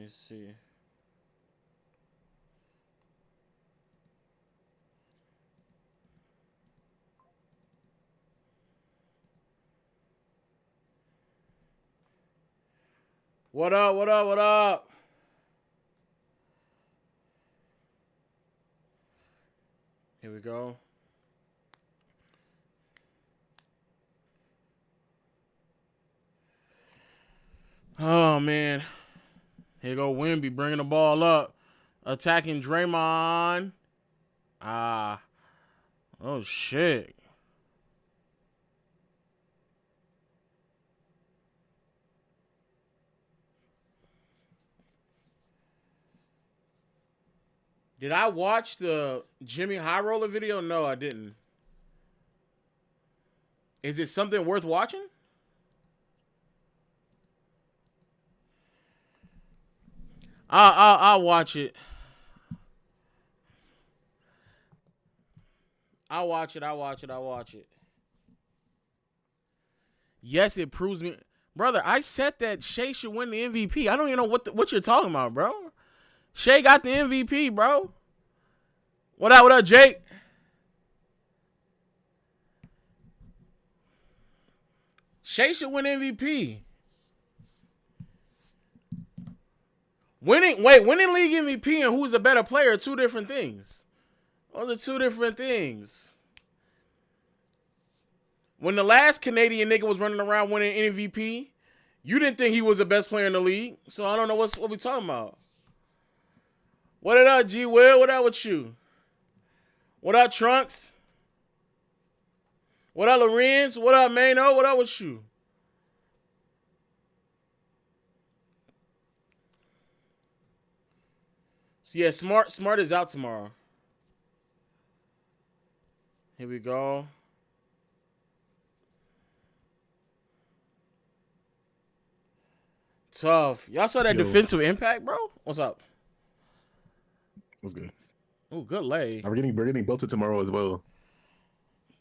see. What up? What up? What up? Here we go. Oh, man. Here go Wemby bringing the ball up. Attacking Draymond. Ah. Oh, shit. Did I watch the Jimmy High Roller video? No, I didn't. Is it something worth watching? I'll watch it. I'll watch it. Yes, it proves me. Brother, I said that Shea should win the MVP. I don't even know what you're talking about, bro. Shea got the MVP, bro. What up, Jake? Shea should win MVP. Winning league MVP and who's a better player are two different things. Those are two different things. When the last Canadian nigga was running around winning MVP, you didn't think he was the best player in the league. So I don't know what we talking about. What up, G Will? What up with you? What up, Trunks? What up, Lorenz? What up, Mano? What up with you? So yeah, Smart is out tomorrow. Here we go. Tough. Y'all saw that defensive impact, bro? What's up? What's good? Oh, good lay. We're getting belted tomorrow as well.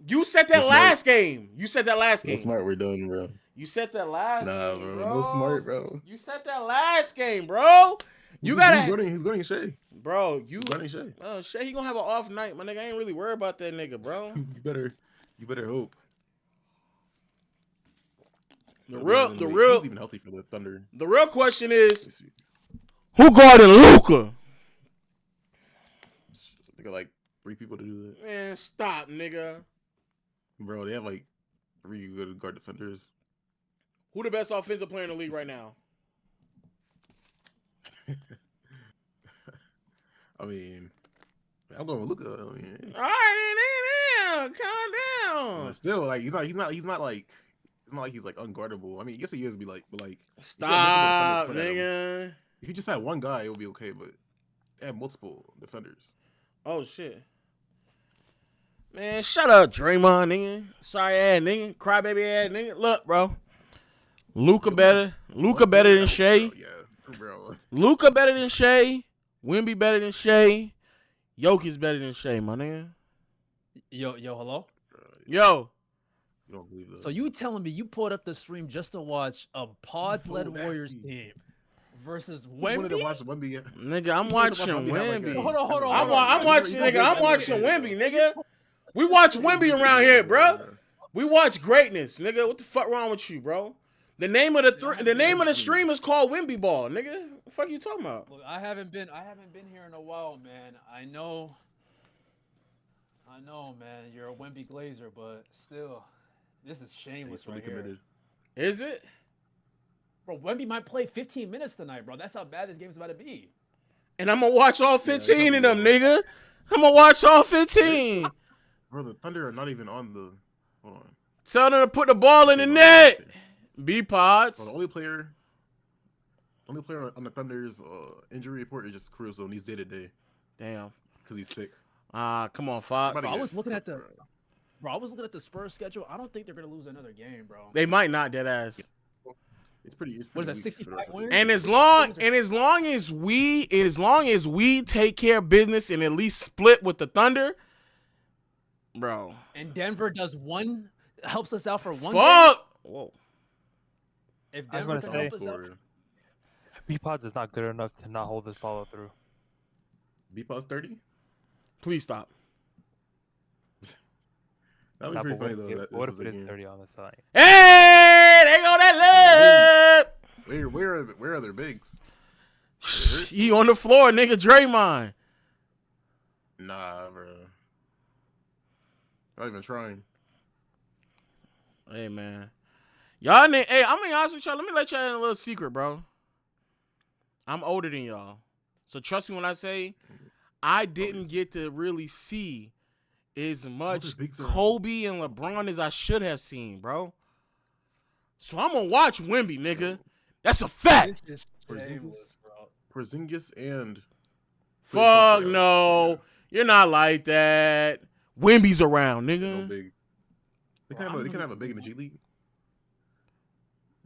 You said that last game. Smart, we're done, bro. You said that last game, bro. No Smart, bro. You said that last game, bro. You gotta. He's running Shea. Bro, he's running Shea. Oh, Shea, he gonna have an off night, my nigga. I ain't really worried about that nigga, bro. You better hope. The real. He's even healthy for the Thunder. The real question is, who guarded Luka? They got like 3 people to do that. Man, stop, nigga. Bro, they have like 3 good guard defenders. Who the best offensive player in the league right now? I mean, I'm going with Luka. I mean, all right, calm down. Still, like he's not like he's like unguardable. I mean, yes he is. But stop, nigga. If you just had one guy, it would be okay. But they have multiple defenders. Oh shit. Man, shut up, Draymond, nigga. Sorry ass nigga. Crybaby ass nigga. Look, bro. Luka better than Shea. Bro. Luka better than Shea. Wemby better than Shea. Jokic better than Shea, my nigga. Yo, hello? Yo. You don't believe that. So you telling me you pulled up the stream just to watch a pods-led Warriors team versus Wemby? Nigga, I'm watching Wemby. Hold on. I'm watching Wemby, nigga. We watch Wemby around here, bro. We watch greatness, nigga. What the fuck wrong with you, bro? The name of the stream is called Wemby Ball, nigga. What the fuck you talking about? Look, I haven't been here in a while, man. I know, man. You're a Wemby Glazer, but still, this is shameless right here. Is it? Bro, Wemby might play 15 minutes tonight, bro. That's how bad this game's about to be. And I'm gonna watch all 15 of them, nigga. I'm gonna watch all 15. Bro, the Thunder are not even on the. Hold on. Tell them to put the ball in the net. B-Pods. So the only player on the Thunder's injury report is just Caruso, and he's day to day. Damn. Because he's sick. Come on, Fox. Bro, I was looking at the Spurs schedule. I don't think they're gonna lose another game, bro. They might not, dead ass. It's pretty. What is that? 65 wins. And as long as we take care of business and at least split with the Thunder, bro. And Denver helps us out for one. Fuck. Game. If I was Denver gonna can help us out, B-Pods is not good enough to not hold this follow through. B plus 30. Please stop. That would Nah, be pretty but funny though. what if This it is is a game. 30 on the side? Hey, they go that lip. Where are their bigs? He on the floor, nigga. Draymond. Nah, bro. Not even trying. Hey, man. Y'all, hey, I'm gonna be honest with y'all. Let me let y'all in a little secret, bro. I'm older than y'all. So trust me when I say I didn't get to really see as much Kobe and LeBron as I should have seen, bro. So I'm gonna watch Wemby, nigga. That's a fact. This is shameless, bro. Porzingis and Fuck no. You're not like that. Wemby's around, no nigga. big. They can have a big in the G League.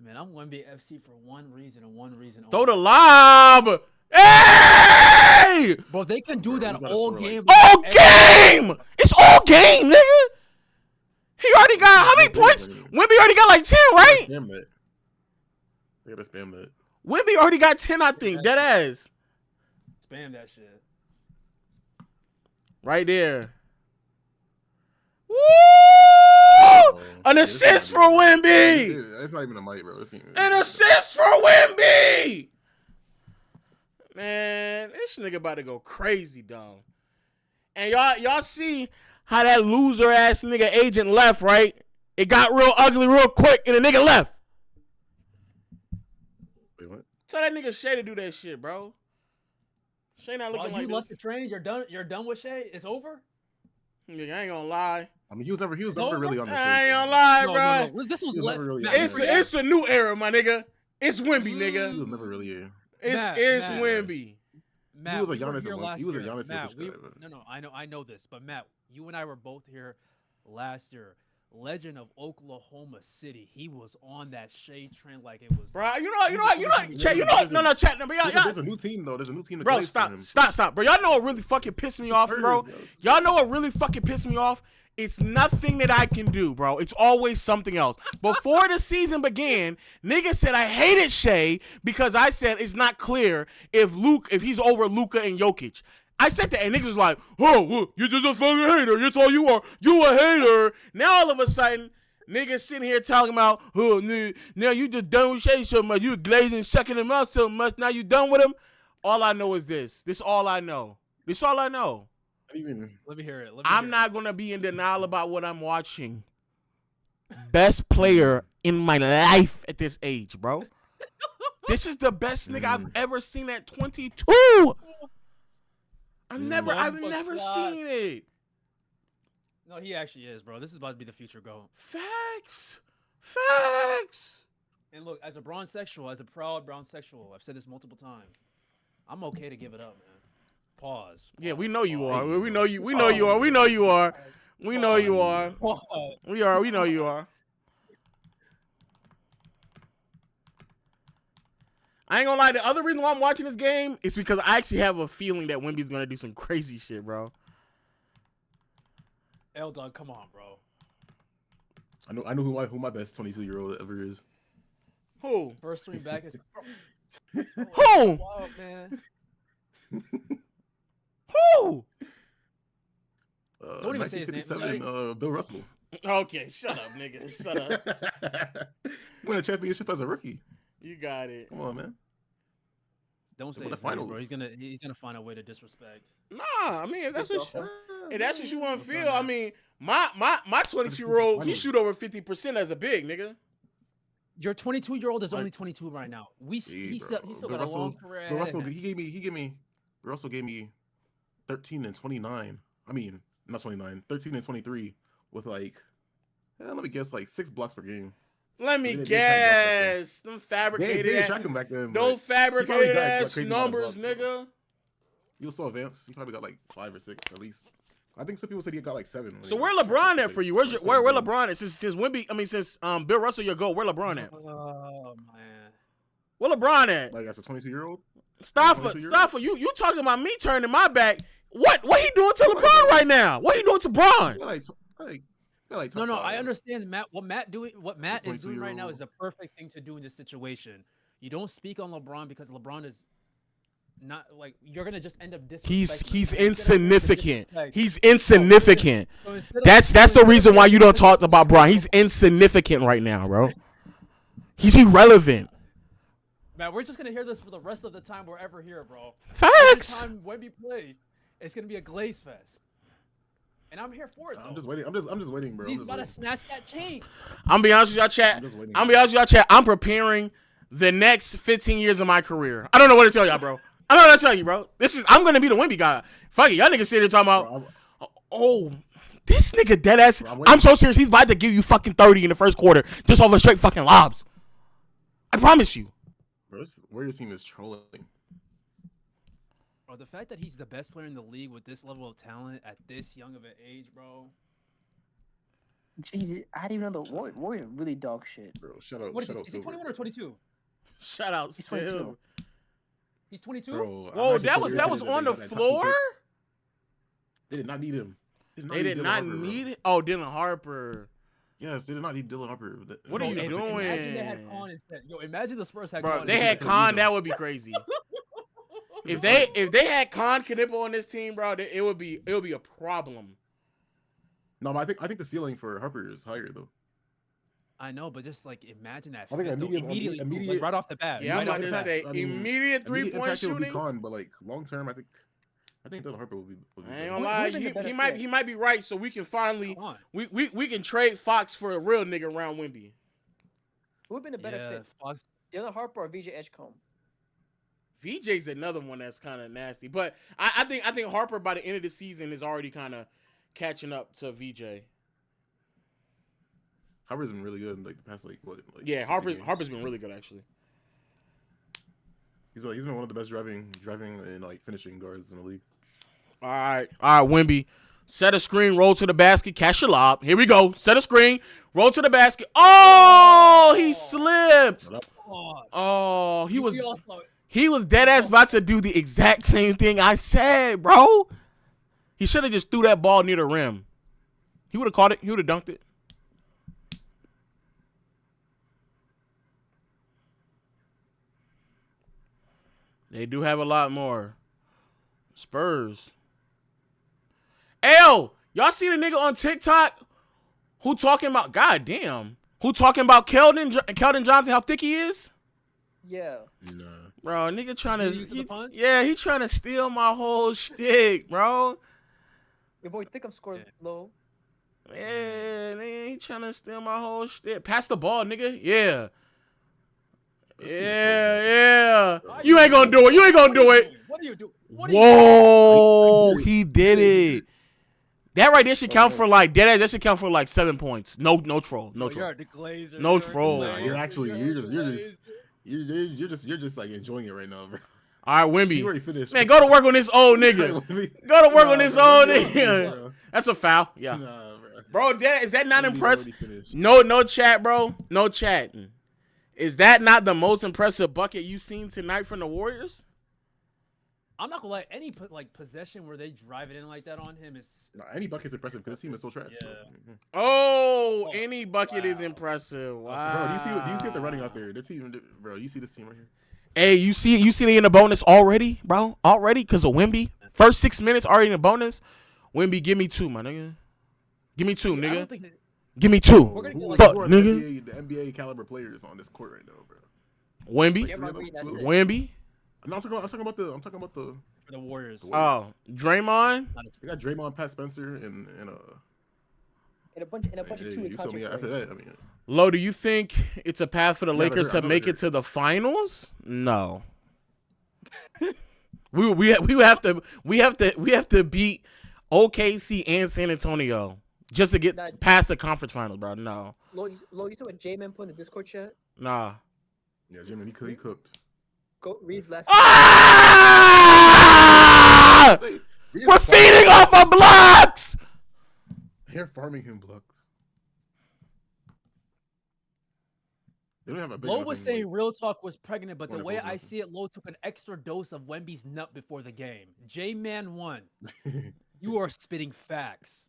Man, I'm Wemby FC for one reason and one reason Throw only. the lob. Hey! Bro, they can do that we gotta all score, game. All game! It's all game, nigga. He already got how many points? Wemby already got like 10, right? Spam that. They gotta spam that. Wemby already got 10, I think. Dead ass. Spam that shit. Right there. Woo! An Yeah, assist for not Wemby. It's not even a mic, bro. An assist for Wemby. Man, this nigga about to go crazy, dog. And y'all see how that loser ass nigga agent left, right? It got real ugly real quick, and the nigga left. Wait, what? Tell that nigga Shay to do that shit, bro. Shay not looking like you this. left the train. You're done. You're done with Shay. It's over. Nigga, I ain't gonna lie. I mean, he was never over? really on the I ain't gonna lie, bro. No. This was He was never really Matt, on It's a new era, my nigga. It's Wemby, He nigga. was never really here. It's Matt. Wemby. Matt, He was a we were Giannis here at one- last he was a year. Giannis Matt, Jokic guy, no, I know this, but Matt, you and I were both here last year. Legend of Oklahoma City. He was on that shade trend like it was. Bro, Chat, no, chat, no, but There's a new team though. There's a new team. bro, stop, bro. Y'all know what really fucking pissed me off, bro? Y'all know what really fucking pissed me off? It's nothing that I can do, bro. It's always something else. Before the season began, niggas said I hated Shea because I said it's not clear if he's over Luka and Jokic. I said that, and niggas was like, oh, you're just a fucking hater. That's all you are. You a hater. Now all of a sudden, niggas sitting here talking about, oh, now you just done with Shea so much. You glazing, sucking him out so much. Now you done with him. All I know is this. This all I know. This all I know. Let me hear it. I'm not going to be in denial about what I'm watching. Best player in my life at this age, bro. This is the best nigga I've ever seen at 22. I've never seen it. No, he actually is, bro. This is about to be the future goal. Facts. And look, as a bronsexual, as a proud bronsexual, I've said this multiple times. I'm okay to give it up, man. Pause. Yeah, we know you are. We know you are. We know you are. We know you are. We know you are. I ain't gonna lie. The other reason why I'm watching this game is because I actually have a feeling that Wemby's gonna do some crazy shit, bro. L-Dog, come on, bro. I know who my best 22-year-old ever is. Who? First three back is Who? wild, man. Who? Don't even say his name. 1957, Bill Russell. Okay, shut up, nigga. Shut up. Won a championship as a rookie. You got it. Come on, man. Don't say What his the name, bro. finals? He's gonna find a way to disrespect. Nah, I mean if that's what you want to feel. fine. I mean my 22-year-old he shoot over 50% as a big nigga. Your 22-year-old is only 22 right now. He still got a long career. Bill Russell, Bill Russell gave me 13 and 29. I mean, not 29, 13 and 23 with like, let me guess, like 6 blocks per game. Let me guess. Them fabricated They track him back then. those fabricated ass crazy numbers, blocks, nigga. He was so advanced. He probably got like 5 or 6 at least. I think some people said he got like 7. So where LeBron at for you? Where LeBron at? Since Wemby, since Bill Russell your goal, where LeBron at? Oh man. Where LeBron at? Like as a 22-year-old? Stoffer, you talking about me turning my back. What he doing to LeBron right now? What he doing to Bron? No, I understand Matt. What Matt is doing right now is the perfect thing to do in this situation. You don't speak on LeBron because LeBron is not like you're gonna just end up disrespecting. He's him. Instead of insignificant. disrespect- He's insignificant. So instead of- That's so the instead reason of why you don't talk disrespecting about Bron. He's LeBron- insignificant right now, bro. He's irrelevant. Man, we're just gonna hear this for the rest of the time we're ever here, bro. Facts. Every time Wemby plays, it's gonna be a glaze fest, and I'm here for it. Though. I'm just waiting. I'm just waiting, bro. He's about to snatch that chain. I'm gonna be honest with y'all, chat. I'm just waiting. I'm gonna be honest with y'all, chat. I'm preparing the next 15 years of my career. I don't know what to tell y'all, bro. I don't know what to tell you, bro. I'm gonna be the Wemby guy. Fuck it, y'all niggas sitting here talking about. Oh, this nigga dead ass. Bro, I'm so serious. He's about to give you fucking 30 in the first quarter just off of straight fucking lobs. I promise you. Bro, this Warriors team is trolling. Bro, the fact that he's the best player in the league with this level of talent at this young of an age, bro. Jesus, I didn't even know the Warriors really dog shit. Bro, shut up. What is Shut he? up, Is he Silver. 21 or 22? Shout out, He's 22. Sil. He's 22. Bro, I'm Whoa, actually that so was irritated on they the got that top two floor. pick. They did not need him. They did Dylan not Harper, bro. need it. Oh, Dylan Harper. Yes, they did not need Dylan Harper. What Bro, are you hey, but Imagine they had doing? Khan instead. Yo, imagine the Spurs had Bro, Khan. if they instead. had could've Khan, used that him. would be crazy. If they had Khan Knippel on this team, bro, it would be a problem. No, but I think the ceiling for Harper is higher though. I know, but just like imagine that I think fit, though, immediate- immediately, like, right off the bat. Yeah, I'm right off about the to bat. say I mean, immediate Immediate 3-point impact it would be shooting. Khan, but like long term, I think Dylan Harper will be. I ain't better. gonna lie, Would've been the better fit. he might be right. So we can finally Come on. we can trade Fox for a real nigga around Wemby. Who would have been a better Yeah, fit, Fox. Dylan Harper or VJ Edgecombe? VJ's another one that's kind of nasty, but I think Harper by the end of the season is already kind of catching up to VJ. Harper's been really good in like the past like what? Like Yeah, 15 games. Harper's been really good actually. He's been one of the best driving and like finishing guards in the league. All right, Wemby. Set a screen, roll to the basket, catch a lob. Here we go. Set a screen, roll to the basket. Oh, he slipped. Oh, Oh, he we was all saw it. dead ass about to do the exact same thing I said, bro. He should have just threw that ball near the rim. He would have caught it. He would have dunked it. They do have a lot more. Spurs. Ayo, y'all see the nigga on TikTok who talking about, goddamn, who talking about Keldon Johnson, how thick he is? Yeah. Nah. Bro, nigga trying to, Did he use the punch? yeah, he trying to steal my whole shtick, bro. Your boy Thickum scores low. Yeah, nigga, he trying to steal my whole shit. Pass the ball, nigga. Yeah. Yeah. You ain't gonna do it. You ain't gonna do it. What are you doing? Whoa, he did it. That right there should count for like dead ass. That should count for like 7 points. No troll. No troll. You're the glazer. No you're the troll. Nah, you're glazer, actually you're you're the just you're just like enjoying it right now, bro. All right, You Wemby. already finished. Man, go to work on this old nigga. Go to work on this old nigga. That's a foul. Yeah. Nah, Bro, is that not Wemby's impressive? already finished. No chat, bro. No chat. Is that not the most impressive bucket you've seen tonight from the Warriors? I'm not gonna lie. Any possession where they drive it in like that on him is. Nah, any bucket's impressive because the team is so trash. So. Yeah. Oh, Oh, any bucket is wow. impressive. Bro, Wow. do you see what they're running out there? Their team, bro. You see this team right here? Hey, you see they in the bonus already, bro? Already? Because of Wemby? First 6 minutes already in the bonus? Wemby, give me 2, my nigga. Give me 2, I nigga. don't think that- Give me 2. We're gonna get, like, Fuck, Who are nigga. The NBA caliber players on this court right now, bro. Wemby? Yeah, Marguerite, that's it. Wemby? No, I'm talking about the. for the Warriors. Oh, Draymond? Not a- They got Draymond, Pat Spencer, and And a bunch of hey, two-way you told me contract after players. that. I mean, Lo, do you think it's a path for the Never Lakers heard- to I make never it to the finals? No. we have to beat OKC and San Antonio just to get Nah. past the conference finals, bro. No. Lo, you saw what J-Man put in the Discord chat? Nah. yeah, Jimmy, he cooked. Go read his last. Ah! We're feeding off of blocks. They're farming him blocks. They don't have a big Lo enough was thing, saying like- Real Talk was pregnant, but the Wonderful way is I nothing. see it, Lo took an extra dose of Wemby's nut before the game. J-Man won. You are spitting facts.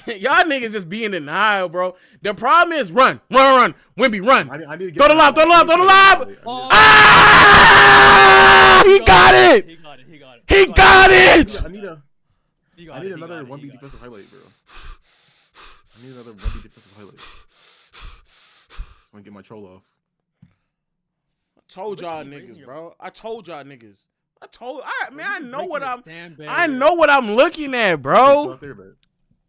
Y'all niggas just be in denial, bro. The problem is run. Wemby, run. I need to get Throw the lob, throw the lob, throw the lob. Oh, Ah! He got it. He got it. He got it. He got it. I need another 1B defensive highlight, bro. I need another 1B defensive highlight. So I can get my troll off. I told y'all niggas, bro. I told y'all niggas. I know what I'm looking at, bro.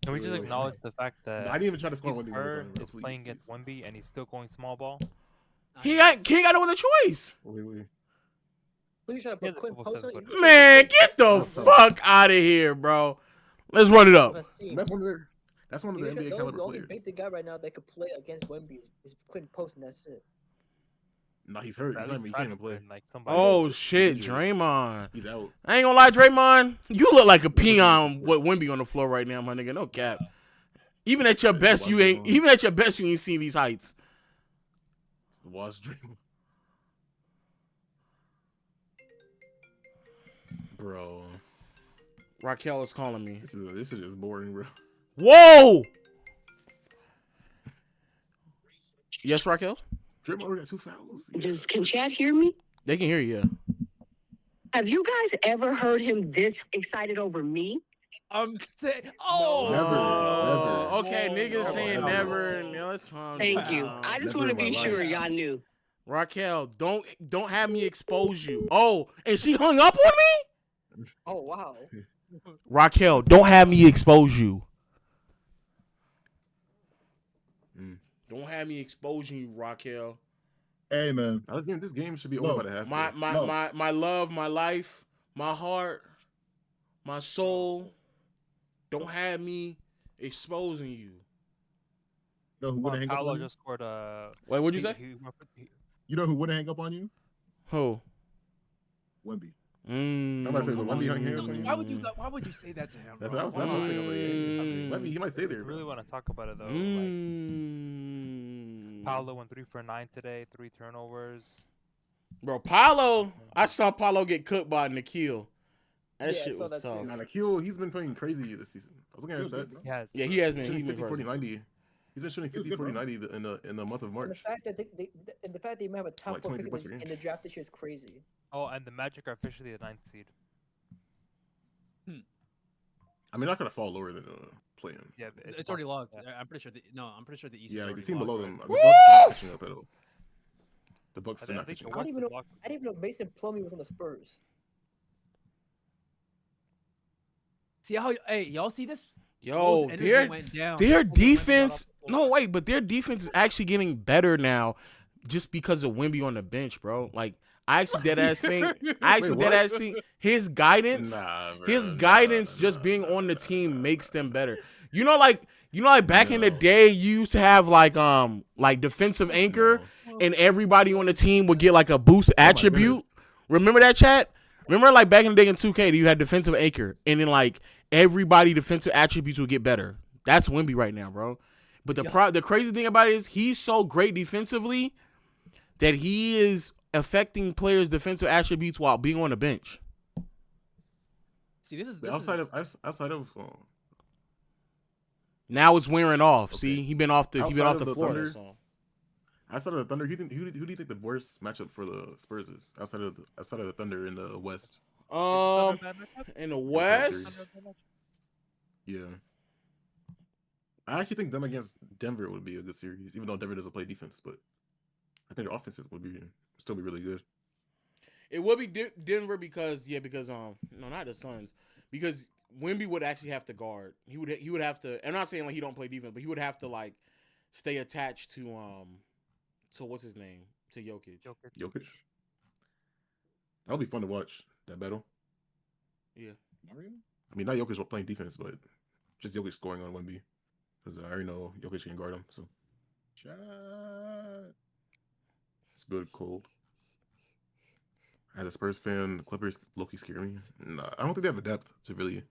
Can we just acknowledge the fact that I didn't even try to score Steve 1B. Kerr is playing against Wemby and he's still going small ball? He ain't got no other choice. Wait. Who you trying to put Quinn Post on it? Man, get the fuck out of here, bro. Let's run it up. Let's see. That's one of the NBA The caliber only players. big guy right now that could play against Wemby is Quinn Post, and that's it. Nah, he's hurt. He can't even play. Like somebody Oh shit, Draymond. He's out. I ain't gonna lie, Draymond. You look like a peon with Wemby on the floor right now, my nigga. No cap. Even at your best, you ain't seen these heights. Watch Draymond. Bro. Raquel is calling me. This is just boring, bro. Whoa! Yes, Raquel? Draymond already got 2 fouls. Can Chad hear me? They can hear you. Yeah. Have you guys ever heard him this excited over me? I'm saying, oh, Never. Okay, niggas saying never. never. Let's calm Thank down. you. I just Never want to in my be life. sure y'all knew. Raquel, don't have me expose you. Oh, and she hung up on me? Oh wow. Raquel, don't have me expose you. Don't have me exposing you, Raquel. Hey man, This game should be over by the half. My love, my life, my heart, my soul. Don't have me exposing you. you know who wouldn't hang up Paolo on you? just scored a. Wait, what'd you say? You know who wouldn't hang up on you? Who? Wemby. I'm about to say, but Wemby hung here. Why would you say that to him? That's Bro? what I was thinking. Wemby, he might stay I there. really want to talk about it though. Like Paolo went 3 for 9 today, 3 turnovers. Bro, Paolo, I saw Paolo get cooked by Nikhil. That Yeah, I shit saw was that too. tough. Nah, Nikhil, he's been playing crazy this season. I was looking at his stats. Yes. Yeah, he has been. Shooting He's 50, been 40, crazy. 90. He's been shooting 50, 40, 90 in the month of And the March. fact that they might have a top Like 4 23 pick points per game. in the draft this year is crazy. Oh, and the Magic are officially the 9th seed. I mean, not gonna fall lower than playing. Yeah, It's already possible, logged. yeah. I'm pretty sure. I'm pretty sure the East. Yeah, is like the already team below logged, them. right? The Bucks are not catching up at all. The Bucks are I not think catching the up. I don't West even is know. locked. I didn't even know Mason Plumlee was on the Spurs. See how? Hey, y'all see this? Yo, Those energy their went down their over when he got off defense. the floor. No, wait, but their defense is actually getting better now, just because of Wemby on the bench, bro. Like I actually dead ass think. His guidance. Nah, bro, His nah, guidance nah, just nah, being nah, on the nah, team nah, makes nah, them nah, better. nah. You know, like back in the No. day, you used to have like defensive anchor, and everybody on the team would get like a boost Oh my attribute. goodness. Remember that, chat? Remember like back in the day in 2K, you had defensive anchor, and then like everybody defensive attributes would get better. That's Wemby right now, bro. But the crazy thing about it is he's so great defensively that he is affecting players' defensive attributes while being on the bench. See, this is Outside of Now it's wearing off. Okay. See, he been off the Outside of the floor. Thunder, That's all. outside of the Thunder, who do you think the worst matchup for the Spurs is? Outside of the Thunder in the West. In the West, series. Yeah. I actually think them against Denver would be a good series, even though Denver doesn't play defense. But I think their offense would still be really good. it would be Denver because no, not the Suns, because Wemby would actually have to guard. He would have to. I'm not saying like he don't play defense, but he would have to like stay attached to what's his name, to Jokic. Jokic. That'll be fun to watch, that battle. Yeah. I mean, not Jokic playing defense, but just Jokic scoring on Wemby. Because I already know Jokic can guard him. So it's good, cold. As a Spurs fan, the Clippers low-key scare me. Nah, I don't think they have the depth to really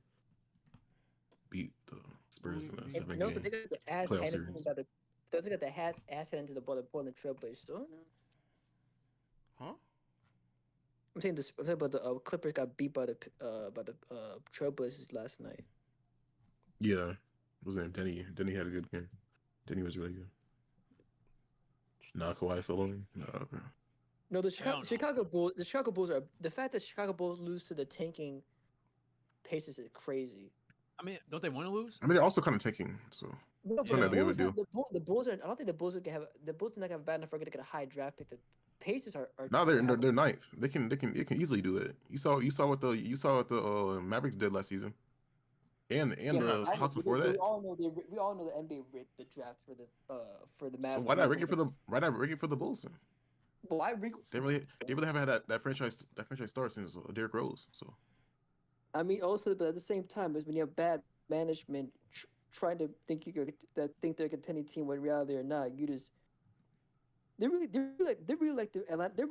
beat the Spurs in a And 7-game no, but they got the ass playoff handed series. to the. They got the ass handed to the Portland Trailblazers. So, Huh? I'm saying this. I'm saying about the Clippers got beat by the Trailblazers last night. Yeah. What's his name? Denny. Denny had a good game. Denny was really good. Nah, Kawhi soloing. Nah, bro. No, the Hell no. Chicago Bulls. The Chicago Bulls are the fact that Chicago Bulls lose to the tanking Pacers is crazy. I mean, don't they want to lose? I mean, they're also kind of tanking, so No, but Something the that they would Bulls, do. have, the Bulls are. I don't think the Bulls are gonna have. The Bulls are not gonna have a bad enough record to get a high draft pick. The Pacers are. now they're have- they're ninth. They can easily do it. You saw what the Mavericks did last season, and Yeah, the I know, Hawks but before we that. all know we all know the NBA rigged the draft for the So Mavs. why not rig it for the Bulls then? Well, I rig- They really haven't had that franchise star since Derrick Rose. So I mean, also, but at the same time, is when you have bad management trying to think think they're a contending team when in reality they're not. You just they're really like the Atlanta. They're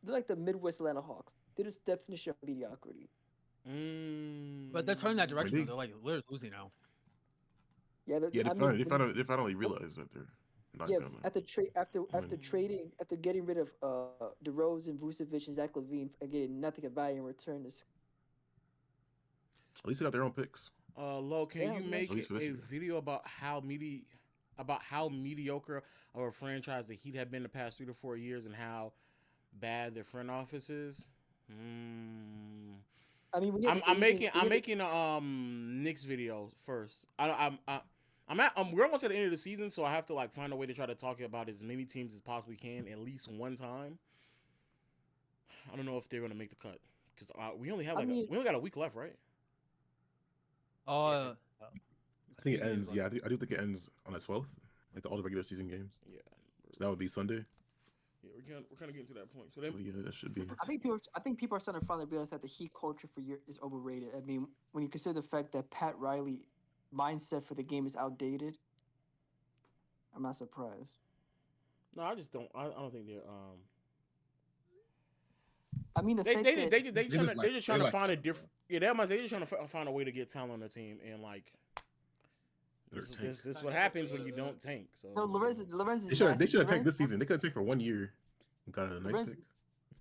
like the Midwest Atlanta Hawks. They're just definition of mediocrity. But they're turning that direction. they- Though. They're like literally losing now. Yeah, yeah, I mean, they finally realized that they're not yeah, gonna. after win. trading after getting rid of DeRozan, Vucevic, and Zach LaVine and getting nothing of value in return. At least they got their own picks. Lo, can Yeah, you man. make At least for this a year. video about how mediocre of a franchise the Heat have been the past 3 to 4 years and how bad their front office is? I mean, when you have I'm aging- making a Knicks video first. We're almost at the end of the season, so I have to like find a way to try to talk about as many teams as possibly can at least one time. I don't know if they're gonna make the cut because we only have I mean- we only got a week left, right? I think it season ends. is Yeah, like- I do think it ends on the 12th, like all the regular season games. Yeah. So that would be Sunday. Yeah, we're kind of getting to that point. So So then, yeah, that should be. I think people are starting to finally realize that the Heat culture for years is overrated. I mean, when you consider the fact that Pat Riley mindset for the game is outdated, I'm not surprised. no, I just don't. I don't think they're. I mean, the fact that They're just trying to like find a talent, different. Yeah, they're just trying to find a way to get talent on their team, and like They're this tank. is what happens when you don't tank. So no, Lorenz They should have tanked this season. They could have tanked for 1 year and got a nice Lorenz, pick.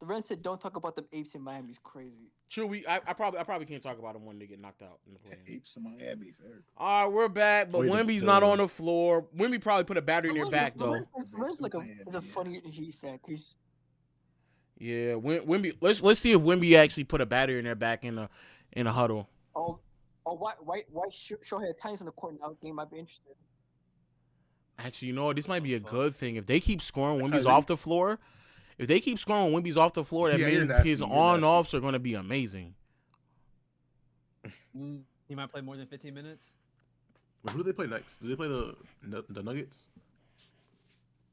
Lorenz said, "Don't talk about the apes in Miami." Is crazy. true. I probably can't talk about them when they get knocked out in the play. Apes in Miami, fair. All right, we're back, but Wait, Wemby's the- not on the floor. Wemby probably put a battery in their back though. Lorenz like is a Miami, funny Heat fan. He's Yeah, Wemby. Let's see if Wemby actually put a battery in their back in a huddle. why Shohei Ohtani's on the court now? Game might be interested. Actually, you know what? This might be a good thing if they keep scoring Wemby's Kyrie. off the floor. If they keep scoring Wemby's off the floor, that Yeah, you're means nasty, his you're on-offs are going to be amazing. He might play more than 15 minutes. Wait, who do they play next? Do they play the Nuggets?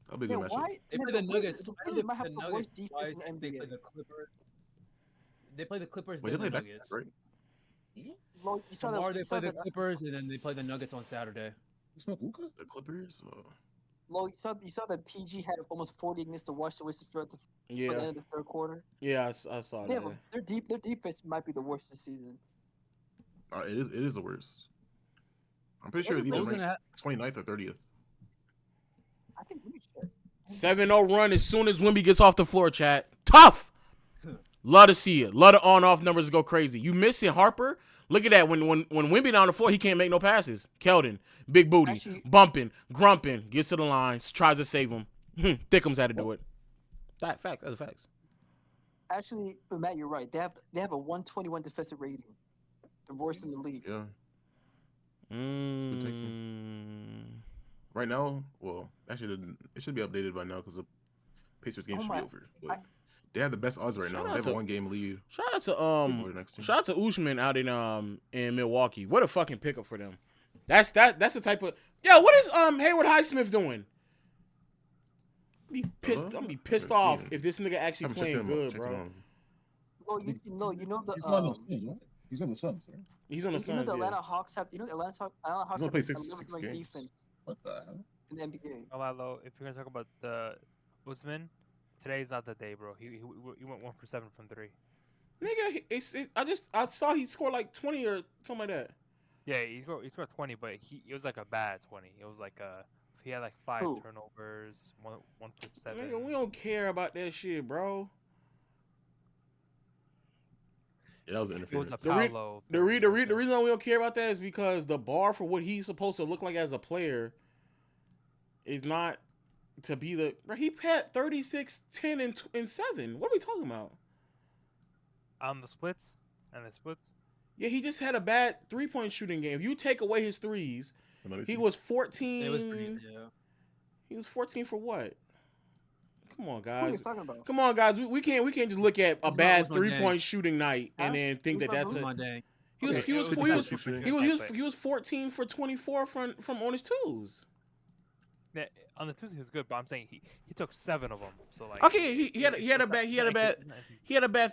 That'll be a Yeah, good matchup. why? They yeah, play the the Blazers- Nuggets. The I Blazers think might have the the Nuggets worst defense twice, in the They play NBA. the Clippers. They play the Clippers, Wait, they then play the back, Nuggets. right? Well, you saw Tomorrow the, they you play saw the the Clippers, and then they play the Nuggets on Saturday. You smoke hookah? The Clippers. Well, you saw that PG had almost 40 against the Washington Wizards throughout the Yeah, end of the third quarter. yeah, I saw They that. have their defense might be the worst this season. It is the worst. I'm pretty sure it's either Rosen ranked 29th or 30th. I think we should. 7-0 run as soon as Wemby gets off the floor, chat. Tough. Love to see it. Love the on-off numbers go crazy. You missing Harper? Look at that. When Wemby down the floor, he can't make no passes. Keldon, big booty, Actually- bumping, grumping, gets to the line, tries to save him. Thickums had to do it. That's a fact. Actually, but Matt, you're right. They have a 121 defensive rating, the worst in the league. Yeah. Mm. Right now, well, actually, it should be updated by now because the Pacers game Oh should my- be over. But they have the best odds right now. Shout They out have a to- 1-game lead Shout out to over the next team. Shout out to Usman out in Milwaukee. What a fucking pickup for them. That's the type of what is Hayward Highsmith doing? I'm gonna be pissed haven't off seen if this nigga actually Haven't checked playing him- good, checked bro. him out. Well, you know the He's on the Suns, right? He's on the Suns, right? He's on the you know Suns. the Atlanta Yeah. Hawks have the Atlanta Hawks gonna have play the six 11th ranked games. defense What the hell? in the NBA. Lalo, if you're gonna talk about the Usman, today's not the day, bro. He went 1 for 7 from 3. Nigga, I saw he scored like 20 or something like that. Yeah, he scored 20, but it was like a bad 20. It was like he had like 5 Who? turnovers, one for 7. Nigga, we don't care about that shit, bro. Yeah, that was an It was interference. a The re- Paolo. The reason we don't care about that is because the bar for what he's supposed to look like as a player is not to be the. Bro, he had 36, 10, and 7. What are we talking about? On the splits and the splits. Yeah, he just had a bad 3-point shooting game. If you take away his threes, he was 14. It was pretty. Yeah. He was 14 for what? Come on, What are you guys. talking about? Come on, guys. We can't just look at a Usman bad was my 3-point shooting night and Huh? then think that Usman that's was a. My dang. He was Okay, he was it he was was shooting. he was 14 for 24 from on his twos. Yeah, on the Tuesday he was good, but I'm saying he took 7 of them. So like. Okay, he had a bad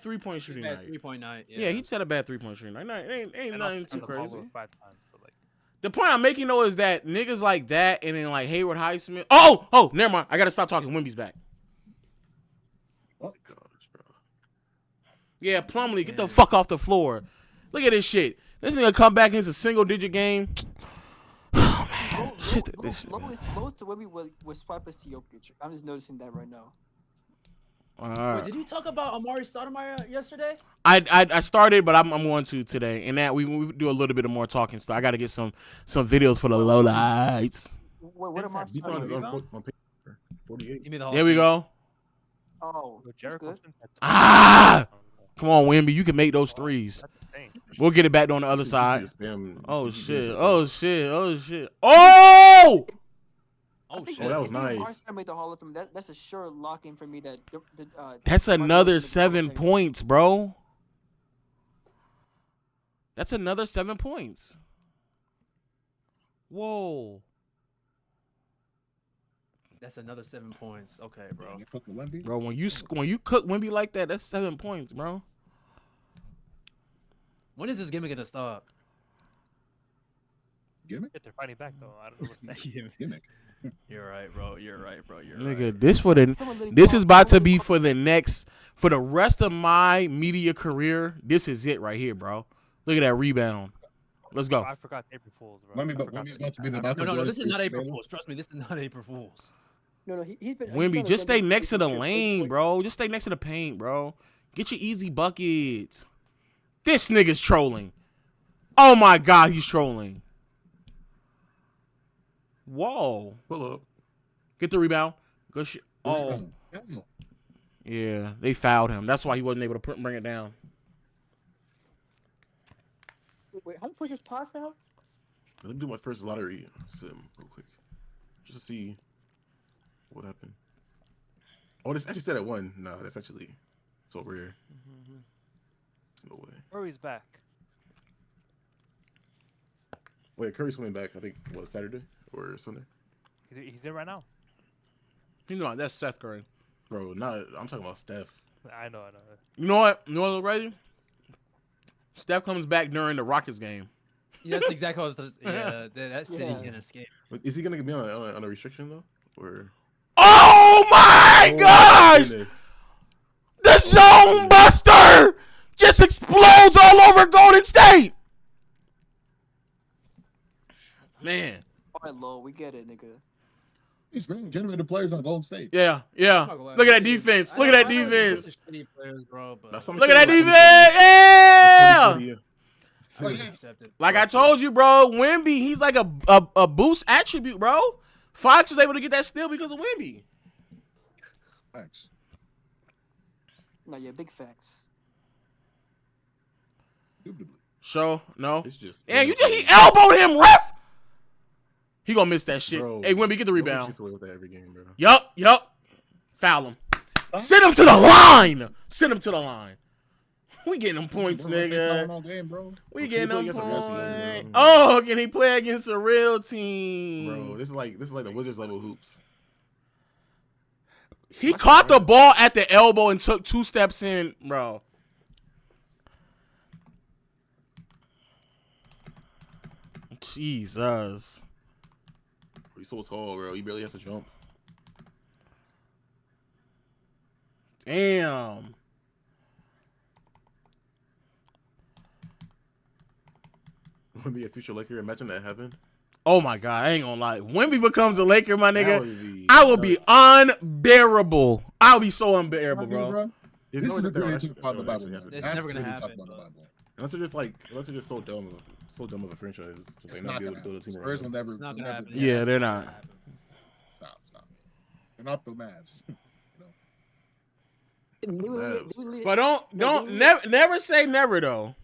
3-point shooting Bad night. 3-point night. Yeah, he just had a bad 3-point shooting night. Ain't nothing too crazy. 5 times, so like. The point I'm making though is that niggas like that and then like Hayward Highsmith. Oh, never mind. I gotta stop talking. Wemby's back. Oh my gosh, bro. Yeah, Plumlee, get the fuck off the floor. Look at this shit. This nigga come back into a single-digit game. Oh man, shit. This shit. Lowest to Wemby was 5 to Jokic. I'm just noticing that right now. Wait, did you talk about Amari Stoudemire yesterday? I started, but I'm going to today, and that we do a little bit of more talking stuff. I got to get some videos for the low lights. What am I? Deep on his rebound? on paper. 48. Give me the whole There we thing. go. Oh, that's Jericho good. Sims had 20. Ah! Come on, Wemby, you can make those threes. That's insane. We'll get it back on the other You see side. the spam- Oh you see the shit! spam. Oh shit! Oh shit! Oh! I think shit. that was if Amari nice. Stoudemire made the Hall of Fame. That's a sure lock-in for me. That's Amari another Stoudemire made the Hall of 7 Fame. points, bro. That's another 7 points. Whoa. That's another 7 points. Okay, bro. You cook the Wemby? Bro, when you cook Wemby like that, that's 7 points, bro. When is this gimmick gonna stop? Gimmick? Shit, they're fighting back though. I don't know what to say. Gimmick. You're right, bro. You're right, bro. You're Nigga, right. this for the Someone literally this called- is about to someone be literally for the rest of my media career. This is it right here, bro. Look at that rebound. Let's go. I forgot April Fools, bro. Wemby, I but forgot Wemby's that. about to be the I- Michael No, Jordan. this is not Chris April Taylor. Fools. Trust me, this is not April Fools. No, he's been. Wemby, just stay next to the lane, bro. Just stay next to the paint, bro. Get your easy buckets. This nigga's trolling. Oh my god, he's trolling. Whoa. Pull up. Get the rebound. Good shit. Oh. Rebound. Hell. Yeah, they fouled him. That's why he wasn't able to bring it down. Wait, how much was pass now? Let me do my first lottery sim real quick, just to see what happened. Oh, this actually said at 1. No, that's actually so rare. No way. Curry's back. Wait, Curry's coming back. I think what, Saturday or Sunday? He's in right now. You know, that's Seth Curry. Bro, not. I'm talking about Steph. I know. You know what? You know what's crazy? Steph comes back during the Rockets game. Yeah, that's exactly what I was. Yeah, that city Yeah. can escape. But is he gonna be on a restriction though, or? Oh my gosh! Goodness. The Zone Buster just explodes all over Golden State. Man, All right, low. We get it, nigga. He's bringing generated players on Golden State. yeah. I'm not gonna lie, Look at that shitty- defense. I Look at know- that I know defense. these are shitty players, bro, but That's something Look at that saying, defense. Yeah. Oh, yeah. accepted. Like I told you, bro, Wemby, he's like a boost attribute, bro. Fox was able to get that steal because of Wemby. Thanks. No, yeah, big facts. Indubitably. So, no. It's just. And he elbowed him, ref. He gonna miss that shit. Bro, Hey, Wemby, get the Jokic rebound. gets away with that every game, bro. Yup. Foul him. Send him to the line. Send him to the line. We getting them points, Bro, they nigga. calling all game, bro. We Can getting he play them against a real points. team, bro? Oh, can he play against a real team? Bro, this is like the Wizards level hoops. He caught the ball at the elbow and took 2 steps in, bro. Jesus. He's so tall, bro. He barely has to jump. Damn. Would be a future Laker. Imagine that happened. Oh my God, I ain't gonna lie. When he becomes a Laker, my That nigga, would be I will be nuts. unbearable. I'll be so unbearable, Bro. bro. There's This no is the way that period they'll to talk about the actually Bible. happen. It's That's never the gonna period to talk happen, about the but- Bible. Unless they're just so dumb of a franchise to It's not not be able gonna to build a happen. team Spurs will around. never. It's not will gonna never happen. be- Yeah, that's they're never not. gonna happen. Stop. They're not the Mavs. But don't never say never though.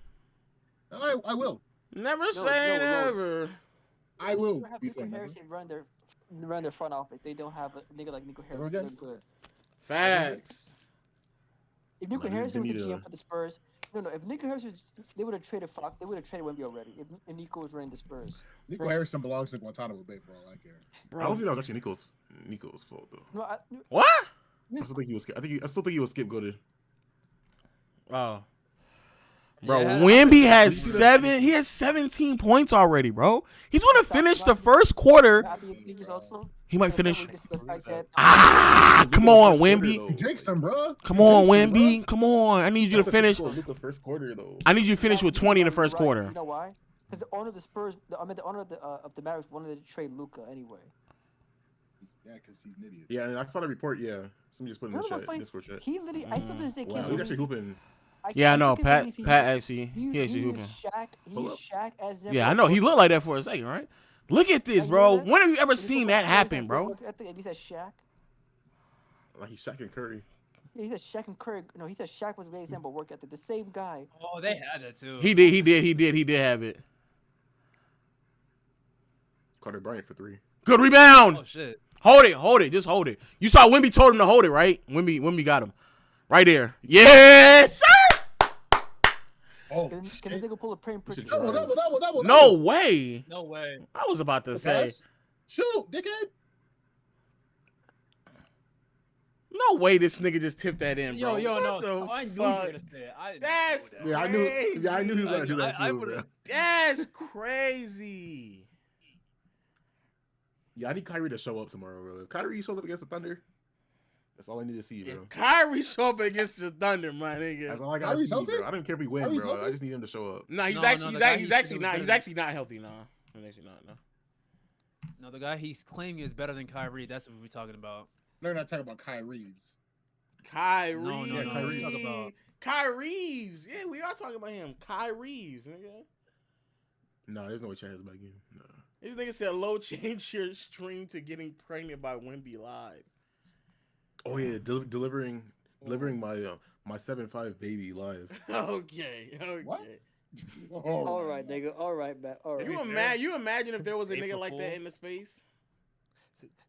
I will. Never say no. never. I will. Have be Nico saying never. Harrison run their front office. They don't have a nigga like Nico Harrison. again? They're good. Facts. If Nico Nah, they Harrison was the need GM a- for the Spurs, no. If Nico Harrison, they would have traded Fox. They would have traded Wemby already. If Nico was running the Spurs. Nico Harrison belongs in Guantanamo Bay for all I care. I don't think that was actually Nico's fault though. No, What? I still think he was. I still think he was scapegoated. Oh. Bro, Yeah, Wemby I- has he has 17 points already, bro. He's gonna finish the first quarter. He might finish. Come on, Wemby. You jinxed him, bro. Come on, Wemby. Come on. I need you to finish. The first quarter though. I need you to finish with 20 in the first quarter. You know why? Because the owner of the Spurs, the owner of the Mavericks wanted to trade Luka anyway. Yeah, because he's an idiot. Yeah, and I saw the report. Yeah, somebody just put it in the You know what's chat, funny? Discord chat. He literally, I still to this day Wow, can't he's actually believe. hooping. Yeah, I know. still Pat can't believe actually he actually he hooping. is Shaq. Pull He's up. Shaq as them. Yeah, I know. He looked like that for a second, right? Look at this, bro. When have you ever seen that happen, bro? I think he said Shaq. Like he's Shaq and Curry. Yeah, he said Shaq and Curry. No, he said Shaq was a great example of work ethic. The same guy. Oh, they had that too. He did have it. Carter Bryant for 3. Good rebound. Oh shit. Hold it, just hold it. You saw Wemby told him to hold it, right? Wemby got him. Right there. Yes, sir! Oh, Can this nigga pull a print picture? should double. No way. No way. I was about to say. Pass. Shoot, dickhead. No way this nigga just tipped that in, bro. Yo, What no. the I knew you were fuck? gonna say it. I didn't That's know that. Yeah, I knew. Yeah, I knew he was gonna do that I too, would've- bro. That's crazy. Yeah, I need Kyrie to show up tomorrow, bro. If Kyrie shows up against the Thunder, that's all I need to see, bro. If Kyrie show up against the Thunder, my nigga. That's all I gotta Kyrie's see, healthy? bro. I don't care if we win, Kyrie's bro. I healthy? just need him to show up. Nah, he's No, actually the guy he's he actually said not was he's better. actually not healthy, nah. He's actually not, no. No, the guy he's claiming is better than Kyrie. That's what we're talking about. No, we're not talking about Kyrie's. Kyrie. No, Yeah, Kyrie. Talk about- Kyrie. Yeah, we are talking about him. Kyrie, nigga. No, there's no way Chad is back in. No. This nigga said low change your stream to getting pregnant by Wemby live. Oh yeah, delivering my my 7'5" baby live. Okay. What? All right, nigga. All right, man. All right. You imagine if there was a nigga April like that Fool. in the space?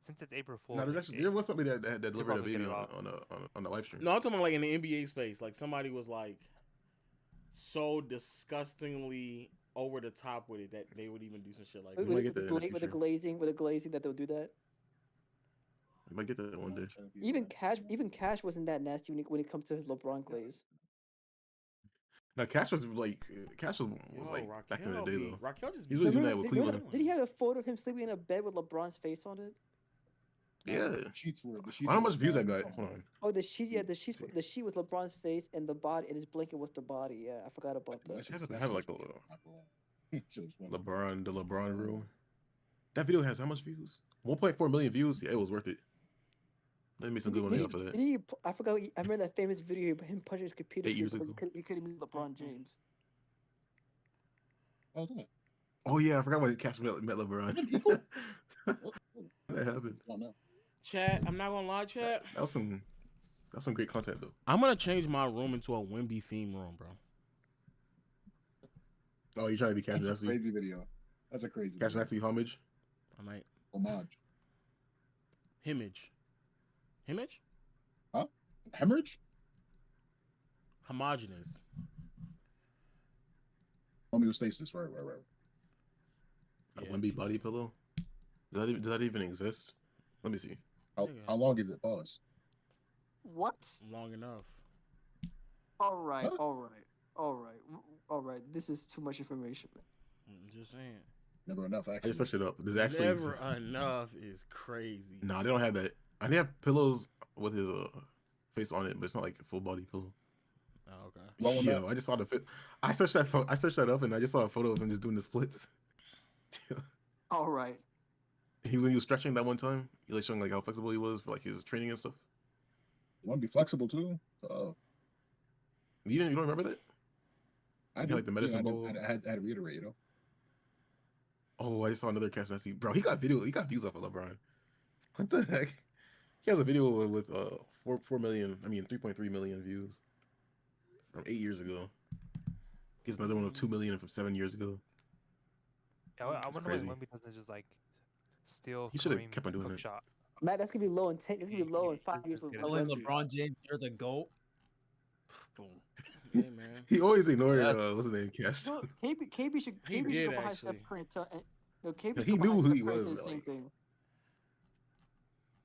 Since it's April 4th. No, there was somebody that delivered a probably baby get it on the live stream. No, I'm talking about like in the NBA space. Like somebody was like so disgustingly over the top with it that they would even do some shit like We that. might get that in the with the future. glazing that they'll do that. You might get that one day. Even Cash wasn't that nasty when it comes to his LeBron glaze. Now Cash was like Yo, like back in the day though. Raquel just He's really doing Remember- that with did- Cleveland. Did he have a photo of him sleeping in a bed with LeBron's face on it? Yeah. The sheets were. How much views that got? Hold on. Oh, the sheet. Yeah, the sheet. See. The sheet was LeBron's face, and the body, and his blanket was the body. Yeah, I forgot about that. Has to have like a little the LeBron room. That video has how much views? 1.4 million views. Yeah, it was worth it. Let me some good money off of that. I forgot. I remember that famous video of him punching his computer 8 years screen ago. because he couldn't meet LeBron James. Oh, did it? Oh yeah, I forgot when Cash met LeBron. That happened. Oh no. Chat, I'm not gonna lie, chat. That was some great content though. I'm gonna change my room into a Wemby theme room, bro. Oh, you trying to be Cash That's a Nasty? crazy video. That's a crazy Cash video. Nasty homage? I might Homage. hemage. Hemorrhage? Homogeneous. Homeostasis. Right. A Yeah. Wemby body pillow? Does that even exist? Let me see. How long did it pause? What? Long enough. All right. Huh? All right. This is too much information. I'm just saying. Never enough, I actually. just searched it up. Does it actually Never exist? enough is crazy. Nah, they don't have that. I did have pillows with his face on it, but it's not like a full body pillow. Oh, okay. Well, Yo, I just saw the fit. I searched that up, and I just saw a photo of him just doing the splits. All right. When he was stretching that one time, he like showing like how flexible he was for like his training and stuff. You want to be flexible too? You don't remember that? I You do. like the medicine bowl? I had to reiterate, you know. Oh, I saw another catch. I see, bro. He got views off of LeBron. What the heck? He has a video with 4 million. I mean 3.3 million views from 8 years ago. He has another one of 2 million from 7 years ago. Yeah, I That's wonder crazy. why Wemby doesn't just like steal He should have Kareem's kept on doing hook it. shot. Matt, that's gonna be low in 10. It's gonna be low in 5 years. Just get it. Telling Wemby. LeBron James you're the GOAT. Boom. Yeah, man. He always ignored Yes. what's his name, Cash. No, KB should He KB should did, go behind actually. Steph Curry and tell. No, KB No, should he go knew behind who Steph he Curry and was, say the but, same like- thing.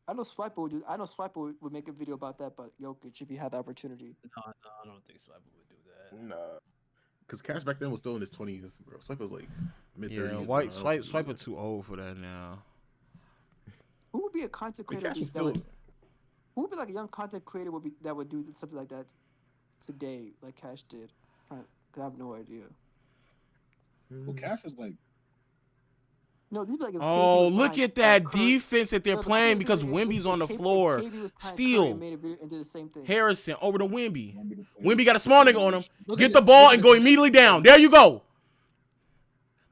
I know Swiper would do. I know Swiper would make a video about that, but Jokic if he had the opportunity. No, I don't think Swiper would do that. Nah, because Cash back then was still in his 20s, bro. Swipe was like mid 30s. Yeah, Swiper too old for that now. Who would be a content But creator Cash was that still. would? Who would be like a young content creator that would do something like that today, like Cash did? Cause I have no idea. Well, Cash was like, No, these like. if KD Oh, was look behind, at that Curry- defense that they're No, but playing KD because if- Wemby's if on the KD if floor. KD was behind Curry Steal. and made a video and did the same thing. Harrison over to Wemby. Wemby to play. Wemby got a small nigga on him. Look Get at the this- ball look at and go this- immediately down. There you go.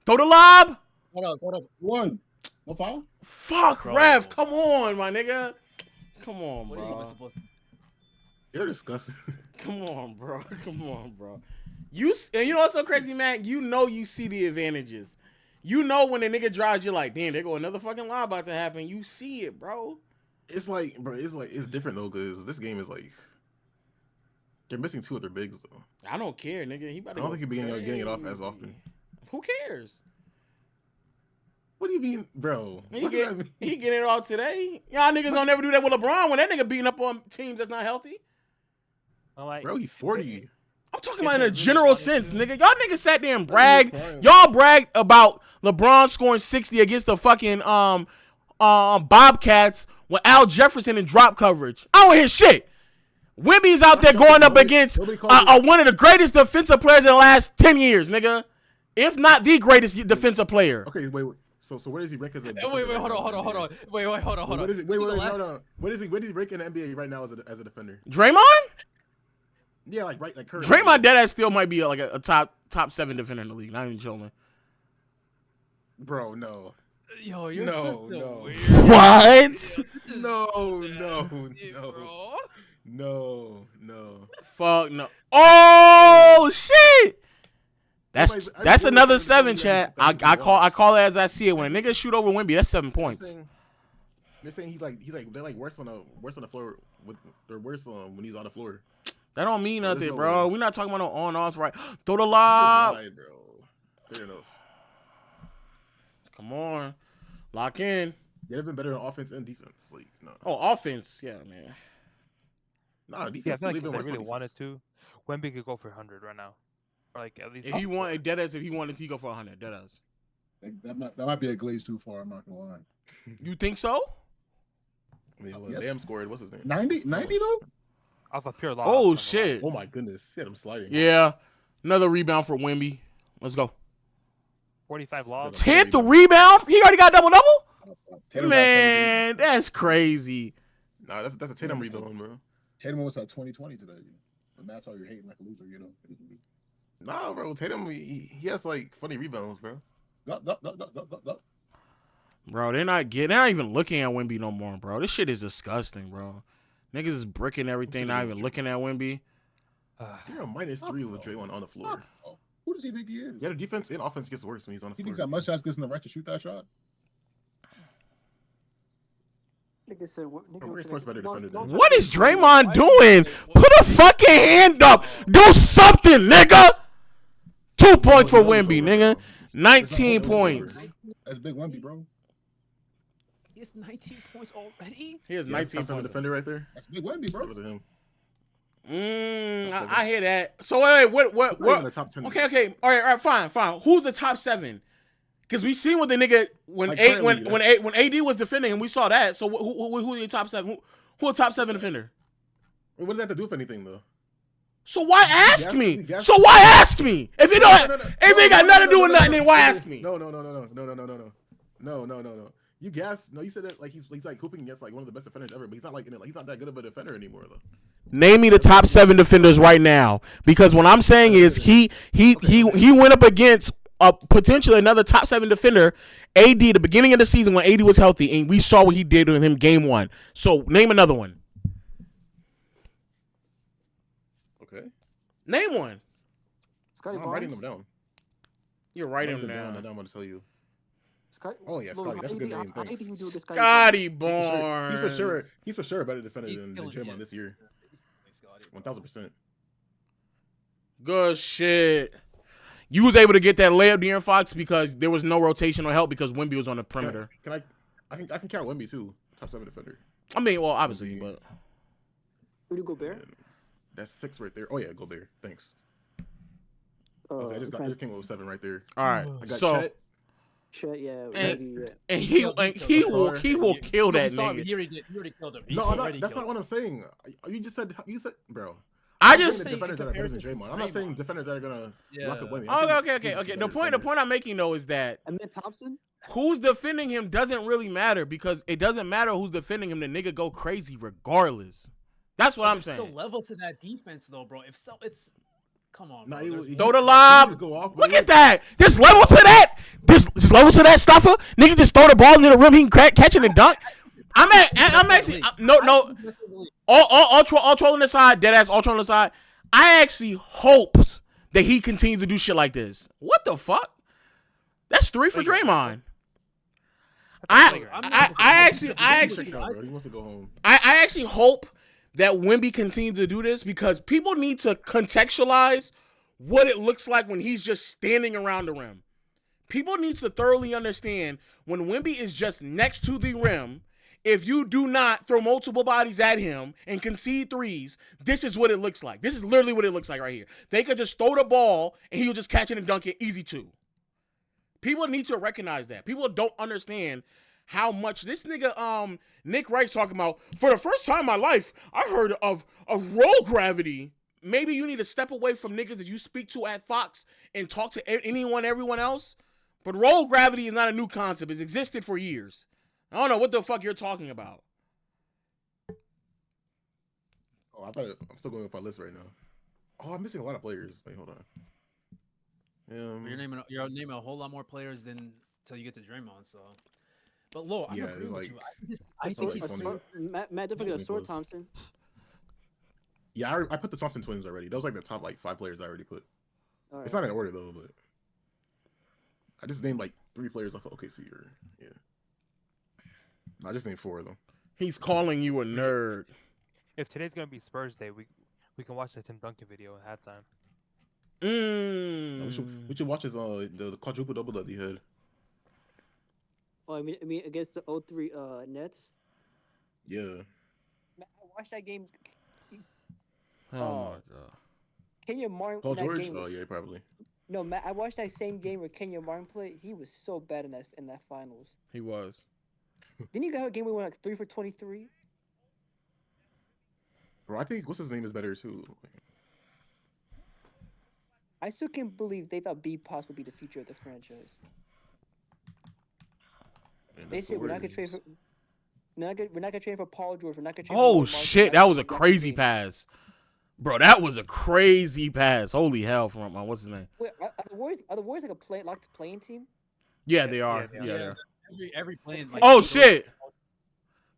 Throw the lob. Hold up. One. No foul? Fuck, Bro. ref. Come on, my nigga. Come on, What is I bro. supposed to You're disgusting. Come on, bro. Come on, bro. And you know what's so crazy, Mac? You know you see the advantages. You know when the nigga drives, you're like, damn, there go another fucking lie about to happen. You see it, bro. It's like, bro. It's different though, because this game is like they're missing 2 of their bigs though. I don't care, nigga. He about I to don't go think he'll be getting it off as crazy. often. Who cares? What do you mean, bro? He What does that get mean? he getting it off today. Y'all niggas don't never do that with LeBron when that nigga beating up on teams that's not healthy. I'm like, Bro, he's 40. I'm talking If about in they a really general wanted sense, to. nigga. Y'all niggas sat there and bragged. prime. Y'all bragged about LeBron scoring 60 against the fucking Bobcats with Al Jefferson in drop coverage. I don't hear shit. Wemby's out there going up against Nobody called it. one of the greatest defensive players in the last 10 years, nigga. If not the greatest defensive player. Okay, wait. So where does he rank as a? Wait, hold on. Wait, hold on. What is it? Wait, See the last- no. Where does he rank in the NBA right now as a defender? Draymond? Yeah, like currently. Draymond deadass still might be like a top 7 defender in the league. Not even trolling. Bro, no. Yo, you're No, such a no. weird. What? This is No, shit, no. bro. No. Fuck no. Oh shit! Nobody's- That's I another just 7, wanted to chat. say that I he's call it as I see it. When a nigga shoot over Wemby, that's 7 points. They're saying he's like they're like worse on the floor they're worse when he's on the floor. That don't mean So there's nothing, no bro. way. We're not talking about no on-off, right? Throw the He just lob. lied, bro. Fair enough. Come on, lock in. They'd have been better on offense and defense. Like no, Oh, offense, yeah, man. nah, defense. yeah, I feel like they've if been they worse on really wanted defense. to, Wemby could go for 100 right now, or like at least. If he wanted he go for 100, deadass. That might be a glaze too far. I'm not gonna lie. You think so? I mean, Yes. Bam scored. What's his name? 90 though. off a pure loss. Oh not gonna lie. shit. Oh my goodness, he had him sliding. Yeah, another rebound for Wemby. Let's go. 45 lobs. 10th rebound. He already got double. Tatum got Man, that's crazy. Nah, that's a Tatum rebound, bro. 70. Tatum was at 2020 today. And that's how you're hating like a loser, you know. Nah, bro, Tatum he has like funny rebounds, bro. Go. Bro, they're not even looking at Wemby no more, bro. This shit is disgusting, bro. Niggas is bricking everything, not even looking at Wemby. They're a -3 with Draymond on the floor. Oh, who does he think he is? Yeah, the defense and offense gets worse when he's on the He floor. thinks that much shots gives him the right to shoot that shot. Nigga said, Where's Sports better defender than him? What is Draymond doing? Put a fucking hand up. Do something, nigga. 2 points for Wemby, nigga. 19 points. That's big Wemby, bro. It's 19 points already. He has Yeah, that's 19 top 7 points. defender right there. That's big Wemby, bro. That was him. I hear that. So wait, what? Not even the top 10. Okay. All right, fine. Who's the top 7? Because we seen what the nigga when Like when currently, AD was defending and we saw that. So who are your top 7? Who a top 7 defender? Wait, what does that have to do with anything though? So why ask Yes, me? yes. So why ask me? If you don't, if it ain't got nothing to do with nothing, then why ask me? No. You guess? No, you said that like he's like hooping against like one of the best defenders ever, but he's not like in it. Like he's not that good of a defender anymore though. Name me the top 7 defenders right now, because what I'm saying is he went up against potentially another top 7 defender, AD, at the beginning of the season when AD was healthy, and we saw what he did with him game 1. So name another one. Okay. Name one. Scotty I'm writing them Barnes. down. You're I'm writing writing them down. And I'm going to tell you. Scotty. Oh yeah, Scotty. That's a good name. How do you Thanks. think you do with Scotty Scotty Barnes? Barnes. He's for sure a better defender He's than killing Draymond it. this year. He's killing Scotty, bro. 1000%. Good shit. You was able to get that layup, De'Aaron Fox, because there was no rotational help because Wemby was on the perimeter. Can I can count Wemby too. Top 7 defender. I mean, well, obviously, but Rudy Gobert. That's 6 right there. Oh yeah, Gobert. Thanks. Okay, I just came up with 7 right there. all right. I got So Chet. Chet, yeah. And- Maybe, yeah. and he will kill that He nigga. already killed him. He No, already that's killed not what I'm saying. You said, bro. I I'm just saying the defenders that are better than Draymond. I'm not saying defenders that are gonna lock up Wemby. okay. The point I'm making though is that And then Thompson. who's defending him doesn't really matter, because it doesn't matter who's defending him. The nigga go crazy regardless. That's what I'm There's saying. still level to that defense though, bro. If so, it's come on, bro. Nah, There's Throw the he lob. would go off, but Look he at that. There's level to that. There's level to that stuffer. Nigga just throw the ball into the rim. He can catch it and dunk. I'm actually no. All trolling aside, dead ass all trolling aside. I actually hope that he continues to do shit like this. What the fuck? That's 3 for Draymond. I actually he wants to go home. I actually hope that Wemby continues to do this, because people need to contextualize what it looks like when he's just standing around the rim. People need to thoroughly understand when Wemby is just next to the rim, if you do not throw multiple bodies at him and concede threes, this is what it looks like. This is literally what it looks like right here. They could just throw the ball and he'll just catch it and dunk it easy too. People need to recognize that. People don't understand how much this nigga, Nick Wright's talking about. For the first time in my life, I heard of a roll gravity. Maybe you need to step away from niggas that you speak to at Fox and talk to everyone else. But roll gravity is not a new concept. It's existed for years. I don't know what the fuck you're talking about. Oh, I'm still going with my list right now. Oh, I'm missing a lot of players. Wait, hold on. You're naming a whole lot more players than until you get to Draymond. So, but Lo, I Yeah, agree it's with like- you. I think he's funny. Matt don't forget Sword Thompson. Yeah, I put the Thompson twins already. That was like the top 5 players I already put. All right. It's not in order though, but I just named like 3 players off of OKC. Yeah. No, I just named 4 of them. He's calling you a nerd. If today's gonna be Spurs Day, we can watch the Tim Duncan video at halftime. We should watch his the quadruple double that he had. Oh, I mean against the 0-3 Nets. Yeah. Man, I watched that game. Oh my god. Kenya Martin. Paul that George? game Oh was- yeah, probably. No, Matt. I watched that same game where Kenya Martin played. He was so bad in that finals. He was. Didn't he have a game where he went like 3 for 23? Bro, I think what's his name is better too. I still can't believe they thought B Pops would be the future of the franchise. Man, They that's said the we're not gonna worst. trade for. We're not gonna trade for Paul George. We're not gonna trade. Oh for shit, that was a crazy pass. Bro, that was a crazy pass. Holy hell from what's his name? Wait, are the Warriors like a locked playing team? Yeah, they are. Yeah, Yeah, they are. every playing. Like, Oh shit.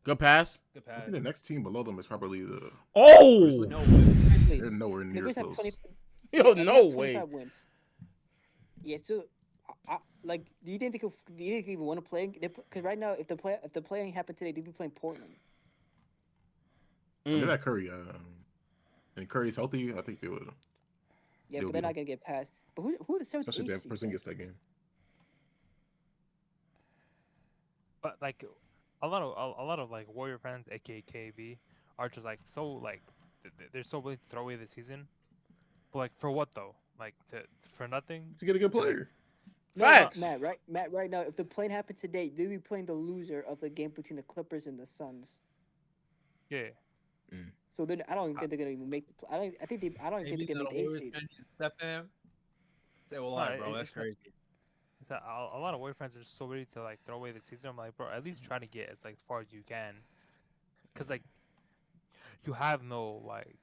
Good pass. Good I pass. think the next team below them is probably the. Oh. No way. They're nowhere The near Grizzlies have close. 20. Yo, they have no 25 way. Wins. Yeah, so like, do you think they could? Do you think they even want to play? Because right now, if the playing happened today, they'd be playing Portland. They got Curry. And Curry's healthy. I think they would. Yeah, They'll but they're beat not gonna get past. But who are the 7th? Especially if 8th person seed? gets that game. But like a lot of like Warrior fans, aka KB, are just like so like they're so willing to throw away the season. But like for what though? Like for nothing? To get a good player. No, Facts. Matt, right now, if the play happened today, they'd be playing the loser of the game between the Clippers and the Suns. Yeah. So then I don't even think they're gonna even make the. I don't even think they're gonna make the 8th seed. Step in. Say, well, lie, bro. That's crazy. 'cause a lot of Warrior fans are just so ready to like throw away the season. I'm like, bro, at least try to get as like far as you can, cause like you have no like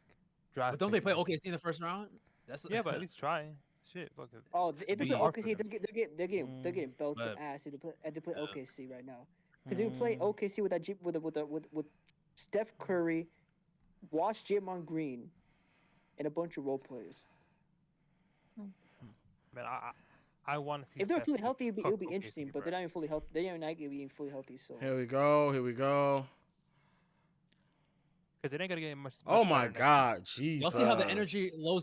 draft. But don't they picks play and- OKC in the first round? That's Yeah, but at least try. Shit, fuck it. Oh, It's if they be play hard for OKC, them. they're getting belted but- ass if they play Yeah. OKC right now. Because they play OKC with that with Steph Curry, Wash Draymond Green, and a bunch of role players. Man, I want to see. If they're Steph fully just healthy, it'll cook be OKC, interesting. But bro. they're not even fully healthy. They're not even fully healthy. So Here we go. Here we go. Because it ain't gonna get much. Oh much my better next God, Jesus! Y'all see how the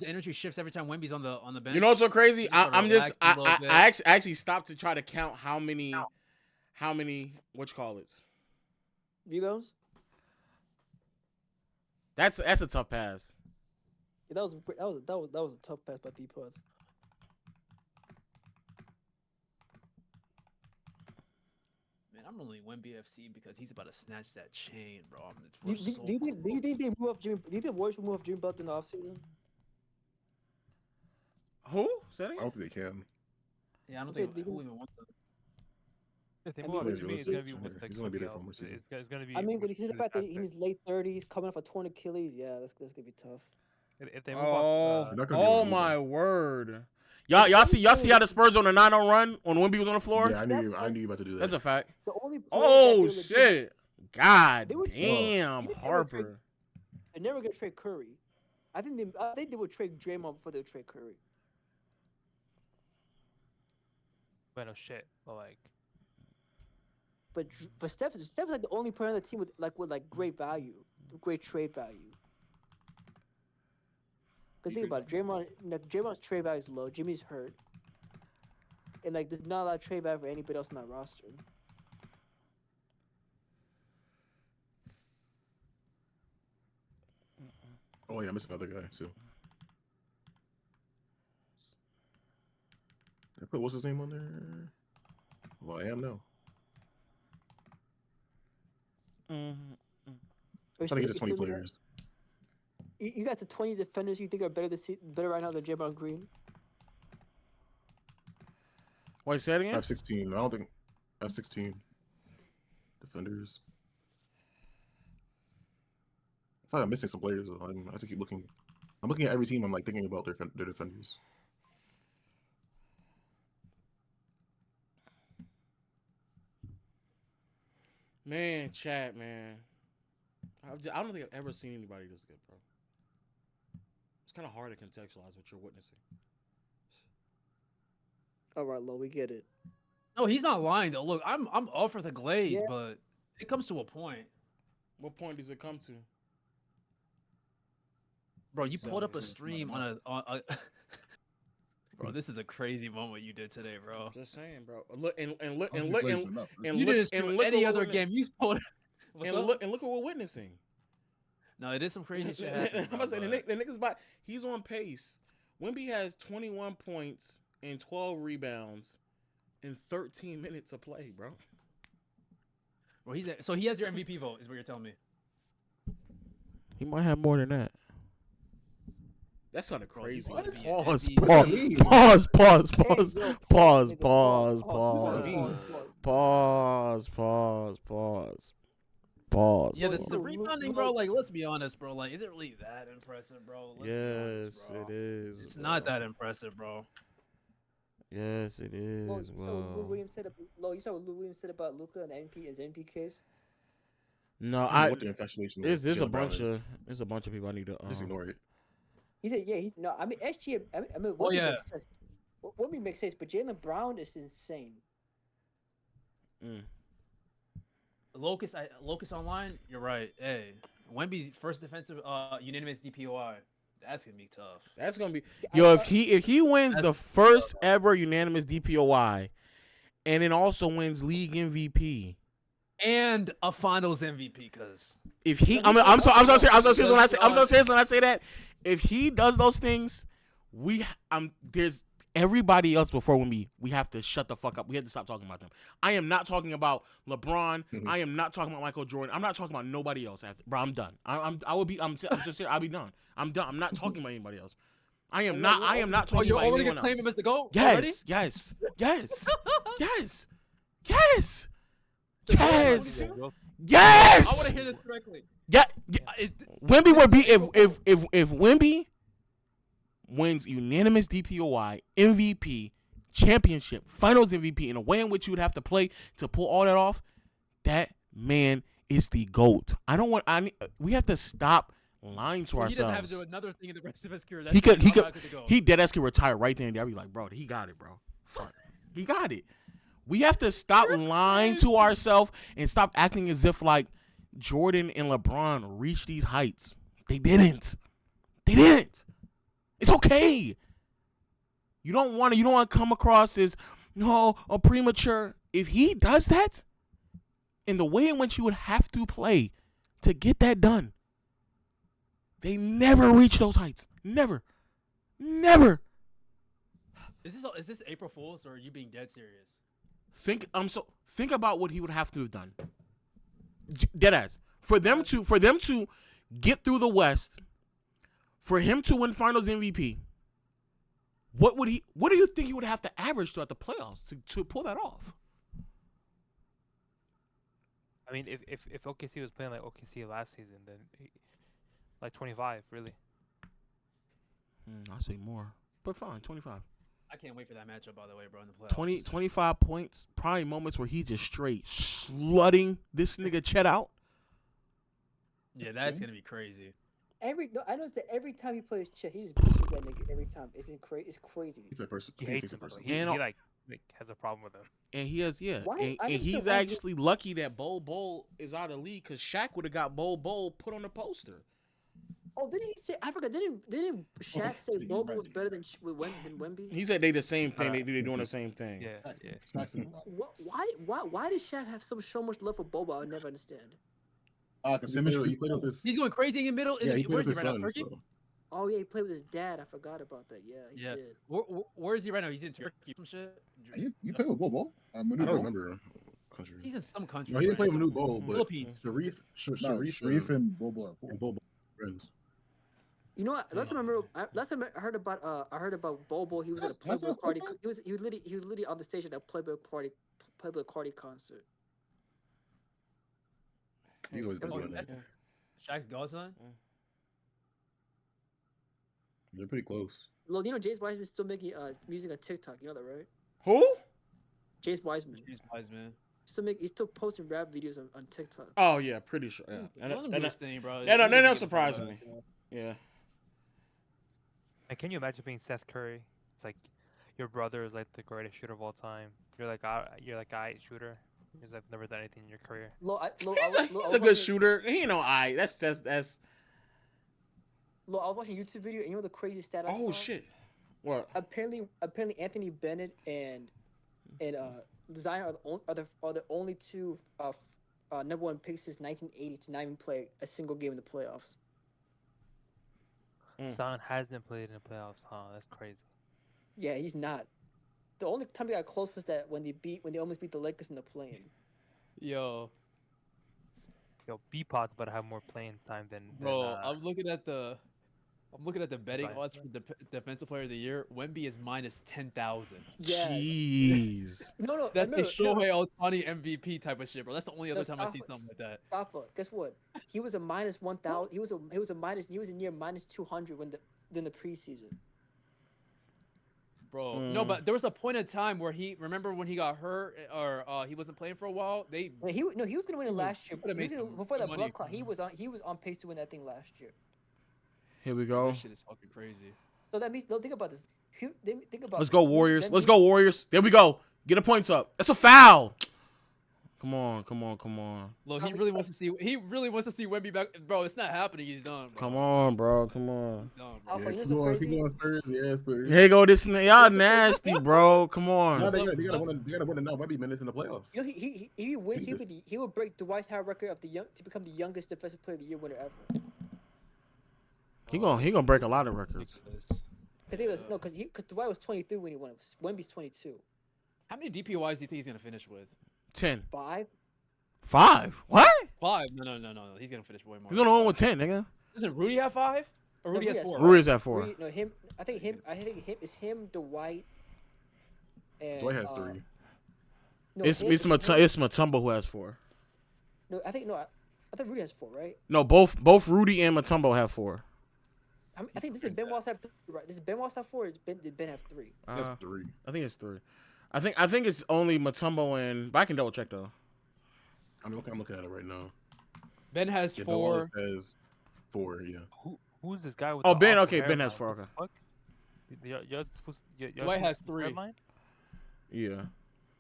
energy shifts every time Wemby's on the bench? You know what's so crazy? Just sort of I'm just relax a little bit. I actually stopped to try to count how many what you call it. rebounds. That's a tough pass. Yeah, that was a tough pass by D-Puz. Man, I'm only Wemby FC because he's about to snatch that chain, bro. Do you think they move off Jimmy? Do you think Warriors will move off Jimmy Butler in the offseason? Who? Say that I again? don't think they can. Yeah, I don't Okay, think they who can- even wants him. If they I move mean, on Where's to me, it's gonna be realistic? with like He's gonna be there for somebody more else. seasons. It's gonna be. I mean, when you see the fact that that's in his late 30s, coming off a torn Achilles, yeah, that's gonna be tough. If they move Oh, off, They're not gonna be able oh to move my him. word! Y'all see how the Spurs on the 9-0 run when Wemby was on the floor? Yeah, I knew you were about to do that. That's a fact. The only player that Oh they were legit- shit! God They were- damn, Even they were Harper. They're never gonna trade Curry. I think they would trade Draymond before they would trade Curry. but no shit. But like, But Steph's like the only player on the team with great value, great trade value. Cause think about it, Draymond's trade value is low. Jimmy's hurt, and like there's not a lot of trade value for anybody else on that roster. Oh yeah, I missed another guy too. I put what's his name on there? Well, I am now. Or Trying to get to so 20 you got- players. You got the 20 defenders you think are better right now than Draymond Green. Wait, say it I again. have 16. I don't think I have 16 defenders. I thought I'm missing some players. Though. I have to keep looking. I'm looking at every team. I'm like thinking about their defenders. Man, chat, man. I don't think I've ever seen anybody this good, bro. It's kind of hard to contextualize what you're witnessing. All right, Lo, we get it. No, he's not lying though. Look, I'm all for the glaze, Yeah. but it comes to a point. What point does it come to? Bro, you So pulled up a it's not stream on a Bro, this is a crazy moment you did today, bro. Just saying, bro. Look and look I'm and look glazing and, up. and You look didn't and stream look any what other we're- game. You pulled. What's and up? look what we're witnessing. No, it is some crazy shit. happening, I'm bro, about to say but- the nigga's by. He's on pace. Wemby has 21 points and 12 rebounds in 13 minutes of play, bro. Bro, so he has your MVP vote, is what you're telling me. He might have more than that. That sounded Bro, crazy. what? Pause, Hey, pause, pause, Hey, pause, yo, pause, nigga, pause, pause. pause. Yeah, Bro, the you- rebounding, you bro. know- Like, let's be honest, bro. Like, is it really that impressive, bro? Let's be honest, Yes, bro. it is. It's bro. not that impressive, bro. Yes, it is, Well, so Lou bro. Williams said, you saw what Lou Williams said about Luka and NP case. No, I don't know I. what the infatuation with There's a Jaylen Brown bunch is. of people I need to. Just ignore it. He said, yeah, no, I mean SG. I mean, Oh, Wemby yeah. makes sense. Wemby makes sense, but Jaylen Brown is insane. Locust online. You're right. Hey, Wemby's first defensive unanimous DPOI. That's gonna be tough. That's gonna be I yo. If thought- he wins That's- the first ever unanimous DPOI, and then also wins league MVP. And a Finals MVP, cause If he, I'm so serious when I say that. If he does those things, there's everybody else before we have to shut the fuck up. We have to stop talking about them. I am not talking about LeBron. I am not talking about Michael Jordan. I'm not talking about nobody else. After, bro, I'm done. I'm just serious. I'll be done. I'm done. I'm not talking about anybody else. I am I'm not. not- I am not Oh, talking you're about already anyone gonna claim else. him as the GOAT? Already? Yes, yes, yes, yes, yes, yes, I yes. want to hear this correctly. Yeah, Wemby would be April if Wemby wins unanimous DPOY, MVP, championship, Finals MVP in a way in which you would have to play to pull all that off. That man is the GOAT. We have to stop lying to Well, he doesn't have ourselves. to do another thing in the rest of his career. He could Go. he dead ass could retire right there and there. I'd be like, bro, he got it, bro. Fuck. He got it. We have to stop lying to ourselves and stop acting as if like Jordan and LeBron reached these heights. They didn't. They didn't. It's okay. You don't want to come across as a premature. If he does that, in the way in which you would have to play to get that done, they never reach those heights. Never. Never. Is this April Fool's or are you being dead serious? Think about what he would have to have done. Deadass. For them to get through the West, for him to win Finals MVP, what do you think he would have to average throughout the playoffs to pull that off? I mean, if OKC was playing like OKC last season, then like 25, really. I say more, but fine, 25. I can't wait for that matchup, by the way, bro, in the playoffs. 25 points, probably moments where he just straight slutting this nigga Chet out. Yeah, that's going to be crazy. I noticed that every time he plays Chet, he just bitches that nigga every time. It's crazy. He's that person. He He hates takes him. it personally. He And- like has a problem with him. And he has, Why? and he's actually lucky that Bol is out of the league because Shaq would have got Bol put on the poster. Oh, didn't he say? I forgot. Didn't Shaq say He's Bobo was right. better than Wemby? He said they the same thing. They doing the same thing. Yeah, yeah. Shaq's in- Why did Shaq have so much love for Bobo? I would never understand. Because He played with his. He's going crazy in the middle. Yeah, he played Where's with he his right now, son. Turkey? So. Oh yeah, he played with his dad. I forgot about that. Yeah, he Yeah. did. Where is he right now? He's in Turkey. Some shit. You play with Bobo? I don't remember country. He's in some country. No, he didn't play with New Bowl, but Philippines. Sharif and Bobo. and Bobo friends. You know what? Last time I heard about Bobo, he was at a That's Playboy a Cardi. cool He was literally on the stage at a Playboy Cardi concert. He's always busy on that. Shaq's godson? They're pretty close. Well, you know James Wiseman's still making music on TikTok. You know that, right? Who? James Wiseman. He's wise, man. He's still posting rap videos on TikTok. Oh yeah, pretty sure. Yeah, One of the thing, bro. that don't He's a surprise good me. player. Yeah. And can you imagine being Seth Curry? It's like your brother is like the greatest shooter of all time. You're like a shooter. Because I've never done anything in your career. He's a good shooter. He ain't no eye. That's. Look, I was watching a YouTube video, and you know the crazy stat I saw? Oh shit. What? Apparently Anthony Bennett and Zion are the only two number one picks since 1980 to not even play a single game in the playoffs. Zion hasn't played in the playoffs, huh? That's crazy. Yeah, he's not. The only time they got close was that when they almost beat the Lakers in the play-in. Yo, B-Pod's about to have more playing time than bro, I'm looking at the betting Zion. odds for the defensive player of the year. Wemby is minus 10,000. Yes. Jeez. No, That's the remember, Shohei Ohtani MVP type of shit, bro. That's the only other No, time I see stop- something like that. Safa, guess what? He was a minus 1,000. He was a near minus 200 in the preseason. Bro, no, but there was a point in time where remember when he got hurt or he wasn't playing for a while. He was gonna win it last year. would've made some Before that money. blood clot, he was on pace to win that thing last year. Here we go. This shit is fucking crazy. So that means think about this. Think about Let's go this. Warriors. Wemby- Let's go Warriors. There we go. Get the points up. That's a foul. Come on. Look, he really wants to see Wemby back, bro. It's not happening. He's done, bro. Come on, bro. Come on. He's done, bro. Alpha, Yeah, you know keep so going, crazy? keep going Spurs. Yeah, Spurs. Here you go. This y'all nasty, bro. Come on. No, they gotta win it now. Might be minutes in the playoffs. You know, if he wins, he would break Dwight Howard record of to become the youngest defensive player of the year winner ever. He gonna break a lot of records. Ridiculous. Because Dwight was 23 when he won. Wemby's 22. How many DPOYs do you think he's gonna finish with? 10. 5. 5? What? 5? No. He's gonna finish way more. He's gonna than win with 5. 10, nigga. Doesn't Rudy have 5? Rudy has 4. Rudy's at 4. Rudy, no, him. I think him. It's him, Dwight, and Dwight has 3. No, It's Mutombo who has 4. No, I think Rudy has 4, right? No, both Rudy and Mutombo have 4. I think this is Ben Wallace have 3, right? This is Ben Wallace have 4. Did Ben have 3? That's 3. I think it's 3. I think it's only Mutombo and. But I can double check though. I'm looking at it right now. Ben has Yeah, 4. Wallace has 4. Yeah. Who's this guy with? Oh, the Ben. awesome Okay, Ben hairline? has 4. Okay. What the fuck? Dwight has 3. Hairline? Yeah.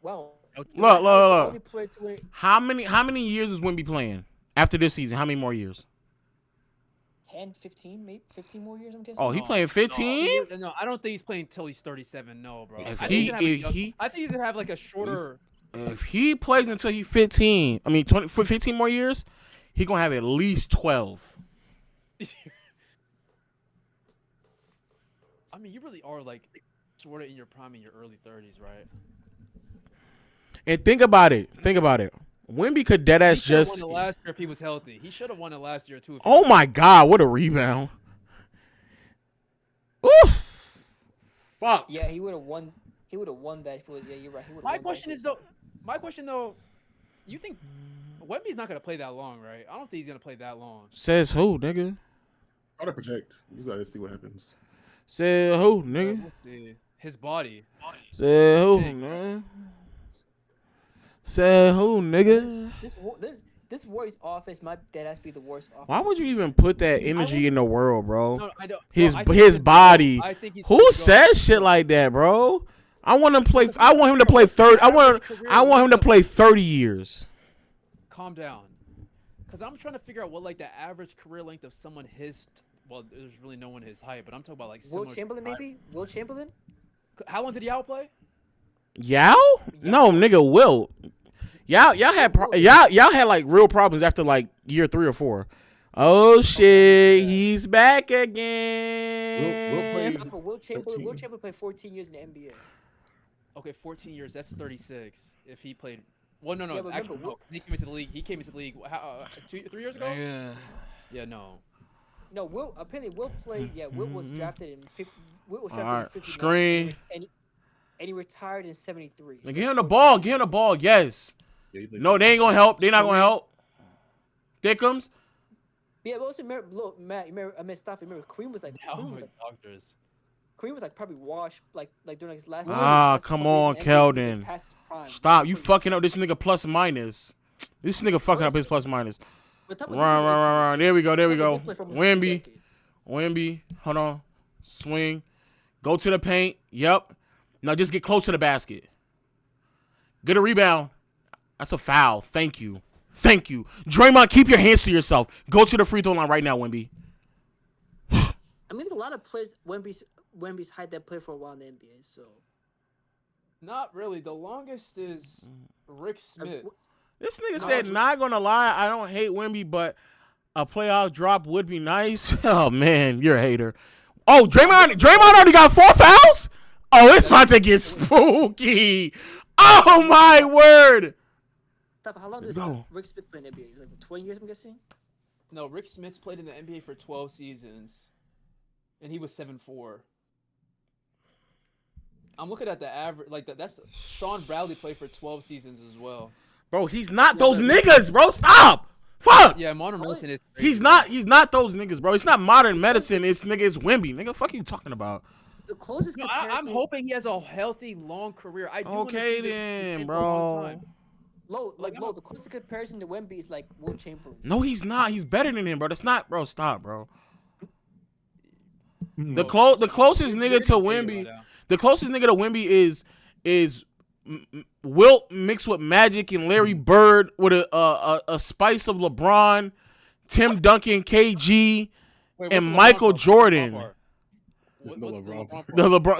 Wow. Look. Only played 20. How many years is Wemby playing after this season? How many more years? 10, 15, maybe 15 more years. I'm guessing. Oh, he playing 15? No, I don't think he's playing until he's 37. No, bro. If I he- think he's gonna have like a shorter. If he plays until he's 15, I mean 15 more years, he gonna have at least 12. I mean, you really are like sort of in your prime in your early 30s, right? And think about it. Wemby could deadass He should have just. won it last year if he was healthy. He should have won it last year too. Oh my God! What a rebound! Ooh. Fuck. Yeah, he would have won. He would have won that. If it was, yeah, you're right. He My question though, you think Wemby's not gonna play that long, right? I don't think he's gonna play that long. Says who, nigga? Try to project. You gotta see what happens. Said who, nigga? We'll see. His body. Said who, Take. man? Said who, nigga? This Warriors offense might dead ass be the worst offense. Why would you even put that energy in the world, bro? No, I don't. His I think he's gonna body. go. I think he's Who gonna go. says shit like that, bro? I want him to play 30. I want him to play 30 years. Calm down, because I'm trying to figure out what like the average career length of someone his. Well, there's really no one his height, but I'm talking about like Will similar. Chamberlain maybe? Will Chamberlain? How long did Yao play? Yao? No, nigga, Will. Y'all had like real problems after like year 3 or 4. Oh shit, he's back again. Will Chamberlain played 14 years in the NBA. Okay, 14 years. That's 36. If he played. Well, no. Yeah, but Actually, remember, no. He came into the league. He came into the league. How, 3 years ago? Yeah, no. No, Will apparently Will played. Yeah, Will was drafted in 50. Will was All drafted right, in 59. screen. And he retired in 73. Give him the ball. Give him the ball. Yes. Yeah, No, they ain't gonna help. They not gonna help. Dickums. Yeah, but also remember, look, Matt. Remember, I mean, stuff. Remember, Kareem was like, Doctors. Kareem was like probably washed like during his last. Come on, Keldon. Stop. You fucking up this nigga plus minus. This nigga fucking up his plus minus. Run. There we go. Wemby. Hold on. Swing. Go to the paint. Yep. Now just get close to the basket. Get a rebound. That's a foul. Thank you. Draymond, keep your hands to yourself. Go to the free throw line right now, Wemby. I mean, there's a lot of players Wemby's height that play for a while in the NBA. So. Not really. The longest is Rick Smith. This nigga said, not gonna lie, I don't hate Wemby, but a playoff drop would be nice. Oh, man, you're a hater. Oh, Draymond already got 4 fouls? Oh, it's about to get spooky. Oh, my word. How long does Rick Smith play in the NBA? Like 20 years, I'm guessing? No, Rick Smith's played in the NBA for 12 seasons. And he was 7'4". I'm looking at the average. That's Sean Bradley played for 12 seasons as well. Bro, he's not those niggas, bro. Stop. Fuck. Yeah, modern medicine is crazy. He's not those niggas, bro. It's not modern medicine. It's Wemby. Nigga, fuck you talking about? The closest comparison. I'm hoping he has a healthy, long career. I do want to Okay see this then, kid for a long bro. time. The closest comparison to Wemby is like Will Chamberlain. No, he's not. He's better than him, bro. That's not, bro. Stop, bro. The closest nigga to Wemby, is Wilt mixed with Magic and Larry Bird with a spice of LeBron, Tim Duncan, KG, and Michael Jordan. What's No the LeBron LeBron part.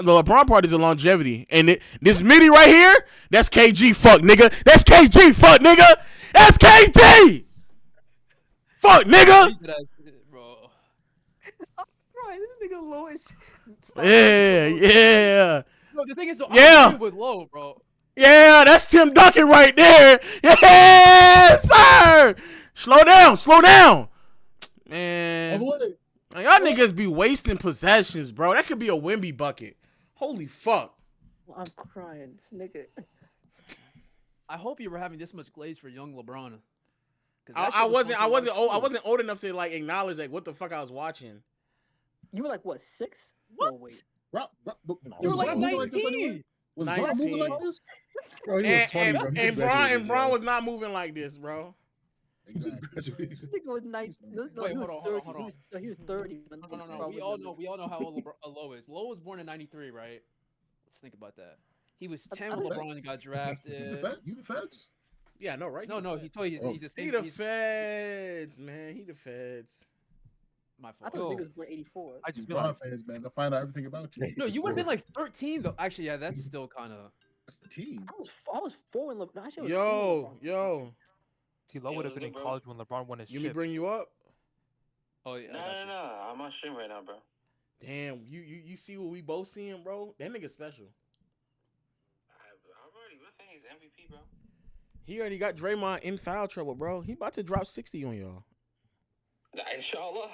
The LeBron part is the longevity, and this midi right here, that's KG. Fuck nigga, that's KG. Fuck nigga, that's KG. Fuck nigga. Bro. Right, this nigga low is. Yeah. No, the thing is, Yeah. I'm with low, bro. Yeah, that's Tim Duncan right there. Yes, sir. Slow down. Man. Like, y'all niggas be wasting possessions, bro. That could be a Wemby bucket. Holy fuck. I'm crying, this nigga. I hope you were having this much glaze for young LeBron. 'Cause that I shit was wasn't. fun to watch, I too. wasn't old enough to like acknowledge like what the fuck I was watching. You were like what, 6? What? Oh wait. Bro, You was were like Bron moving like this 19. anyway? Was Bron moving 19. like this? Bro, he was funny, bro. He And graduated, Bron bro. was not moving like this, bro. Exactly. This nigga was 19. No, Wait, he was hold 30. on. He was 30. When No. Bron We was all in know. the- We all know how old Lowe is. Lowe was born in '93, right? Let's think about that. He was 10 I when think- LeBron got You drafted. the feds? Yeah, no, right? No, he told you Oh. he's the He same. the He's feds, man. He the feds. my I fault. thought the nigga was born 84. I You just Bron realized. fans, man. They'll find out everything about you. No, you would have been like 13 though. Actually, yeah, that's still kind of. Team. I was 4 in LeBron. No, actually, I was 4 Yo, when LeBron- yo. See, Lowe would have been in bro. college when LeBron won his You me ship. bring you up? Oh yeah. No, I got you. I'm on stream right now, bro. Damn, you see what we both seeing, bro? That nigga special. I've already been saying he's MVP, bro. He already got Draymond in foul trouble, bro. He about to drop 60 on y'all. Inshallah.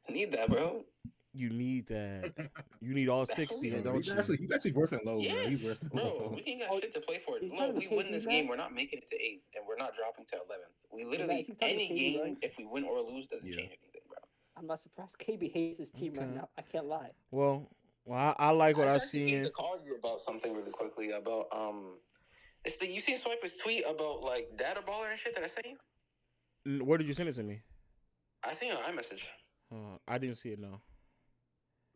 Need that, bro. You need that. You need all 60, Yeah, don't He's you? actually worse than low, bro. Yes, He's worse than bro. low. We ain't got Oh, shit to play for. he's No, talking we to win KD, this man? game, we're not making it to 8th, and we're not dropping to 11th. We literally, he's talking to any KD, game, right? if we win or lose, doesn't Yeah. change anything, bro. I'm not surprised. KB hates his team right Okay. now. I can't lie. Well, I like what I actually seen. need to call you about something really quickly about it's the you seen Swiper's tweet about like data baller and shit that I sent you? Where did you send it to me? I seen your iMessage. I didn't see it, no.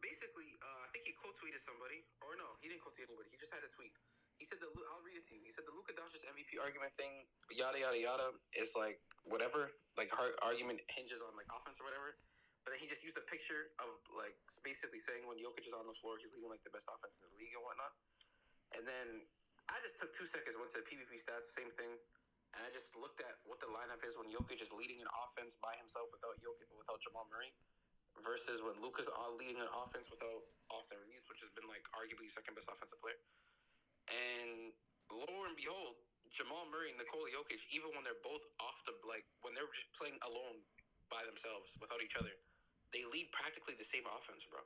Basically, I think he quote tweeted somebody, or no, he didn't quote tweet anybody. He just had a tweet. He said I'll read it to you. He said the Luka Doncic MVP argument thing, yada yada yada, is like whatever. Like argument hinges on like offense or whatever. But then he just used a picture of like basically saying when Jokic is on the floor, he's leading like the best offense in the league and whatnot. And then I just took 2 seconds, went to PvP stats, same thing, and I just looked at what the lineup is when Jokic is leading an offense by himself without Jamal Murray, versus when Luka's leading an offense without Austin Reeves, which has been like arguably second best offensive player. And lo and behold, Jamal Murray and Nikola Jokic, even when they're both off the when they're just playing alone by themselves without each other, they lead practically the same offense, bro.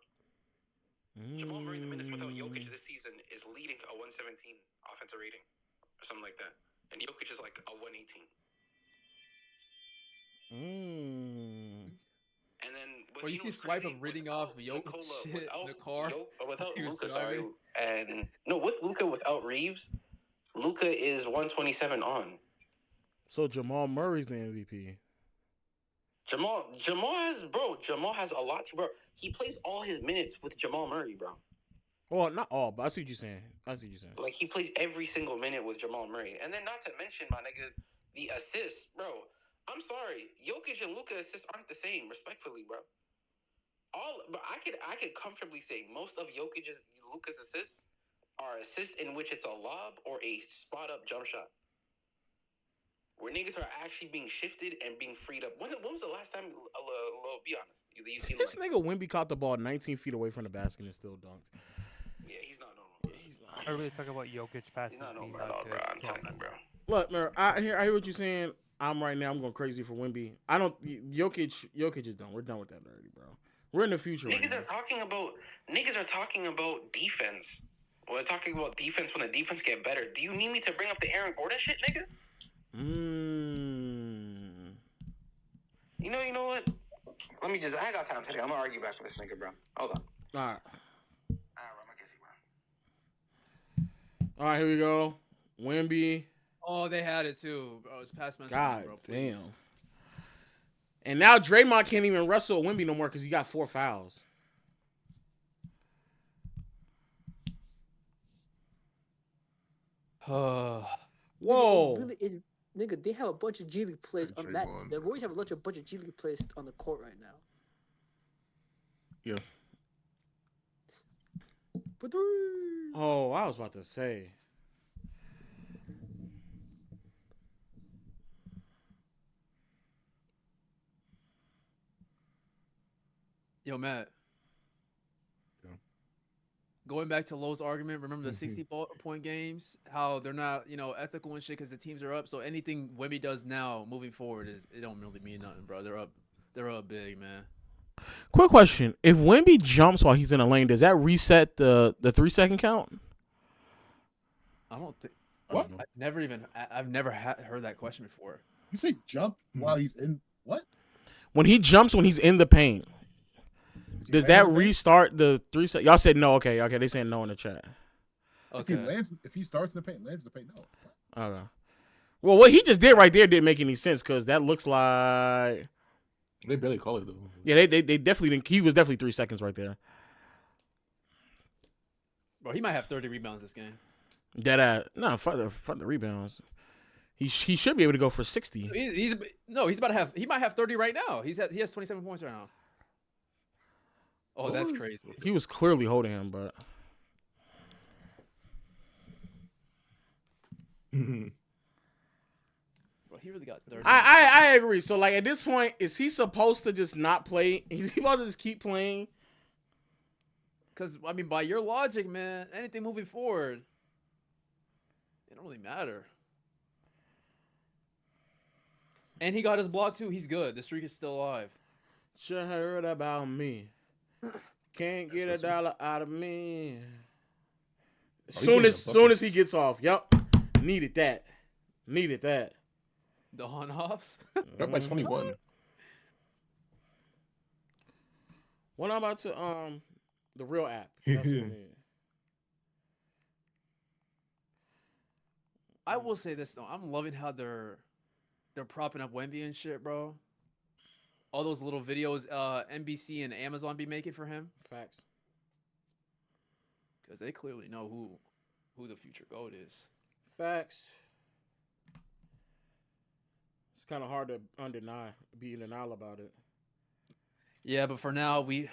Jamal Murray, the minutes without Jokic this season, is leading a 117 offensive rating or something like that, and Jokic is like a 118. And then, Or you see Swiper reading off Jokic shit in the car. Without He was Luka, sorry, driving. and no, with Luka, without Reeves, Luka is 127 on. So Jamal Murray's the MVP. Jamal has a lot to, bro. He plays all his minutes with Jamal Murray, bro. Well, not all, but I see what you're saying. Like, he plays every single minute with Jamal Murray. And then, not to mention, my nigga, the assists, bro. I'm sorry, Jokic and Luka assists aren't the same, respectfully, bro. But I could comfortably say most of Luka's assists are assists in which it's a lob or a spot up jump shot, where niggas are actually being shifted and being freed up. When was the last time? Be honest. You seen This nigga Wemby caught the ball 19 feet away from the basket and still dunked. Yeah, he's not normal. Yeah, he's not. I really talk about Jokic passes He's not being normal at not all, good. bro. I'm telling you, bro. Look, man, I hear what you're saying. I'm going crazy for Wemby. Jokic is done. We're done with that already, bro. We're in the future right Niggas now. are talking about defense. We're talking about defense when the defense get better. Do you need me to bring up the Aaron Gordon shit, nigga? You know what? I got time today. I'm gonna argue back with this nigga, bro. Hold on. All right. Bro, I'm gonna get you, bro. All right, here we go. Wemby. Oh, they had it too. Bro, it's past mention, God bro. Please. damn. And now Draymond can't even wrestle Wemby no more because he got 4 fouls. Whoa. Nigga, they have a bunch of G League players on that. Draymond. The Warriors have a bunch of G League players on the court right now. Yeah. For three. Oh, I was about to say. Yo, Matt. Yeah. Going back to Lowe's argument, remember the 60-point games? How they're not, ethical and shit because the teams are up. So anything Wemby does now, moving forward, it don't really mean nothing, bro. They're up big, man. Quick question: if Wemby jumps while he's in a lane, does that reset the 3-second count? I don't think. What? I've never heard that question before. You say jump while he's in what? When he jumps when he's in the paint, Is he does landing that in the paint? restart the 3-second? Y'all said no. Okay. They saying no in the chat. Okay. If he starts in the paint, lands in the paint, no. Okay. Well, what he just did right there didn't make any sense because that looks like They barely call it though. they definitely didn't. He was definitely 3 seconds right there. Bro, he might have 30 rebounds this game. For the rebounds. He should be able to go for 60. He's about to have. He might have 30 right now. He has 27 points right now. Oh, that's crazy. He was clearly holding him, but Bro, he really got 30. I agree. So like at this point, is he supposed to just not play? Is he supposed to just keep playing? Because I mean, by your logic, man, anything moving forward, it don't really matter. And he got his block too. He's good. The streak is still alive. Should have heard about me. Can't get a dollar out of me. Soon as he gets off. Yup. Needed that. The on-offs. They're up by 21. What about to the real app? That's what it is. I will say this though. I'm loving how they're propping up Wemby and shit, bro. All those little videos NBC and Amazon be making for him. Facts. Because they clearly know who the future GOAT is. Facts. It's kind of hard to be in denial about it. Yeah, but for now we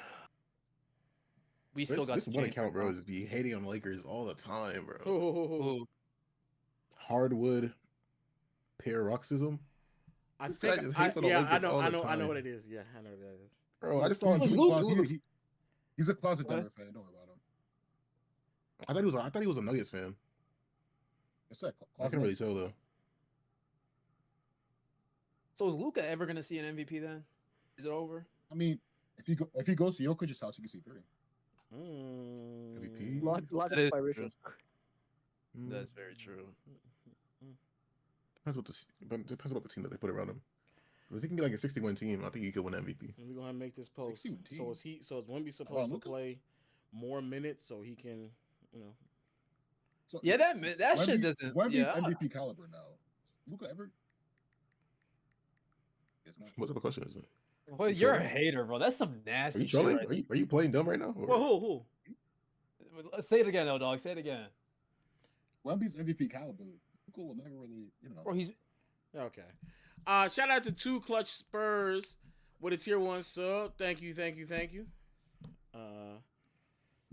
still got this the one game account, for bro, now. is be hating on Lakers all the time, bro. Who? Hardwood paroxysm. I This guy think just hates on the Lakers all the I know time. what it is. Yeah, I know what that is. Bro, I just saw him. He's a closet What? Denver fan. Don't worry about him. I thought he was a Nuggets fan. It's that I can really tell though. So is Luka ever gonna see an MVP then? Is it over? I mean, if he goes to Jokic's house, he can see 3. MVP? Logic That is inspiration. That's very true. Depends what the team that they put around him. If he can get like a 60-win team, I think he could win MVP. And we're gonna make this post. 16 So is Wemby supposed to Luka? play more minutes so he can, you know? So Yeah, that shit doesn't. Wemby's Yeah, MVP caliber now. Luka ever? It's not. What's the question? Is it? well, you're a hater, bro. That's some Are nasty you shit. trolling? Right Are you playing dumb right now? Or- Well, who? there. Say it again, though, dog. Say it again. Wemby's MVP caliber. Luka will never really, Bro, he's Okay. Shout out to 2 Clutch Spurs with a tier 1 sub. Thank you.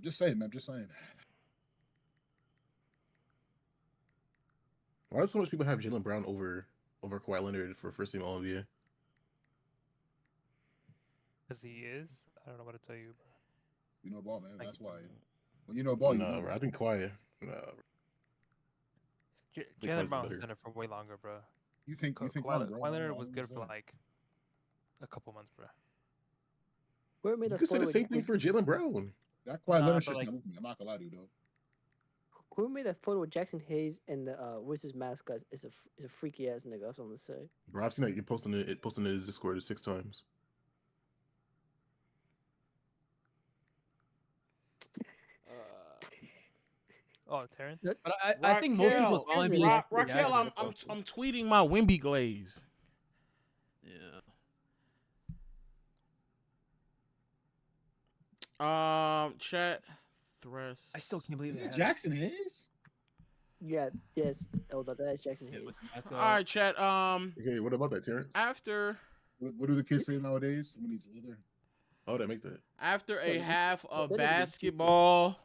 Just saying, man. Just saying. Why do so much people have Jaylen Brown over Kawhi Leonard for first team All NBA? Because he is. I don't know what to tell you. You know ball, man. That's why. When you know ball, you know. No, bro, I think Kawhi. No, Jalen Kawhi's Brown was better. done it for way longer, bro. You think Kawhi Brown Leonard was good for like a couple months, bro. Whoever made you that could say photo the same with- thing for Jalen Brown. that Kawhi Nah, Leonard but shit's like- not moving. I'm not gonna lie to you, though. Whoever made that photo with Jackson Hayes and the Wizards mascot is a freaky ass nigga. That's what I'm gonna say. Bro, I've seen that you posting in his Discord 6 times. Oh, Terrence. But I think most people's Raquel, only Raquel, I'm tweeting my Wemby glaze. Yeah. Chat threats. I still can't believe Is they it had Jackson Hayes? Yeah, yes, Elda, that is Jackson Hayes. All right, chat. Okay, what about that, Terrence? After What do the kids say nowadays? Someone needs leather. Oh, they make that. After a Yeah, half of that nigga just basketball,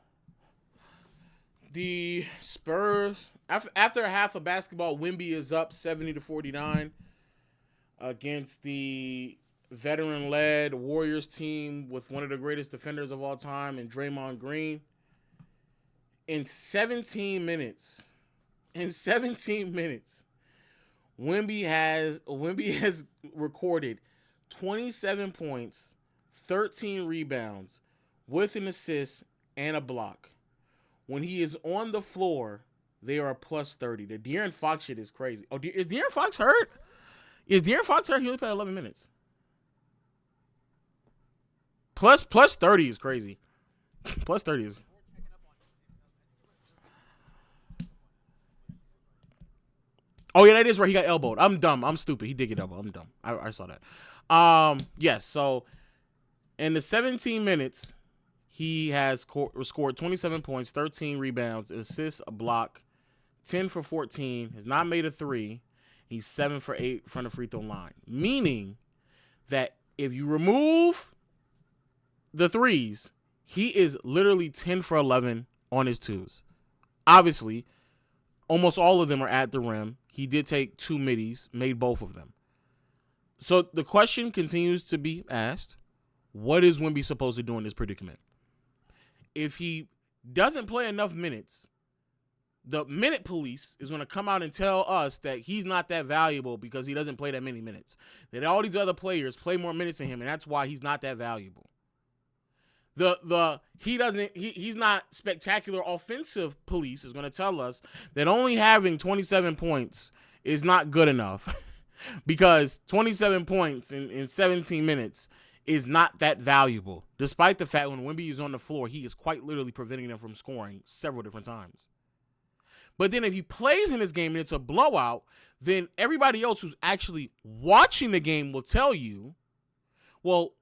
the Spurs after a half of basketball, Wemby is up 70-49 against the veteran-led Warriors team with one of the greatest defenders of all time in Draymond Green. In 17 minutes, Wemby has recorded 27 points, 13 rebounds with an assist and a block. When he is on the floor, they are a plus 30. The De'Aaron Fox shit is crazy. Oh, is De'Aaron Fox hurt? Is De'Aaron Fox hurt? He only played 11 minutes. Plus 30 is crazy. Plus 30 is. Oh, yeah, that is right. He got elbowed. I'm dumb. I'm stupid. He did get elbowed. I'm dumb. I saw that. Yes, so in the 17 minutes, he has scored 27 points, 13 rebounds, assists, a block, 10 for 14, has not made a three. He's 7 for 8 from the free throw line. Meaning that if you remove the threes, he is literally 10 for 11 on his twos. Obviously, almost all of them are at the rim. He did take 2 middies, made both of them. So the question continues to be asked, what is Wemby supposed to do in this predicament? If he doesn't play enough minutes, the minute police is going to come out and tell us that he's not that valuable because he doesn't play that many minutes. That all these other players play more minutes than him, and that's why he's not that valuable. He's not spectacular offensive police is going to tell us that only having 27 points is not good enough because 27 points in 17 minutes is not that valuable, despite the fact when Wemby is on the floor, he is quite literally preventing them from scoring several different times. But then if he plays in this game and it's a blowout, then everybody else who's actually watching the game will tell you, well,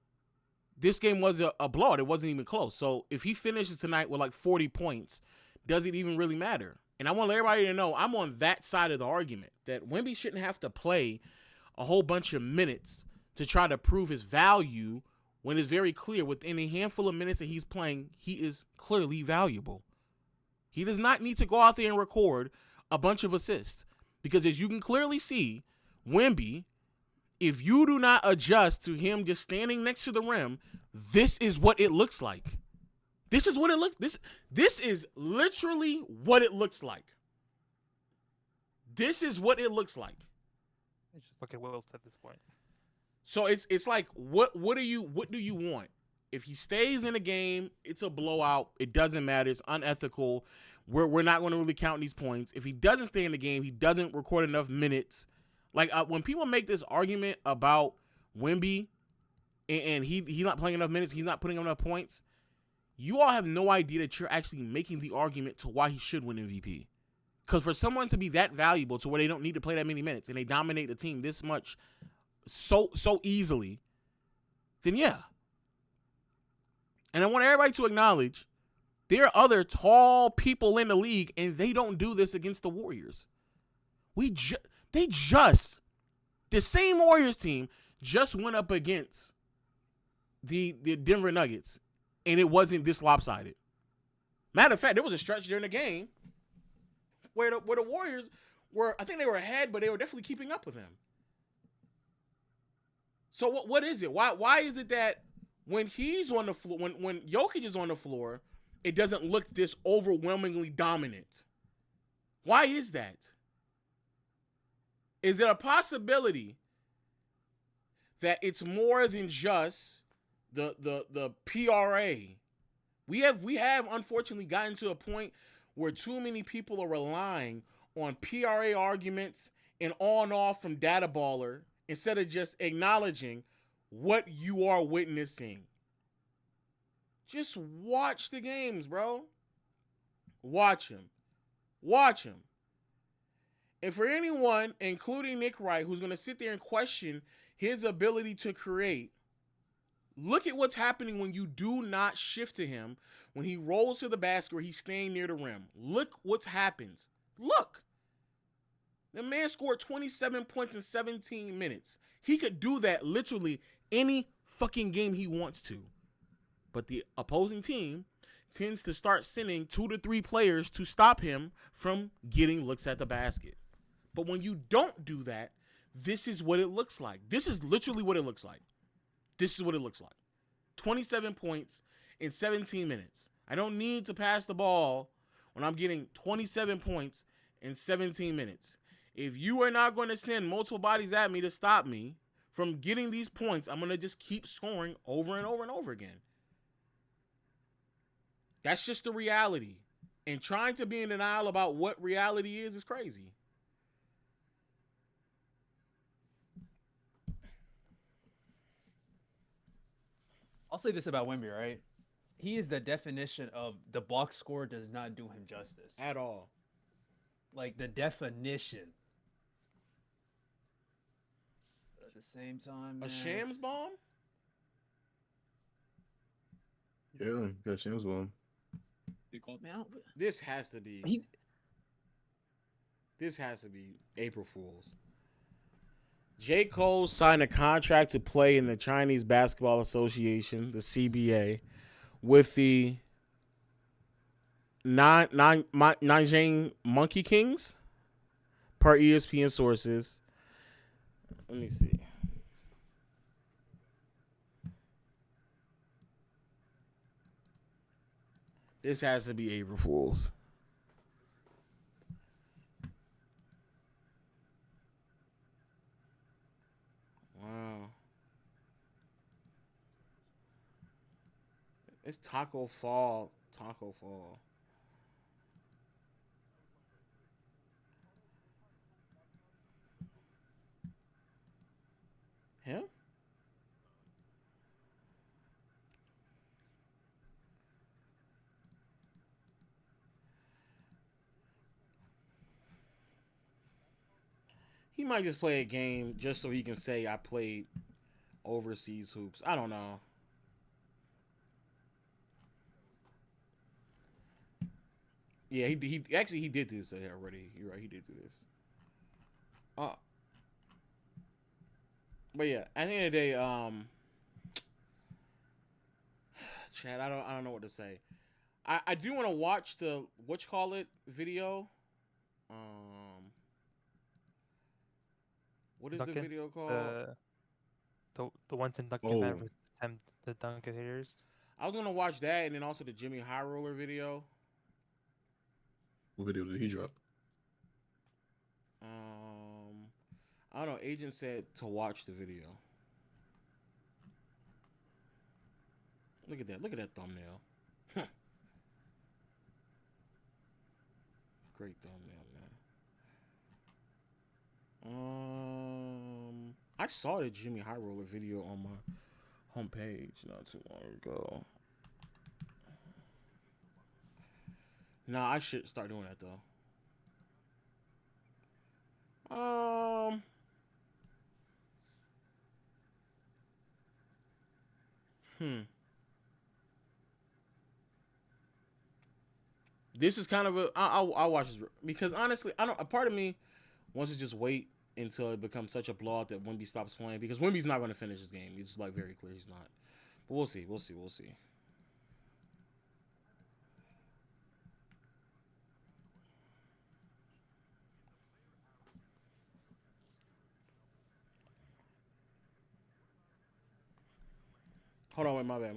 this game was a blowout. It wasn't even close. So if he finishes tonight with like 40 points, does it even really matter? And I want everybody to know I'm on that side of the argument that Wemby shouldn't have to play a whole bunch of minutes to try to prove his value when it's very clear within a handful of minutes that he's playing, he is clearly valuable. He does not need to go out there and record a bunch of assists because as you can clearly see, Wemby, if you do not adjust to him just standing next to the rim, this is what it looks like. This is what it looks. This is literally what it looks like. This is what it looks like. It's just fucking wilts at this point. So it's like what do you want? If he stays in the game, it's a blowout. It doesn't matter. It's unethical. We're not going to really count these points. If he doesn't stay in the game, he doesn't record enough minutes. Like when people make this argument about Wemby and he's not playing enough minutes, he's not putting enough points, you all have no idea that you're actually making the argument to why he should win MVP. Because for someone to be that valuable to where they don't need to play that many minutes and they dominate the team this much so easily, then yeah. And I want everybody to acknowledge there are other tall people in the league and they don't do this against the Warriors. The same Warriors team just went up against the Denver Nuggets, and it wasn't this lopsided. Matter of fact, there was a stretch during the game where the Warriors were, I think they were ahead, but they were definitely keeping up with them. So what is it? Why is it that when he's on the floor, when Jokic is on the floor, it doesn't look this overwhelmingly dominant? Why is that? Is there a possibility that it's more than just the PRA? We have unfortunately gotten to a point where too many people are relying on PRA arguments and on off from Data Baller instead of just acknowledging what you are witnessing. Just watch the games, bro. Watch them. Watch them. And for anyone, including Nick Wright, who's going to sit there and question his ability to create, look at what's happening when you do not shift to him. When he rolls to the basket or he's staying near the rim. Look what happens. Look. The man scored 27 points in 17 minutes. He could do that literally any fucking game he wants to. But the opposing team tends to start sending 2 to 3 players to stop him from getting looks at the basket. But when you don't do that, this is what it looks like. This is literally what it looks like. This is what it looks like. 27 points in 17 minutes. I don't need to pass the ball when I'm getting 27 points in 17 minutes. If you are not going to send multiple bodies at me to stop me from getting these points, I'm going to just keep scoring over and over and over again. That's just the reality. And trying to be in denial about what reality is crazy. I'll say this about Wemby, right? He is the definition of the box score does not do him justice. At all. Like, the definition. But at the same time, man, A Shams bomb? Yeah, got a chance one. man, This has to be. This has to be April Fool's. J. Cole signed a contract to play in the Chinese Basketball Association, the CBA, with the Nanjing Monkey Kings, per ESPN sources. Let me see. This has to be April Fool's. Wow. It's Taco Fall. Taco Fall. Him? He might just play a game just so he can say I played overseas hoops. I don't know. Yeah, he actually he did this already. You're right, he did do this. But yeah, at the end of the day, Chad, I don't know what to say. I do want to watch the video. What is Duncan, the video called? The one Tim Duncan fan versus the Duncan haters. I was gonna watch that and then also the Jimmy High Roller video. What video did he drop? I don't know. Agent said to watch the video. Look at that. Look at that thumbnail. Great thumbnail, man. I saw the Jimmy High Roller video on my homepage not too long ago. Nah, I should start doing that though. This is kind of I'll watch this because honestly, a part of me wants to just wait until it becomes such a blowout that Wemby stops playing because Wemby's not going to finish this game. It's like very clear he's not. But we'll see. Hold on, wait, my bad.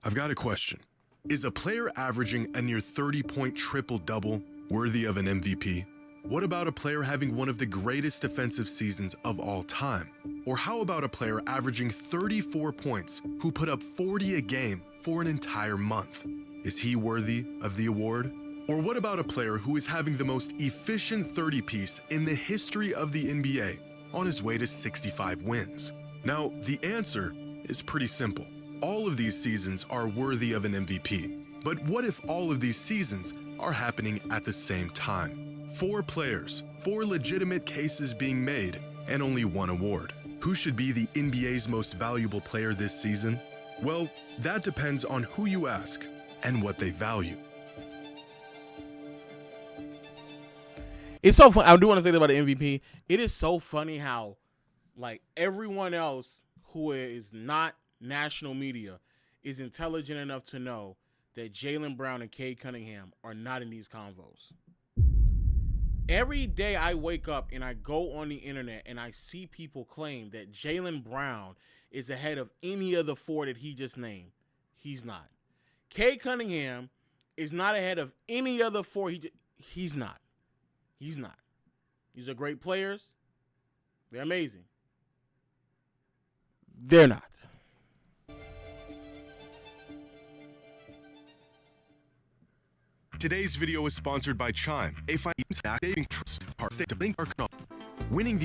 I've got a question. Is a player averaging a near 30-point triple-double worthy of an MVP? What about a player having one of the greatest defensive seasons of all time? Or how about a player averaging 34 points who put up 40 a game for an entire month? Is he worthy of the award? Or what about a player who is having the most efficient 30-piece in the history of the NBA on his way to 65 wins? Now, the answer is pretty simple. All of these seasons are worthy of an MVP. But what if all of these seasons are happening at the same time? 4 players, 4 legitimate cases being made, and only 1 award. Who should be the NBA's most valuable player this season? Well, that depends on who you ask and what they value. It's so fun. I do want to say that about the MVP. It is so funny how, like, everyone else who is not national media is intelligent enough to know that Jaylen Brown and Cade Cunningham are not in these convos. Every day I wake up and I go on the internet and I see people claim that Jaylen Brown is ahead of any of the 4 that he just named. He's not. Cade Cunningham is not ahead of any other four. He's not. He's not. These are great players. They're amazing. They're not. Today's video is sponsored by Chime, a financial saving trust. Winning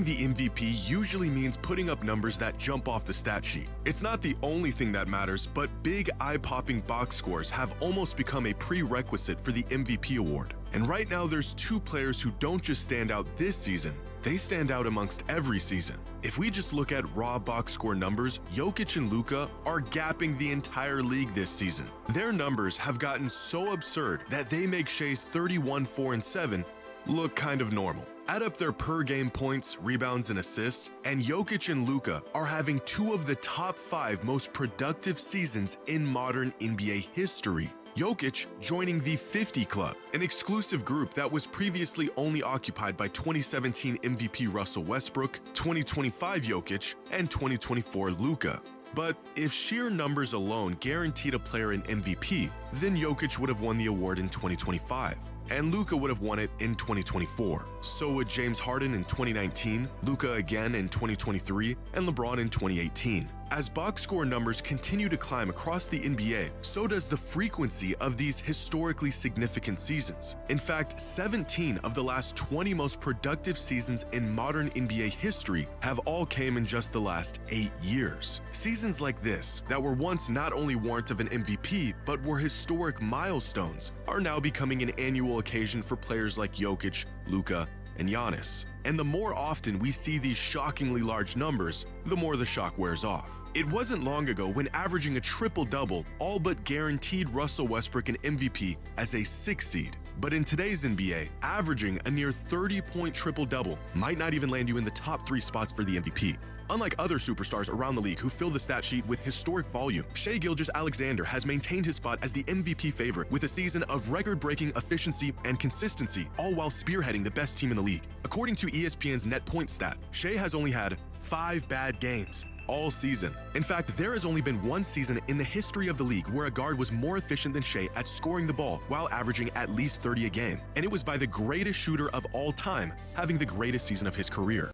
the MVP usually means putting up numbers that jump off the stat sheet. It's not the only thing that matters, but big eye-popping box scores have almost become a prerequisite for the MVP award. And right now there's two players who don't just stand out this season, they stand out amongst every season. If we just look at raw box score numbers, Jokic and Luka are gapping the entire league this season. Their numbers have gotten so absurd that they make Shea's 31, 4, and 7 look kind of normal. Add up their per-game points, rebounds, and assists, and Jokic and Luka are having two of the top 5 most productive seasons in modern NBA history. Jokic joining the 50 Club, an exclusive group that was previously only occupied by 2017 MVP Russell Westbrook, 2025 Jokic, and 2024 Luka. But if sheer numbers alone guaranteed a player an MVP, then Jokic would have won the award in 2025, and Luka would have won it in 2024. So would James Harden in 2019, Luka again in 2023, and LeBron in 2018. As box score numbers continue to climb across the NBA, so does the frequency of these historically significant seasons. In fact, 17 of the last 20 most productive seasons in modern NBA history have all came in just the last 8 years. Seasons like this, that were once not only warrant of an MVP, but were historic milestones, are now becoming an annual occasion for players like Jokic, Luka, and Giannis. And the more often we see these shockingly large numbers, the more the shock wears off. It wasn't long ago when averaging a triple-double all but guaranteed Russell Westbrook an MVP as a 6 seed. But in today's NBA, averaging a near 30-point triple-double might not even land you in the top 3 spots for the MVP. Unlike other superstars around the league who fill the stat sheet with historic volume, Shai Gilgeous-Alexander has maintained his spot as the MVP favorite with a season of record-breaking efficiency and consistency, all while spearheading the best team in the league. According to ESPN's net point stat, Shai has only had 5 bad games all season. In fact, there has only been one season in the history of the league where a guard was more efficient than Shai at scoring the ball while averaging at least 30 a game, and it was by the greatest shooter of all time having the greatest season of his career.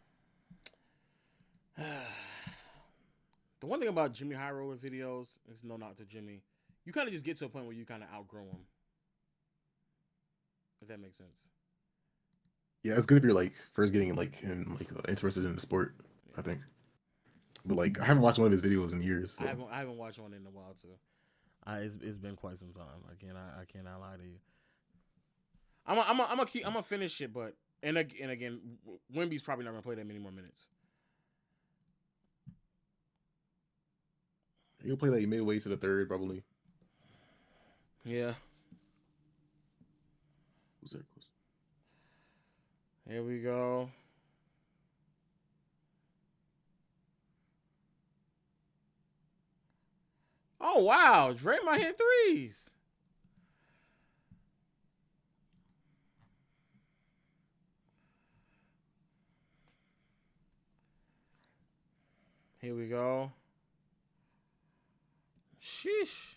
The one thing about Jimmy High Roller videos is no knock to Jimmy. You kind of just get to a point where you kind of outgrow him. If that makes sense. Yeah, it's good if you're like first getting interested in the sport, I think. But like I haven't watched one of his videos in years. So. I haven't watched one in a while too. It's been quite some time. I cannot lie to you. I'm gonna finish it, but and again, Wemby's probably not gonna play that many more minutes. He'll play like midway to the third, probably. Yeah. Who's there? Here we go. Oh wow, Draymond hit threes. Here we go. Sheesh.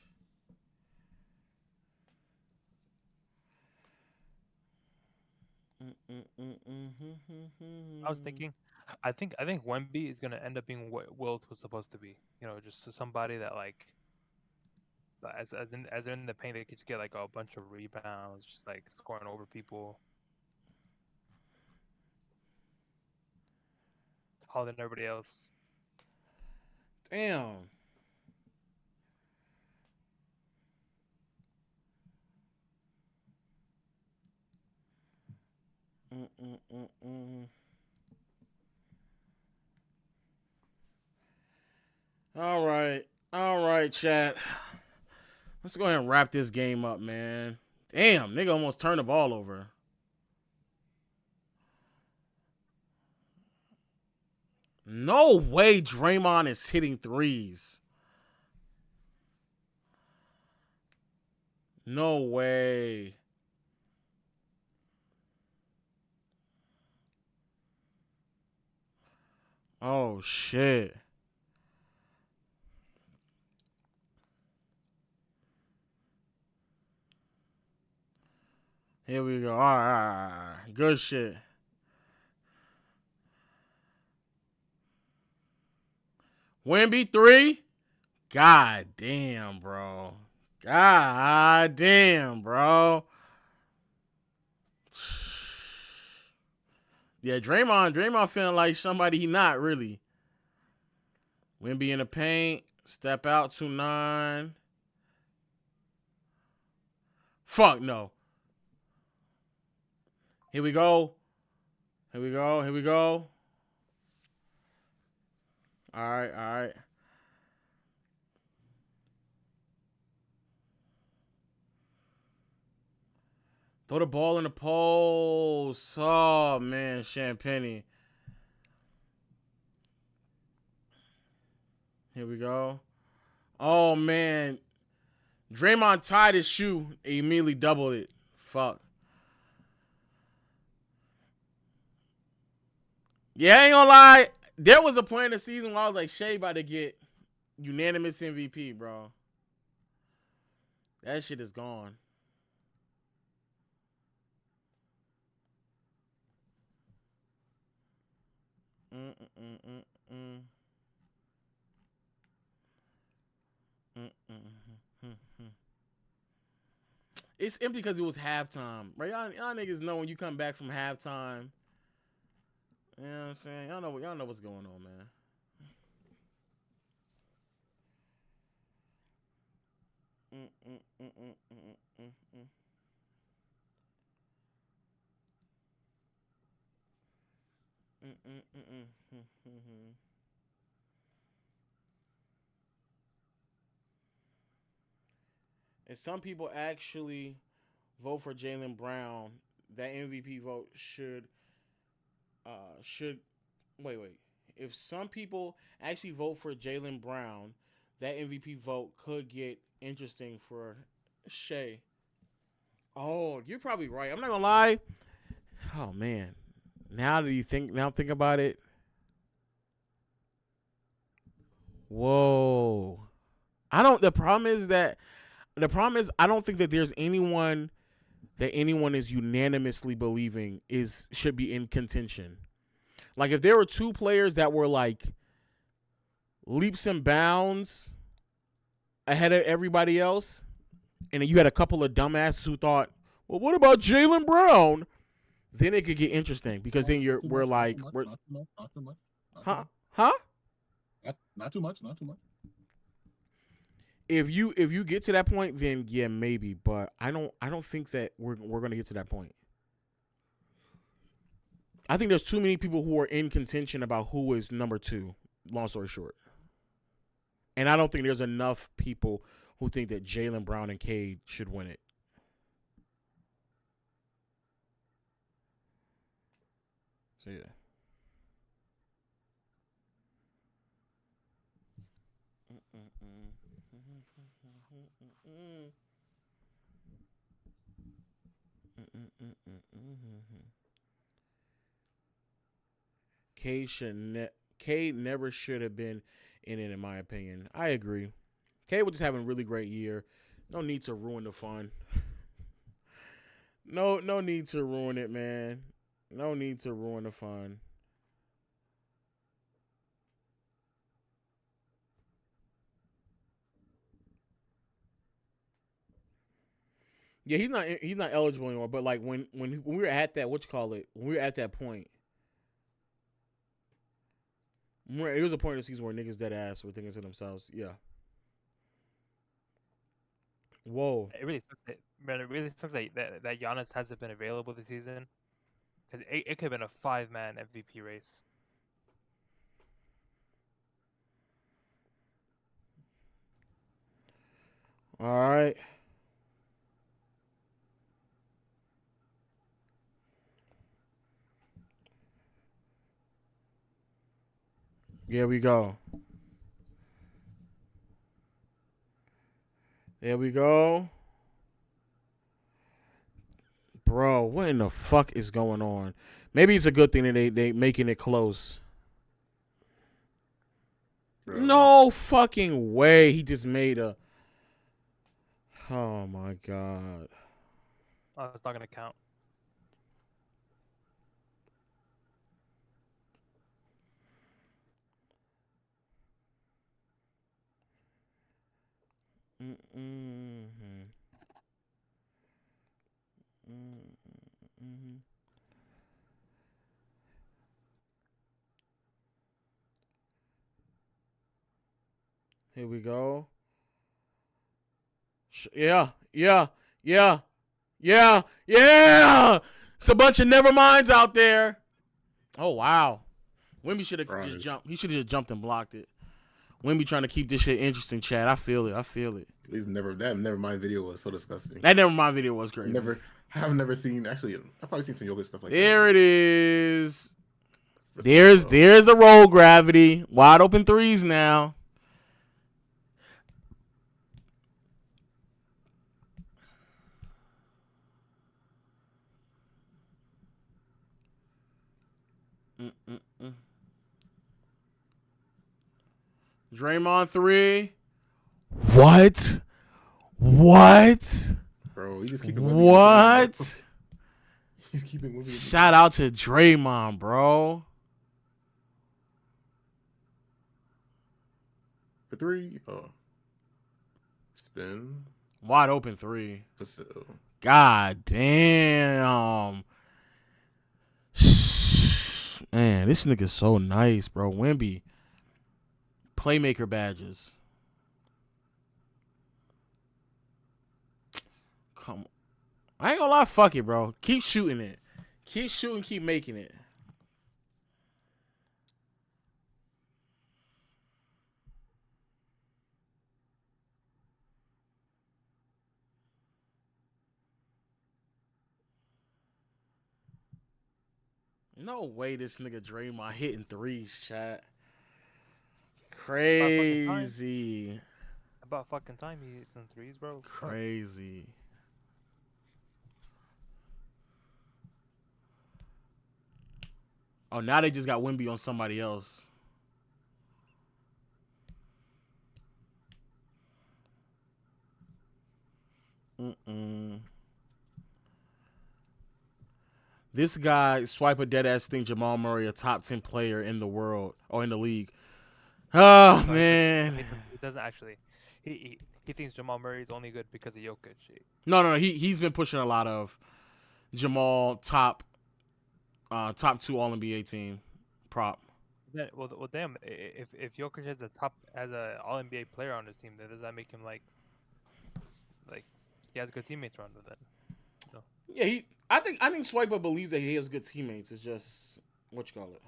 I was thinking, I think Wemby is gonna end up being what Wilt was supposed to be. You know, just somebody that like, as they're in the paint, they could just get like a bunch of rebounds, just like scoring over people, taller than everybody else. Damn. All right, chat. Let's go ahead and wrap this game up, man. Damn, nigga almost turned the ball over. No way Draymond is hitting threes. No way. Oh, shit. Here we go. All right. Good shit. Wemby 3. God damn, bro. God damn, bro. Yeah, Draymond feeling like somebody he not really. Wemby in the paint. Step out 2-9. Fuck no. Here we go. Here we go. Here we go. All right. All right. Throw the ball in the post. Oh, man. Champagne. Here we go. Oh, man. Draymond tied his shoe. He immediately doubled it. Fuck. Yeah, I ain't gonna lie. There was a point in the season where I was like, Shea about to get unanimous MVP, bro. That shit is gone. It's empty because it was halftime. Right? Y'all niggas know when you come back from halftime. You know what I'm saying? Y'all know what's going on, man. If some people actually vote for Jaylen Brown, that MVP vote should wait. If some people actually vote for Jaylen Brown, that MVP vote could get interesting for Shea. Oh, you're probably right. I'm not gonna lie. Oh man. Now think about it. Whoa. The problem is I don't think that there's anyone is unanimously believing should be in contention. Like if there were two players that were like leaps and bounds ahead of everybody else, and then you had a couple of dumbasses who thought, well, what about Jaylen Brown? Then it could get interesting because then we're like, not too much. huh? Not too much. Not too much. If you get to that point, then yeah, maybe. But I don't think that we're gonna get to that point. I think there's too many people who are in contention about who is number 2. Long story short, and I don't think there's enough people who think that Jaylen Brown and Cade should win it. So yeah. Cade never should have been in it, in my opinion. I agree. Cade was just having a really great year. No need to ruin the fun. No need to ruin it, man. No need to ruin the fun. Yeah, he's not eligible anymore. But like when we were at that, when we were at that point, it was a point in the season where niggas dead ass were thinking to themselves, yeah. Whoa. It really sucks that Giannis hasn't been available this season. Because it could have been a 5-man MVP race. All right. Here we go. There we go. Bro, what in the fuck is going on? Maybe it's a good thing that they making it close. Bro. No fucking way. He just made a... Oh, my God. Oh, it's not gonna count. Mm-hmm. Mm-hmm. Here we go. Yeah, yeah, yeah, yeah, yeah. It's a bunch of never minds out there. Oh wow. Wemby should have just Rise. jumped. He should have just jumped and blocked it. Wemby trying to keep this shit interesting, Chad. I feel it. I feel it. That never mind video was so disgusting. That never mind video was great. I've never seen. Actually, I've probably seen some yoga stuff like There that. it is. There's There's the roll gravity. Wide open threes now. Mm-mm-mm. Draymond 3. What? What? Bro, he just keeping Wemby. What? He's keeping Wemby. Shout out to Draymond, bro. For 3. Oh. Spin. Wide open 3. Facil. God damn. Man, this nigga's so nice, bro. Wemby. Playmaker badges. Come on. I ain't gonna lie, fuck it, bro. Keep shooting it. Keep shooting, keep making it. No way this nigga Draymond hitting threes, chat. Crazy. About fucking time he hit some threes, bro. Crazy. Oh, now they just got Wemby on somebody else. This guy swipe a dead ass thing. Jamal Murray, a top 10 player in the world or in the league. Oh man, He doesn't actually. He thinks Jamal Murray is only good because of Jokic. no. He's been pushing a lot of Jamal top 2 All NBA team prop. Then, well, damn. If Jokic has a All NBA player on his team, then does that make him like he has good teammates around him then? No. Yeah, I think Swiper believes that he has good teammates. It's just what you call it.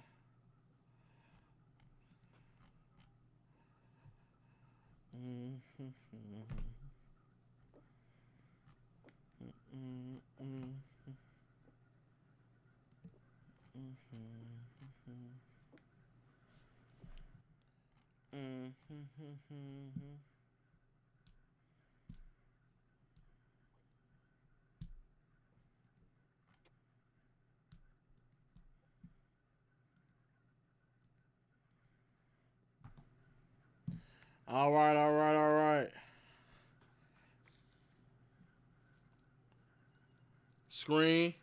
All right. Screen.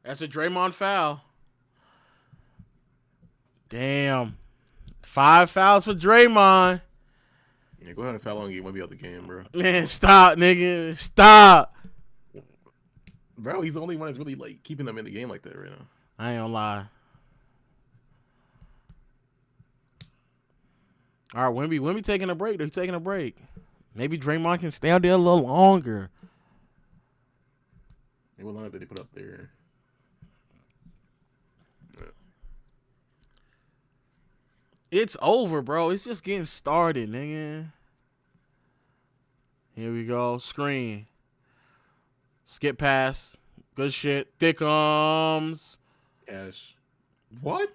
That's a Draymond foul. Damn. 5 fouls for Draymond. Yeah, go ahead and foul on you. Wemby out the game, bro. Man, stop, nigga. Stop. Bro, he's the only one that's really like keeping them in the game like that right now. I ain't gonna lie. All right, Wemby taking a break. They're taking a break. Maybe Draymond can stay out there a little longer. Hey, what line did they put up there? It's over, bro. It's just getting started, nigga. Here we go. Screen. Skip pass. Good shit. Thickums. Cash. What?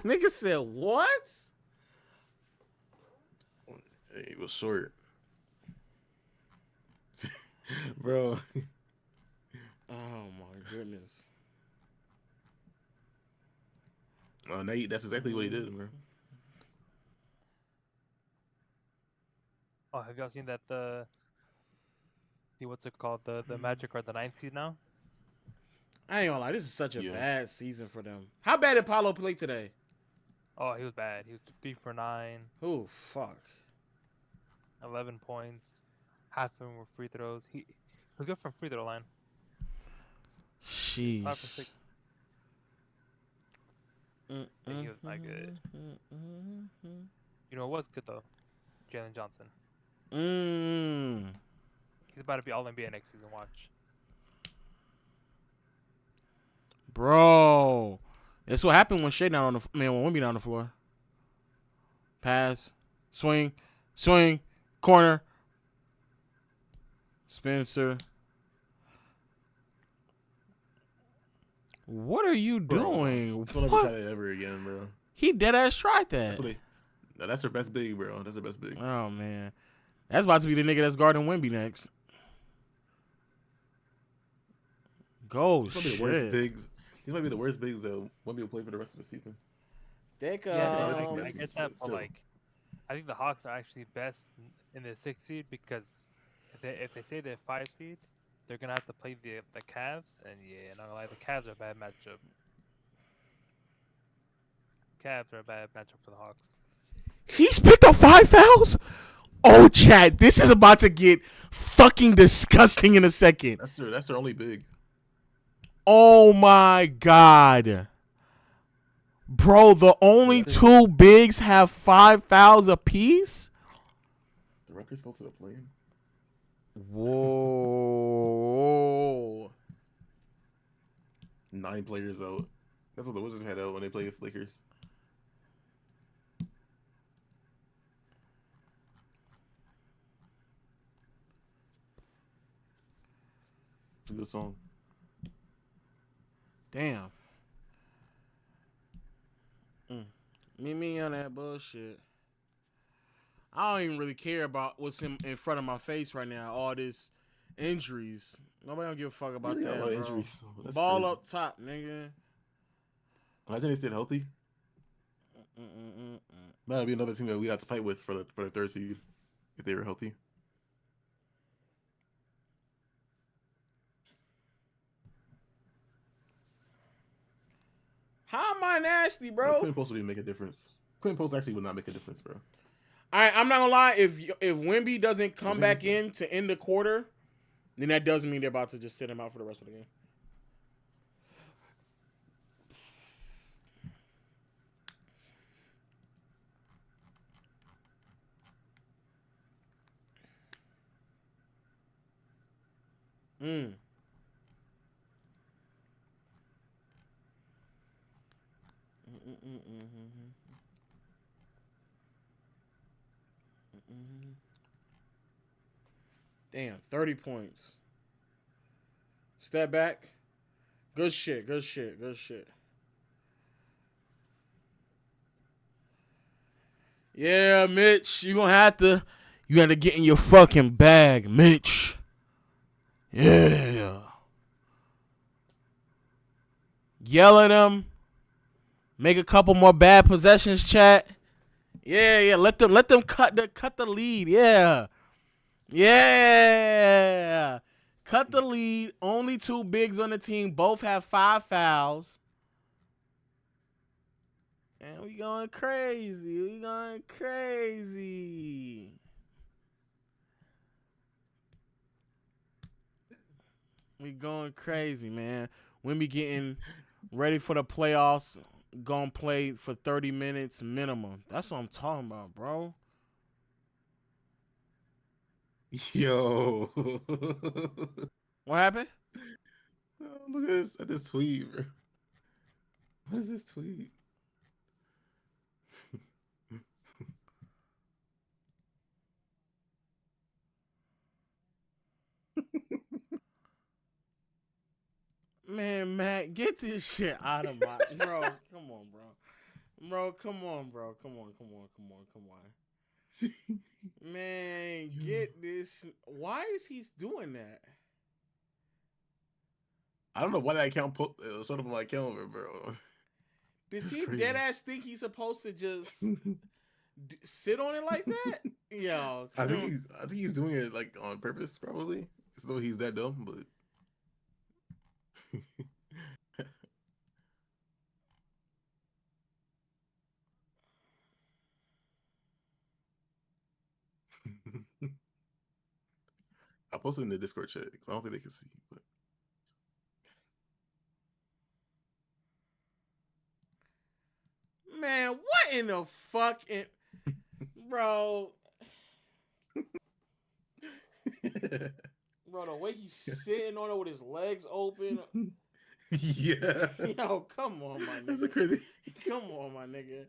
Nigga said what? Hey, it was short. Bro. Oh my goodness. Nate, that's exactly what he did, bro. Oh, have y'all seen that the what's it called? The Magic are the 9th seed now. I ain't gonna lie, this is such a Yeah. bad season for them. How bad did Paulo play today? Oh, he was bad. He was 3 for 9, Oh, fuck. 11 points. Half of them were free throws. He was good from free throw line. 5 for Sheesh. 6. And he was not good. You know what was good though? Jalen Johnson. He's about to be All NBA next season. Watch. Bro. That's what happened when Shea down on the when Wemby down on the floor. Pass. Swing. Corner. Spencer. What are you doing? Don't ever try that ever again, bro. He dead ass tried that. That's their best big, bro. That's their best big. Oh man. That's about to be the nigga that's guarding Wemby next. Go These might be shit. the worst bigs. These might be the worst bigs that Wemby will play for the rest of the season. Yeah, I Um, get that, but still. like, I think the Hawks are actually best in the 6th seed because if they say they're 5 seed, they're gonna have to play the Cavs, and yeah, not gonna lie, the Cavs are a bad matchup. Cavs are a bad matchup for the Hawks. He's picked up 5 fouls? Oh, Chad, this is about to get fucking disgusting in a second. That's their only big. Oh, my God. Bro, the only 2 bigs have 5 fouls apiece? The Raptors go to the play-in. Whoa. 9 players out. That's what the Wizards had out when they played against Lakers. It's a good song. Damn. Meet me on that bullshit. I don't even really care about what's in front of my face right now. All this injuries. Nobody don't give a fuck about Really got that, a lot of bro. injuries. That's Ball crazy. up top, nigga. Imagine they stayed healthy. That'd be another team that we have to fight with for the 3rd seed if they were healthy. How am I nasty, bro? Quinn Post would even make a difference. Quinn Post actually would not make a difference, bro. I'm not gonna lie. If Wemby doesn't come back in to end the quarter, then that doesn't mean they're about to just sit him out for the rest of the game. Damn, 30 points. Step back. Good shit. Yeah, Mitch, you have to get in your fucking bag, Mitch. Yeah. Yell at him. Make a couple more bad possessions, chat. Yeah. Let them cut the lead. Yeah. Cut the lead. Only 2 bigs on the team. Both have 5 fouls. And we going crazy. We going crazy, man. Wemby getting ready for the playoffs. Gonna play for 30 minutes minimum. That's what I'm talking about, bro. Yo. What happened? Oh, look at this tweet, bro. What is this tweet? Man, Matt, get this shit out of my bro. Come on, bro. Come on. Man, get this. Why is he doing that? I don't know why that account showed up on my calendar, bro. Does This is he crazy. dead ass think he's supposed to just sit on it like that? Yo, I think he's doing it like on purpose, probably. As though he's that dumb, but I posted in the Discord chat 'cause I don't think they can see, but man, what in the fuck, bro? Bro, the way he's sitting on it with his legs open. yeah. Yo, come on, my That's a nigga. crazy. Come on, my nigga.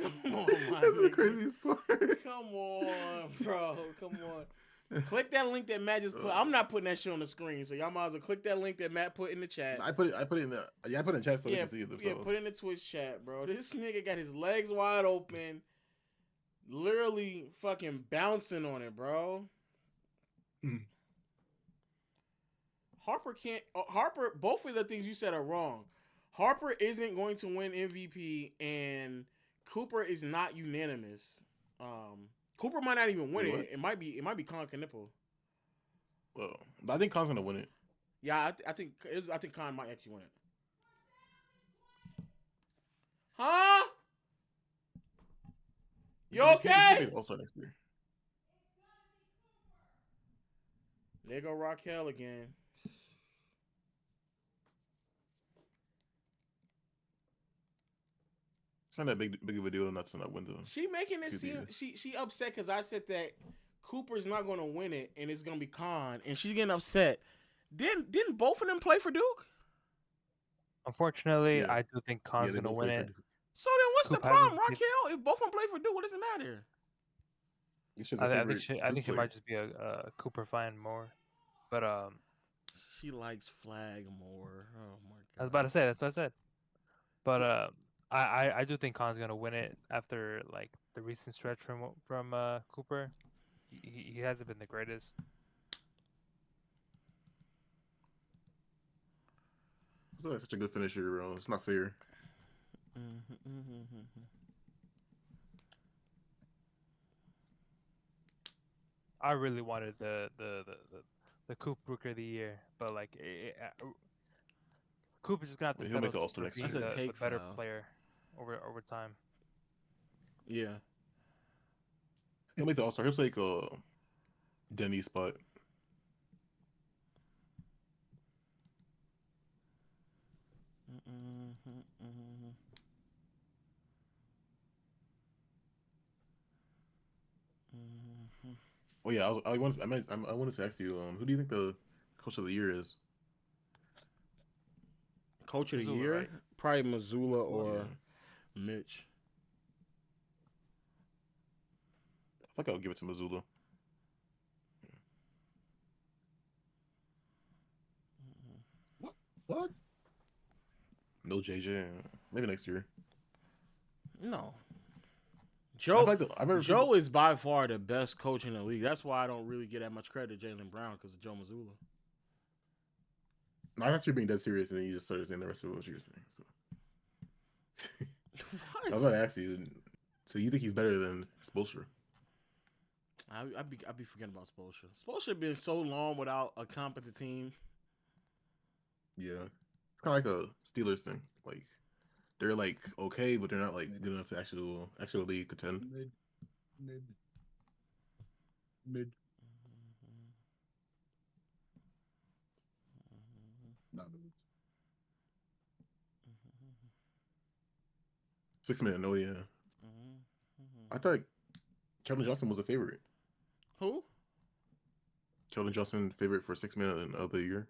Come on, my That's the nigga. craziest part. Come on, bro. Come on. Click that link that Matt just put. I'm not putting that shit on the screen, so y'all might as well click that link that Matt put in the chat. I put it in the I put it in chat so they Yeah, can see it yeah, themselves. put it in the Twitch chat, bro. This nigga got his legs wide open, literally fucking bouncing on it, bro. Mhm. Harper can't. Harper, both of the things you said are wrong. Harper isn't going to win MVP, and Cooper is not unanimous. Cooper might not even win Wait, it. what? It might be Con Knipple. Well, I think Khan's gonna win it. Yeah, I think Con might actually win it. Huh? You He okay? All-Star next year. There go Raquel again. It's not that big of a deal not to not win though. She making it She's seem either. she upset because I said that Cooper's not going to win it and it's going to be Con, and she's getting upset. Didn't both of them play for Duke? Unfortunately, Yeah. I do think Khan's they gonna both win played it. for Duke. So then what's Coop the hasn't problem, played- Raquel? If both of them play for Duke, what does it matter? It's just a I think favorite she Duke player. might just be a Cooper fan more. But She likes Flag more. Oh my god. I was about to say that's what I said. But I do think Khan's gonna win it after like the recent stretch from Cooper. He hasn't been the greatest. It's not such a good finisher, bro. It's not fair. I really wanted the Coop Rooker of the Year, but like Coop is just gonna have to He'll make settle the All-Star for next being year. That's a the take better foul. player over time. Yeah. He'll make the All-Star. He'll take Denny's spot. Oh yeah, I wanted to ask you, who do you think the coach of the year is? Coach of the Missoula, year? right? Probably Missoula or Yeah. Mitch. I think I'll give it to Missoula. What? No JJ. Maybe next year. No. I feel Joe like I've heard Joe people- is by far the best coach in the league. That's why I don't really get that much credit to Jaylen Brown because of Joe Missoula. No, I thought you were being dead serious, and then you just started saying the rest of what you were saying. So. I was What? about to ask you. So you think he's better than Spoelstra? I'd be forgetting about Spoelstra. Spoelstra been so long without a competent team. Yeah, it's kind of like a Steelers thing. Like they're like okay, but they're not like good enough to actually contend. Mid. Not mid. 6 minute, no, yeah. I thought Kelvin Johnson was a favorite. Who? Kelvin Johnson favorite for 6 minute of the year.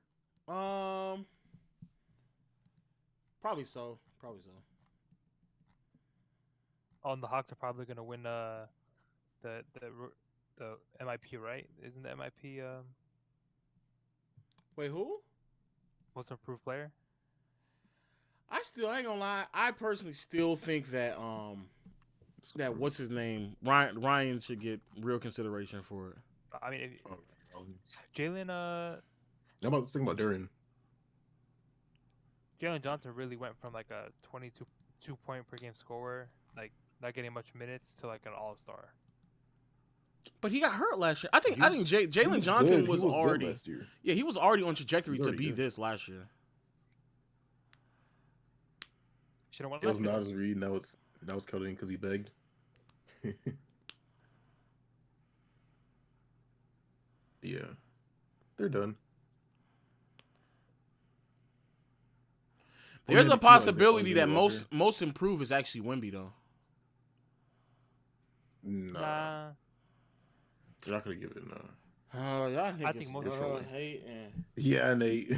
Probably so. Probably so. Oh, and the Hawks are probably gonna win the MIP, right? Isn't the MIP Wait, who? most improved player? I ain't gonna lie. I personally still think that what's his name, Ryan should get real consideration for it. I mean, if Oh, Jalen I'm about to think about Duran. Jalen Johnson really went from like a 22 point per game scorer, like not getting much minutes, to like an all-star. But he got hurt last year. I think He Jalen was Johnson good. was He was good already last year. Yeah, he was already on trajectory He was to already be good. this last year. Should have won It was last year. Nas Reed. Now it's Keldon because he begged. Yeah, they're done. There's Only a the key now is they're probably possibility gonna that Walker. most improved is actually Wemby though. Nah, they're not gonna give it. Nah. Oh, y'all niggas. I think most trolling. hating. Yeah, Nate.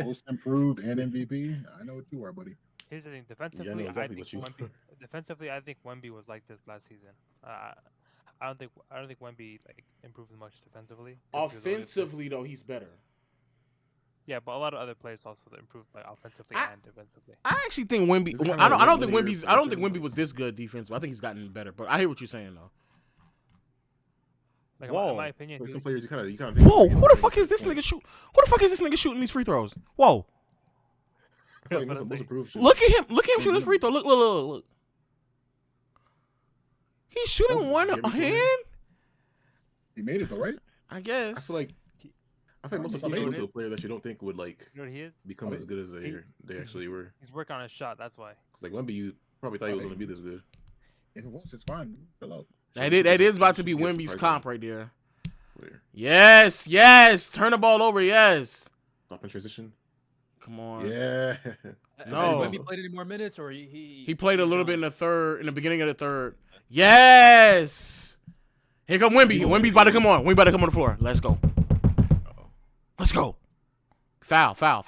Most improved and MVP. I know what you are, buddy. Here's the thing. Yeah, I know exactly what you. Defensively, I think Wemby was like this last season. I don't think Wemby like improved much defensively. Offensively though, he's better. Yeah, but a lot of other players also improved like offensively and defensively. I actually think Wemby. Is it kinda I don't like think linear Wemby's. I don't think progression? Wemby was this good defensively. I think he's gotten better. But I hear what you're saying though. Like Whoa. in my opinion, Like he- some players you kind of. Whoa! Who the fuck is this nigga shoot? Who the fuck is this nigga shooting these free throws? Whoa! I feel like What most I'm improved should- Look at him! Look at him shoot his free throw. Look! He's shooting Oh, one give me some hand. He made it though, right? I guess. I feel like most of the time You know they go what to it a player that you don't think would like you know what he is? become as good as they actually were. He's working on his shot. That's why. Because like Wemby, you probably thought he was going to be this good. If it wants, it's fine. Chill out. That is about to be Yeah, Wemby's surprising. comp right there. Player. Yes. Turn the ball over. Yes. Stop in transition. Come on. Yeah. No. Has Wemby played any more minutes, or he played a he's little gone? bit in the beginning of the third. Yes. Here come Wemby. Wemby's about to come on. Wemby about to come on the floor. Let's go. Let's go. Foul. Travel.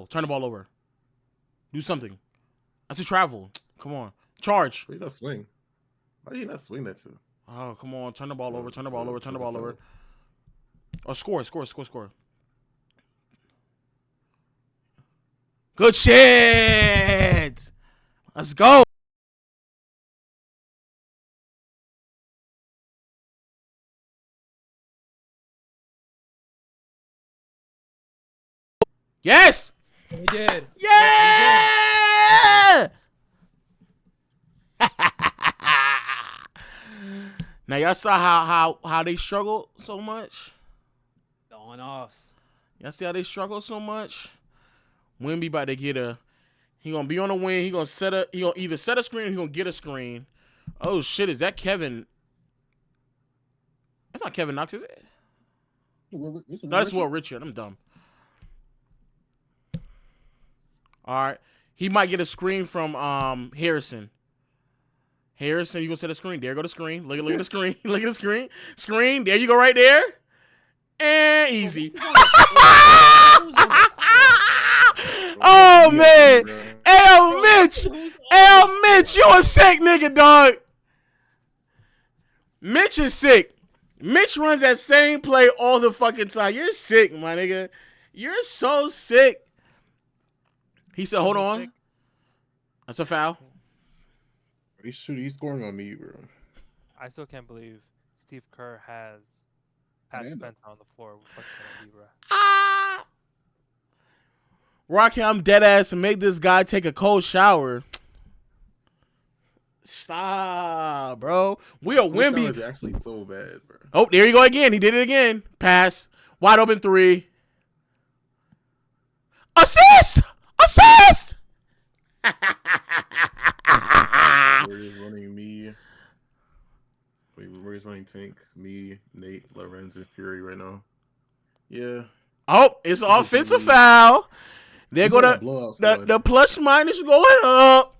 Turn the ball over. Do something. That's a travel. Come on. Charge. Why did he not swing? Why did he not swing that too? Oh, come on. Turn the ball over. Turn the ball So- over. Turn the so- ball so- over. Oh, score. Good shit. Let's go. Yes. He did. Yeah. Now y'all saw how they struggled so much. The on-offs. Y'all see how they struggle so much? Wemby about to get he gonna be on the wing. He gonna either set a screen or he gonna get a screen. Oh shit, is that Kevin? That's not Kevin Knox, is it? No, that's Will Richard. I'm dumb. All right. He might get a screen from Harrison. Harrison, you gonna set a screen. There go the screen. Look at the screen. Look at the screen. Screen. There you go right there. And easy. Oh man. Hey, Mitch. Hey, Mitch, you a sick nigga, dog. Mitch is sick. Mitch runs that same play all the fucking time. You're sick, my nigga. You're so sick. He said, hold on. That's a foul. He's scoring on me, bro. I still can't believe Steve Kerr has Pat Amanda. Spencer on the floor with fucking Wemby, bro. Ah. Rocky, I'm dead ass to make this guy take a cold shower. Stop, bro. We are Wemby. Is actually so bad, bro. Oh, there you go again. He did it again. Pass. Wide open three. Assist! Warriors running me. Wait, Warriors running Tank, me, Nate, Lorenz, and Fury right now. Yeah. Oh, it's an offensive foul. There go like a blowout squad. the plus minus going up.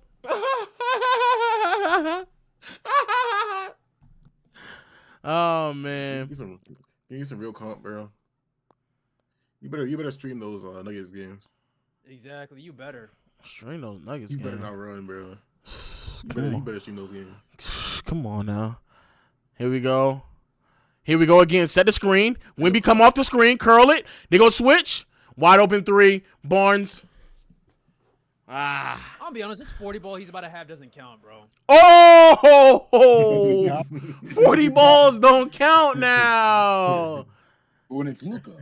Oh man. You need some real comp, bro. You better stream those Nuggets games. Exactly. You better. Stream those Nuggets You games. better not run, bro. Come You on. better stream those games. Come on now. Here we go. Here we go again. Set the screen. Wemby come off the screen. Curl it. They go switch. Wide open three. Barnes. Ah. I'll be honest. This 40 ball he's about to have doesn't count, bro. Oh! 40 balls don't count now. When it's Luka.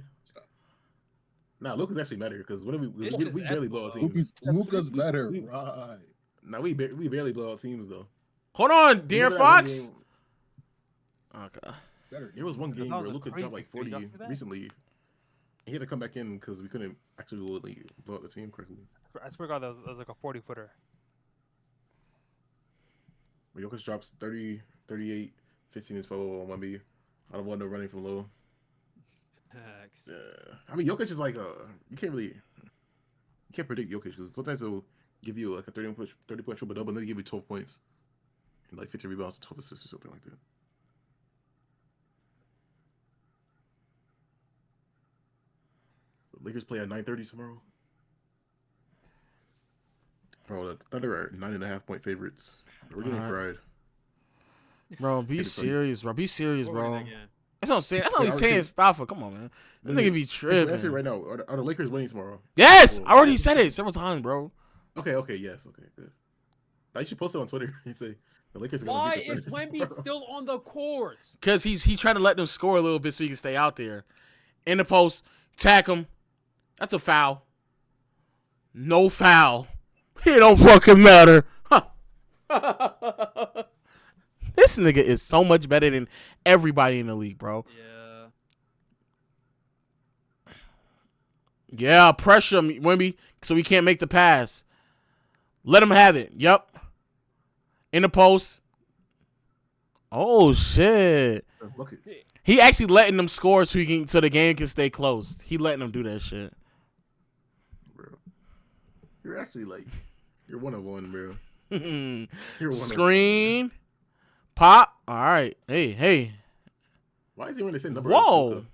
Nah, Luka's actually better because we This shit is barely blow out teams. Luka's better, We- right? Nah, we barely blow out teams though. Hold on, Remember De'Aaron that one Fox. game- Okay. Better. There was one That game was where a Luka dropped crazy- like did y'all 40 see that? recently. He had to come back in because we couldn't actually really blow up the team correctly. I swear to God, that was like a 40-footer. But Jokic drops 30, 38, 15, and 12 on Wemby. I don't want no running from low. Facts. Yeah. I mean, Jokic is like you can't predict Jokic because sometimes he'll give you like a 30-point triple double and then he give you 12 points and like 15 rebounds, 12 assists or something like that. The Lakers play at 9:30 tomorrow. Bro, the Thunder are 9.5-point favorites. We're getting Alright. fried. Bro, be Hit it for you. serious, bro. Be serious, We're winning bro. that game. That's what I'm saying. That's what Yeah, he's I already saying. said- Staffer, come on, man. That nigga be So answer it tripping. right now. Are the Lakers winning tomorrow? Yes, Well, I already said it several times, bro. Okay, yes, okay, good. I should post it on Twitter. You say the Lakers are gonna Why beat the is Thunder Wemby tomorrow. still on the court? Cause he trying to let them score a little bit so he can stay out there. In the post, tack him. That's a foul. No foul. It don't fucking matter. Huh. This nigga is so much better than everybody in the league, bro. Yeah. Yeah, pressure him, Wemby, so we can't make the pass. Let him have it. Yep. In the post. Oh shit. Look at He actually letting them score so the game can stay close. He letting them do that shit. bro. You're actually like you're 1-on-1, bro. You're 1-on-1. Screen. Pop. All right. Hey. Why is he wearing the same number? Whoa. As Luka?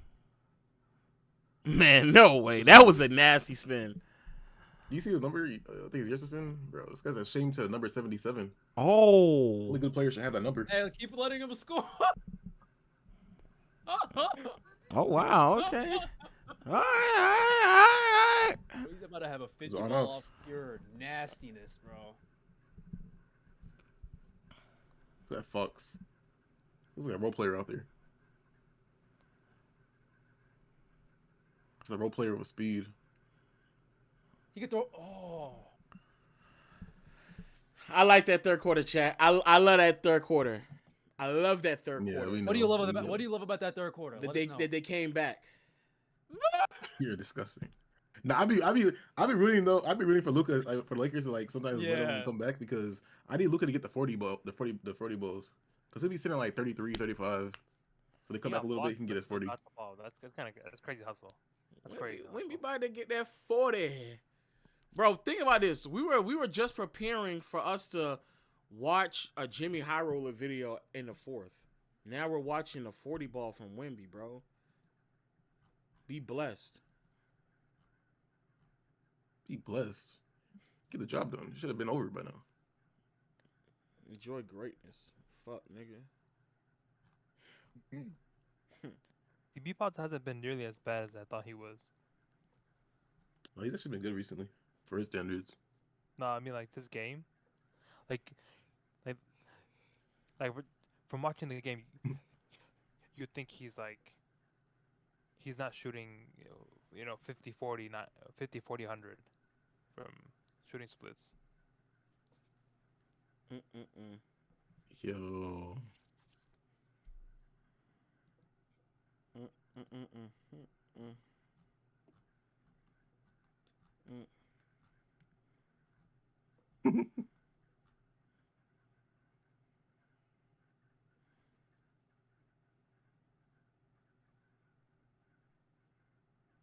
Man, no way. That was a nasty spin. Do you see his number? I think it's yours, spin, bro. This guy's ashamed to number 77. Oh. Only good players should have that number. Hey, keep letting him score. Oh, wow. Okay. All right. He's about to have a 50 on ball us. off pure nastiness, bro. That Fox. There's like a role player out there. It's a role player with speed. He could throw. Oh. I like that third quarter, chat. I love that third quarter. I love that third Yeah, quarter. we know. What do you love we about? know. What do you love about that third quarter? That Let us know. they came back. You're disgusting. Now I be rooting though. I be rooting for Luka, like, for the Lakers to like sometimes let Yeah. him come back because I need Luka to get the 40 balls because he'll be sitting at like 33, 35. So they come back a little bit, he can get his 40. That's kind of that's crazy hustle. That's crazy. When we hustle. about to get that 40. Bro, think about this. We were just preparing for us to watch a Jimmy High Roller video in the fourth. Now we're watching a 40 ball from Wemby, bro. Be blessed. Be blessed. Get the job done. It should have been over by now. Enjoy greatness. Fuck, nigga. CB Potts hasn't been nearly as bad as I thought he was. Well, he's actually been good recently for his standards. No, I mean like this game, like from watching the game, you'd think he's not shooting, 50, 40, not 50, 40, 100 from shooting splits. Yo.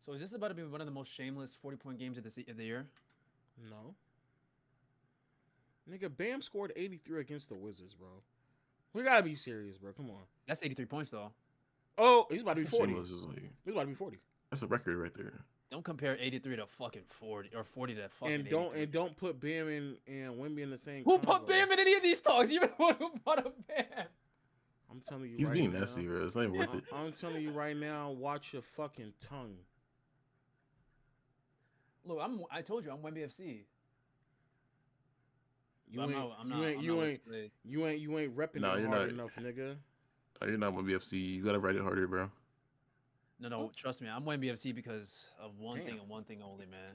So is this about to be one of the most shameless 40-point games of the year? No. Nigga, Bam scored 83 against the Wizards, bro. We gotta be serious, bro. Come on. That's 83 points though. Oh, he's about to be That 40. shit was just like- He's about to be 40. That's a record right there. Don't compare 83 to fucking 40 or 40 to fucking. And 83. don't put Bam and Wemby in the same. Who combo. put Bam in any of these talks? Even one who put a Bam. I'm telling you, He's right being now, nasty, bro. It's not even worth it. I'm telling you right now. Watch your fucking tongue. Look, I told you I'm Wemby FC. You But ain't you ain't repping No, it you're hard not. enough, nigga. Oh, you're not Wemby FC. You gotta write it harder, bro. No, trust me, I'm Wemby FC because of one thing Damn. and one thing only, man.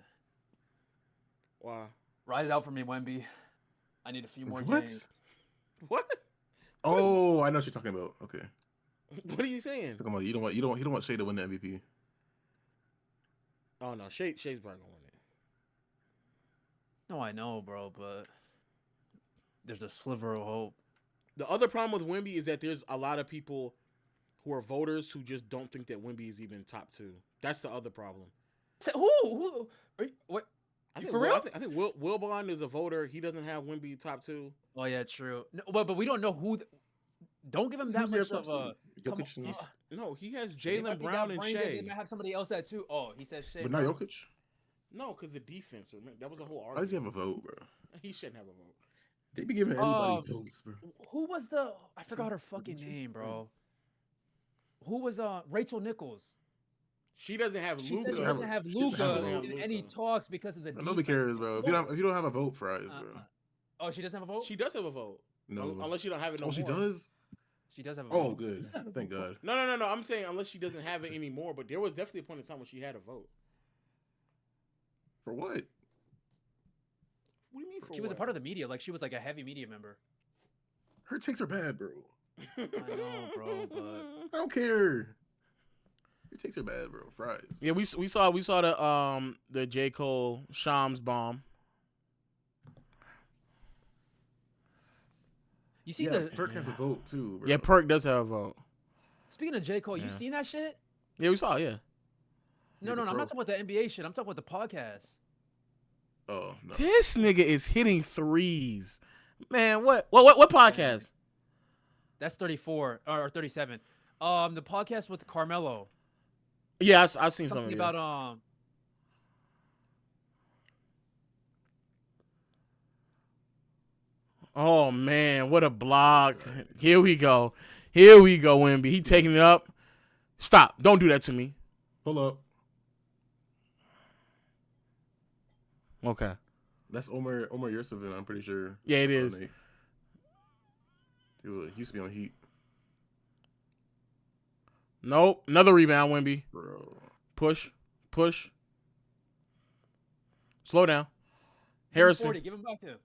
Why? Ride it out for me, Wemby. I need a few more What? games. What? Oh, I know what you're talking about. Okay. What are you saying? Talking about you don't want Shea to win the MVP. Oh no, Shay's probably gonna win it. No, I know, bro, but there's a sliver of hope. The other problem with Wemby is that there's a lot of people who are voters who just don't think that Wemby is even top 2. That's the other problem. Who? Are you, what? I think For real? I think Wilbon is a voter. He doesn't have Wemby top 2. Oh yeah, true. No, but we don't know who. Don't give him that Who's their much of top a. two? Come Jokic on. and- No, he has They might Jalen be Brown and down brain dead, Shea. They might have somebody else that too. Oh, he says Shea. But not Brown. Jokic. No, because the defense. That was a whole Why does he argument. have a vote, bro? He shouldn't have a vote. They be giving anybody votes, bro. Who was the? I forgot her fucking name, bro. Who was Rachel Nichols? She doesn't have She said she Luka. doesn't have She doesn't have Luka Luka. in any talks because of the. Nobody defense. cares, bro. If you don't have a vote, fries, bro. Oh, she doesn't have a vote. She does have a vote. No. Unless you don't have it no Oh, more. she does. She does have a vote. Oh, good. Thank God. No. I'm saying unless she doesn't have it anymore. But there was definitely a point in time when she had a vote. For what? What do you mean for She was a what? part of the media. Like she was like a heavy media member. Her takes are bad, bro. I know, bro, but I don't care. Your takes are bad, bro. Fries. Yeah, we saw the J. Cole Shams bomb. you see Yeah, the. Perk has a vote too, bro. Yeah, Perk does have a vote. Speaking of J Cole, you Yeah. seen that shit? Yeah, we saw it, yeah. No, He's a I'm pro. not talking about the NBA shit. I'm talking about the podcast. Oh no. This nigga is hitting threes. Man, what podcast? That's 34 or 37. The podcast with Carmelo. Yeah, I've seen some of Something it. about Oh man, what a block. Here we go, Wemby. He taking it up. Stop. Don't do that to me. Pull up. Okay. That's Omar Yurtseven, I'm pretty sure. Yeah, it is. He used to be on Heat, Nope. Another rebound, Wemby. bro. Push. Slow down. Harrison. 40. Give him back to him.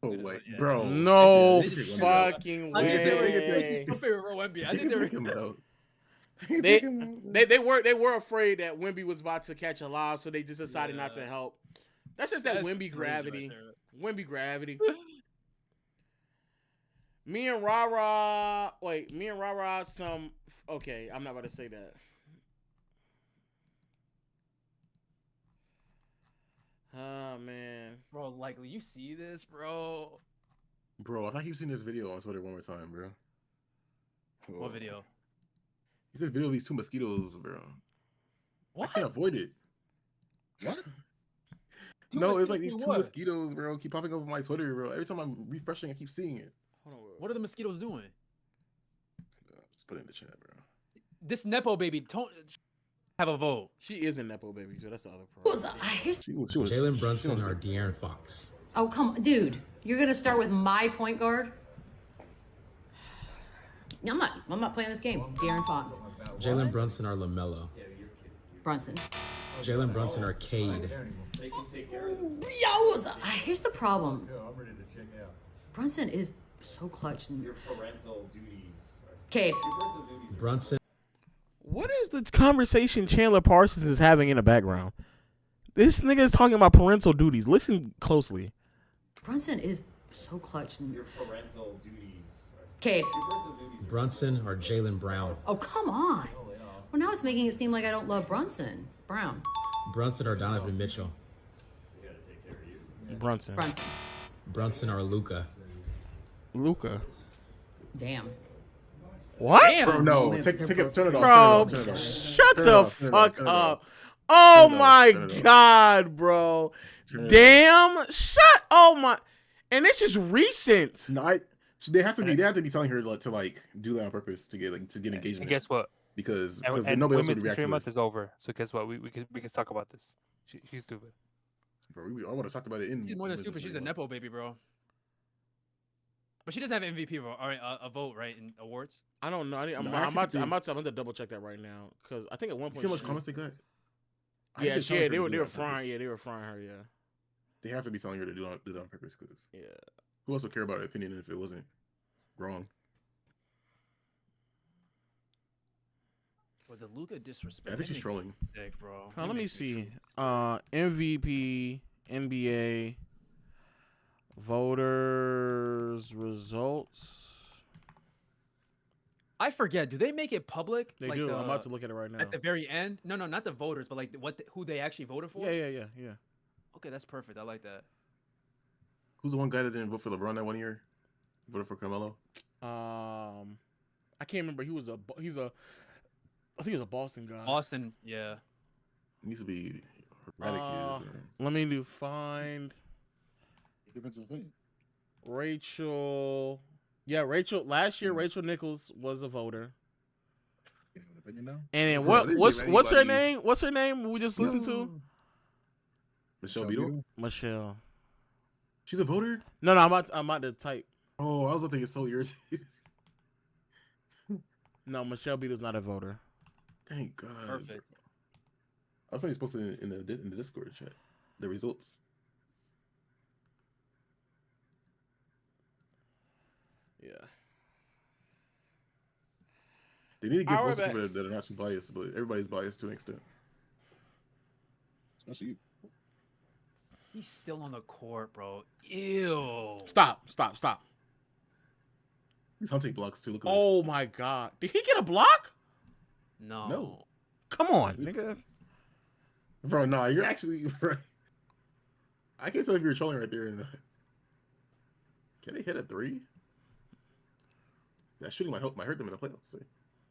Oh wait, Yeah. bro. No They take Wemby out. fucking I think they way. were favorite Wemby. I They think can they take him were. out. They were afraid that Wemby was about to catch a lob, so they just decided not to help. That's just that That's Wemby crazy gravity. right Wemby gravity. Me and Rara. Some. Okay, I'm not about to say that. Oh man. Bro, like, you see this, bro? Bro, I keep seeing this video on Twitter one more time, bro. What video? He says video of these 2 mosquitoes, bro. What? I can't avoid it. What? Two No, it's like mosquitoes these do 2 what? mosquitoes, bro, keep popping up on my Twitter, bro. Every time I'm refreshing, I keep seeing it. Hold on. What are the mosquitoes doing? Just put it in the chat, bro. This Nepo baby, don't have a vote. She is a nepo baby, so that's the other problem. She was Jalen she Brunson was or sick. De'Aaron Fox? Oh, come on, dude. You're gonna start with my point guard? I'm not playing this game. De'Aaron Fox. Jalen Brunson or LaMelo? Brunson. Jalen Brunson or Cade? Yowza! Here's the problem. Brunson is so clutch. Your parental duties. Cade. Brunson. What is the conversation Chandler Parsons is having in the background? This nigga is talking about parental duties. Listen closely. Brunson is so clutch. Your parental duties. Cade. Brunson or Jalen Brown? Oh, come on. Well, now it's making it seem like I don't love Brunson. Brown. Brunson or Donovan Mitchell? Brunson. Brunson. Brunson or Luka? Luka. Damn. What? Bro, no, They're take it, turn it Bro, off. Turn it off. shut Turn it the off, turn it off, fuck turn it off. up. Oh Turn it off, my turn it off. God, bro. Turn it off. Damn. Shut. Oh my. And this is recent. No, they have to be telling her to like do that on purpose to get engagement. And guess what? Because And nobody else would Women's react History to Month this. is over. So guess what? We can talk about this. She's stupid. Bro, I would have talked about it in. She's more than Women's stupid. She's History a Month. nepo baby, bro. But she doesn't have MVP vote, or a vote, right, in awards. I don't know. I'm No, I about actually to double check that right now because I think at one You point. see how much she- comments they got? I Yeah, think they're telling her they to were do that on frying. purpose. Yeah, they were frying her. Yeah. They have to be telling her to do that on purpose because Yeah. Who else would care about an opinion if it wasn't wrong? But the Luka disrespect. I think they she's make me trolling. sick, bro. Let They me make see. truly sick. MVP, NBA, voters results. I forget. Do they make it public? They like do. I'm about to look at it right now. At the very end? No, not the voters, but like who they actually voted for. Yeah. Okay, that's perfect. I like that. Who's the one guy that didn't vote for LeBron that 1 year? Voted for Carmelo. I can't remember. I think he was a Boston guy. Boston, yeah. He needs to be eradicated. Let me find Defensive thing. Rachel. Yeah, Rachel. Last year, Rachel Nichols was a voter. You have an opinion now? And then Bro, I didn't what's give her anybody- name? What's her name? We just listened to Michelle Beadle. Michelle. She's a voter. No, I'm about to type. Oh, I was about to get so irritated. No, Michelle Beadle's not a voter. Thank God. Perfect. I was somebody posted in the Discord chat the results. Yeah. They need to give All right, votes to people that are not too biased, but everybody's biased to an extent. Especially you. He's still on the court, bro. Ew. Stop. These hunting blocks too. Look at Oh my God. Did he get a block? No. No. Come on, nigga. this. Bro, nah, you're actually bro, I can't tell if you're trolling right there or not. Can they hit a 3? That shooting might hurt them in the playoffs. So.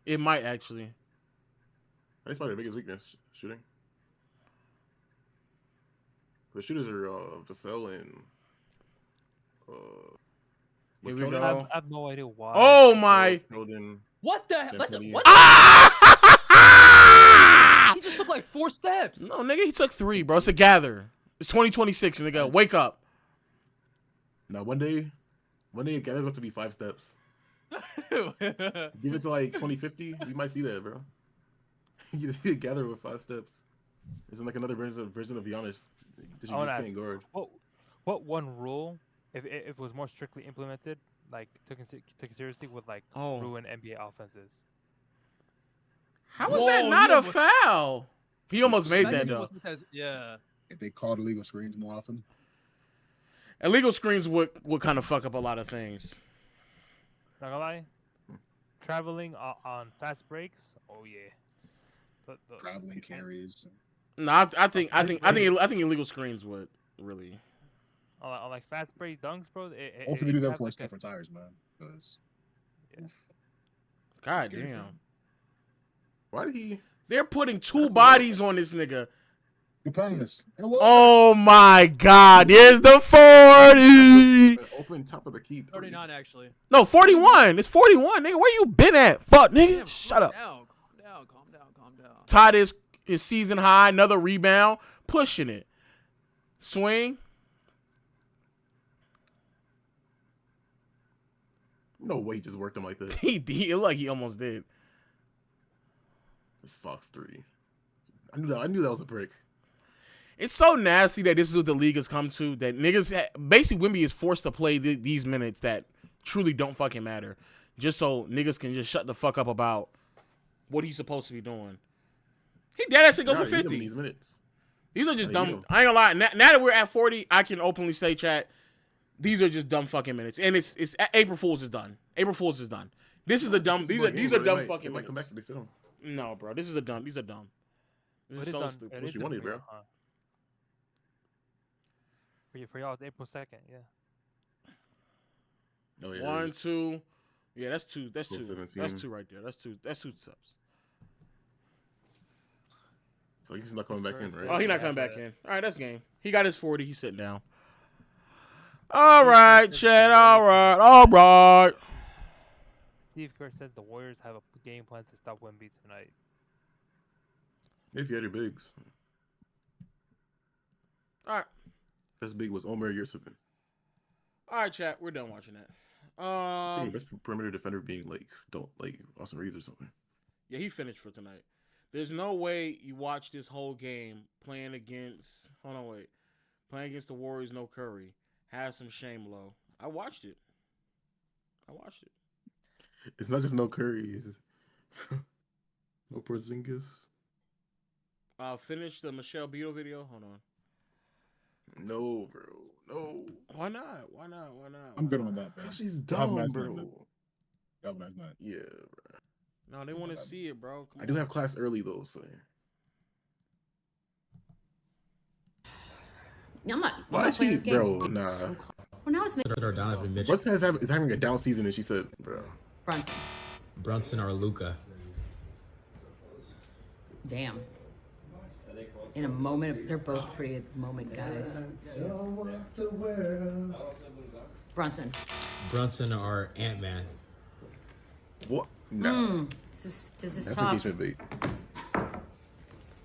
It might actually. That's probably the biggest weakness, shooting. The shooters are Vassell and Here we Keldon? go. I have no idea why. Oh my. Keldon. What the hell? Definitely. What? Ah! He just took like 4 steps. No, nigga, he took 3, bro. It's a gather. It's 2026, nigga. Wake up. Now one day it gathers up to be 5 steps. Give it to like 2050, you might see that, bro. You see it gather with 5 steps. It's like another version of Giannis that you I wanna just ask, can't guard. What one rule, if it was more strictly implemented, like took it seriously, would like ruin NBA offenses? How was that not a foul? He almost made that though. Yeah. If they called illegal screens more often. Illegal screens would kind of fuck up a lot of things. Not gonna lie, traveling on fast breaks. Oh yeah. Traveling carries. No, I think illegal screens would really. On like fast break dunks, bro. Hopefully they do that before Steph retires, man. Because God damn. Why did he? They're putting 2 bodies on this nigga. good pass. Oh my God! Here's the 40. Open top of the key. 39 actually. No, 41. It's 41, nigga. Where you been at? Fuck, nigga. Damn, Shut up. Calm down. Tied his season high. Another rebound. Pushing it. Swing. No way he just worked him like that. He looked like he almost did. It's Fox 3. I knew that was a brick. It's so nasty that this is what the league has come to. That niggas, basically Wemby is forced to play these minutes that truly don't fucking matter. Just so niggas can just shut the fuck up about what he's supposed to be doing. He dead ass to go for 50. These minutes. These are just dumb. I ain't gonna lie. Now that we're at 40, I can openly say, chat, these are just dumb fucking minutes. And it's April Fool's is done. April Fool's is done. This is a dumb. These are dumb fucking minutes. Come back and they sit on. No, bro. This is a dumb. These are dumb. This is so stupid. What you wanted, bro? For y'all, it's April 2nd. Yeah. Oh, yeah, 1, 2. Yeah, that's 2. That's 2. 17. That's 2 right there. That's 2. That's 2 subs. So he's not coming back in, right? Oh, he's not coming back in. All right, that's game. He got his 40. He's sitting down. All right, Chad. All right. Steve Kerr says the Warriors have a game plan to stop Wemby tonight. If you had your bigs. All right. Best big was Omer Yurtseven. All right, chat. We're done watching that. Best perimeter defender being like Austin Reeves or something. Yeah, he finished for tonight. There's no way you watch this whole game playing against the Warriors, no Curry. Have some shame, low. I watched it. It's not just no Curry. No Porzingis. Finish the Michelle Beadle video. Hold on. No, bro. No. Why not? I'm good on that, man. She's I'll have dumb, a nice night, man. bro. Y'all have a nice night. Yeah, bro. No, they want to see it, bro. Come I do on. have class early though, so. I'm not. Why not playing she, this game. bro? Nah. So well, now it's Or Donovan Mitchell. What's is having a down season, and she said, bro. Brunson. Brunson or Luca. Damn. In a moment, they're both pretty moment guys. Brunson. Brunson or Ant-Man. What? No. This is That's tough. engagement bait.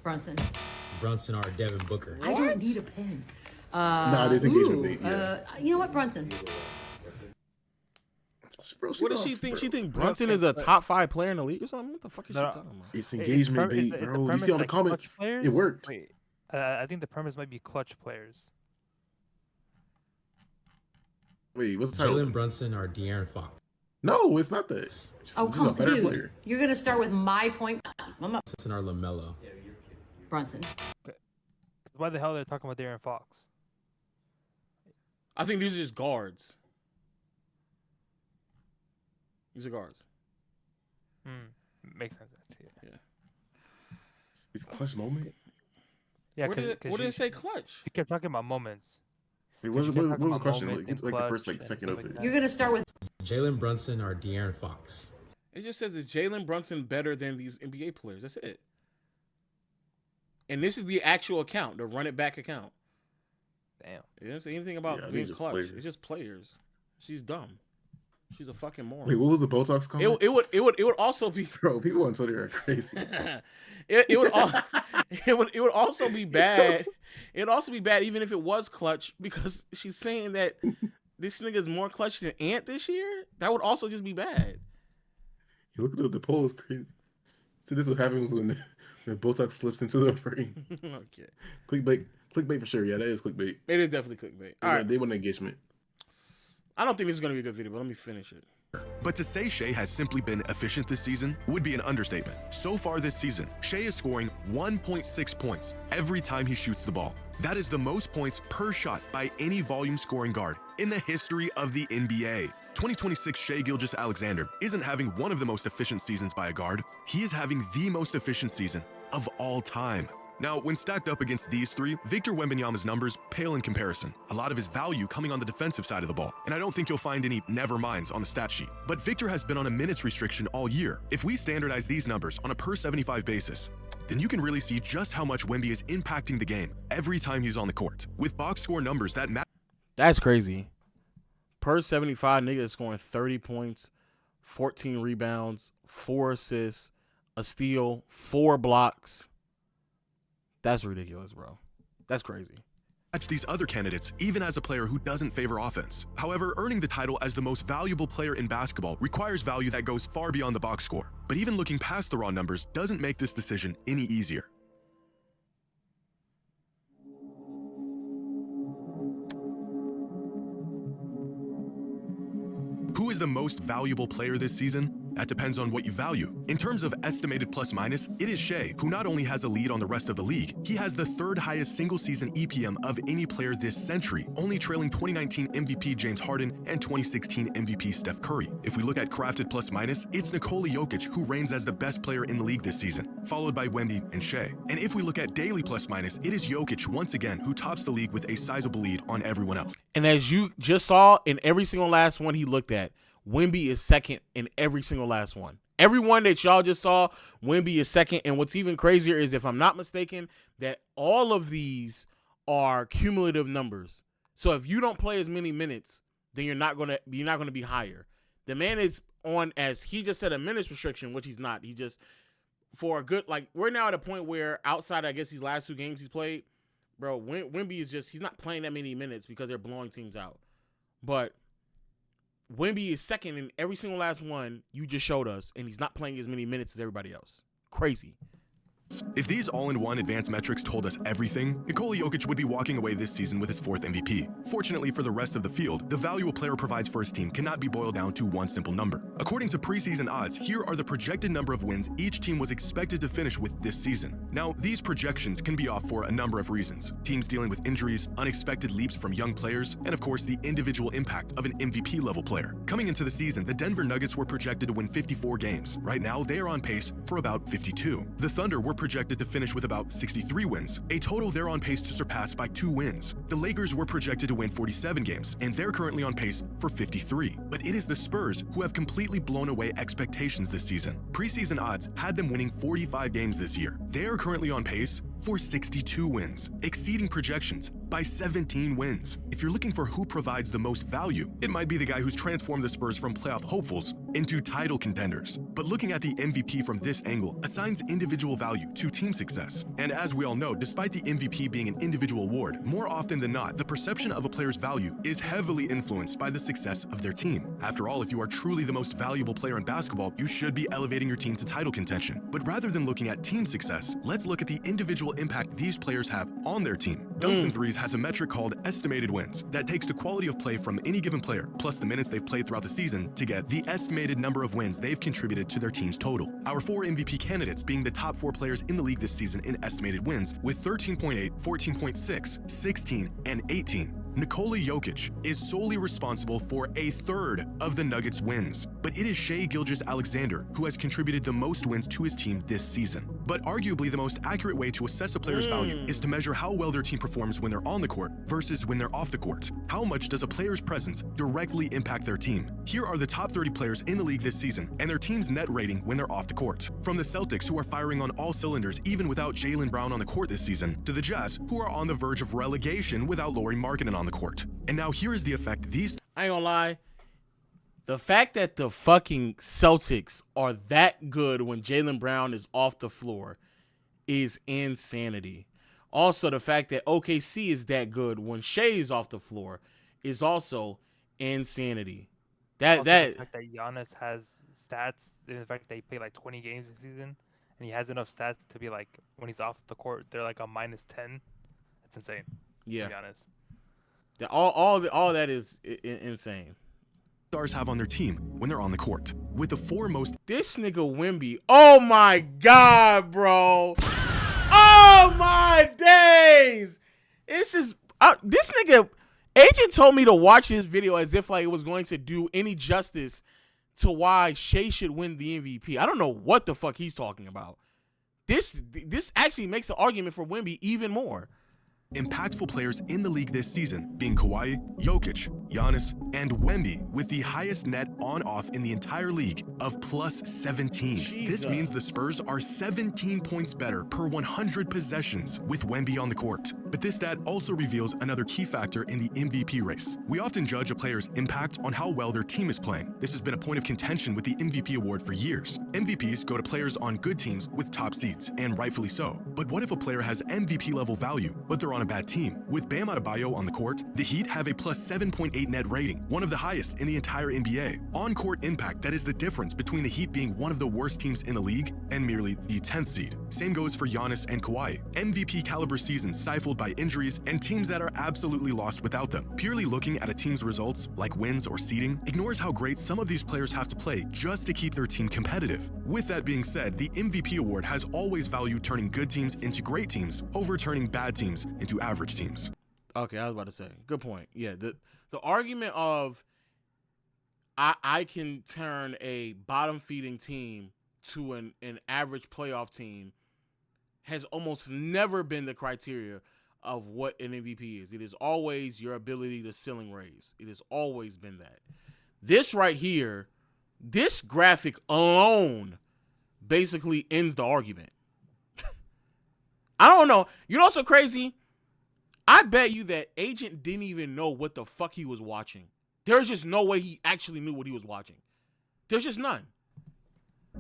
Brunson. Brunson or Devin Booker. I don't need a pen. Nah, it is engagement bait. Yeah. You know what, Brunson? Bro, she's What does off, she think? bro. She think Brunson is a top 5 player in the league or something? What the fuck is she talking about? It's engagement bait, bro. You see all the comments? It worked. Wait, I think the premise might be clutch players. Wait, what's the title? Jalen Brunson or De'Aaron Fox. No, it's not that. Just, Oh, just come a better dude. player. You're going to start with my point. I'm not. Brunson or LaMelo. Brunson. Why the hell are they talking about De'Aaron Fox? I think these are just guards. These are guards. Makes sense. Actually. Yeah. It's clutch moment. Yeah, What did it say clutch? You kept talking about moments. Wait, what was kept the talking about question? moments Like, and the first clutch second and of stuff it. like You're going to start with. Jalen Brunson or De'Aaron Fox. It just says, is Jalen Brunson better than these NBA players? That's it. And this is the actual account, the run it back account. Damn. It didn't say anything about Yeah, being just clutch. players. It's just players. She's dumb. She's a fucking moron. Wait, what was the Botox comment? It would also be Bro, people on Twitter are crazy. it would also be bad. It'd also be bad even if it was clutch because she's saying that this nigga's more clutch than Ant this year. That would also just be bad. You look at the poll is crazy. So this is what happens when Botox slips into the brain. Okay. Clickbait for sure. Yeah, that is clickbait. It is definitely clickbait. All right. They want engagement. I don't think this is going to be a good video, but let me finish it. But to say Shea has simply been efficient this season would be an understatement. So far this season, Shea is scoring 1.6 points every time he shoots the ball. That is the most points per shot by any volume scoring guard in the history of the NBA. 2026 Shea Gilgeous-Alexander isn't having one of the most efficient seasons by a guard. He is having the most efficient season of all time. Now, when stacked up against these three, Victor Wembanyama's numbers pale in comparison. A lot of his value coming on the defensive side of the ball, and I don't think you'll find any never minds on the stat sheet. But Victor has been on a minutes restriction all year. If we standardize these numbers on a per 75 basis, then you can really see just how much Wemby is impacting the game every time he's on the court. With box score numbers that matter. That's crazy. Per 75, nigga is scoring 30 points, 14 rebounds, 4 assists, a steal, 4 blocks. That's ridiculous, bro. That's crazy. Match these other candidates even as a player who doesn't favor offense. However, earning the title as the most valuable player in basketball requires value that goes far beyond the box score. But even looking past the raw numbers doesn't make this decision any easier. Who is the most valuable player this season? That depends on what you value. In terms of estimated plus minus, it is Shea, who not only has a lead on the rest of the league, he has the third highest single season EPM of any player this century, only trailing 2019 MVP James Harden and 2016 MVP Steph Curry. If we look at crafted plus minus, it's Nikola Jokic who reigns as the best player in the league this season, followed by Wemby and Shea. And if we look at daily plus minus, it is Jokic once again who tops the league with a sizable lead on everyone else. And as you just saw in every single last one he looked at, Wemby is second in every single last one. Every one that y'all just saw, Wemby is second. And what's even crazier is, if I'm not mistaken, that all of these are cumulative numbers. So if you don't play as many minutes, then you're not gonna be higher. The man is on, as he just said, a minutes restriction, which he's not. He just, for a good, like, we're now at a point where outside, I guess, these last 2 games he's played, bro, Wemby is just, he's not playing that many minutes because they're blowing teams out. But Wemby is second in every single last one you just showed us, and he's not playing as many minutes as everybody else. Crazy. If these all-in-one advanced metrics told us everything, Nikola Jokic would be walking away this season with his 4th MVP. Fortunately for the rest of the field, the value a player provides for his team cannot be boiled down to one simple number. According to preseason odds, here are the projected number of wins each team was expected to finish with this season. Now, these projections can be off for a number of reasons. Teams dealing with injuries, unexpected leaps from young players, and of course the individual impact of an MVP level player. Coming into the season, the Denver Nuggets were projected to win 54 games. Right now, they are on pace for about 52. The Thunder were projected to finish with about 63 wins, a total they're on pace to surpass by 2 wins. The Lakers were projected to win 47 games, and they're currently on pace for 53. But it is the Spurs who have completely blown away expectations this season. Preseason odds had them winning 45 games this year. They are currently on pace for 62 wins, exceeding projections by 17 wins. If you're looking for who provides the most value, it might be the guy who's transformed the Spurs from playoff hopefuls into title contenders. But looking at the MVP from this angle assigns individual value to team success. And as we all know, despite the MVP being an individual award, more often than not, the perception of a player's value is heavily influenced by the success of their team. After all, if you are truly the most valuable player in basketball, you should be elevating your team to title contention. But rather than looking at team success, let's look at the individual impact these players have on their team. Dunks and Threes has a metric called estimated wins that takes the quality of play from any given player plus the minutes they've played throughout the season to get the estimated number of wins they've contributed to their team's total. Our 4 MVP candidates being the top 4 players in the league this season in estimated wins with 13.8, 14.6, 16, and 18. Nikola Jokic is solely responsible for a third of the Nuggets' wins, but it is Shai Gilgeous-Alexander who has contributed the most wins to his team this season. But arguably the most accurate way to assess a player's value is to measure how well their team performs when they're on the court versus when they're off the court. How much does a player's presence directly impact their team? Here are the top 30 players in the league this season and their team's net rating when they're off the court. From the Celtics, who are firing on all cylinders even without Jaylen Brown on the court this season, to the Jazz, who are on the verge of relegation without Lauri Markkanen on the court. And now here is the effect these... I ain't gonna lie. The fact that the fucking Celtics are that good when Jaylen Brown is off the floor is insanity. Also, the fact that OKC is that good when Shai is off the floor is also insanity. The fact that Giannis has stats, the fact that he played like 20 games this season, and he has enough stats to be like, when he's off the court, they're like a -10. That's insane. Yeah. To be honest. All that is insane. Stars have on their team when they're on the court. With the 4 most... This nigga Wemby, oh my God, bro. Oh my days. This nigga, Agent told me to watch his video as if like it was going to do any justice to why Shai should win the MVP. I don't know what the fuck he's talking about. This actually makes the argument for Wemby even more. Impactful players in the league this season being Kawhi, Jokic, Giannis, and Wemby with the highest net on-off in the entire league of +17. Jesus. This means the Spurs are 17 points better per 100 possessions with Wemby on the court. But this stat also reveals another key factor in the MVP race. We often judge a player's impact on how well their team is playing. This has been a point of contention with the MVP award for years. MVPs go to players on good teams with top seeds, and rightfully so. But what if a player has MVP level value, but they're on a bad team? With Bam Adebayo on the court, the Heat have a +7.8 net rating, one of the highest in the entire NBA. On-court impact, that is the difference between the Heat being one of the worst teams in the league and merely the 10th seed. Same goes for Giannis and Kawhi. MVP caliber seasons stifled by injuries and teams that are absolutely lost without them. Purely looking at a team's results, like wins or seeding, ignores how great some of these players have to play just to keep their team competitive. With that being said, the MVP award has always valued turning good teams into great teams over turning bad teams into average teams. Okay, I was about to say, good point. Yeah, the argument of I can turn a bottom feeding team to an average playoff team has almost never been the criteria of what an MVP is. It is always your ability to ceiling raise. It has always been that. This right here, this graphic alone basically ends the argument. I don't know. You know what's so crazy? I bet you that Agent didn't even know what the fuck he was watching. There's just no way he actually knew what he was watching. There's just none.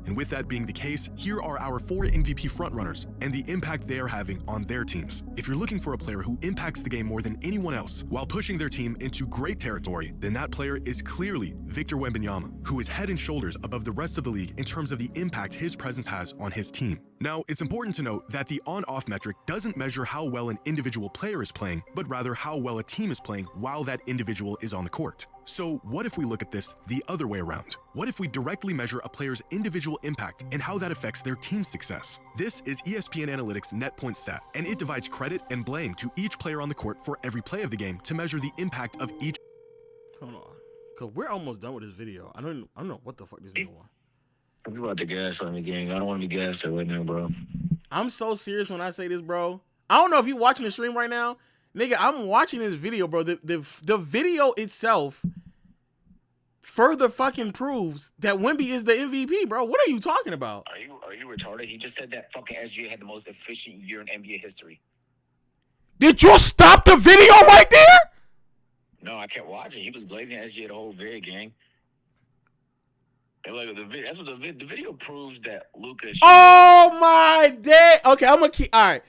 And with that being the case, here are our 4 MVP frontrunners and the impact they are having on their teams. If you're looking for a player who impacts the game more than anyone else while pushing their team into great territory, then that player is clearly Victor Wembanyama, who is head and shoulders above the rest of the league in terms of the impact his presence has on his team. Now, it's important to note that the on-off metric doesn't measure how well an individual player is playing, but rather how well a team is playing while that individual is on the court. So what if we look at this the other way around? What if we directly measure a player's individual impact and how that affects their team's success? This is ESPN Analytics net point stat, and it divides credit and blame to each player on the court for every play of the game to measure the impact of each. Hold on, cause we're almost done with this video. I don't know what the fuck this nigga want. You about to gas on the gang. I don't want to be gassed right now, bro. I'm so serious when I say this, bro. I don't know if you watching the stream right now. Nigga, I'm watching this video, bro. The video itself further fucking proves that Wemby is the MVP, bro. What are you talking about? Are you retarded? He just said that fucking SGA had the most efficient year in NBA history. Did you stop the video right there? No, I kept watching. He was glazing SGA the whole video, gang. And like that's what the video proves that Luka. Oh my day. Okay, I'm gonna keep. All right,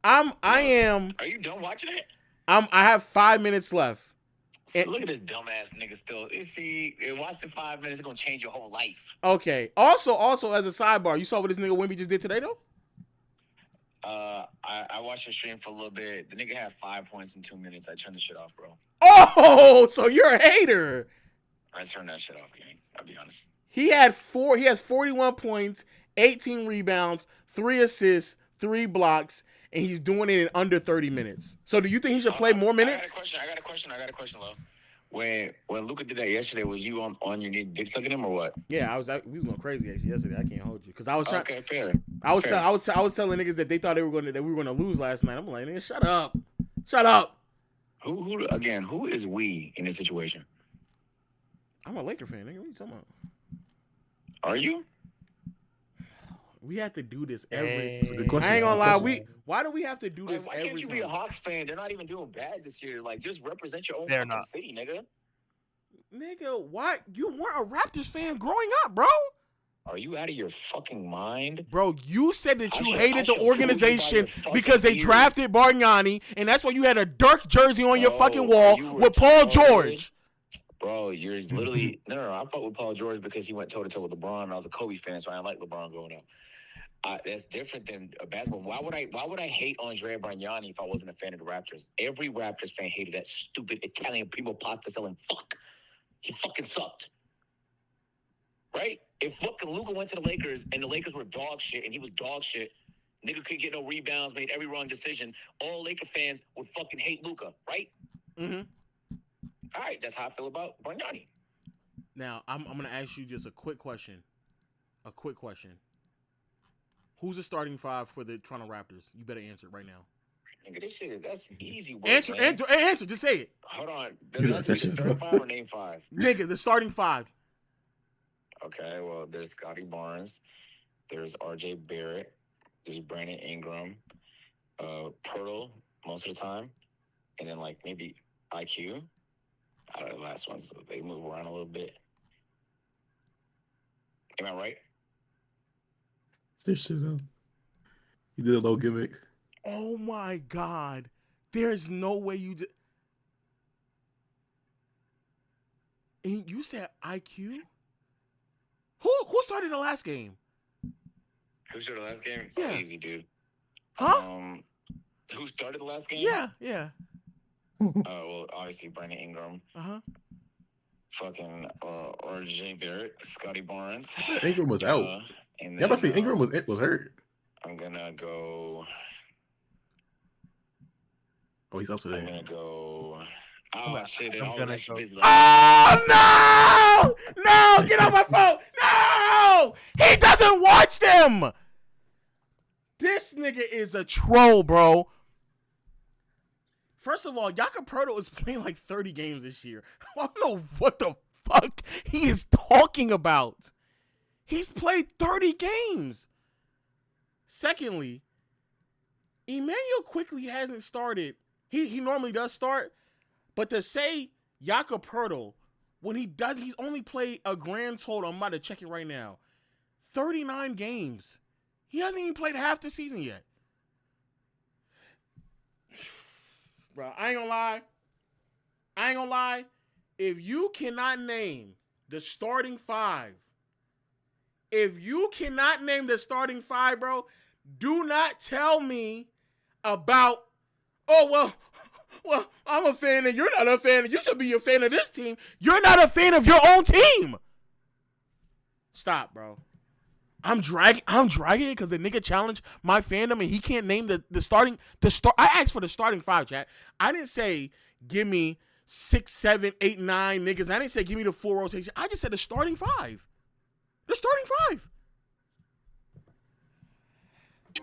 I am. Are you done watching it? I have 5 minutes left. So look at this dumbass nigga still. You see, watch the 5 minutes. It's gonna change your whole life. Okay. Also, as a sidebar, you saw what this nigga Wemby just did today, though? I watched the stream for a little bit. The nigga had 5 points in 2 minutes. I turned the shit off, bro. Oh, so you're a hater. I turned that shit off, gang. I'll be honest. He has 41 points, 18 rebounds, 3 assists, 3 blocks, and he's doing it in under 30 minutes. So do you think he should play more minutes? I got a question, Lo. When Luka did that yesterday, was you on your knee dick sucking him or what? Yeah, we was going crazy actually yesterday. I can't hold you because I was trying. Okay, fair. I was telling niggas that they thought we were going to lose last night. I'm like, nigga, shut up. Who is we in this situation? I'm a Laker fan, nigga. What are you talking about? Are you? We have to do this every. That's a good question. I ain't gonna lie. Why do we have to do this why every can't you time? be a Hawks fan? They're not even doing bad this year. Like, just represent your own They're fucking not. city, nigga. Nigga, why? You weren't a Raptors fan growing up, bro. Are you out of your fucking mind? Bro, you said that you I hated should the prove you by organization your fucking because they ears. drafted Bargnani, and that's why you had a Dirk jersey on your fucking Bro, wall you with Paul retarded. George. Bro, you're literally no. I fought with Paul George because he went toe to toe with LeBron. And I was a Kobe fan, so I didn't like LeBron growing up. That's different than a basketball. Why would I hate Andrea Bargnani if I wasn't a fan of the Raptors? Every Raptors fan hated that stupid Italian primo pasta selling fuck. He fucking sucked. Right? If fucking Luka went to the Lakers and the Lakers were dog shit and he was dog shit, nigga couldn't get no rebounds, made every wrong decision, all Laker fans would fucking hate Luka, right? Mm-hmm. All right, that's how I feel about Bargnani. Now, I'm going to ask you just a quick question. Who's the starting 5 for the Toronto Raptors? You better answer it right now. Nigga, this shit that's easy work, Answer, just say it. Hold on. Does that say starting 5 or name 5? Nigga, the starting 5. Okay, well, there's Scotty Barnes, there's RJ Barrett, there's Brandon Ingram, Pirtle most of the time, and then like maybe IQ. I don't know the last ones, so they move around a little bit. Am I right? This shit up. You did a low gimmick. Oh my God. There's no way you did. And you said IQ? Who started the last game? Who started the last game? Yeah. Oh, easy, dude. Huh? Who started the last game? Yeah. Well, obviously Brandon Ingram. Uh-huh. Fucking RJ Barrett, Scotty Barnes. Ingram was out. And Yeah, then, but see, Ingram was hurt. I'm gonna go. Oh, he's out today. I'm gonna go. Oh shit! I'm gonna go. Oh, no! Get off my phone! No! He doesn't watch them! This nigga is a troll, bro. First of all, Jakob Poeltl is playing like 30 games this year. I don't know what the fuck he is talking about. He's played 30 games. Secondly, Emmanuel quickly hasn't started. He normally does start, but to say Jakob Poeltl, when he does, he's only played a grand total, I'm about to check it right now, 39 games. He hasn't even played half the season yet. Bro, I ain't gonna lie. If you cannot name the starting five, bro, do not tell me about, oh, well, I'm a fan and you're not a fan and you should be a fan of this team. You're not a fan of your own team. Stop, bro. I'm dragging it because the nigga challenged my fandom and he can't name the starting. I asked for the starting five, chat. I didn't say give me 6, 7, 8, 9 niggas. I didn't say give me the full rotation. I just said the starting five. The starting five.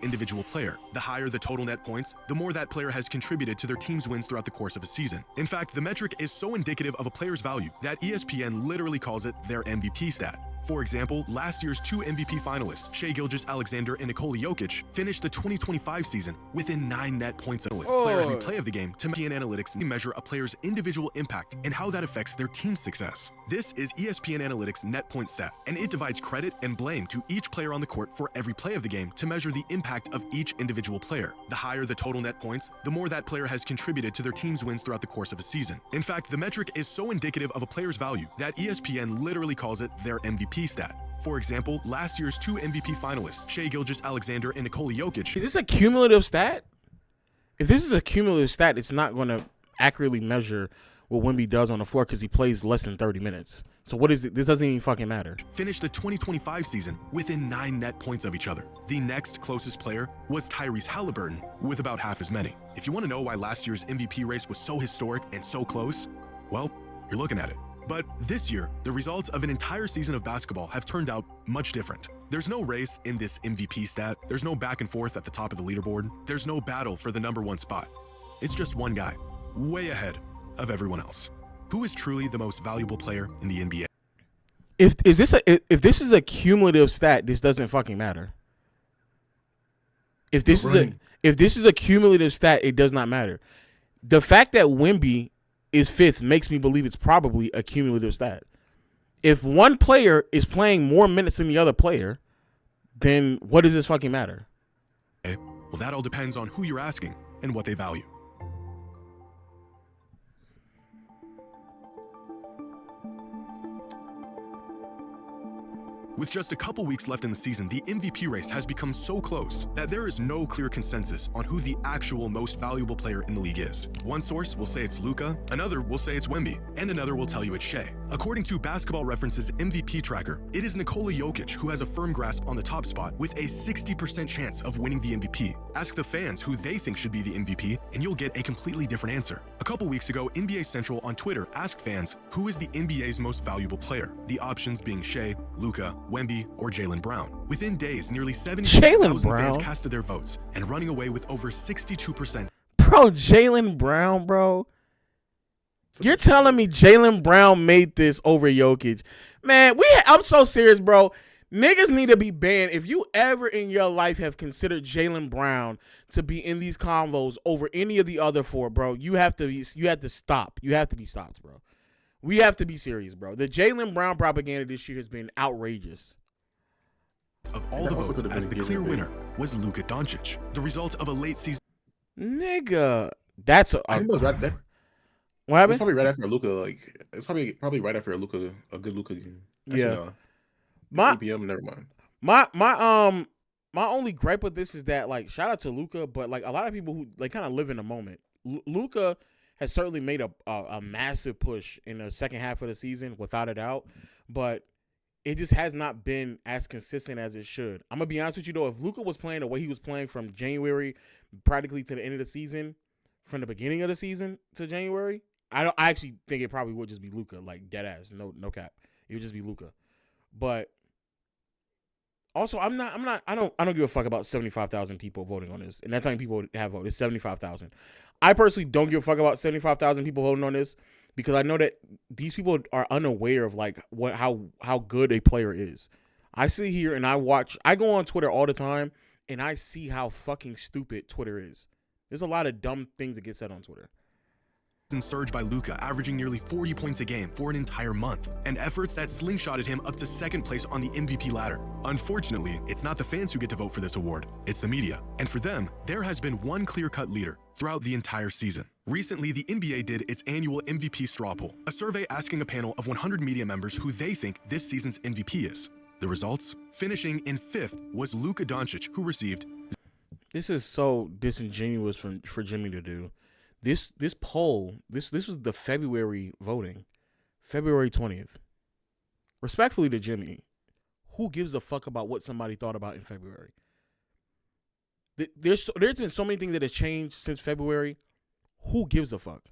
Individual player. The higher the total net points, the more that player has contributed to their team's wins throughout the course of a season. In fact, the metric is so indicative of a player's value that ESPN literally calls it their MVP stat. For example, last year's 2 MVP finalists, Shai Gilgeous-Alexander and Nikola Jokic, finished the 2025 season within 9 net points. Player every play of the game to ESPN Analytics measure a player's individual impact and how that affects their team's success. This is ESPN Analytics net point stat, and it divides credit and blame to each player on the court for every play of the game to measure the impact of each individual player. The higher the total net points, the more that player has contributed to their team's wins throughout the course of a season. In fact, the metric is so indicative of a player's value that ESPN literally calls it their MVP stat. For example, last year's 2 MVP finalists, Shai Gilgeous-Alexander and Nikola Jokic. Is this a cumulative stat? If this is a cumulative stat, it's not going to accurately measure what Wemby does on the floor because he plays less than 30 minutes. So what is it? This doesn't even fucking matter. Finished the 2025 season within 9 net points of each other. The next closest player was Tyrese Halliburton with about half as many. If you want to know why last year's MVP race was so historic and so close, well, you're looking at it. But this year, the results of an entire season of basketball have turned out much different. There's no race in this MVP stat. There's no back and forth at the top of the leaderboard. There's no battle for the number 1 spot. It's just one guy, way ahead of everyone else. Who is truly the most valuable player in the NBA? If this is a cumulative stat, this doesn't fucking matter. If this is a cumulative stat, it does not matter. The fact that Wemby is 5th makes me believe it's probably a cumulative stat. If one player is playing more minutes than the other player, then what does this fucking matter? Okay. Well, that all depends on who you're asking and what they value. With just a couple weeks left in the season, the MVP race has become so close that there is no clear consensus on who the actual most valuable player in the league is. One source will say it's Luka, another will say it's Wemby, and another will tell you it's Shai. According to Basketball Reference's MVP tracker, it is Nikola Jokic who has a firm grasp on the top spot with a 60% chance of winning the MVP. Ask the fans who they think should be the MVP, and you'll get a completely different answer. A couple weeks ago, NBA Central on Twitter asked fans who is the NBA's most valuable player, the options being Shai, Luka, Wemby, or Jaylen Brown. Within days, nearly 76,000 fans casted their votes, and running away with over 62%. Bro, Jaylen Brown, bro. You're telling me Jaylen Brown made this over Jokic? Man, I'm so serious, bro. Niggas need to be banned. If you ever in your life have considered Jaylen Brown to be in these convos over any of the other 4, bro, you have to stop. You have to be stopped, bro. We have to be serious, bro. The Jaylen Brown propaganda this year has been outrageous. Of all the votes, as the clear winner was Luka Doncic. The result of a late season. Nigga, that's a. What happened? It's probably right after Luka. Like it's probably right after a good Luka game. Actually, Yeah. no. My APM, never mind. My only gripe with this is that, like, shout out to Luka, but like a lot of people who like kind of live in the moment. Luka has certainly made a massive push in the second half of the season, without a doubt, but it just has not been as consistent as it should. I'm gonna be honest with you though, if Luka was playing the way he was playing from January practically to the end of the season, from the beginning of the season to January, I actually think it probably would just be Luka, like dead ass, no cap. It would just be Luka. But also, I don't give a fuck about 75,000 people voting on this, and that's how many people have voted. It's 75,000. I personally don't give a fuck about 75,000 people voting on this because I know that these people are unaware of like how good a player is. I sit here and I go on Twitter all the time, and I see how fucking stupid Twitter is. There's a lot of dumb things that get said on Twitter. surge by Luka, averaging nearly 40 points a game for an entire month, and efforts that slingshotted him up to second place on the MVP ladder. Unfortunately, it's not the fans who get to vote for this award, it's the media. And for them, there has been one clear-cut leader throughout the entire season. Recently, the NBA did its annual MVP straw poll, a survey asking a panel of 100 media members who they think this season's MVP is. The results? Finishing in 5th was Luka Doncic, who received... This is so disingenuous for Jimmy to do. This poll, this was the February voting, February 20th. Respectfully to Jimmy, who gives a fuck about what somebody thought about in February? There's been so many things that have changed since February. Who gives a fuck?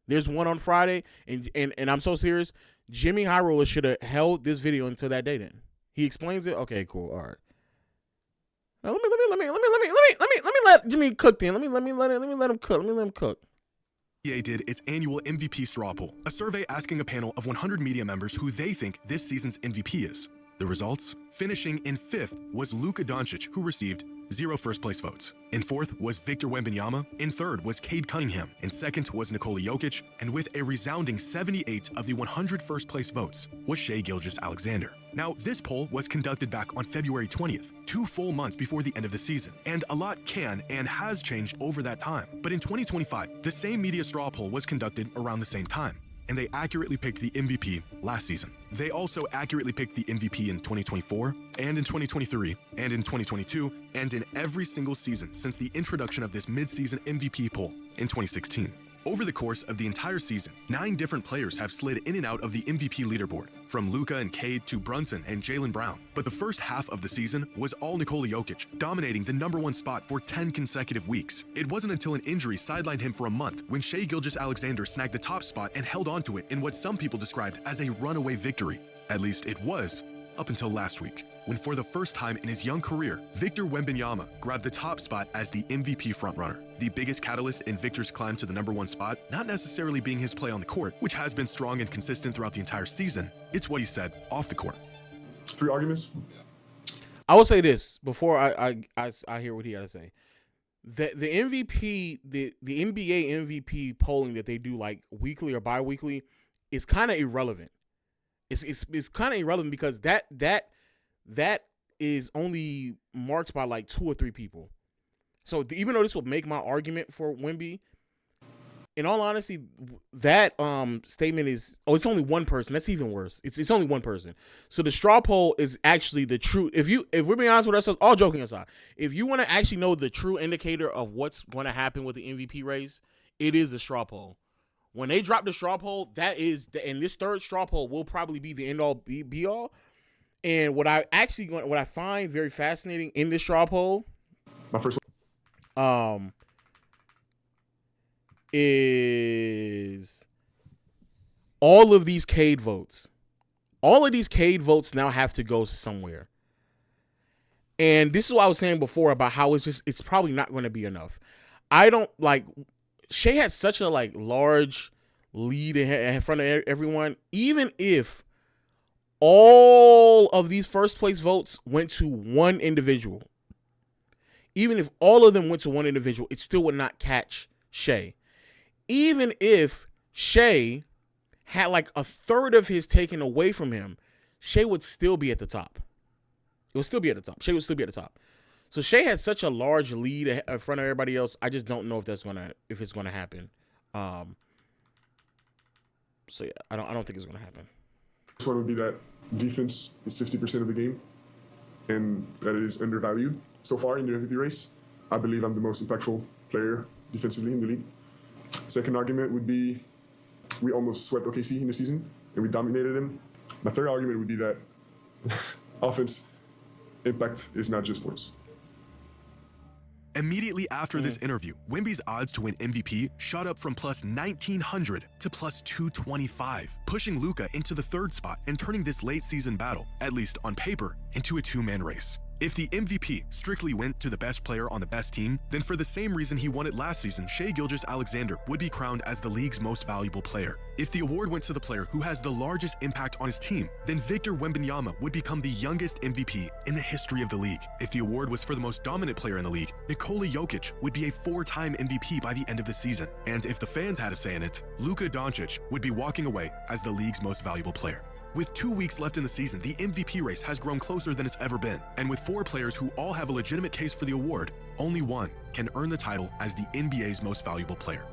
There's one on Friday, and I'm so serious. Jimmy High Roller should have held this video until that day. Then he explains it. Okay, cool. All right. Now let me let Jimmy cook then. Let me let him cook. Let me let him cook. NBA did its annual MVP straw poll, a survey asking a panel of 100 media members who they think this season's MVP is. The results? Finishing in 5th was Luka Doncic, who received 0 first-place votes. In 4th was Victor Wembanyama. In 3rd was Cade Cunningham. In 2nd was Nikola Jokic. And with a resounding 78 of the 100 first-place votes was Shai Gilgeous-Alexander. Now, this poll was conducted back on February 20th, 2 full months before the end of the season. And a lot can and has changed over that time. But in 2025, the same media straw poll was conducted around the same time. And they accurately picked the MVP last season. They also accurately picked the MVP in 2024, and in 2023, and in 2022, and in every single season since the introduction of this mid-season MVP poll in 2016. Over the course of the entire season, 9 different players have slid in and out of the MVP leaderboard, from Luka and Cade to Brunson and Jaylen Brown. But the first half of the season was all Nikola Jokic, dominating the #1 spot for 10 consecutive weeks. It wasn't until an injury sidelined him for a month when Shai Gilgeous-Alexander snagged the top spot and held onto it in what some people described as a runaway victory. At least it was, up until last week, when for the first time in his young career, Victor Wembanyama grabbed the top spot as the MVP frontrunner. The biggest catalyst in Victor's climb to the #1 spot, not necessarily being his play on the court, which has been strong and consistent throughout the entire season, it's what he said off the court. 3 arguments. I will say this before I hear what he had to say. The MVP, the NBA MVP polling that they do like weekly or bi-weekly is kind of irrelevant. It's kind of irrelevant because that is only marked by like 2 or 3 people. So even though this will make my argument for Wemby, in all honesty, that statement is it's only one person. That's even worse. It's only one person. So the straw poll is actually the true. If we're being honest with ourselves, all joking aside, if you want to actually know the true indicator of what's going to happen with the MVP race, it is the straw poll. When they drop the straw poll, that is and this 3rd straw poll will probably be the end all be all. And what I find very fascinating in this straw poll, my first is all of these Cade votes. All of these Cade votes now have to go somewhere. And this is what I was saying before about how it's probably not going to be enough. I don't like Shai has such a like large lead in front of everyone. Even if all of these first place votes went to one individual, even if all of them went to one individual, it still would not catch Shai. Even if Shai had like a third of his taken away from him, Shai would still be at the top. It would still be at the top. Shai would still be at the top. So Shai has such a large lead in front of everybody else. I just don't know if it's gonna happen. So yeah, I don't think it's gonna happen. This one would be that defense is 50% of the game, and that it is undervalued so far in the MVP race. I believe I'm the most impactful player defensively in the league. Second argument would be we almost swept OKC in the season, and we dominated them. My third argument would be that offense impact is not just points. Immediately after this interview, Wemby's odds to win MVP shot up from plus 1,900 to plus 225, pushing Luka into the 3rd spot and turning this late season battle, at least on paper, into a 2-man race. If the MVP strictly went to the best player on the best team, then for the same reason he won it last season, Shai Gilgeous-Alexander would be crowned as the league's most valuable player. If the award went to the player who has the largest impact on his team, then Victor Wembanyama would become the youngest MVP in the history of the league. If the award was for the most dominant player in the league, Nikola Jokic would be a 4-time MVP by the end of the season. And if the fans had a say in it, Luka Doncic would be walking away as the league's most valuable player. With 2 weeks left in the season, the MVP race has grown closer than it's ever been. And with 4 players who all have a legitimate case for the award, only one can earn the title as the NBA's most valuable player.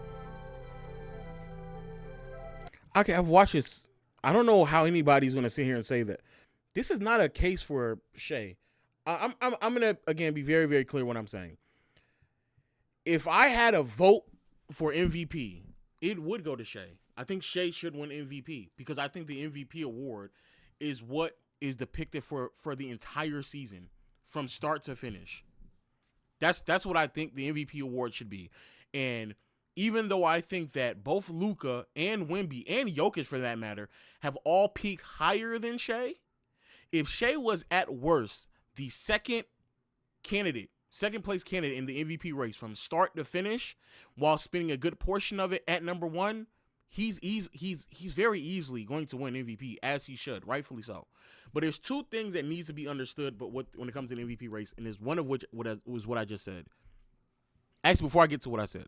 Okay, I've watched this. I don't know how anybody's going to sit here and say that. This is not a case for Shai. I'm going to, again, be very, very clear what I'm saying. If I had a vote for MVP, it would go to Shai. I think Shai should win MVP because I think the MVP award is what is depicted for the entire season from start to finish. That's what I think the MVP award should be. And even though I think that both Luka and Wemby and Jokic for that matter have all peaked higher than Shai, if Shai was at worst the second place candidate in the MVP race from start to finish while spending a good portion of it at number 1, he's very easily going to win MVP, as he should, rightfully so. But there's 2 things that needs to be understood when it comes to the MVP race, and there's one of which was what I just said. Actually, before I get to what I said,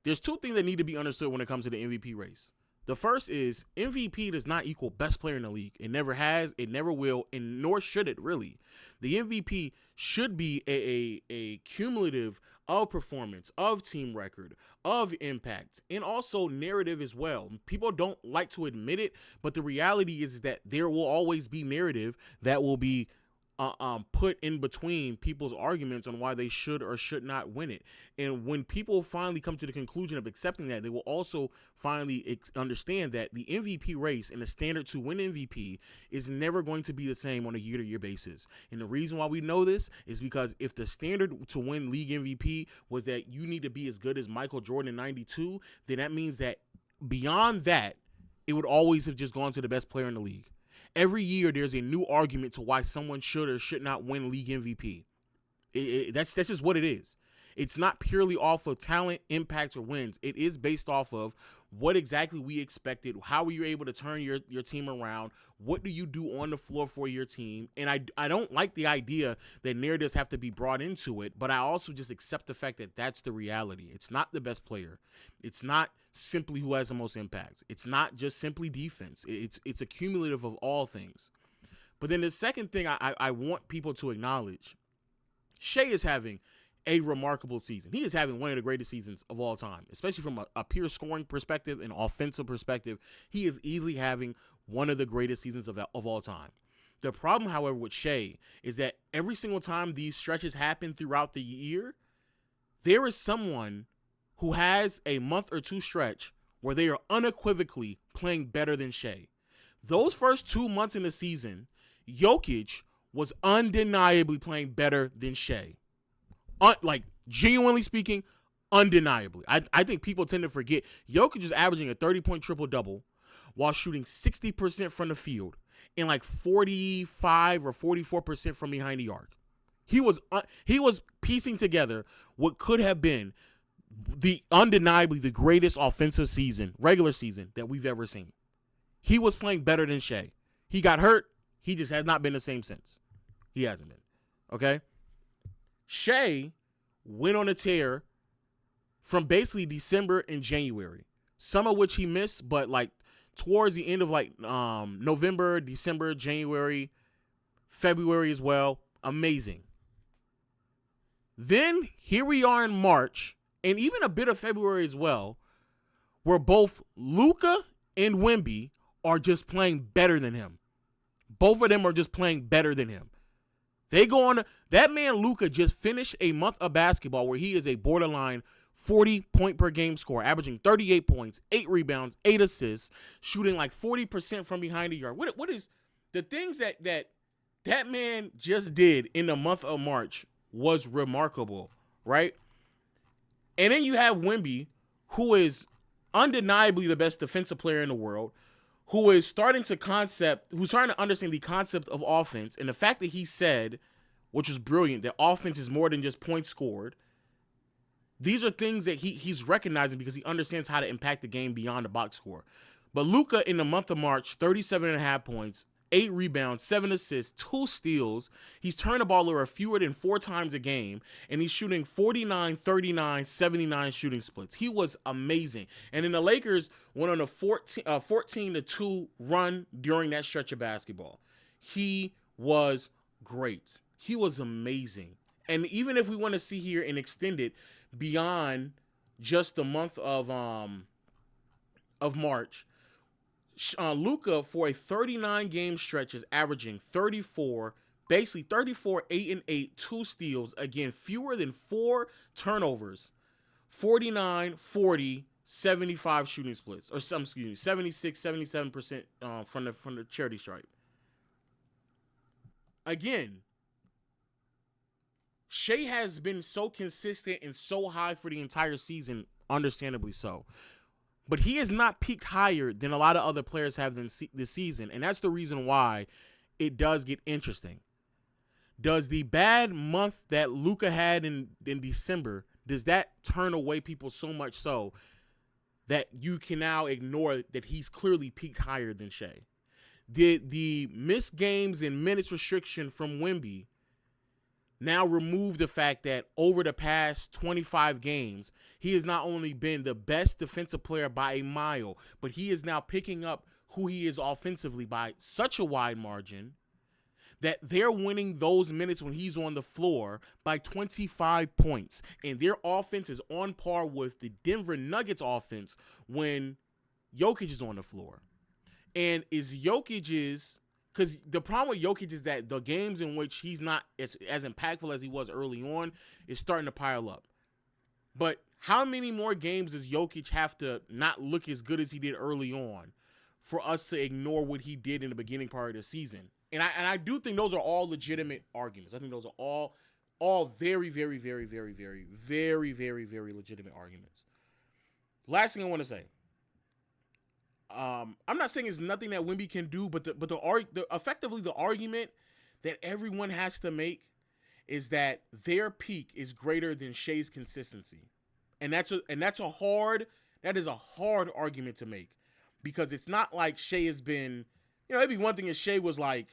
there's 2 things that need to be understood when it comes to the MVP race. The first is MVP does not equal best player in the league. It never has, it never will, and nor should it really. The MVP should be a cumulative of performance, of team record, of impact, and also narrative as well. People don't like to admit it, but the reality is that there will always be narrative that will be put in between people's arguments on why they should or should not win it. And when people finally come to the conclusion of accepting that, they will also finally understand that the MVP race and the standard to win MVP is never going to be the same on a year-to-year basis. And the reason why we know this is because if the standard to win league MVP was that you need to be as good as Michael Jordan in 92, then that means that beyond that, it would always have just gone to the best player in the league. Every year, there's a new argument to why someone should or should not win league MVP. That's just what it is. It's not purely off of talent, impact, or wins. It is based off of what exactly we expected, how were you able to turn your team around, what do you do on the floor for your team. And I don't like the idea that narratives have to be brought into it, but I also just accept the fact that that's the reality. It's not the best player. It's not simply who has the most impact. It's not just simply defense. It's a cumulative of all things. But then the second thing I want people to acknowledge, Shai is having a remarkable season. He is having one of the greatest seasons of all time, especially from a pure scoring perspective and offensive perspective. He is easily having one of the greatest seasons of all time. The problem, however, with Shai is that every single time these stretches happen throughout the year, there is someone who has a month or 2 stretch where they are unequivocally playing better than Shai. Those first 2 months in the season, Jokic was undeniably playing better than Shai. Like, genuinely speaking, undeniably. I think people tend to forget Jokic is averaging a 30-point triple-double while shooting 60% from the field and like 45 or 44% from behind the arc. He was piecing together what could have been undeniably the greatest offensive season, regular season, that we've ever seen. He was playing better than Shai. He got hurt. He just has not been the same since. He hasn't been. Okay? Shai went on a tear from basically December and January, some of which he missed, but like towards the end of like November, December, January, February as well. Amazing. Then here we are in March and even a bit of February as well, where both Luka and Wemby are just playing better than him. Both of them are just playing better than him. They go on. That man Luka just finished a month of basketball where he is a borderline 40-point per game scorer, averaging 38 points, 8 rebounds, 8 assists, shooting like 40% from behind the arc. What is the things that man just did in the month of March was remarkable, right? And then you have Wemby, who is undeniably the best defensive player in the world, who's starting to understand the concept of offense. And the fact that he said, which was brilliant. That offense is more than just points scored. These are things that he's recognizing because he understands how to impact the game beyond the box score. But Luka in the month of March, 37.5 points, 8 rebounds, 7 assists, 2 steals. He's turned the ball over fewer than 4 times a game, and he's shooting 49, 39, 79 shooting splits. He was amazing. And then the Lakers went on a 14-2 run during that stretch of basketball. He was great. He was amazing. And even if we want to see here and extend it beyond just the month of March, Luka for a 39-game stretch is averaging 34, 8 and 8, 2 steals, again, fewer than 4 turnovers, 49, 40, 75 shooting splits, or 76, 77% from the charity stripe. Again, Shea has been so consistent and so high for the entire season, understandably so. But he has not peaked higher than a lot of other players have this season, and that's the reason why it does get interesting. Does the bad month that Luka had in December, does that turn away people so much so that you can now ignore that he's clearly peaked higher than Shea? Did the missed games and minutes restriction from Wemby now remove the fact that over the past 25 games, he has not only been the best defensive player by a mile, but he is now picking up who he is offensively by such a wide margin that they're winning those minutes when he's on the floor by 25 points. And their offense is on par with the Denver Nuggets offense when Jokic is on the floor. And is Jokic's... Because the problem with Jokic is that the games in which he's not as impactful as he was early on is starting to pile up. But how many more games does Jokic have to not look as good as he did early on for us to ignore what he did in the beginning part of the season? And I do think those are all legitimate arguments. I think those are all very, very, very, very, very, very, very, very legitimate arguments. Last thing I want to say. I'm not saying it's nothing that Wemby can do, but effectively the argument that everyone has to make is that their peak is greater than Shea's consistency, and that is a hard argument to make, because it's not like Shea has been, it'd be one thing if Shea was like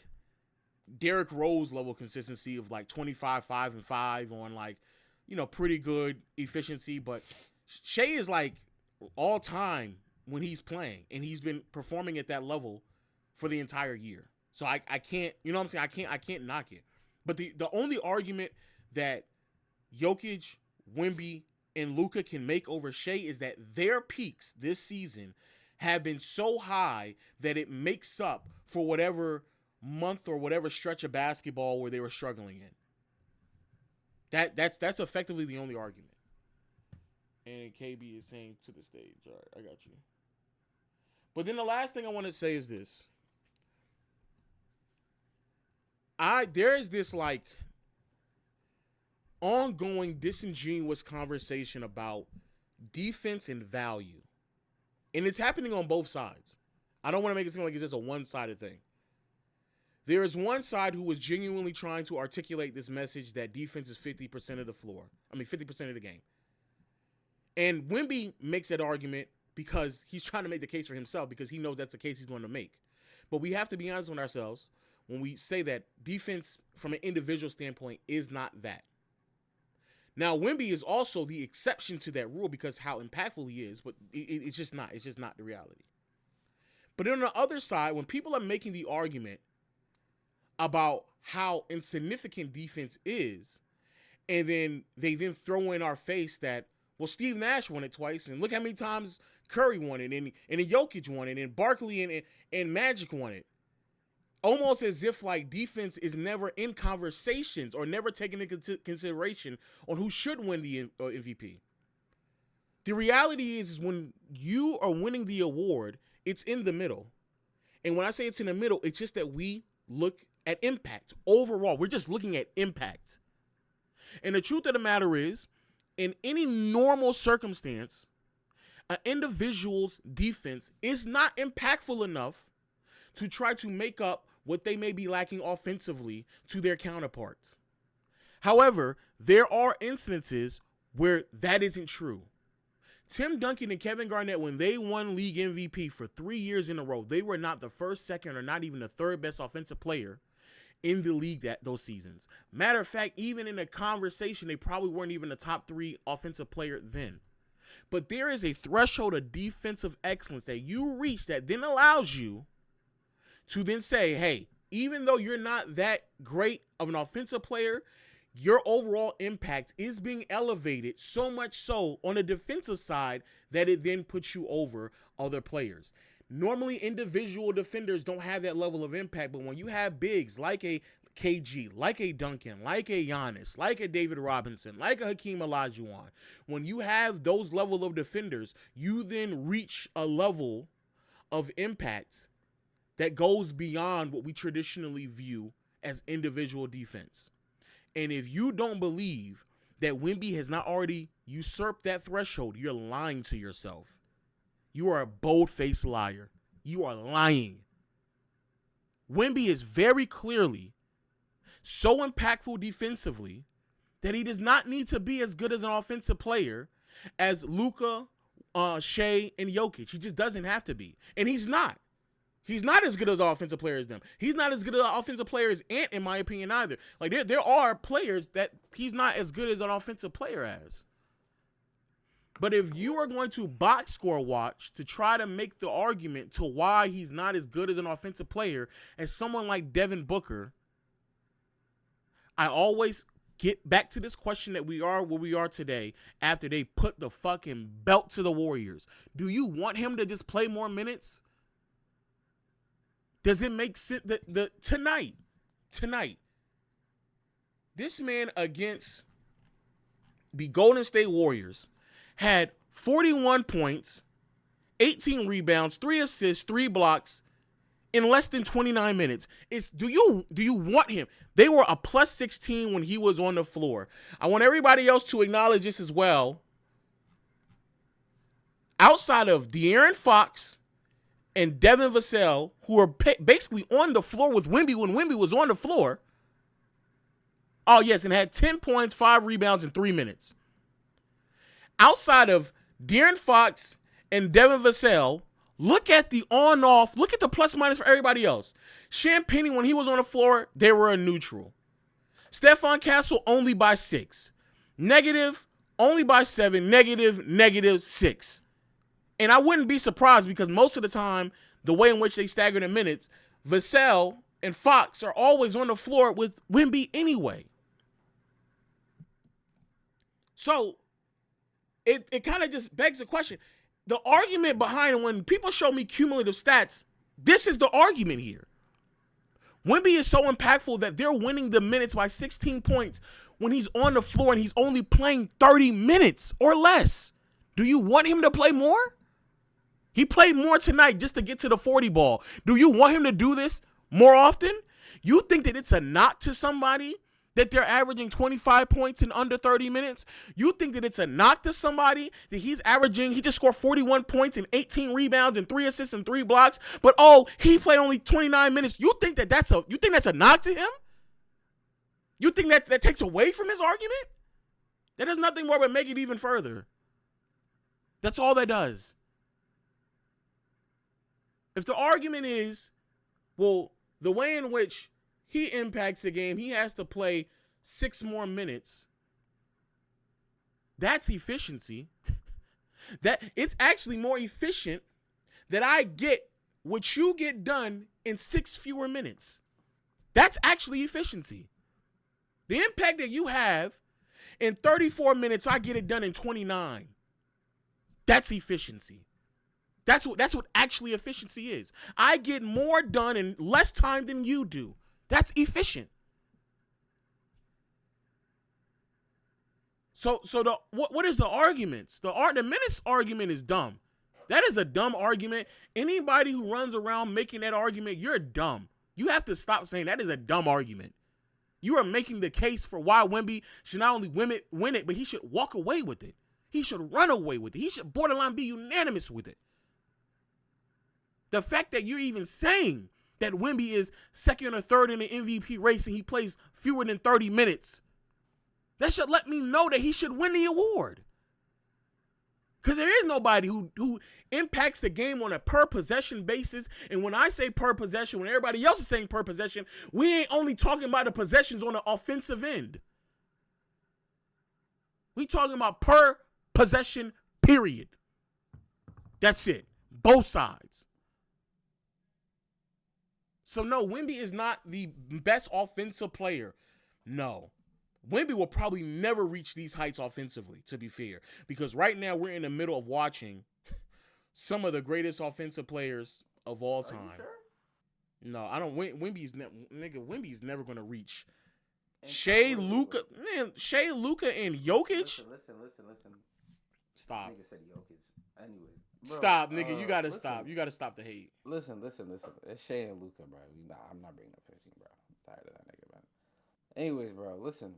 Derrick Rose level consistency of like 25, 5 and 5 on like, pretty good efficiency, but Shea is like all time when he's playing, and he's been performing at that level for the entire year. So I can't, I can't knock it. But the only argument that Jokic, Wemby, and Luka can make over Shea is that their peaks this season have been so high that it makes up for whatever month or whatever stretch of basketball where they were struggling in. That's effectively the only argument. And KB is saying to the stage. All right, I got you. But then the last thing I want to say is this. There is this like ongoing disingenuous conversation about defense and value. And it's happening on both sides. I don't want to make it seem like it's just a one-sided thing. There is one side who is genuinely trying to articulate this message that defense is 50% of the floor. 50% of the game. And Wemby makes that argument because he's trying to make the case for himself, because he knows that's the case he's going to make. But we have to be honest with ourselves when we say that defense from an individual standpoint is not that. Now, Wemby is also the exception to that rule because how impactful he is, but it's just not. It's just not the reality. But on the other side, when people are making the argument about how insignificant defense is, and then they throw in our face that, well, Steve Nash won it twice, and look how many times Curry won it, and Jokic won it, and Barkley and Magic won it. Almost as if like defense is never in conversations or never taken into consideration on who should win the MVP. The reality is when you are winning the award, it's in the middle. And when I say it's in the middle, it's just that we look at impact. Overall, we're just looking at impact. And the truth of the matter is, in any normal circumstance, an individual's defense is not impactful enough to try to make up what they may be lacking offensively to their counterparts. However, there are instances where that isn't true. Tim Duncan and Kevin Garnett, when they won league MVP for 3 years in a row, they were not the first, second, or not even the third best offensive player in the league those seasons. Matter of fact, even in a conversation, they probably weren't even the top 3 offensive player then. But there is a threshold of defensive excellence that you reach that then allows you to then say, hey, even though you're not that great of an offensive player, your overall impact is being elevated so much so on the defensive side that it then puts you over other players. Normally, individual defenders don't have that level of impact, but when you have bigs like a KG, like a Duncan, like a Giannis, like a David Robinson, like a Hakeem Olajuwon, when you have those level of defenders, you then reach a level of impact that goes beyond what we traditionally view as individual defense. And if you don't believe that Wemby has not already usurped that threshold, you're lying to yourself. You are a bold-faced liar. You are lying. Wemby is very clearly so impactful defensively that he does not need to be as good as an offensive player as Luka, Shea, and Jokic. He just doesn't have to be. And he's not. He's not as good as an offensive player as them. He's not as good as an offensive player as Ant, in my opinion, either. Like, there are players that he's not as good as an offensive player as. But if you are going to box score watch to try to make the argument to why he's not as good as an offensive player as someone like Devin Booker, I always get back to this question that we are where we are today after they put the fucking belt to the Warriors. Do you want him to just play more minutes? Does it make sense that tonight, this man against the Golden State Warriors had 41 points, 18 rebounds, 3 assists, 3 blocks in less than 29 minutes. Do you want him? They were a plus 16 when he was on the floor. I want everybody else to acknowledge this as well. Outside of De'Aaron Fox and Devin Vassell, who are basically on the floor with Wemby when Wemby was on the floor. Oh, yes, and had 10 points, 5 rebounds in 3 minutes. Outside of De'Aaron Fox and Devin Vassell, look at the on-off, look at the plus-minus for everybody else. Champagnie, when he was on the floor, they were a neutral. Stephon Castle, only by 6. Negative, only by 7. Negative, -6. And I wouldn't be surprised because most of the time, the way in which they stagger the minutes, Vassell and Fox are always on the floor with Wemby anyway. So it kind of just begs the question. The argument behind when people show me cumulative stats, this is the argument here. Wemby is so impactful that they're winning the minutes by 16 points when he's on the floor and he's only playing 30 minutes or less. Do you want him to play more? He played more tonight just to get to the 40 ball. Do you want him to do this more often? You think that it's a knock to somebody that they're averaging 25 points in under 30 minutes? You think that it's a knock to somebody that he just scored 41 points and 18 rebounds and 3 assists and 3 blocks, but he played only 29 minutes. You think that's a knock to him? You think that takes away from his argument? That does nothing more but make it even further. That's all that does. If the argument is, well, the way in which he impacts the game, he has to play 6 more minutes, that's efficiency. That it's actually more efficient that I get what you get done in 6 fewer minutes. That's actually efficiency. The impact that you have in 34 minutes, I get it done in 29. That's efficiency. That's what actually efficiency is. I get more done in less time than you do. That's efficient. So what is the arguments? The minutes argument is dumb. That is a dumb argument. Anybody who runs around making that argument, you're dumb. You have to stop saying that is a dumb argument. You are making the case for why Wemby should not only win it, but he should walk away with it. He should run away with it. He should borderline be unanimous with it. The fact that you're even saying that Wemby is second or third in the MVP race and he plays fewer than 30 minutes That should let me know that he should win the award. Because there is nobody who impacts the game on a per possession basis. And when I say per possession, when everybody else is saying per possession, we ain't only talking about the possessions on the offensive end. We talking about per possession, period. That's it. Both sides. So no, Wemby is not the best offensive player. No. Wemby will probably never reach these heights offensively, to be fair. Because right now we're in the middle of watching some of the greatest offensive players of all time. Are you sure? No, I don't. Wemby's never going to reach Shea, Luka, and Jokic. Listen. Stop. Nigga said Jokic. Anyways. Bro, Stop, nigga. You gotta stop. You gotta stop the hate. Listen. It's Shea and Luka, bro. I'm not bringing up 15, bro. I'm tired of that nigga, man. Anyways, bro, listen.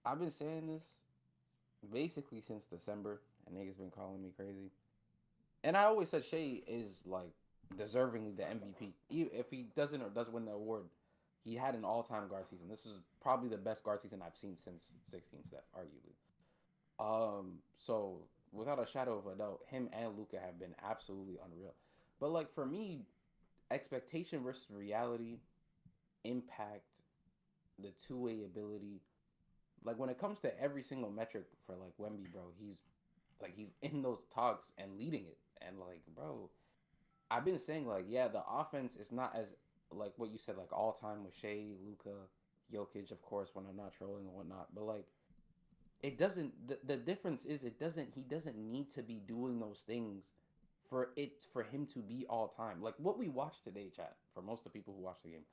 I've been saying this basically since December, and niggas been calling me crazy. And I always said Shea is like deservingly the MVP. If he doesn't or does win the award, he had an all-time guard season. This is probably the best guard season I've seen since 16 Steph, arguably. So without a shadow of a doubt, him and Luka have been absolutely unreal. But like for me, expectation versus reality, impact, the two-way ability. Like when it comes to every single metric for like Wemby, bro, he's in those talks and leading it. And like, bro, I've been saying like, yeah, the offense is not as like what you said, like all time with Shea, Luka, Jokic, of course, when I'm not trolling and whatnot. But like, it doesn't. The difference is he doesn't need to be doing those things for him to be all time. Like what we watched today, chat, for most of the people who watched the game.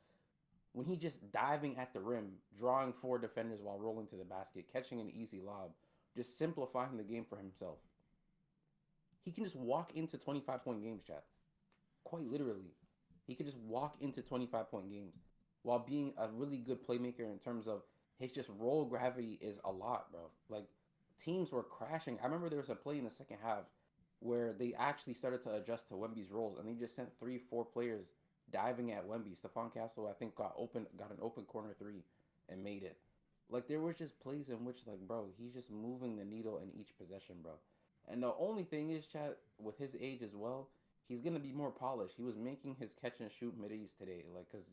When he just diving at the rim, drawing 4 defenders while rolling to the basket, catching an easy lob, just simplifying the game for himself. He can just walk into 25-point games, chat. Quite literally. He could just walk into 25-point games while being a really good playmaker in terms of his just roll gravity is a lot, bro. Like, teams were crashing. I remember there was a play in the second half where they actually started to adjust to Wemby's roles, and they just sent 3-4 players diving at Wemby. Stephon Castle, I think, got an open corner 3 and made it. Like, there was just plays in which, like, bro, he's just moving the needle in each possession, bro. And the only thing is, chat, with his age as well, he's going to be more polished. He was making his catch and shoot middies today, like, because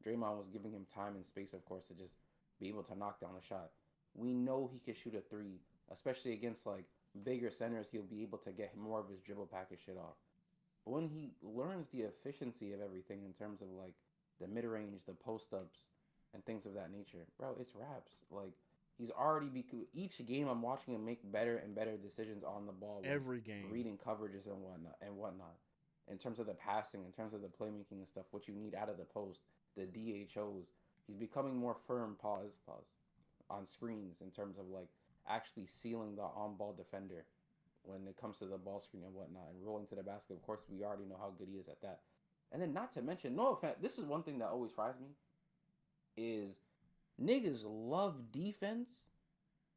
Draymond was giving him time and space, of course, to just be able to knock down a shot. We know he can shoot a 3, especially against, like, bigger centers. He'll be able to get more of his dribble package shit off. But when he learns the efficiency of everything in terms of, like, the mid-range, the post-ups, and things of that nature, bro, it's raps. Like, he's already each game I'm watching him make better and better decisions on the ball. Every game. Reading coverages and whatnot. In terms of the passing, in terms of the playmaking and stuff, what you need out of the post, the DHOs. He's becoming more firm, pause, on screens in terms of, like, actually sealing the on-ball defender when it comes to the ball screen and whatnot, and rolling to the basket. Of course, we already know how good he is at that. And then, not to mention, no offense, this is one thing that always fries me, is niggas love defense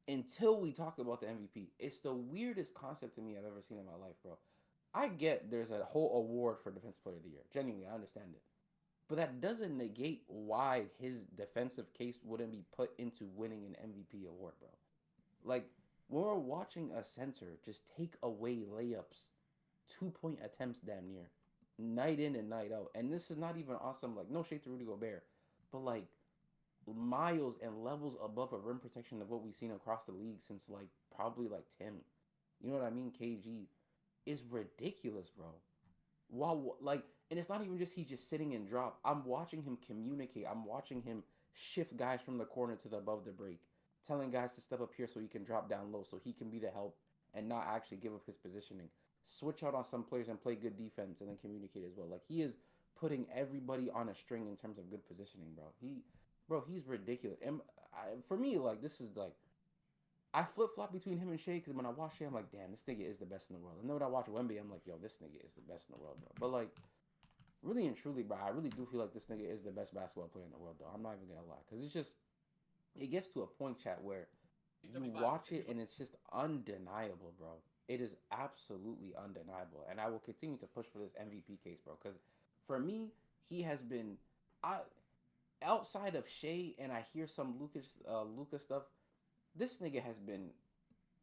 until we talk about the MVP. It's the weirdest concept to me I've ever seen in my life, bro. I get there's a whole award for Defensive Player of the Year. Genuinely, I understand it. But that doesn't negate why his defensive case wouldn't be put into winning an MVP award, bro. Like, when we're watching a center just take away layups, 2-point attempts damn near, night in and night out. And this is not even awesome, like, no shade to Rudy Gobert, but, like, miles and levels above a rim protection of what we've seen across the league since, like, probably, like, Tim. You know what I mean? KG. Is ridiculous, bro. While, like, and it's not even just he's just sitting and drop. I'm watching him communicate. I'm watching him shift guys from the corner to the above the break, telling guys to step up here so he can drop down low, so he can be the help and not actually give up his positioning. Switch out on some players and play good defense and then communicate as well. Like, he is putting everybody on a string in terms of good positioning, bro. He's ridiculous. And for me, like, this is like, I flip-flop between him and Shea, because when I watch Shea, I'm like, damn, this nigga is the best in the world. And then when I watch Wemby, I'm like, yo, this nigga is the best in the world, bro. But, like, really and truly, bro, I really do feel like this nigga is the best basketball player in the world, though. I'm not even going to lie. Because it's just, it gets to a point, chat, where you watch it and it's just undeniable, bro. It is absolutely undeniable. And I will continue to push for this MVP case, bro. Because for me, he has been, outside of Shea, and I hear some Luka stuff, This nigga has been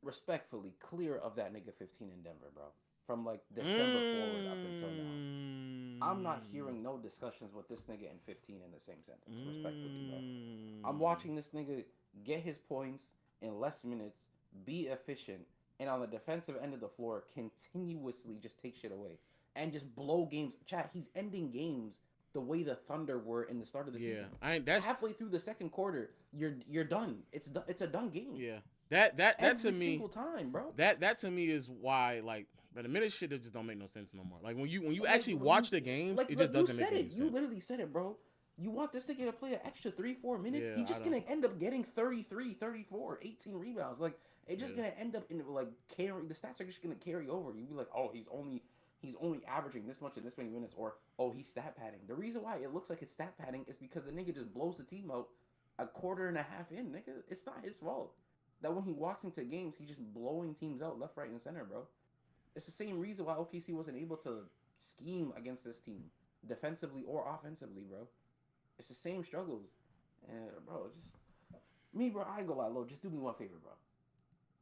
respectfully clear of that nigga 15 in Denver, bro. From like December forward up until now. I'm not hearing no discussions with this nigga and 15 in the same sentence, respectfully, bro. I'm watching this nigga get his points in less minutes, be efficient, and on the defensive end of the floor, continuously just take shit away. And just blow games. Chat, he's ending games the way the Thunder were in the start of the season. That's halfway through the second quarter, you're done. It's a done game. Yeah. That Every to me single time, bro. That to me is why, like, but the minute shit just don't make no sense no more. Like when you actually watch the games, it just doesn't make any sense. You literally said it, bro. You want this nigga to play an extra 3-4 minutes? Yeah, He's just gonna end up getting 33, 34, 18 rebounds. Like it's just gonna end up in like carry. The stats are just gonna carry over. You'd be like, oh, he's only averaging this much in this many minutes, or oh, he's stat padding. The reason why it looks like it's stat padding is because the nigga just blows the team out a quarter and a half in, nigga. It's not his fault that when he walks into games, he's just blowing teams out left, right, and center, bro. It's the same reason why OKC wasn't able to scheme against this team, defensively or offensively, bro. It's the same struggles. And, bro, just... Me, bro, I ain't gonna lie, Lo, just do me one favor, bro.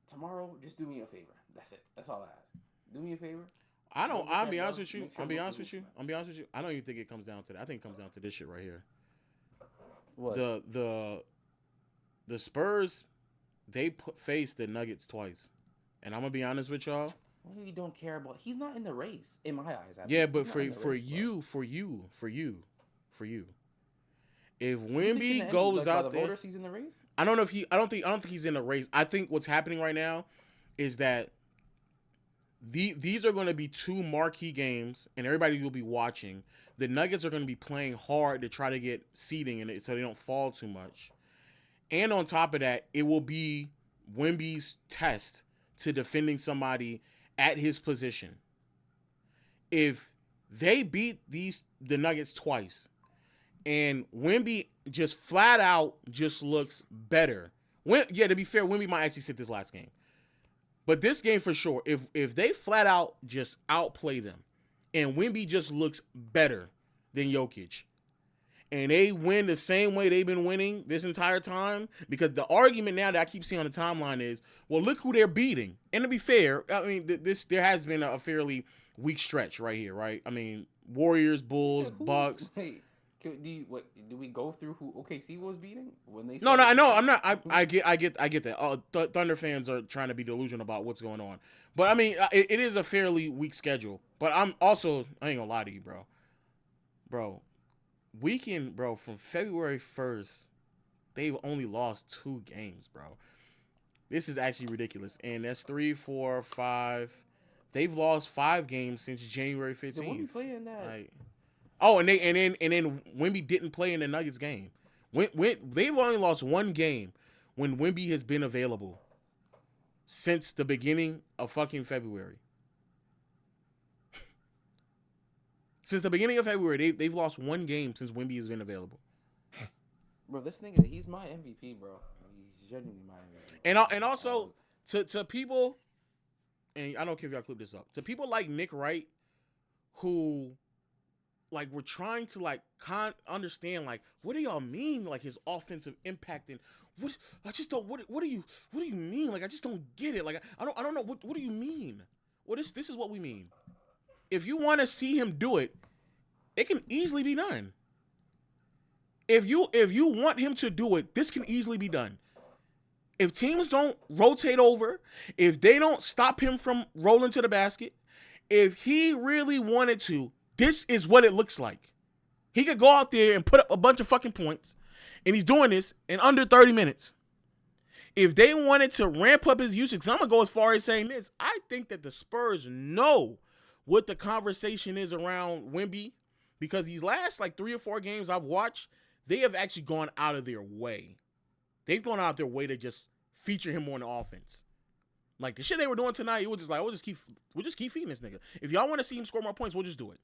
Tomorrow, just do me a favor. That's it. That's all I ask. Do me a favor. I'll be honest with you. I'll be honest with you. I don't even think it comes down to that. I think it comes down to this shit right here. What? The Spurs, they faced the Nuggets twice. And I'm gonna be honest with y'all. We don't care about. He's not in the race in my eyes. Yeah, but for you. If Wemby goes out there, he's in the race. I don't think he's in the race. I think what's happening right now is that these are going to be two marquee games, and everybody will be watching. The Nuggets are going to be playing hard to try to get seeding in it so they don't fall too much. And on top of that, it will be Wemby's test to defending somebody at his position. If they beat the Nuggets twice, and Wemby just flat out just looks better. To be fair, Wemby might actually sit this last game. But this game for sure, if they flat out just outplay them, and Wemby just looks better than Jokic, and they win the same way they've been winning this entire time, because the argument now that I keep seeing on the timeline is, well, look who they're beating. And to be fair, I mean, there has been a fairly weak stretch right here, right? I mean, Warriors, Bulls, Bucks. Wait, do we go through who OKC was beating when they? No, I know, I'm not. I get that. Thunder fans are trying to be delusional about what's going on, but I mean, it is a fairly weak schedule. But I ain't gonna lie to you, bro. Weekend, bro, from February 1st, they've only lost 2 games, bro. This is actually ridiculous, and that's 3, 4, 5. They've lost 5 games since January 15th. So when we playing that? Like, and then Wemby didn't play in the Nuggets game. They've only lost 1 game when Wemby has been available since the beginning of fucking February. Since the beginning of February, they've lost 1 game since Wemby has been available. Bro, this nigga, he's my MVP, bro. He's genuinely my MVP. And also to people, and I don't care if y'all clip this up, to people like Nick Wright, who like were trying to like understand like what do y'all mean like his offensive impact and what I just don't what do you mean, like I just don't get it, like I don't know what do you mean. Well, this is what we mean. If you want to see him do it, it can easily be done. If you want him to do it, this can easily be done. If teams don't rotate over, if they don't stop him from rolling to the basket, if he really wanted to, this is what it looks like. He could go out there and put up a bunch of fucking points, and he's doing this in under 30 minutes. If they wanted to ramp up his usage, because I'm going to go as far as saying this, I think that the Spurs know what the conversation is around Wemby, because these last like 3 or 4 games I've watched, they have actually gone out of their way. They've gone out of their way to just feature him more on the offense. Like the shit they were doing tonight, it was just like, we'll just keep feeding this nigga. If y'all want to see him score more points, we'll just do it.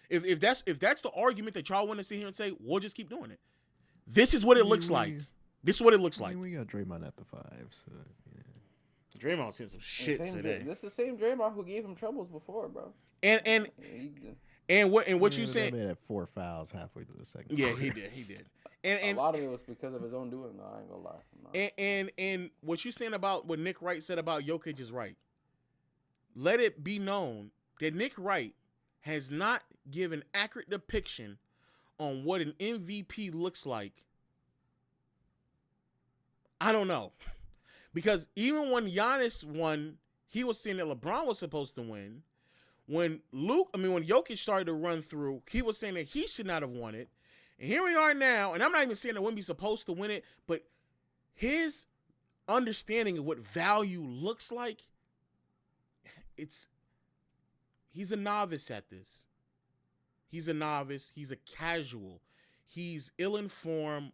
If that's the argument that y'all want to sit here and say, we'll just keep doing it. This is what it looks like. This is what it looks like. We got Draymond at the 5, so yeah. Draymond seen some shit today. This is the same Draymond who gave him troubles before, bro. And And what you Yeah, saying? That man had 4 fouls halfway through the second. Yeah, quarter. he did. A lot of it was because of his own doing, though. I ain't gonna lie. And what you saying about what Nick Wright said about Jokic is right. Let it be known that Nick Wright has not given accurate depiction on what an MVP looks like. I don't know. Because even when Giannis won, he was saying that LeBron was supposed to win. When Jokic started to run through, he was saying that he should not have won it. And here we are now, and I'm not even saying that Wemby's supposed to win it, but his understanding of what value looks like, he's a novice at this. He's a novice. He's a casual. He's ill-informed,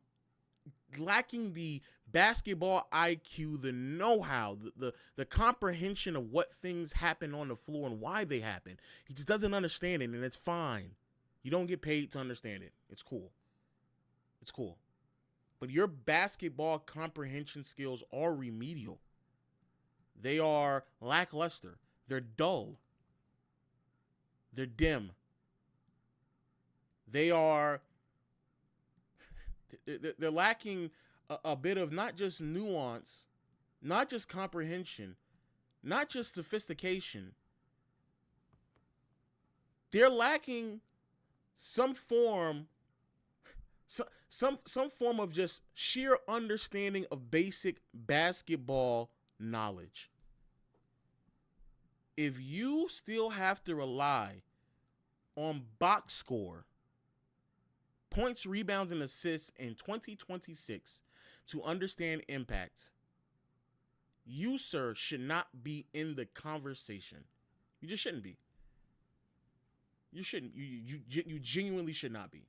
lacking the basketball IQ, the know-how, the comprehension of what things happen on the floor and why they happen. He just doesn't understand it, and it's fine. You don't get paid to understand it. It's cool. It's cool. But your basketball comprehension skills are remedial. They are lackluster. They're dull. They're dim. They're lacking a bit of not just nuance, not just comprehension, not just sophistication. They're lacking some form of just sheer understanding of basic basketball knowledge. If you still have to rely on box score, points, rebounds, and assists in 2026 to understand impact, you, sir, should not be in the conversation. You just shouldn't be. You shouldn't. You genuinely should not be.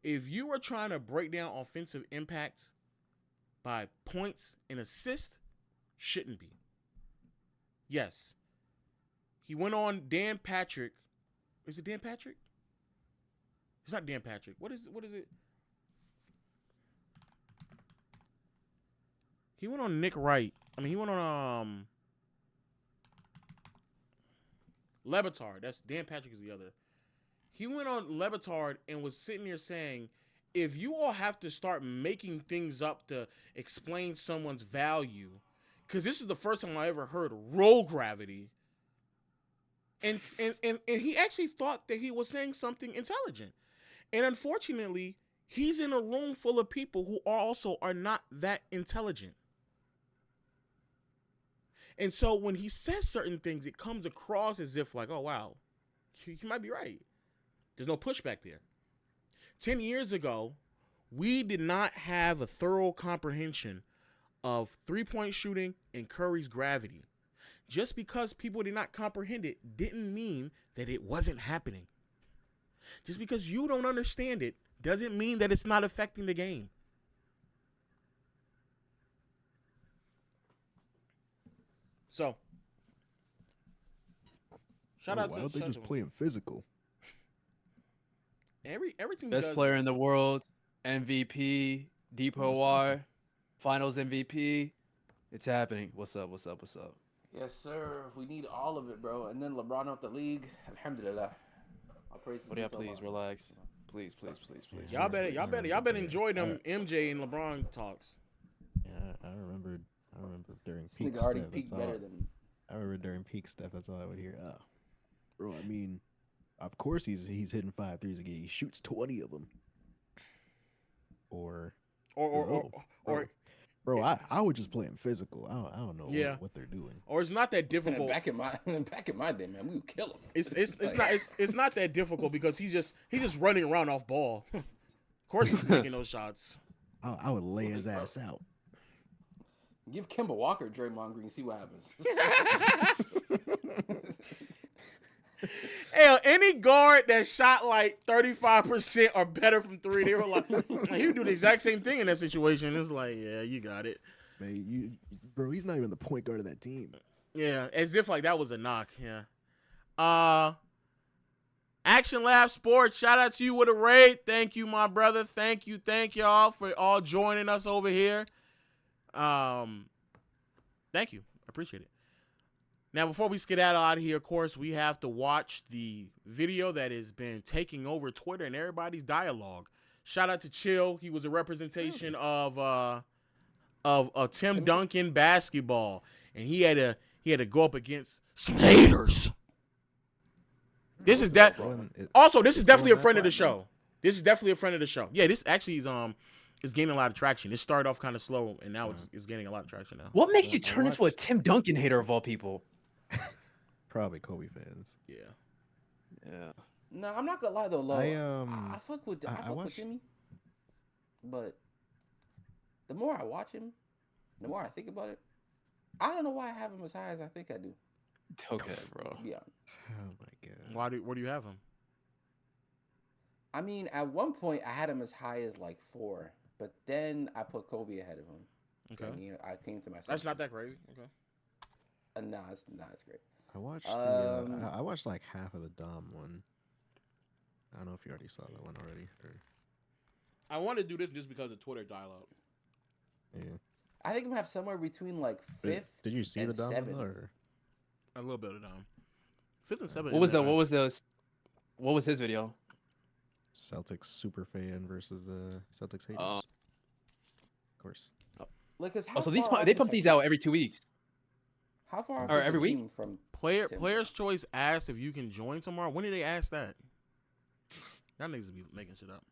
If you are trying to break down offensive impact by points and assists, shouldn't be. Yes. He went on Dan Patrick. Is it Dan Patrick? It's not Dan Patrick. What is it? He went on Nick Wright. He went on Lebitard. That's Dan Patrick is the other. He went on Lebitard and was sitting there saying, if you all have to start making things up to explain someone's value, because this is the first time I ever heard roll gravity. And he actually thought that he was saying something intelligent. And unfortunately, he's in a room full of people who also are not that intelligent. And so when he says certain things, it comes across as if like, oh, wow, he might be right. There's no pushback there. 10 years ago, we did not have a thorough comprehension of three-point shooting and Curry's gravity. Just because people did not comprehend it didn't mean that it wasn't happening. Just because you don't understand it doesn't mean that it's not affecting the game. So, shout out to. Why don't they just play him physical? Everything. Best player in the world, MVP, DPOY, Finals MVP. It's happening. What's up? What's up? What's up? Yes, sir. We need all of it, bro. And then LeBron out the league. Alhamdulillah. I'll praise What do you please relax? Please. Y'all better enjoy them MJ and LeBron talks. Yeah, I remember during This peak nigga already stuff, peaked that's all- better than. I remember during peak stuff, that's all I would hear. Bro, of course he's hitting 5 threes a game. He shoots 20 of them. Bro, I would just play him physical. I don't know what they're doing. Or it's not that difficult. Back in my day, man, we would kill him. It's not that difficult because he's just running around off ball. Of course he's making those shots. I would lay his ass out. Give Kemba Walker Draymond Green, see what happens. Hell, any guard that shot like 35% or better from three, they were like, he would do the exact same thing in that situation. It's like, yeah, you got it. Man, bro, he's not even the point guard of that team. Yeah, as if like that was a knock. Yeah. Action Lab Sports, shout out to you with a raid. Thank you, my brother. Thank y'all for all joining us over here. Thank you. I appreciate it. Now, before we skedaddle out of here, of course, we have to watch the video that has been taking over Twitter and everybody's dialogue. Shout out to Chill. He was a representation of Tim Duncan basketball, and he had to go up against some haters. This is that. Also, this is definitely a friend of the show. This is definitely a friend of the show. Yeah, this actually is gaining a lot of traction. It started off kind of slow, and now it's gaining a lot of traction now. What makes you turn into a Tim Duncan hater of all people? Probably Kobe fans. Yeah. Yeah. No, I'm not gonna lie though, Lo. I fuck with I with Jimmy, but the more I watch him, the more I think about it. I don't know why I have him as high as I think I do. Okay, bro. To be honest. Oh my god. Where do you have him? I mean, at one point I had him as high as like 4, but then I put Kobe ahead of him. Okay. I came to my. That's not that crazy. Okay. Nah, it's great. I watched I watched like half of the Dom one. I don't know if you already saw that one already. Or... I want to do this just because of Twitter dialogue. Yeah. I think I'm gonna have somewhere between like 5th. Did you see and the Dom 7th. or a little bit of Dom? 5th and 7th. What was his video? Celtics super fan versus Celtics haters. Oh. Of course. Like, So they pump these out every 2 weeks. How far? Or every week? From Players Choice asked if you can join tomorrow. When did they ask that? Y'all niggas be making shit up.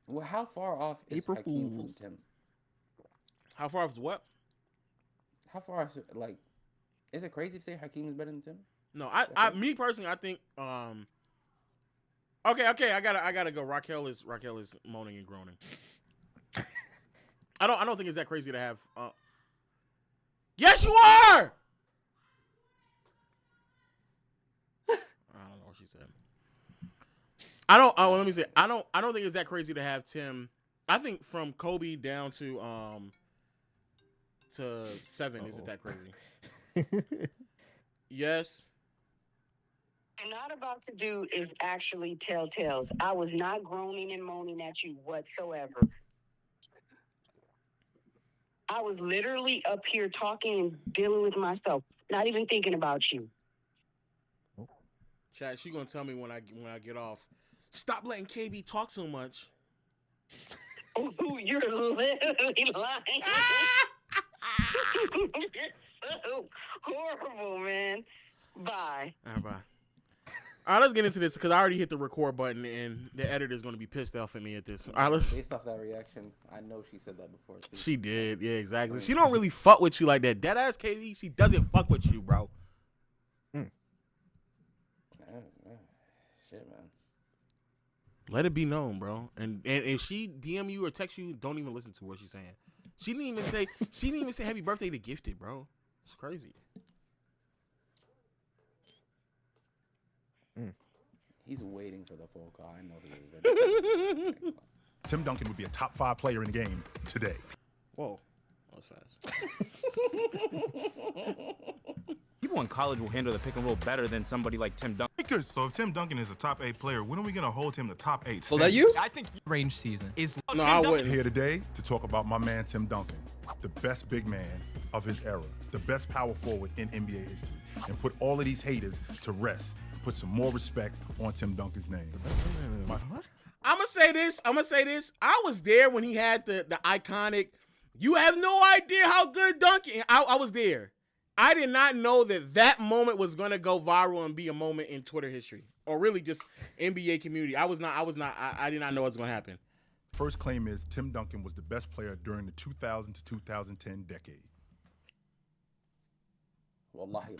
Well, how far off is April Hakeem Fools. from Tim? How far off is what? How far is it, like? Is it crazy to say Hakeem is better than Tim? No, me personally, I think. Okay, I gotta go. Raquel is moaning and groaning. I don't think it's that crazy to have. Yes, you are. I don't know what she said. Let me say. I don't think it's that crazy to have Tim. I think from Kobe down to 7 isn't that crazy. Yes. I'm not about to do is actually tell tales. I was not groaning and moaning at you whatsoever. I was literally up here talking and dealing with myself, not even thinking about you. Chat, she gonna tell me when I get off. Stop letting KB talk so much. Oh, you're literally lying. You're so horrible, man. Bye. All right, bye. All right, let's get into this because I already hit the record button and the editor's going to be pissed off at me at this. All right, Based off that reaction, I know she said that before. Too. She did, yeah, exactly. She don't really fuck with you like that. Deadass KD, she doesn't fuck with you, bro. Shit, man. Let it be known, bro. And if she DM you or text you, don't even listen to what she's saying. She didn't even say happy birthday to Gifted, bro. It's crazy. He's waiting for the phone call. I know he is. Tim Duncan would be a top 5 player in the game today. Whoa. That was fast. People in college will handle the pick and roll better than somebody like Tim Duncan. So if Tim Duncan is a top 8 player, when are we going to hold him to top 8? Well, that you? I think Range season is No, I wouldn't. Here today to talk about my man Tim Duncan, the best big man of his era, the best power forward in NBA history, and put all of these haters to rest. Put some more respect on Tim Duncan's name. I'm gonna say this. I was there when he had the iconic. You have no idea how good Duncan. I was there. I did not know that moment was gonna go viral and be a moment in Twitter history, or really just NBA community. I did not know it was gonna happen. First claim is Tim Duncan was the best player during the 2000 to 2010 decade. Wallahi.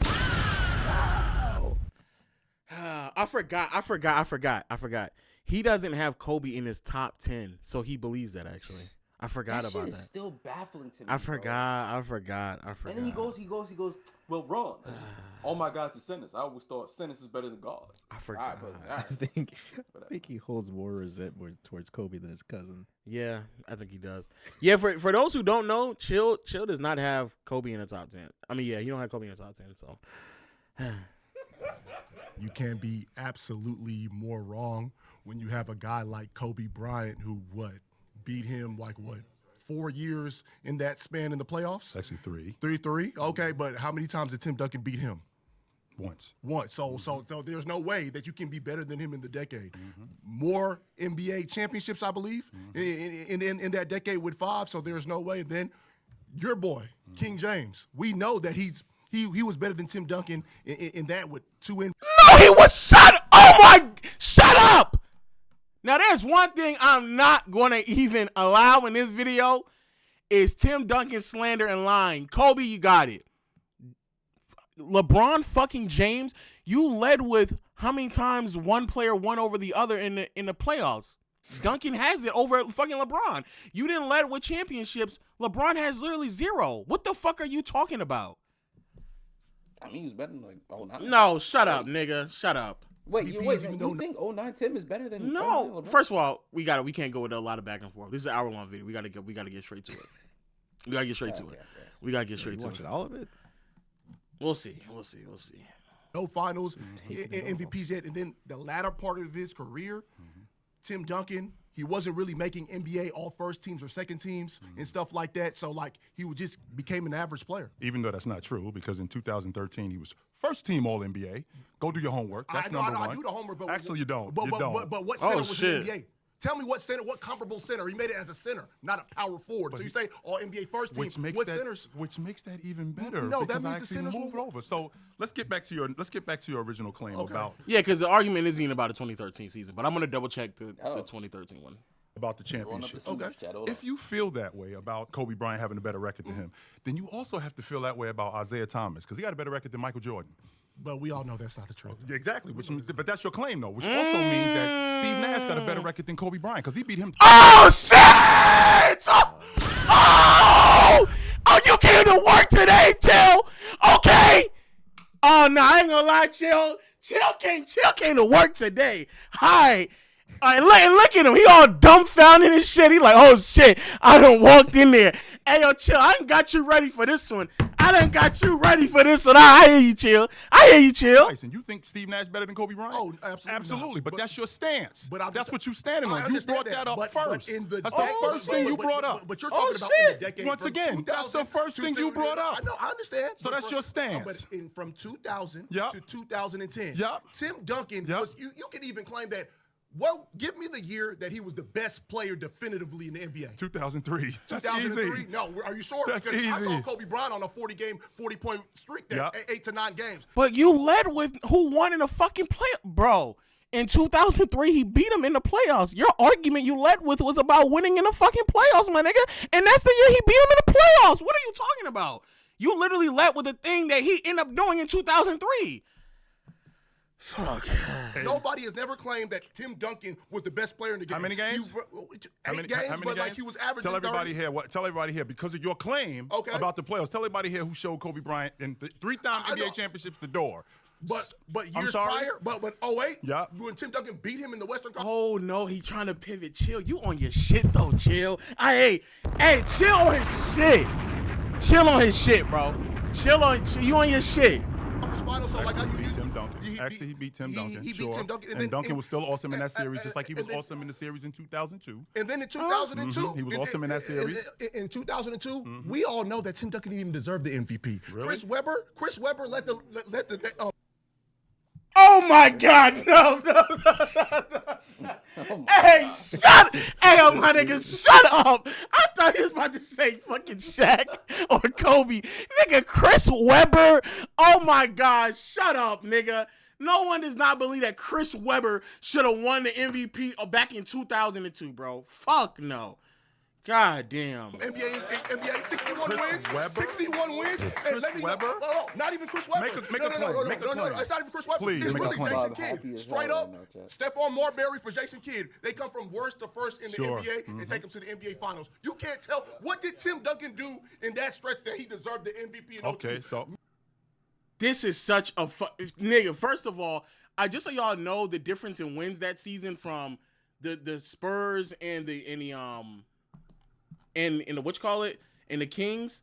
I forgot. He doesn't have Kobe in his top 10, so he believes that actually. I forgot that about shit that. is still baffling to me. I forgot. And then he goes, well, Ron, all my guys are centers. I always thought centers is better than guards. I forgot. I think he holds more resentment towards Kobe than his cousin. Yeah, I think he does. Yeah, for those who don't know, Chill does not have Kobe in the top 10. I mean, yeah, you don't have Kobe in the top 10, so. You can't be absolutely more wrong when you have a guy like Kobe Bryant who beat him 4 years in that span in the playoffs? Actually 3. 3. Okay, but how many times did Tim Duncan beat him? Once. So there's no way that you can be better than him in the decade. More NBA championships, I believe, in that decade with 5. So there's no way. Then your boy, King James, we know that he was better than Tim Duncan in that with 2 in. No, he was shut up. Now there's one thing I'm not going to even allow in this video is Tim Duncan slander and lying. Kobe, you got it. LeBron fucking James, you led with how many times one player won over the other in the playoffs? Duncan has it over fucking LeBron. You didn't lead with championships. LeBron has literally 0. What the fuck are you talking about? I mean, he was better than like 09. No, shut up, nigga. Shut up. Wait, you think 09 Tim is better than No. LeBron? First of all, we can't go with a lot of back and forth. This is an hour-long video. We gotta get straight to it. We gotta get straight to it. We gotta get straight to it. All of it. We'll see. No finals, MVPs yet. And then the latter part of his career, Tim Duncan, he wasn't really making NBA all first teams or second teams and stuff like that. So, like, he just became an average player. Even though that's not true, because in 2013, he was first team All-NBA. Go do your homework. That's number one. I do the homework, but actually, you don't. But what center was in the NBA? Tell me what comparable center? He made it as a center, not a power forward. So you say all NBA first team. Which makes that even better. No, because that means I the actually centers moved over. So let's get back to your original claim about because the argument isn't about the 2013 season, but I'm gonna double check the 2013 one. About the championship. If you feel that way about Kobe Bryant having a better record than him, then you also have to feel that way about Isaiah Thomas because he got a better record than Michael Jordan. But we all know that's not the truth. Exactly. But that's your claim, though, which also means that Steve Nash got a better record than Kobe Bryant because he beat him. Oh, shit! Oh, you came to work today, Chill? Okay. Oh, no, I ain't gonna lie, Chill came to work today. Hi. All right, look at him. He all dumbfounded and shit. He like, oh, shit, I done walked in there. Hey, yo, Chill, I ain't got you ready for this one. I hear you, Chill. Tyson, you think Steve Nash better than Kobe Bryant? Oh, absolutely. Absolutely, but that's your stance. But that's what you're standing on. You brought that up first. That's the first thing you brought up. But you're talking about in the decade. Once again, that's the first thing you brought up. I know, I understand. So that's your stance. But from 2000 to 2010, Tim Duncan, you can even claim that. Well, give me the year that he was the best player definitively in the NBA. 2003. That's 2003? easy. No, are you sure? That's because easy. I saw Kobe Bryant on a 40-point streak there, 8 to 9 games. But you led with who won in the fucking play, bro. In 2003, he beat him in the playoffs. Your argument you led with was about winning in the fucking playoffs, my nigga. And that's the year he beat him in the playoffs. What are you talking about? You literally led with the thing that he ended up doing in 2003. Fuck. Nobody has never claimed that Tim Duncan was the best player in the game. How many games? How many games? Like he was averaging. Tell everybody here because of your claim about the playoffs. Tell everybody here who showed Kobe Bryant in the 3-time NBA championships the door. But years prior, but 08, when Tim Duncan beat him in the Western Conference. Oh no, he trying to pivot. Chill, you on your shit though. Chill. Hey, chill on his shit. Chill on his shit, bro. You on your shit. Final, so Actually, he beat Tim Duncan. He beat Tim Duncan. And Duncan was still awesome in that series, just like he was awesome in the series in 2002. And then in 2002, he was awesome in that series. In 2002, we all know that Tim Duncan didn't even deserve the MVP. Really? Chris Webber let the Oh my God! No. Hey, my nigga, shut up! I thought he was about to say fucking Shaq or Kobe. Nigga, Chris Webber. Oh my God, shut up, nigga. No one does not believe that Chris Webber should have won the MVP back in 2002, bro. Fuck no. God damn. NBA 61 wins. Webber? 61 wins. Chris Webber? No, not even Chris Webber. Make a claim. It's not even Chris Webber. Please, it's make a really claim. Jason Kidd. Straight up, Stephon Marbury for Jason Kidd. They come from worst to first in the NBA and take them to the NBA Finals. You can't tell. What did Tim Duncan do in that stretch that he deserved the MVP in 02? Okay, so. This is such a nigga. First of all, just so y'all know the difference in wins that season from the Spurs and the Kings,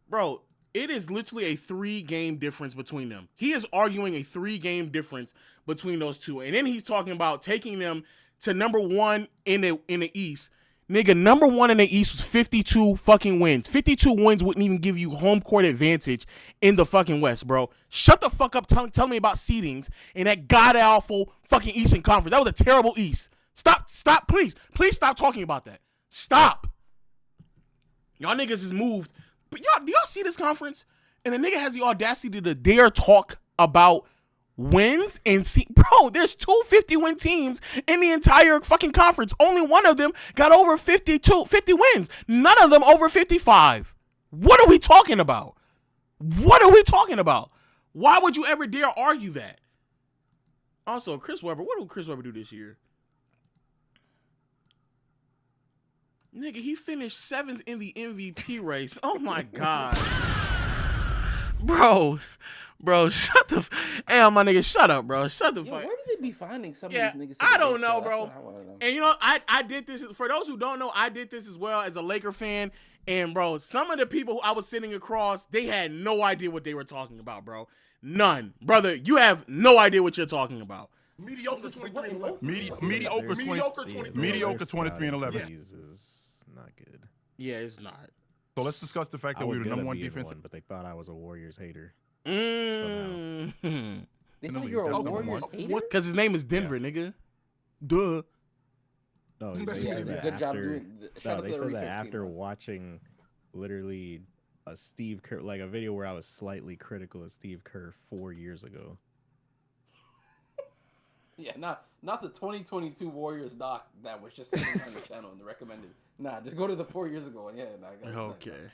bro, it is literally a 3-game difference between them. He is arguing a 3-game difference between those two. And then he's talking about taking them to number 1 in the East. Nigga, number one in the East was 52 fucking wins. 52 wins wouldn't even give you home court advantage in the fucking West, bro. Shut the fuck up telling me about seedings in that god-awful fucking Eastern Conference. That was a terrible East. Stop, please. Please stop talking about that. Stop. Y'all niggas is moved. But do y'all see this conference? And the nigga has the audacity to dare talk about wins and see, bro, there's 2 50-win teams in the entire fucking conference. Only one of them got over 50 wins. None of them over 55. What are we talking about? What are we talking about? Why would you ever dare argue that? Also, Chris Webber, what did Chris Webber do this year? Nigga, he finished 7th in the MVP race. Oh my God. Bro, shut the hey, my nigga, shut up, bro. Shut the fuck. Where do they be finding some of these niggas? I don't know, bro. And you know, I did this, for those who don't know, I did this as well as a Laker fan. And bro, some of the people who I was sitting across, they had no idea what they were talking about, bro. None. Brother, you have no idea what you're talking about. Mediocre 23 and 11. Mediocre 23 and 11. Is not good. Yeah, it's not. So let's discuss the fact that we were the number one defense. But they thought I was a Warriors hater. They thought you were a Warriors hater? Because his name is Denver, nigga. Duh. No, Good they job doing. Shout out to the said research that after team. watching literally a Steve Kerr, like a video where I was slightly critical of Steve Kerr 4 years ago. Yeah, not the 2022 Warriors doc that was just sitting on the channel and recommended. Nah, just go to the 4 years ago and Okay.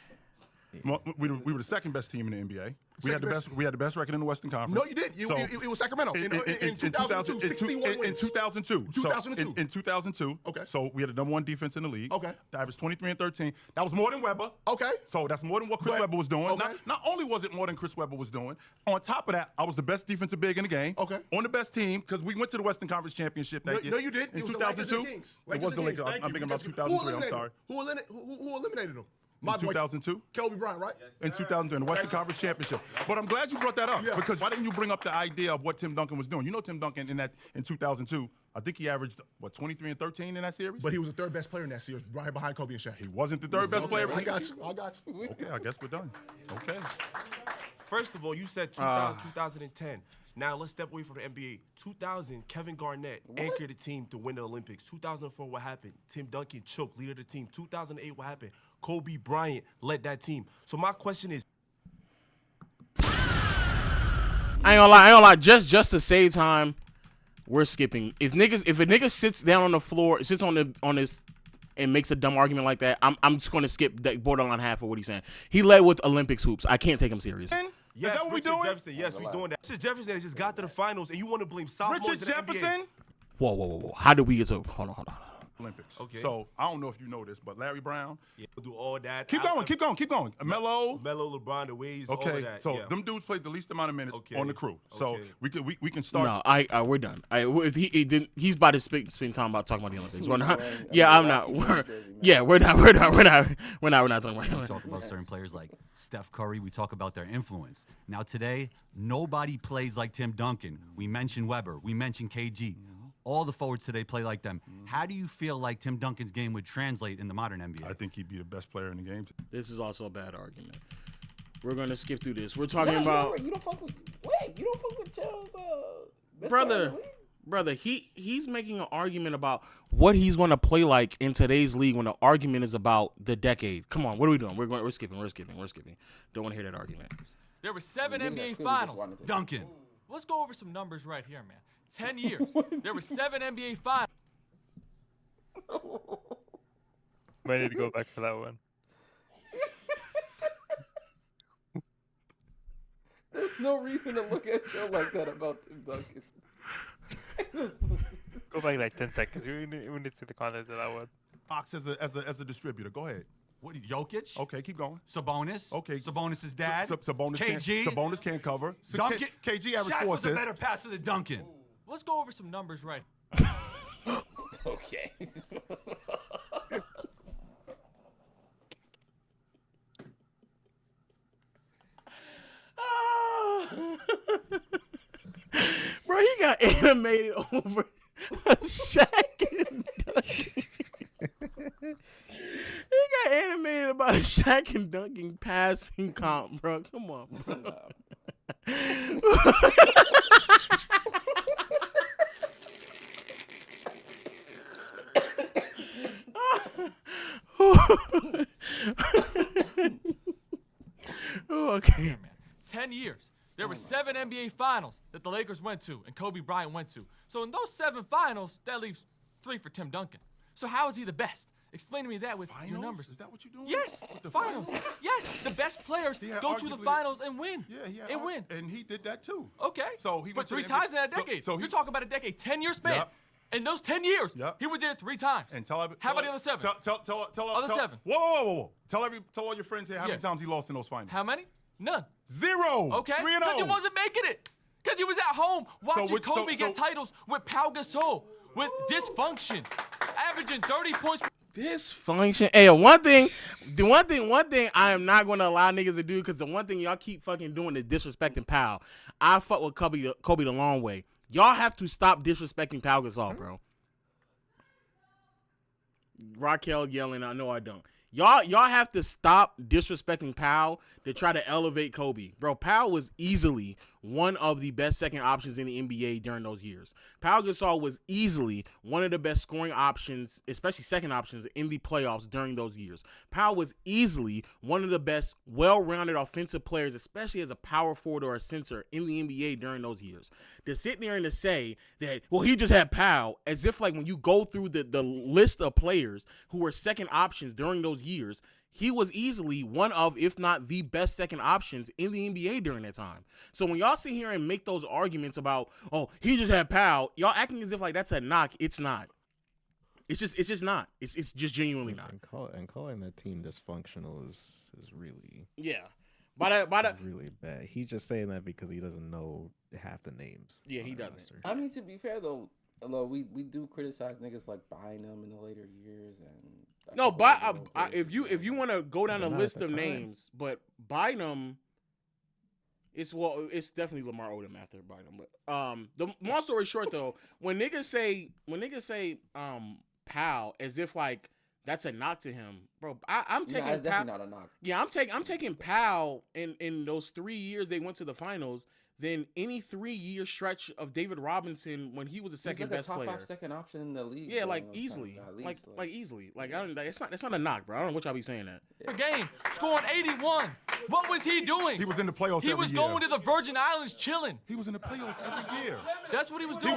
We were the second best team in the NBA. We had the best record in the Western Conference. No, you didn't. It was Sacramento in 2002. 61 wins. In 2002. 2002. In 2002. Okay. So we had the number one defense in the league. Okay. The average 23 and 13. That was more than Webber. Okay. So that's more than what Chris Webber was doing. Okay. Not only was it more than Chris Webber was doing, on top of that, I was the best defensive big in the game. Okay. On the best team, because we went to the Western Conference Championship that year. No, you didn't. In It was 2002. the Kings. It was the Lakers. I'm thinking about 2003. I'm sorry. Who eliminated them? In 2002? Kobe Bryant, right? In 2002, in the Western Conference Championship. But I'm glad you brought that up because why didn't you bring up the idea of what Tim Duncan was doing? You know Tim Duncan in 2002, I think he averaged, 23 and 13 in that series? But he was the third best player in that series, right behind Kobe and Shaq. He wasn't the third best player. I got you. Okay, I guess we're done. Okay. First of all, you said 2010. Now let's step away from the NBA. 2000, Kevin Garnett anchored the team to win the Olympics. 2004, what happened? Tim Duncan choked, leader of the team. 2008, what happened? Kobe Bryant led that team. So my question is, I ain't gonna lie. Just to save time, we're skipping. If a nigga sits down on the floor, sits on this and makes a dumb argument like that, I'm just gonna skip that borderline half of what he's saying. He led with Olympics hoops. I can't take him serious. yes, is that what we Richard doing? Jefferson. Yes, we doing that. Richard Jefferson just got to the finals, and you want to blame sophomores Richard in the NBA. Jefferson? Whoa. How did we get to? Hold on. Olympics. Okay. So I don't know if you know this, but Larry Brown. Yeah, we'll do all that. Keep going. Melo, LeBron, the Waves, all of okay, that. so yeah. them dudes played the least amount of minutes Okay. on the crew. So Okay. we can start. No, we're done. If he didn't, he's about to spend time about talking about the Olympics. We're not. Yeah, I'm not. We're not talking about. We talk about certain players like Steph Curry. We talk about their influence. Now today, nobody plays like Tim Duncan. We mentioned Webber. We mentioned KG. All the forwards today play like them. How do you feel like Tim Duncan's game would translate in the modern NBA? I think he'd be the best player in the game. This is also a bad argument. We're gonna skip through this. We're talking about You don't fuck with Chill's best brother. He's making an argument about what he's gonna play like in today's league when the argument is about the decade. Come on, what are we doing? We're skipping. Don't want to hear that argument. There were 7 NBA finals. Duncan. Let's go over some numbers right here, man. 10 years. There were 7 NBA finals. Might need to go back for that one. There's no reason to look at Joe like that about Tim Duncan. Go back like 10 seconds. We need to see the context of that one. Fox as a distributor. Go ahead. What? Jokic? Okay, keep going. Sabonis? Okay. Sabonis' dad? Sabonis KG? Sabonis can't cover. Duncan? KG averaged Shaq 4 was a assists. better passer than Duncan. Let's go over some numbers right. Okay. Bro, he got animated over a Shaq and Duncan. about a Shaq and Duncan passing comp, bro? Come on, bro. Okay. Man, 10 years. There were 7 NBA finals that the Lakers went to and Kobe Bryant went to. So in those 7 finals, that leaves 3 for Tim Duncan. So how is he the best? Explain to me that with your numbers. Is that what you're doing? Yes, With the finals. Yes, the best players go to the finals and win. Yeah, and win. And he did that too. Okay. So he for went to 3 the times NBA in that decade. So You're talking about a decade, 10-year span. Yep. In those 10 years, Yep. he was there 3 times. And how about the other 7? Tell other 7. Whoa. Tell all your friends here how Yeah. many times he lost in those finals. How many? None. 0. Okay. 3-0. Because he wasn't making it. Because he was at home watching Kobe get titles with Pau Gasol, with dysfunction, averaging 30 points. Dysfunction. Hey, one thing I am not going to allow niggas to do, because the one thing y'all keep fucking doing is disrespecting Pau. I fuck with Kobe the long way. Y'all have to stop disrespecting Pau Gasol, bro. Raquel yelling, I know I don't. Y'all have to stop disrespecting Pau to try to elevate Kobe. Bro, Pau was easily one of the best second options in the NBA during those years. Pau Gasol was easily one of the best scoring options, especially second options, in the playoffs during those years. Pau was easily one of the best well-rounded offensive players, especially as a power forward or a center in the NBA during those years. To sit there and to say that, well, he just had Pau, as if like when you go through the list of players who were second options during those years, he was easily one of, if not the best second options in the NBA during that time. So when y'all sit here and make those arguments about, oh, he just had Pau, y'all acting as if like that's a knock. It's not. It's just not. It's just genuinely not. And calling that team dysfunctional is really really bad. He's just saying that because he doesn't know half the names. Yeah, he doesn't. I mean, to be fair though, we do criticize niggas like buying them in the later years and. No, but if you want to go down a Not list at the of time. names, but Bynum, it's definitely Lamar Odom after Bynum. But the long story short though, when niggas say Pau as if like that's a knock to him, bro. I'm taking it's Pau. definitely not a knock. Yeah, I'm taking Pau in those 3 years they went to the finals than any 3-year stretch of David Robinson when he was the second He's like best a top player. 5 second option in the league. Yeah, bro, like in those easily, kind of leagues, like easily. Like I don't. It's not a knock, bro. I don't know what y'all be saying that. Per game, scoring 81. What was he doing? He was in the playoffs He every was year. going to the Virgin Islands chilling. He was in the playoffs every year. That's what he was doing.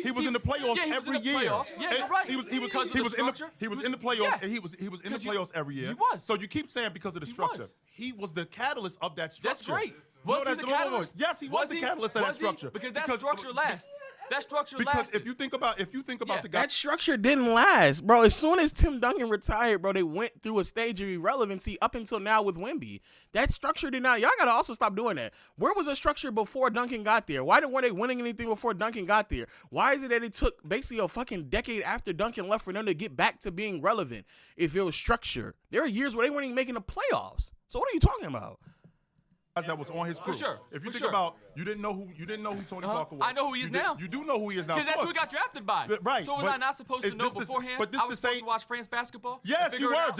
He was in the playoffs Yeah, he was in every the year. playoffs. Yeah, you're right. He was Because of the structure? in the playoffs Yeah. and he was in the 'Cause you- playoffs every year. he was. So you keep saying because of the structure. was. He was the catalyst of that structure. That's great. No, Was he the catalyst? Yes, he was the catalyst of that structure. Because that structure lasts. That structure Because lasted. if you think about the guy, That structure didn't last, bro. As soon as Tim Duncan retired, bro, they went through a stage of irrelevancy up until now with Wemby. That structure did not. Y'all gotta also stop doing that. Where was the structure before Duncan got there? Why weren't they winning anything before Duncan got there? Why is it that it took basically a fucking decade after Duncan left for them to get back to being relevant? If it was structure, there are years where they weren't even making the playoffs. So what are you talking about? that was on his crew. For sure. If you For think sure. about, you didn't know who Tony Parker was. I know who he is now. You do know who he is now. Because of that's who course. he got drafted by. Right. So was but I not supposed to is know this the- beforehand? but this I was the supposed same- to watch France basketball? Yes, Figure you it were. out?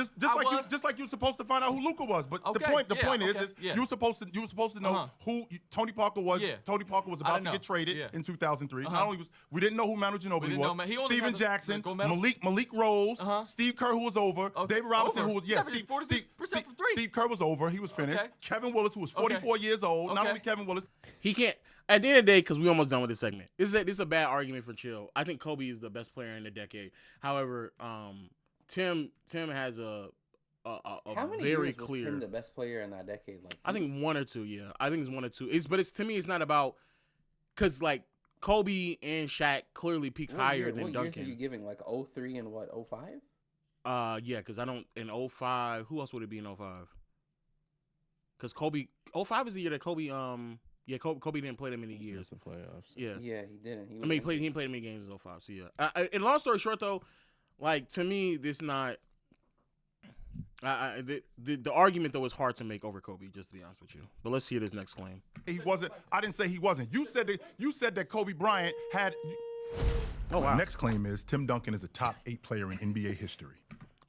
Just like you were supposed to find out who Luka was. But Okay, the point yeah, is yeah. you were supposed to know who Tony Parker was. Yeah. Tony Parker was I about to didn't get know. traded Yeah. in 2003. Uh-huh. Not only we didn't know who Manu Ginobili didn't was. know, he only Steven had the Jackson, gold medal. Malik Rose, Steve Kerr who was over, David Robinson Over? who was He averaged 40% from three. Steve Kerr was over. He was finished. Okay. Kevin Willis who was 44 years old. Not Okay. only Kevin Willis. He can't. At the end of the day, because we almost done with this segment, this is a bad argument for Chill. I think Kobe is the best player in the decade. However, Tim has a How many very years was clear. Tim the best player in that decade? Like I think 1 or 2. Yeah, I think it's 1 or 2. It's to me, it's not about because like Kobe and Shaq clearly peaked higher than what Duncan. years are you giving? Like 03 and what? 05? Yeah, because I don't in 05. Who else would it be in 05? Because Kobe 05 is the year that Kobe Kobe didn't play that many years. The playoffs. Yeah, Yeah, he didn't. I mean, he didn't play that many games in 05. So yeah. And long story short, though, like to me, this not. The argument though is hard to make over Kobe, just to be honest with you. But let's hear this next claim. He wasn't. I didn't say he wasn't. You said that Kobe Bryant had. Oh wow. My next claim is Tim Duncan is a top 8 player in NBA history.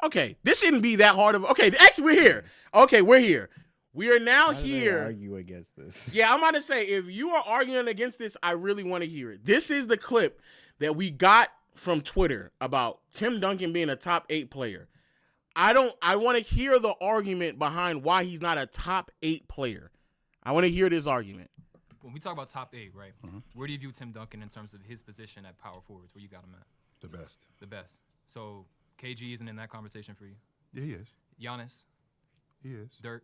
Okay, this shouldn't be that hard of. Okay, actually, we're here. Okay, we're here. We are now How do they here. argue against this? Yeah, I'm about to say, if you are arguing against this, I really want to hear it. This is the clip that we got from Twitter about Tim Duncan being a top 8 player. I want to hear the argument behind why he's not a top 8 player. I want to hear this argument. When we talk about top 8, right? Where do you view Tim Duncan in terms of his position at power forwards? Where you got him at? The best. The best. So KG isn't in that conversation for you? Yeah, he is. Giannis? He is. Dirk?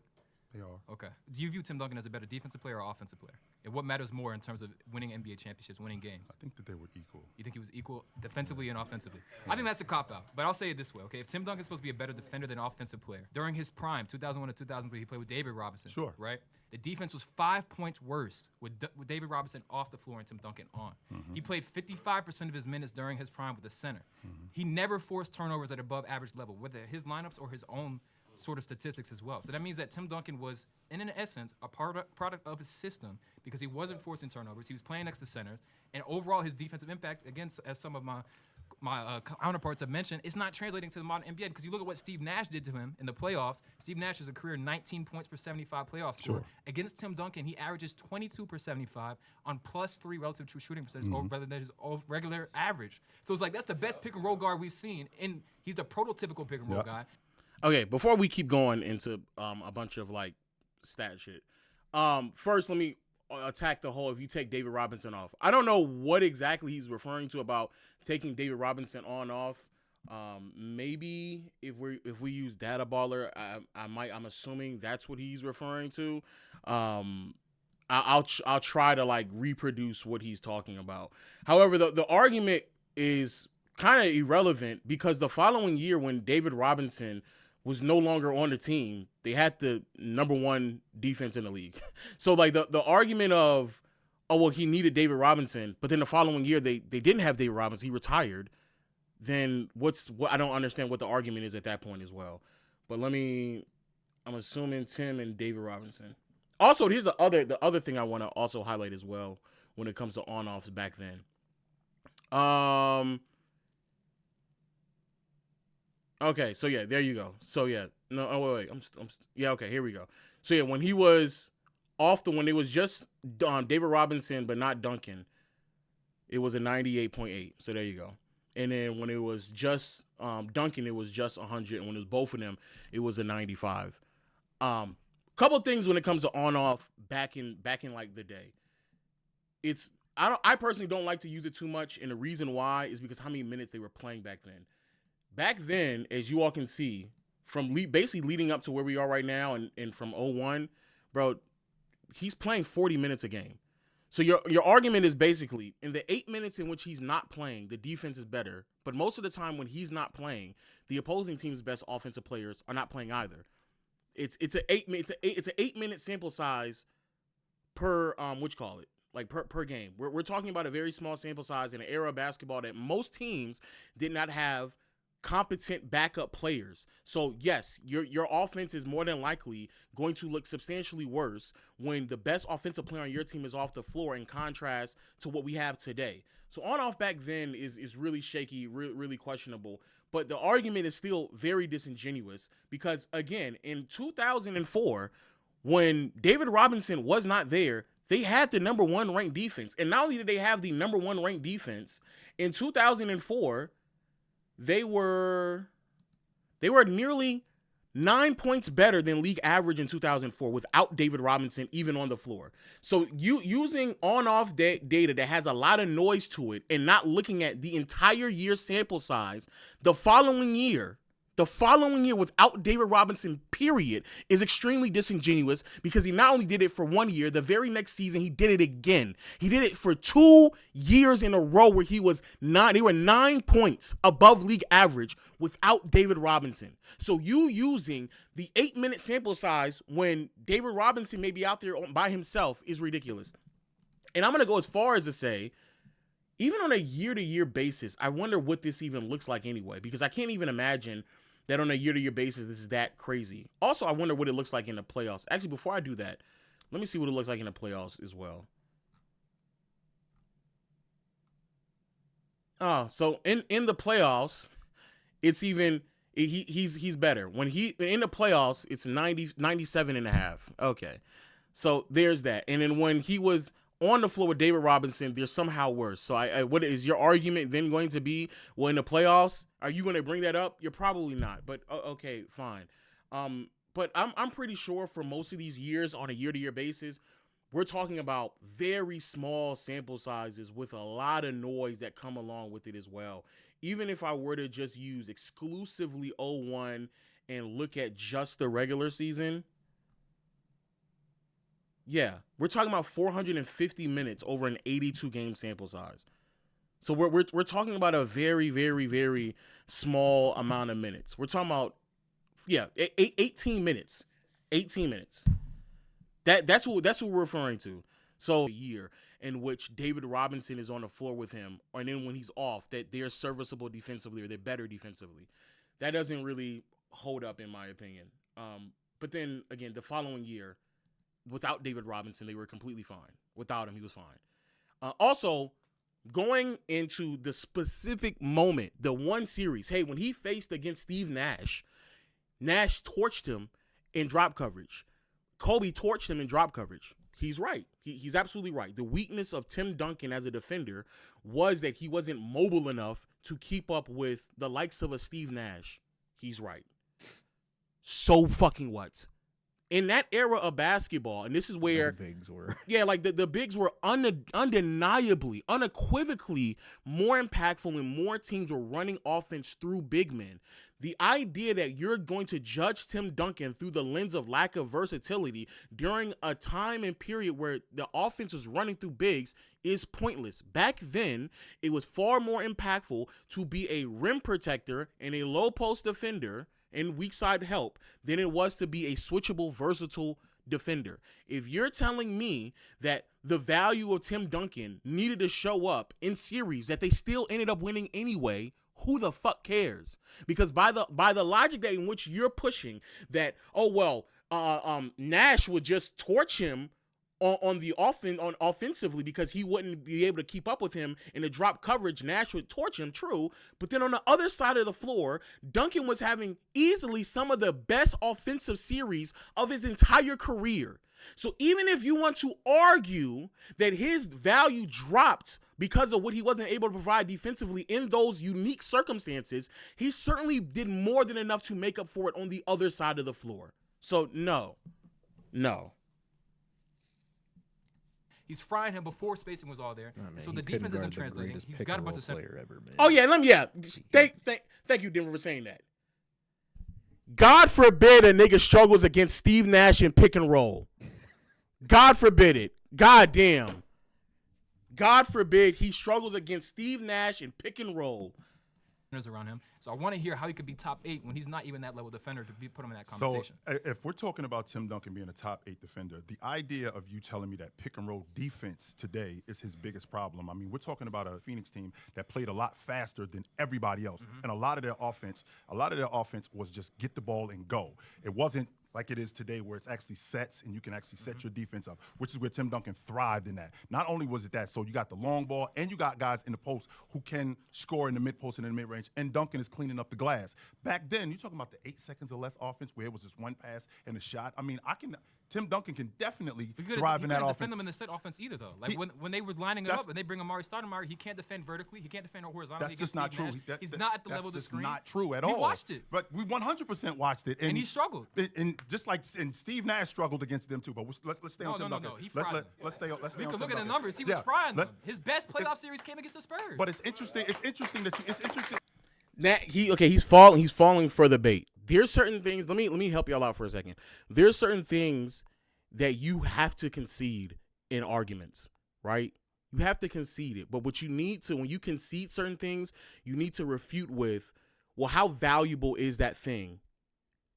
They are. Okay. Do you view Tim Duncan as a better defensive player or offensive player? And what matters more in terms of winning NBA championships, winning games? I think that they were equal. You think he was equal defensively and offensively? I think that's a cop-out, but I'll say it this way, okay? If Tim Duncan's supposed to be a better defender than offensive player, during his prime, 2001 to 2003, he played with David Robinson. Sure. Right? The defense was 5 points worse with David Robinson off the floor and Tim Duncan on. He played 55% of his minutes during his prime with the center. He never forced turnovers at above average level, whether his lineups or his own sort of statistics as well. So that means that Tim Duncan was, in essence, a product of his system because he wasn't forcing turnovers. He was playing next to centers. And overall, his defensive impact, again, as some of my counterparts have mentioned, it's not translating to the modern NBA because you look at what Steve Nash did to him in the playoffs. Steve Nash is a career 19 points per 75 playoff score. Sure. Against Tim Duncan, he averages 22 per 75 on +3 relative true shooting percentage rather than his regular average. So it's like that's the best pick and roll guard we've seen, and he's the prototypical pick and roll guy. Okay, before we keep going into a bunch of like stat shit, first let me attack the whole if you take David Robinson off. I don't know what exactly he's referring to about taking David Robinson on off. Maybe if we use Data Baller, I'm assuming that's what he's referring to. I'll try to like reproduce what he's talking about. However, the argument is kind of irrelevant because the following year when David Robinson was no longer on the team, they had the #1 defense in the league. So like the argument of, oh, well, he needed David Robinson, but then the following year they didn't have David Robinson, he retired. Then I don't understand what the argument is at that point as well. But I'm assuming Tim and David Robinson. Also, here's the other thing I want to also highlight as well when it comes to on-offs back then. Okay, so yeah, there you go. So yeah, no, oh wait, yeah, okay, here we go. So yeah, when he was when it was just David Robinson but not Duncan, it was a 98.8. So there you go. And then when it was just Duncan, it was just 100, and when it was both of them, it was a 95. Couple things when it comes to on-off back in like the day. I personally don't like to use it too much, and the reason why is because how many minutes they were playing back then. Back then, as you all can see, from basically leading up to where we are right now and from 01, bro, he's playing 40 minutes a game. So your argument is basically, in the 8 minutes in which he's not playing, the defense is better. But most of the time when he's not playing, the opposing team's best offensive players are not playing either. It's an 8-minute sample size per per game. We're talking about a very small sample size in an era of basketball that most teams did not have competent backup players. So yes, your offense is more than likely going to look substantially worse when the best offensive player on your team is off the floor in contrast to what we have today. So on-off back then is really shaky, really questionable. But the argument is still very disingenuous because, again, in 2004, when David Robinson was not there, they had the #1 ranked defense. And not only did they have the #1 ranked defense, in 2004, they were nearly 9 points better than league average in 2004 without David Robinson even on the floor. So you using on-off data that has a lot of noise to it and not looking at the entire year sample size, the following year without David Robinson, period, is extremely disingenuous because he not only did it for 1 year, the very next season he did it again. He did it for 2 years in a row where they were 9 points above league average without David Robinson. So you using the 8-minute sample size when David Robinson may be out there by himself is ridiculous. And I'm going to go as far as to say, even on a year-to-year basis, I wonder what this even looks like anyway, because I can't even imagine that on a year-to-year basis, this is that crazy. Also, I wonder what it looks like in the playoffs. Actually, before I do that, let me see what it looks like in the playoffs as well. Oh, so in the playoffs, it's even He's better. When he in the playoffs, it's 97.5. Okay. So there's that. And then when he was on the floor with David Robinson, they're somehow worse. So what is your argument then going to be? Well, in the playoffs, are you going to bring that up? You're probably not. But okay, fine. But I'm pretty sure for most of these years on a year-to-year basis, we're talking about very small sample sizes with a lot of noise that come along with it as well. Even if I were to just use exclusively 0-1 and look at just the regular season, yeah, we're talking about 450 minutes over an 82 game sample size. So we're talking about a very, very, very small amount of minutes. We're talking about 18 minutes. 18 minutes. That's what we're referring to. So a year in which David Robinson is on the floor with him, and then when he's off, that they're serviceable defensively or they're better defensively. That doesn't really hold up in my opinion. But then again, the following year, without David Robinson, they were completely fine. Without him, he was fine. Also, going into the specific moment, the one series, hey, when he faced against Steve Nash, Nash torched him in drop coverage. Kobe torched him in drop coverage. He's right. He's absolutely right. The weakness of Tim Duncan as a defender was that he wasn't mobile enough to keep up with the likes of a Steve Nash. He's right. So fucking what? In that era of basketball, and this is where the bigs were. Yeah, like the bigs were undeniably, unequivocally more impactful, and more teams were running offense through big men. The idea that you're going to judge Tim Duncan through the lens of lack of versatility during a time and period where the offense was running through bigs is pointless. Back then, it was far more impactful to be a rim protector and a low post defender and weak side help than it was to be a switchable, versatile defender. If you're telling me that the value of Tim Duncan needed to show up in series that they still ended up winning anyway, who the fuck cares? Because by the logic that in which you're pushing that, Nash would just torch him on offensively because he wouldn't be able to keep up with him in the drop coverage. Nash would torch him, true. But then on the other side of the floor, Duncan was having easily some of the best offensive series of his entire career. So even if you want to argue that his value dropped because of what he wasn't able to provide defensively in those unique circumstances, he certainly did more than enough to make up for it on the other side of the floor. So no. He's frying him before spacing was all there. Oh, man, so he the couldn't defense guard isn't the translating. greatest He's pick got a and bunch roll of center. player ever, man. Oh yeah, thank you, Denver, for saying that. God forbid a nigga struggles against Steve Nash in pick and roll. God forbid it. God damn. God forbid he struggles against Steve Nash in pick and roll. Around him. So I want to hear how he could be top 8 when he's not even that level defender to put him in that conversation. So if we're talking about Tim Duncan being a top 8 defender, the idea of you telling me that pick and roll defense today is his biggest problem. I mean, we're talking about a Phoenix team that played a lot faster than everybody else. And a lot of their offense was just get the ball and go. It wasn't like it is today where it's actually sets and you can actually set your defense up, which is where Tim Duncan thrived in that. Not only was it that, so you got the long ball and you got guys in the post who can score in the mid-post and in the mid-range, and Duncan is cleaning up the glass. Back then, you're talking about the 8 seconds or less offense where it was just one pass and a shot. I mean, Tim Duncan can definitely thrive in that offense. Defend them in the set offense either, though. Like when they were lining it up and they bring Amari Stoudemire, he can't defend vertically. He can't defend horizontally. That's just not true. He's not at the level of the screen. That's not true at all. We watched it. But we 100% watched it. And he struggled. And just like Steve Nash struggled against them too. But let's stay on Tim Duncan. No, he fried them. Let's stay on Tim Duncan. You can look at the numbers. He was frying them. His best playoff series came against the Spurs. But it's interesting. It's interesting. He's falling for the bait. There's certain things. Let me help y'all out for a second. There's certain things that you have to concede in arguments, right? You have to concede it. But what you need to, when you concede certain things, you need to refute with, well, how valuable is that thing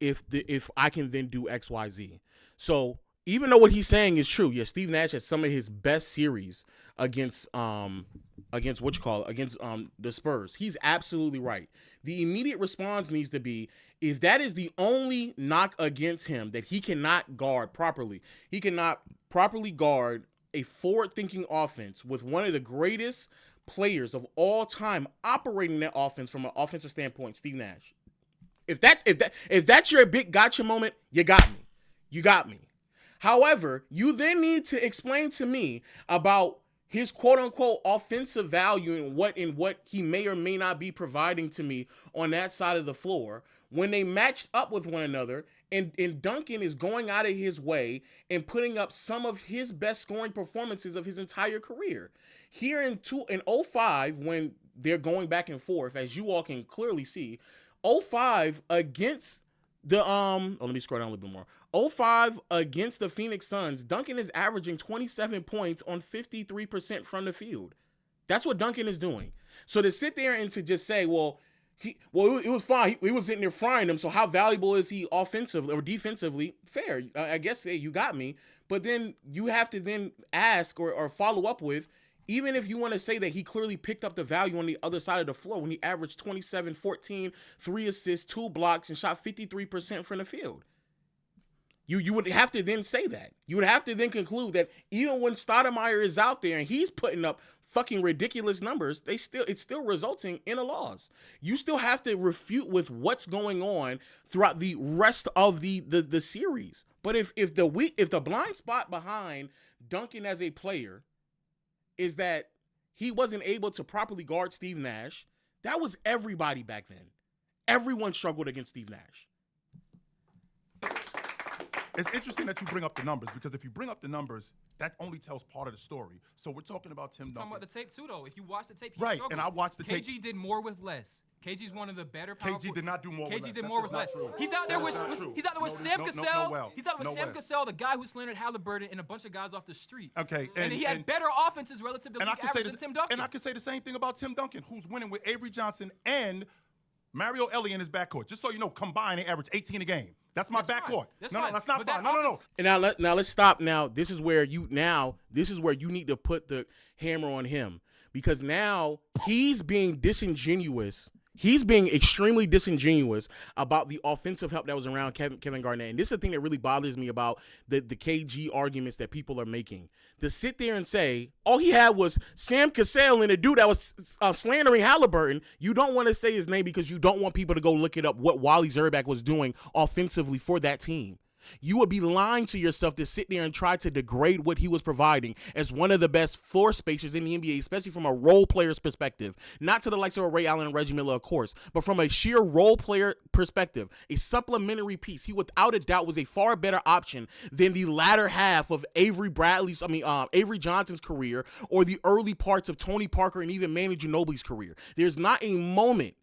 if I can then do X, Y, Z? So even though what he's saying is true, yeah, Steve Nash has some of his best series against the Spurs. He's absolutely right. The immediate response needs to be, if that is the only knock against him, that he cannot guard properly. He cannot properly guard a forward-thinking offense with one of the greatest players of all time operating that offense from an offensive standpoint, Steve Nash. If that's your big gotcha moment, you got me. You got me. However, you then need to explain to me about his quote-unquote offensive value and what he may or may not be providing to me on that side of the floor when they matched up with one another, and Duncan is going out of his way and putting up some of his best scoring performances of his entire career. Here in 05, when they're going back and forth, as you all can clearly see, 05 against the let me scroll down a little bit more. 05 against the Phoenix Suns, Duncan is averaging 27 points on 53% from the field. That's what Duncan is doing. So to sit there and to just say, it was fine. He was sitting there frying them. So how valuable is he offensively or defensively? Fair. I guess you got me. But then you have to then ask or follow up with, even if you want to say that he clearly picked up the value on the other side of the floor when he averaged 27, 14, 3 assists, 2 blocks, and shot 53% from the field. You would have to then say that. You would have to then conclude that even when Stoudemire is out there and he's putting up fucking ridiculous numbers, it's still resulting in a loss. You still have to refute with what's going on throughout the rest of the series. But if the blind spot behind Duncan as a player is that he wasn't able to properly guard Steve Nash, that was everybody back then. Everyone struggled against Steve Nash. It's interesting that you bring up the numbers, because if you bring up the numbers, that only tells part of the story. So we're talking about Tim Duncan. Talking about the tape too, though. If you watch the tape, he right, struggled. and I watched the tape. KG did more with less. KG's one of the better. KG did not do more with less. KG did more with less. He's out there with Sam Cassell. He's out there with Sam Cassell, the guy who slandered Halliburton and a bunch of guys off the street. Okay, and he had better offenses relative to league average than Tim Duncan. And I can say the same thing about Tim Duncan, who's winning with Avery Johnson and Mario Ellie in his backcourt. Just so you know, combined, they average 18 a game. That's my backcourt. No, that's not fine. No. And now let's stop. Now this is where you need to put the hammer on him, because now he's being disingenuous. He's being extremely disingenuous about the offensive help that was around Kevin Garnett. And this is the thing that really bothers me about the KG arguments that people are making. To sit there and say, all he had was Sam Cassell and a dude that was slandering Halliburton. You don't want to say his name because you don't want people to go look it up what Wally Zerback was doing offensively for that team. You would be lying to yourself to sit there and try to degrade what he was providing as one of the best floor spacers in the NBA, especially from a role player's perspective. Not to the likes of Ray Allen and Reggie Miller, of course, but from a sheer role player perspective, a supplementary piece. He without a doubt was a far better option than the latter half of Avery Johnson's career, or the early parts of Tony Parker and even Manu Ginobili's career. There's not a moment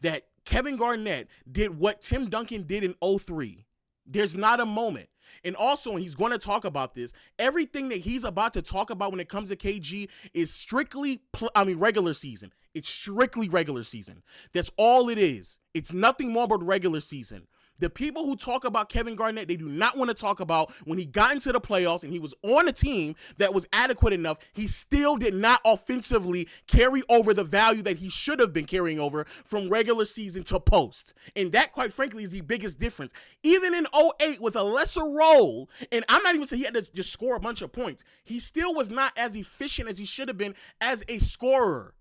that Kevin Garnett did what Tim Duncan did in 03. There's not a moment. And also, and he's going to talk about this, everything that he's about to talk about when it comes to KG is strictly regular season. It's strictly regular season. That's all it is. It's nothing more but regular season. The people who talk about Kevin Garnett, they do not want to talk about when he got into the playoffs and he was on a team that was adequate enough. He still did not offensively carry over the value that he should have been carrying over from regular season to post. And that, quite frankly, is the biggest difference. Even in 08 with a lesser role, and I'm not even saying he had to just score a bunch of points, he still was not as efficient as he should have been as a scorer.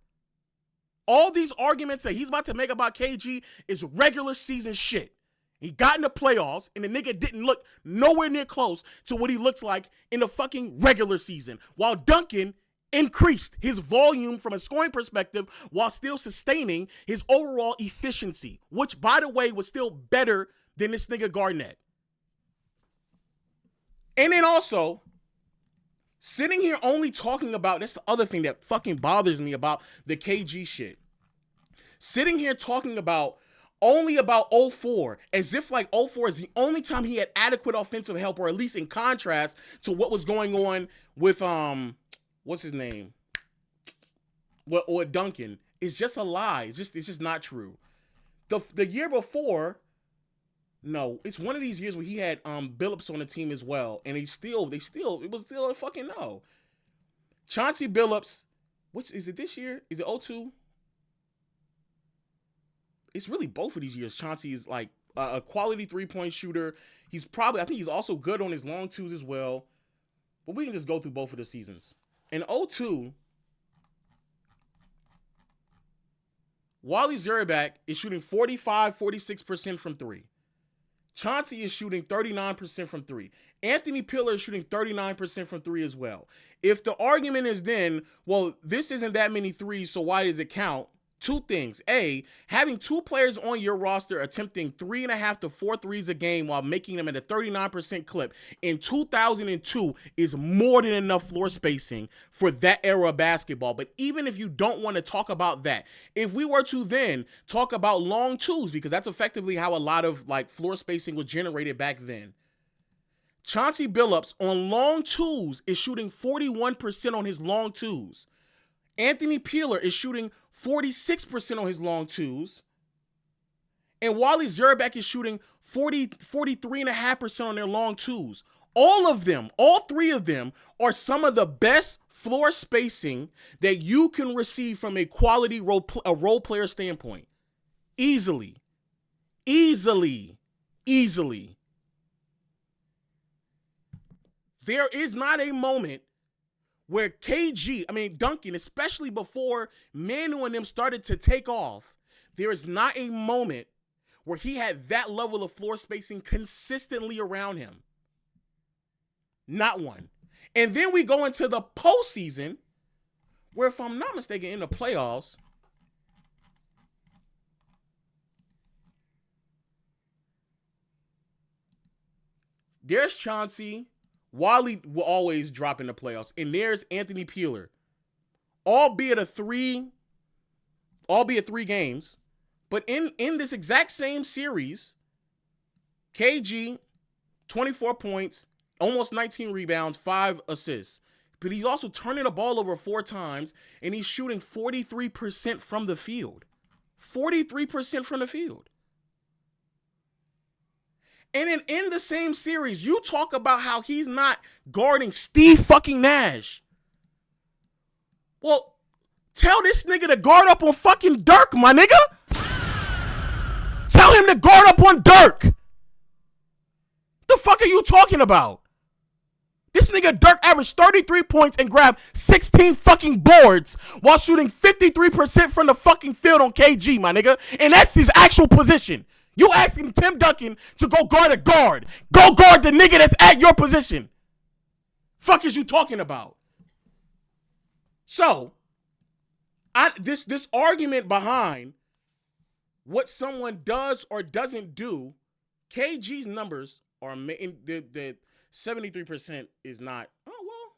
All these arguments that he's about to make about KG is regular season shit. He got in the playoffs, and the nigga didn't look nowhere near close to what he looks like in the fucking regular season, while Duncan increased his volume from a scoring perspective while still sustaining his overall efficiency, which, by the way, was still better than this nigga Garnett. And then also, sitting here only talking about, that's the other thing that fucking bothers me about the KG shit. Sitting here talking only about 04, as if like 04 is the only time he had adequate offensive help, or at least in contrast to what was going on with what's his name? Or Duncan, is just a lie. It's just not true. The year before, no, it's one of these years where he had Billups on the team as well, and it was still a fucking no. Chauncey Billups, which is it this year? Is it 02? It's really both of these years. Chauncey is like a quality three-point shooter. I think he's also good on his long twos as well. But we can just go through both of the seasons. In 02, Wally Zerback is shooting 46% from three. Chauncey is shooting 39% from three. Anthony Pillar is shooting 39% from three as well. If the argument is then, well, this isn't that many threes, so why does it count? Two things. A, having two players on your roster attempting 3.5 to 4 threes a game while making them at a 39% clip in 2002 is more than enough floor spacing for that era of basketball. But even if you don't want to talk about that, if we were to then talk about long twos, because that's effectively how a lot of like floor spacing was generated back then, Chauncey Billups on long twos is shooting 41% on his long twos. Anthony Peeler is shooting 46% on his long twos. And Wally Zerback is shooting 43.5% on their long twos. All of them, all three of them, are some of the best floor spacing that you can receive from a quality role player standpoint. Easily. There is not a moment where Duncan, especially before Manu and them started to take off, there is not a moment where he had that level of floor spacing consistently around him. Not one. And then we go into the postseason, where if I'm not mistaken, in the playoffs, there's Chauncey. Wally will always drop in the playoffs. And there's Anthony Peeler. Albeit three games. But in this exact same series, KG, 24 points, almost 19 rebounds, 5 assists. But he's also turning the ball over 4 times, and he's shooting 43% from the field. 43% from the field. And then in the same series, you talk about how he's not guarding Steve fucking Nash. Well, tell this nigga to guard up on fucking Dirk, my nigga. Tell him to guard up on Dirk. The fuck are you talking about? This nigga Dirk averaged 33 points and grabbed 16 fucking boards while shooting 53% from the fucking field on KG, my nigga. And that's his actual position. You asking Tim Duncan to go guard a guard. Go guard the nigga that's at your position. Fuck is you talking about? So, this argument behind what someone does or doesn't do, KG's numbers are the 73% is not. Oh well,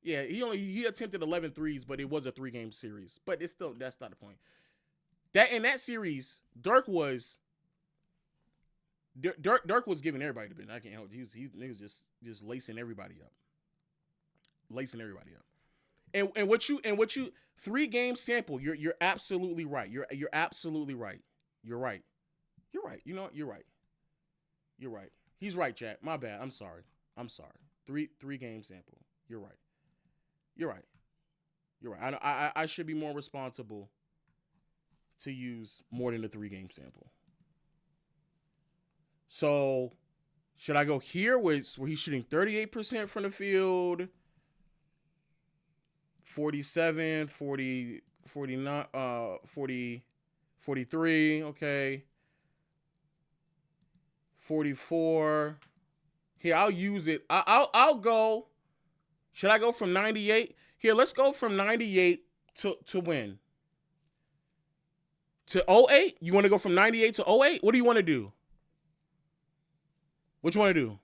yeah. He attempted 11 threes, but it was a 3-game series. But it's still, that's not the point. That in that series, Dirk was giving everybody the business. I can't help it. He was just lacing everybody up. And what you 3-game sample, you're absolutely right. You're absolutely right. You're right. You know what? You're right. He's right, Jack. My bad. I'm sorry. 3-game sample. You're right. I should be more responsible to use more than a 3-game sample. So, should I go here where he's shooting 38% from the field, 47, 40, 49, 40, 43, okay, 44. Here, I'll use it. I'll go. Should I go from 98? Here, let's go from 98 to win. To 08? You want to go from 98 to 08? What do you want to do? What you want to do?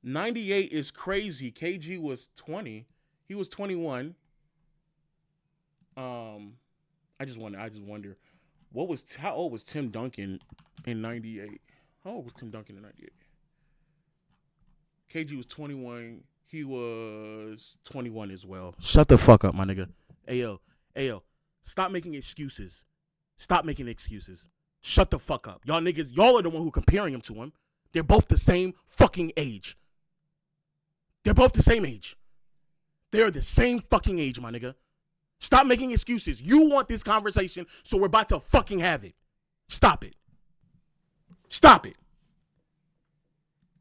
'98 is crazy. KG was 20. He was 21. I just wonder. How old was Tim Duncan in '98? How old was Tim Duncan in '98? KG was 21. He was 21 as well. Shut the fuck up, my nigga. Ayo. Stop making excuses. Shut the fuck up. Y'all niggas, y'all are the one who comparing him to him. They're both the same fucking age. They are the same fucking age, my nigga. Stop making excuses. You want this conversation, so we're about to fucking have it. Stop it.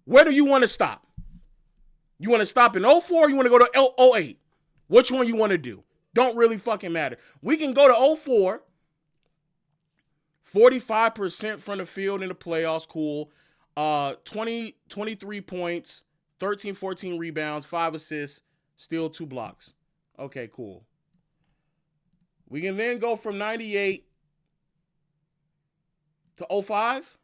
Where do you want to stop? You want to stop in 04 or you want to go to 08? Which one you want to do? Don't really fucking matter. We can go to 04. 45% from the field in the playoffs, cool. 23 points, 13, 14 rebounds, 5 assists, still 2 blocks. Okay, cool. We can then go from 98 to 05.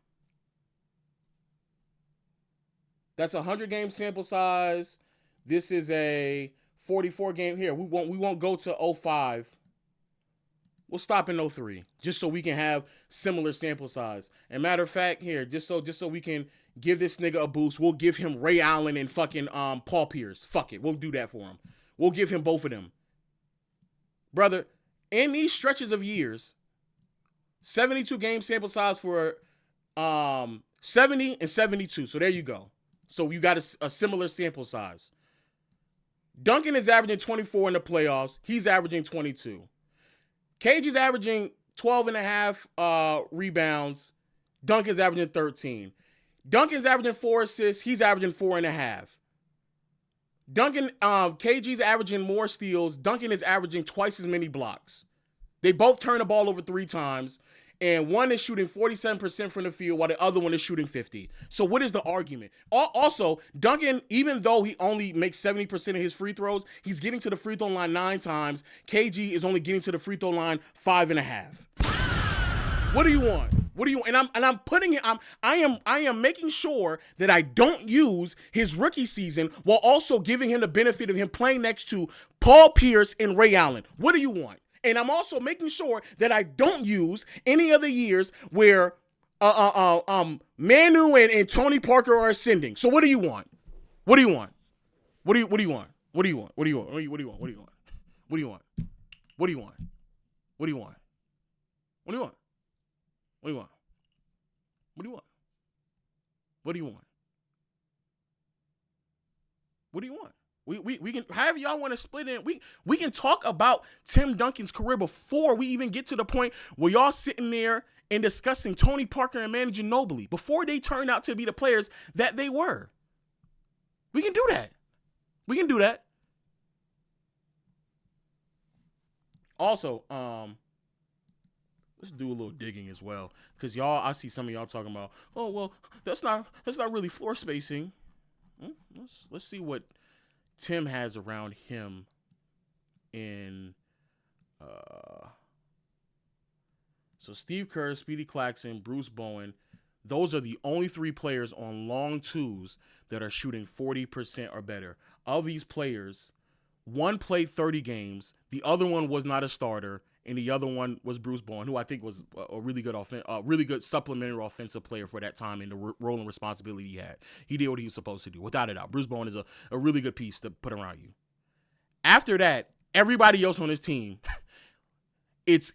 That's a 100-game sample size. This is a 44-game. Here, we won't go to 05. We'll stop in 03, just so we can have similar sample size. And matter of fact, here, just so we can give this nigga a boost, we'll give him Ray Allen and fucking Paul Pierce. Fuck it, we'll do that for him. We'll give him both of them. Brother, in these stretches of years, 72 game sample size for 70 and 72. So there you go. So you got a similar sample size. Duncan is averaging 24 in the playoffs. He's averaging 22. KG's averaging 12 and a half rebounds. Duncan's averaging 13. Duncan's averaging 4 assists. He's averaging 4.5. KG's averaging more steals. Duncan is averaging twice as many blocks. They both turn the ball over 3 times, and one is shooting 47% from the field while the other one is shooting 50. So what is the argument? Also, Duncan, even though he only makes 70% of his free throws, he's getting to the free throw line 9 times. KG is only getting to the free throw line 5.5. What do you want? What do you want? And I'm putting it. I am making sure that I don't use his rookie season while also giving him the benefit of him playing next to Paul Pierce and Ray Allen. What do you want? And I'm also making sure that I don't use any other years where Manu and Tony Parker are ascending. So what do you want? What do you want? What do you want? What do you want? What do you want? What do you want? What do you want? What do you want? What do you want? What do you want? What do you want? What do you want? What do you want? What do you want? What do you want? We can, however y'all want to split it, we can talk about Tim Duncan's career before we even get to the point where y'all sitting there and discussing Tony Parker and Manu Ginobili before they turned out to be the players that they were. We can do that. We can do that. Also, let's do a little digging as well, because y'all, I see some of y'all talking about, oh well, that's not really floor spacing. Let's see what Tim has around him in so Steve Kerr, Speedy Claxton, Bruce Bowen, those are the only 3 players on long twos that are shooting 40% or better. Of these players, one played 30 games, the other one was not a starter, and the other one was Bruce Bowen, who I think was a really good supplementary offensive player for that time in the role and responsibility he had. He did what he was supposed to do, without a doubt. Bruce Bowen is a really good piece to put around you. After that, everybody else on his team, it's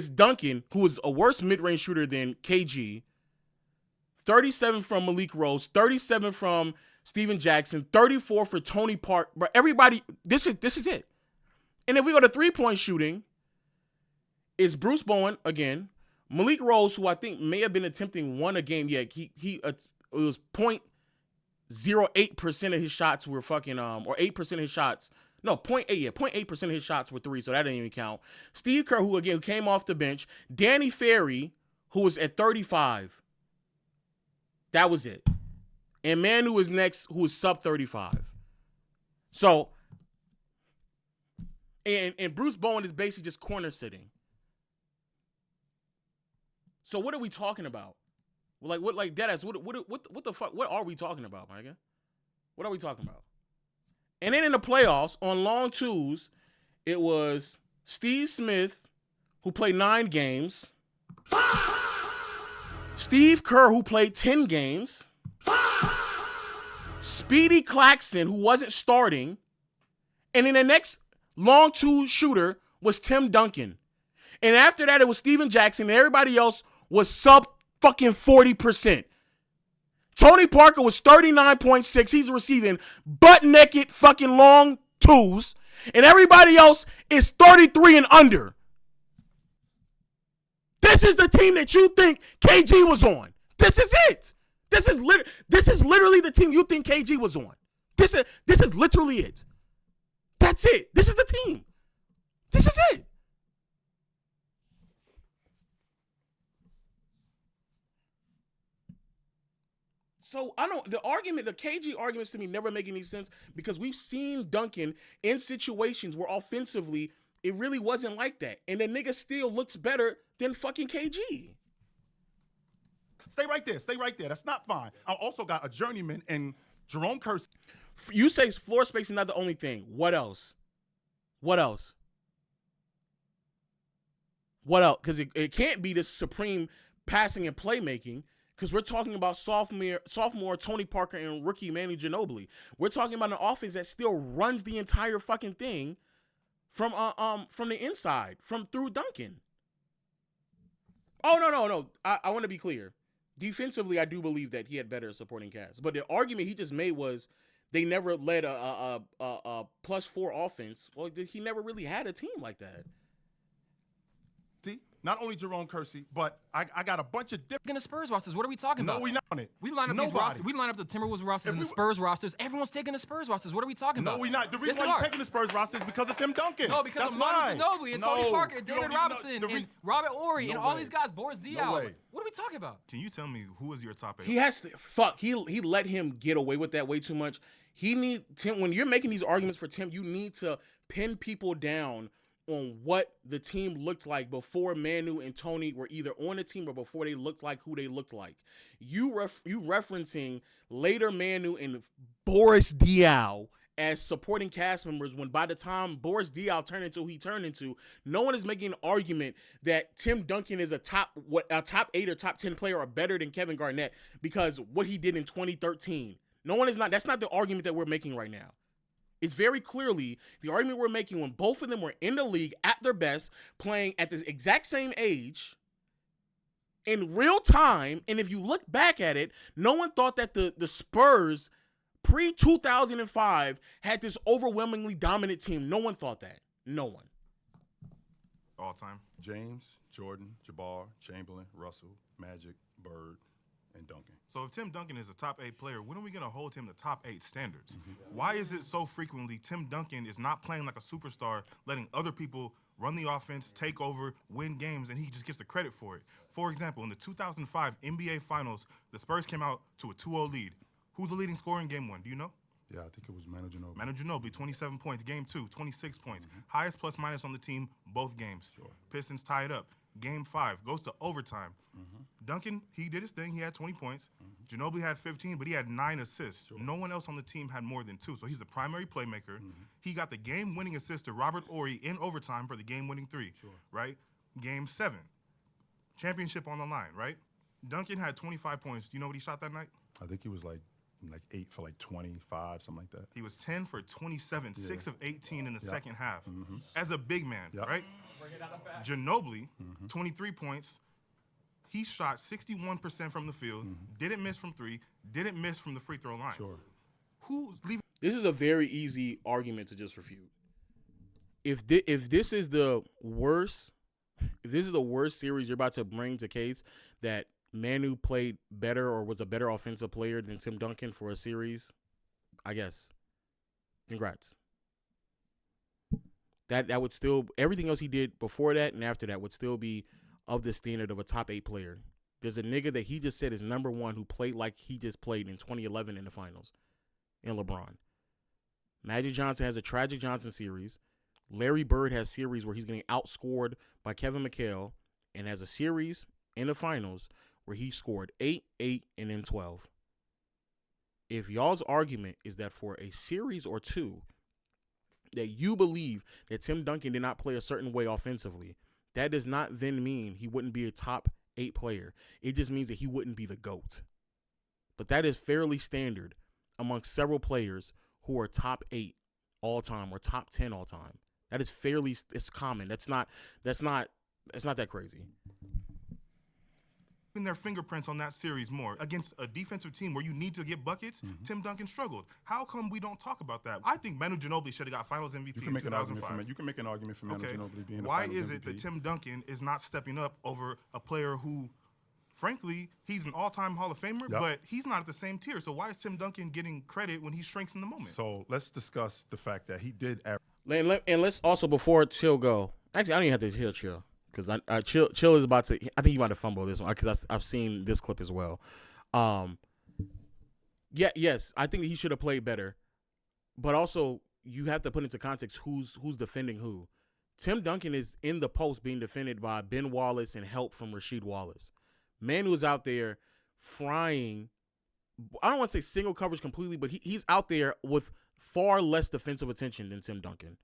Duncan, who is a worse mid-range shooter than KG, 37 from Malik Rose, 37 from Steven Jackson, 34 for Tony Park. But everybody, this is it. And if we go to three-point shooting, it's Bruce Bowen again, Malik Rose, who I think may have been attempting one a game. Yeah, it was 0.08% of his shots were fucking or 8% of his shots. No, 0.8% of his shots were 3, so that didn't even count. Steve Kerr, who again came off the bench. Danny Ferry, who was at 35. That was it. And Manu is next, who is sub 35. So, and Bruce Bowen is basically just corner sitting. So what are we talking about? What deadass? What the fuck? What are we talking about, Micah? What are we talking about? And then in the playoffs, on long twos, it was Steve Smith, who played 9 games. Steve Kerr, who played 10 games. Speedy Claxton, who wasn't starting. And then the next long two shooter was Tim Duncan. And after that, it was Steven Jackson, and everybody else was sub fucking 40%. Tony Parker was 39.6. He's receiving butt naked fucking long twos. And everybody else is 33 and under. This is the team that you think KG was on. This is it. This is literally the team you think KG was on. This is literally it. That's it. This is the team. This is it. So the KG arguments to me never make any sense because we've seen Duncan in situations where offensively it really wasn't like that. And the nigga still looks better than fucking KG. Stay right there. Stay right there. That's not fine. I also got a journeyman in Jerome Kersey. You say floor space is not the only thing. What else? What else? What else? Because it can't be this supreme passing and playmaking. Because we're talking about sophomore Tony Parker and rookie Manu Ginobili. We're talking about an offense that still runs the entire fucking thing from the inside, through Duncan. Oh no. I want to be clear. Defensively, I do believe that he had better supporting cast. But the argument he just made was they never led a +4 offense. Well, he never really had a team like that. See, not only Jerome Kersey, but I got a bunch of different. In the Spurs rosters, what are we talking about? No, we not on it. We line up these rosters. We line up the Timberwolves rosters and the Spurs rosters. Everyone's taking the Spurs rosters. What are we talking about? No, we not. The reason why you're taking the Spurs roster is because of Tim Duncan. No, because of Manu Ginobili and Tony Parker and David Robinson and Robert Horry and all these guys, Boris Diaw. What are we talking about? Can you tell me who is your top 8? He has to He let him get away with that way too much. Tim, when you're making these arguments for Tim, you need to pin people down on what the team looked like before Manu and Tony were either on the team or before they looked like who they looked like. You referencing later Manu and Boris Diaw as supporting cast members when by the time Boris Diaw turned into who he turned into, no one is making an argument that Tim Duncan is a top 8 or top 10 player or better than Kevin Garnett because what he did in 2013. That's not the argument that we're making right now. It's very clearly the argument we're making when both of them were in the league at their best, playing at the exact same age, in real time. And if you look back at it, no one thought that the Spurs pre-2005 had this overwhelmingly dominant team. No one thought that. No one. All time. James, Jordan, Jabbar, Chamberlain, Russell, Magic, Bird, and Duncan. So if Tim Duncan is a top 8 player, when are we going to hold him to top 8 standards? Why is it so frequently Tim Duncan is not playing like a superstar, letting other people run the offense, take over, win games, and he just gets the credit for it? For example, in the 2005 NBA Finals, the Spurs came out to a 2-0 lead. Who's the leading scorer in Game 1? Do you know? Yeah, I think it was Manu Ginobili. Manu Ginobili, 27 points. Game 2, 26 points. Highest plus-minus on the team, both games. Sure. Pistons tied up. Game 5 goes to overtime. Duncan, he did his thing. He had 20 points. Ginobili had 15, but he had 9 assists. Sure. No one else on the team had more than 2, so he's the primary playmaker. He got the game-winning assist to Robert Horry in overtime for the game-winning 3, right? Game 7, championship on the line, right? Duncan had 25 points. Do you know what he shot that night? I think he was like 8 for 25, something like that. He was 10 for 27, 6 of 18 in the second half. As a big man, right? Ginobili, 23 points. He shot 61% from the field, didn't miss from 3, didn't miss from the free throw line. Sure. Who's leaving? This is a very easy argument to just refute. If this is the worst series you're about to bring to case that Manu played better or was a better offensive player than Tim Duncan for a series, I guess. Congrats. That would still, everything else he did before that and after that would still be of the standard of a top 8 player. There's a nigga that he just said is number 1 who played like he just played in 2011 in the finals, in LeBron. Magic Johnson has a Tragic Johnson series. Larry Bird has series where he's getting outscored by Kevin McHale and has a series in the finals where he scored 8, 8, and then 12. If y'all's argument is that for a series or two that you believe that Tim Duncan did not play a certain way offensively, that does not then mean he wouldn't be a top 8 player. It just means that he wouldn't be the GOAT. But that is fairly standard amongst several players who are top 8 all time or top 10 all time. That is it's common. That's not that crazy. Their fingerprints on that series more against a defensive team where you need to get buckets. Tim Duncan struggled. How come we don't talk about that? I think Manu Ginobili should have got Finals MVP in 2005. You can make an argument for Manu Ginobili being Why a Finals is it MVP. that Tim Duncan is not stepping up over a player who frankly, he's an all-time Hall of Famer, Yep. but he's not at the same tier. So why is Tim Duncan getting credit when he shrinks in the moment? So let's discuss the fact that he did average. And let's also, before Chill go, actually, I don't even have to hear Chill because I Chill is about to. I think he might have fumbled this one because I've seen this clip as well. Yes, I think he should have played better, but also you have to put into context who's defending who. Tim Duncan is in the post being defended by Ben Wallace and help from Rasheed Wallace. Man who's out there frying. I don't want to say single coverage completely, but he's out there with far less defensive attention than Tim Duncan.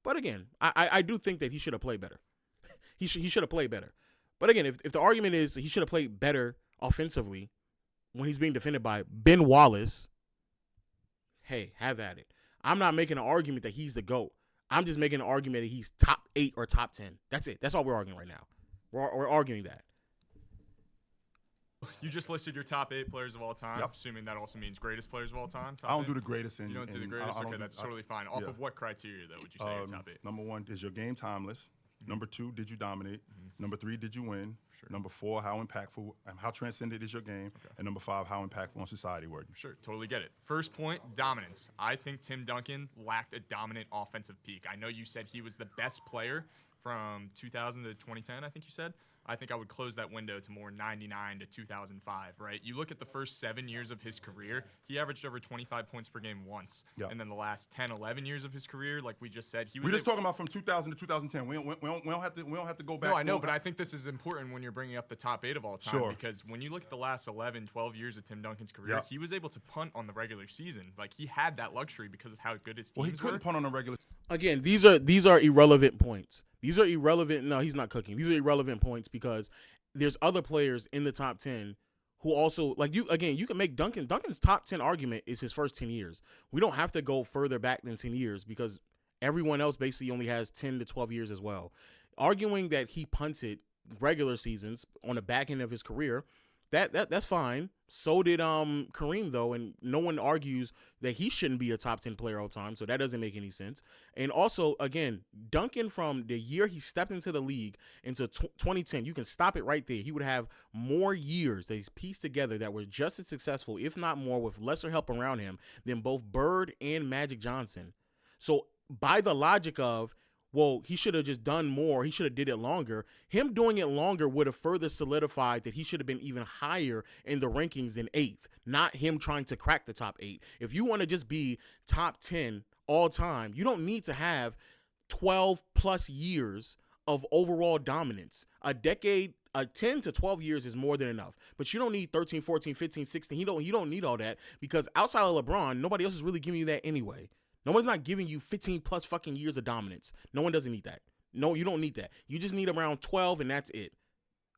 But again, I do think that he should have played better. He should have played better. But again, if the argument is he should have played better offensively when he's being defended by Ben Wallace, hey, have at it. I'm not making an argument that he's the GOAT. I'm just making an argument that he's top 8 or top 10. That's it. That's all we're arguing right now. We're arguing that. You just listed your top 8 players of all time, assuming that also means greatest players of all time. I don't do the greatest. You don't do the greatest? Okay, that's totally fine. Off of what criteria, though, would you say your top 8? Number 1, is your game timeless? Number 2, did you dominate? Number 3, did you win? Number 4, how impactful, how transcendent is your game? And number 5, how impactful on society were you? Sure, totally get it. First point, dominance. I think Tim Duncan lacked a dominant offensive peak. I know you said he was the best player from 2000 to 2010, I think you said. I think I would close that window to more 99 to 2005, right? You look at the first 7 years of his career, he averaged over 25 points per game once. And then the last 10, 11 years of his career, like we just said, he was. We're just talking about from 2000 to 2010. We don't have to go back. No, I know, but I think this is important when you're bringing up the top 8 of all time. Sure. Because when you look at the last 11, 12 years of Tim Duncan's career, he was able to punt on the regular season. Like, he had that luxury because of how good his teams were. Well, he couldn't punt on the regular. Again, these are irrelevant points. These are irrelevant. No, he's not cooking. These are irrelevant points because there's other players in the top 10 who also, like you, again, you can make Duncan's top 10 argument is his first 10 years. We don't have to go further back than 10 years because everyone else basically only has 10 to 12 years as well. Arguing that he punted regular seasons on the back end of his career, that's fine. So did Kareem, though, and no one argues that he shouldn't be a top 10 player all time, so that doesn't make any sense. And also, again, Duncan, from the year he stepped into the league into 2010, you can stop it right there. He would have more years that he's pieced together that were just as successful, if not more, with lesser help around him than both Bird and Magic Johnson. So by the logic of, well, he should have just done more, he should have did it longer, him doing it longer would have further solidified that he should have been even higher in the rankings than 8th, not him trying to crack the top 8. If you want to just be top 10 all time, you don't need to have 12 plus years of overall dominance. A decade, 10 to 12 years is more than enough. But you don't need 13, 14, 15, 16. You don't need all that because outside of LeBron, nobody else is really giving you that anyway. No one's not giving you 15 plus fucking years of dominance. No one doesn't need that. No, you don't need that. You just need around 12 and that's it.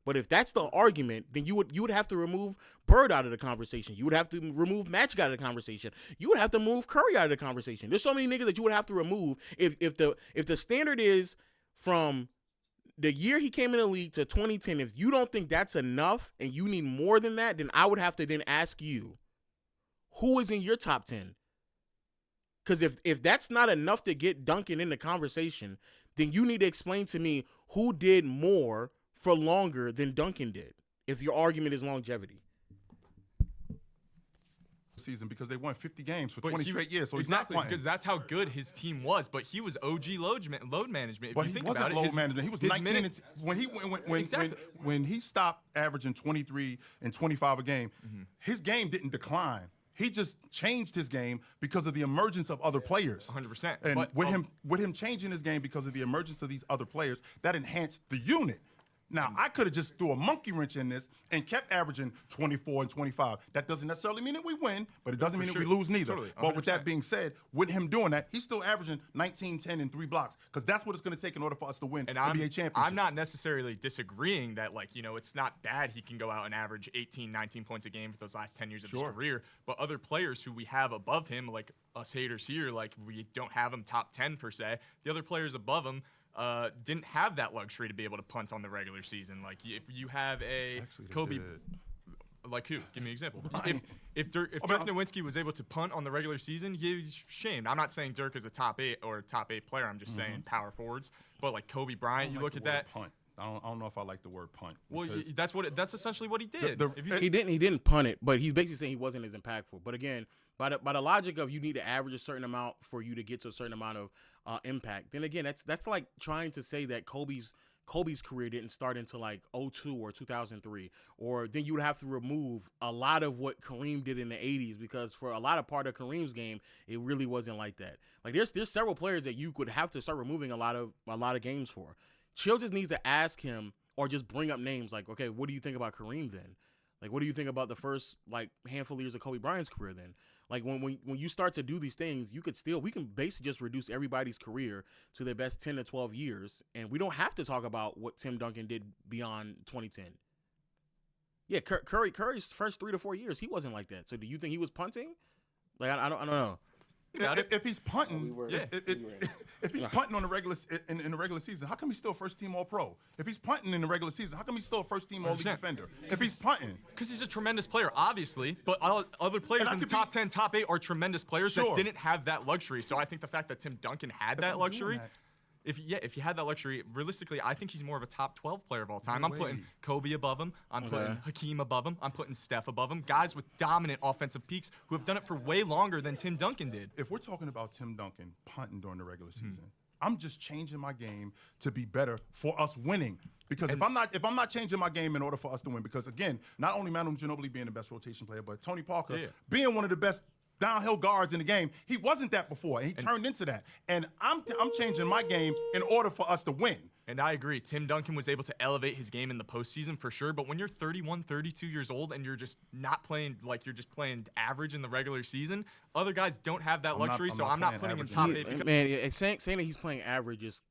But if that's the argument, then you would have to remove Bird out of the conversation. You would have to remove Magic out of the conversation. You would have to move Curry out of the conversation. There's so many niggas that you would have to remove if the standard is from the year he came in the league to 2010. If you don't think that's enough and you need more than that, then I would have to then ask you, who is in your top 10? Because if that's not enough to get Duncan in the conversation, then you need to explain to me who did more for longer than Duncan did, if your argument is longevity. Season because they won 50 games for 20 straight years, so exactly, he's not because that's how good his team was. But he was OG load management. If but you he think wasn't about load management. He was 19 when he stopped averaging 23 and 25 a game. His game didn't decline. He just changed his game because of the emergence of other players. 100%. And but, with him changing his game because of the emergence of these other players, that enhanced the unit. Now, I could have just threw a monkey wrench in this and kept averaging 24 and 25. That doesn't necessarily mean that we win, but it doesn't mean that we lose neither. Totally, but with that being said, with him doing that, he's still averaging 19, 10, and 3 blocks because that's what it's going to take in order for us to win NBA championships. I'm not necessarily disagreeing that, like, you know, it's not bad he can go out and average 18, 19 points a game for those last 10 years of his career. But other players who we have above him, like us haters here, like we don't have him top 10 per se. The other players above him didn't have that luxury to be able to punt on the regular season. Like if you have a Kobe, like who? Give me an example. If Dirk Nowitzki was able to punt on the regular season, he's shamed. I'm not saying Dirk is a top 8 or a top 8 player. I'm just saying power forwards. But like Kobe Bryant, you look at that. I don't know if I like the word punt. Well, because that's essentially what he did. He didn't punt it, but he's basically saying he wasn't as impactful. But again, by the logic of you need to average a certain amount for you to get to a certain amount of impact. Then again, that's like trying to say that Kobe's career didn't start until like 2002 or 2003, or then you would have to remove a lot of what Kareem did in the 80s, because for a lot of part of Kareem's game, it really wasn't like that. Like there's several players that you could have to start removing a lot of games for. Chill just needs to ask him or just bring up names like, okay, what do you think about Kareem then? Like, what do you think about the first like handful of years of Kobe Bryant's career then? Like when you start to do these things, we can basically just reduce everybody's career to their best 10 to 12 years, and we don't have to talk about what Tim Duncan did beyond 2010. Yeah, Curry's first 3 to 4 years, he wasn't like that. So do you think he was punting? Like I don't know. If he's punting, if he's punting on the regular in the regular season, how come he's still first team All Pro? If he's punting in the regular season, how come he's still first team All League defender? If he's punting, because he's a tremendous player, obviously. But other players in the top 10, top 8 are tremendous players that didn't have that luxury. So I think the fact that Tim Duncan had that luxury. If you had that luxury, realistically, I think he's more of a top 12 player of all time. I'm putting Kobe above him. I'm putting Hakeem above him. I'm putting Steph above him. Guys with dominant offensive peaks who have done it for way longer than Tim Duncan did. If we're talking about Tim Duncan punting during the regular season, I'm just changing my game to be better for us winning. Because if I'm not changing my game in order for us to win, because again, not only Manu Ginobili being the best rotation player, but Tony Parker being one of the best downhill guards in the game. He wasn't that before, and he turned into that. And I'm changing my game in order for us to win. And I agree. Tim Duncan was able to elevate his game in the postseason for sure. But when you're 31, 32 years old and you're just not playing, like you're just playing average in the regular season, other guys don't have that luxury. I'm not putting him top 8. Man, saying that he's playing average is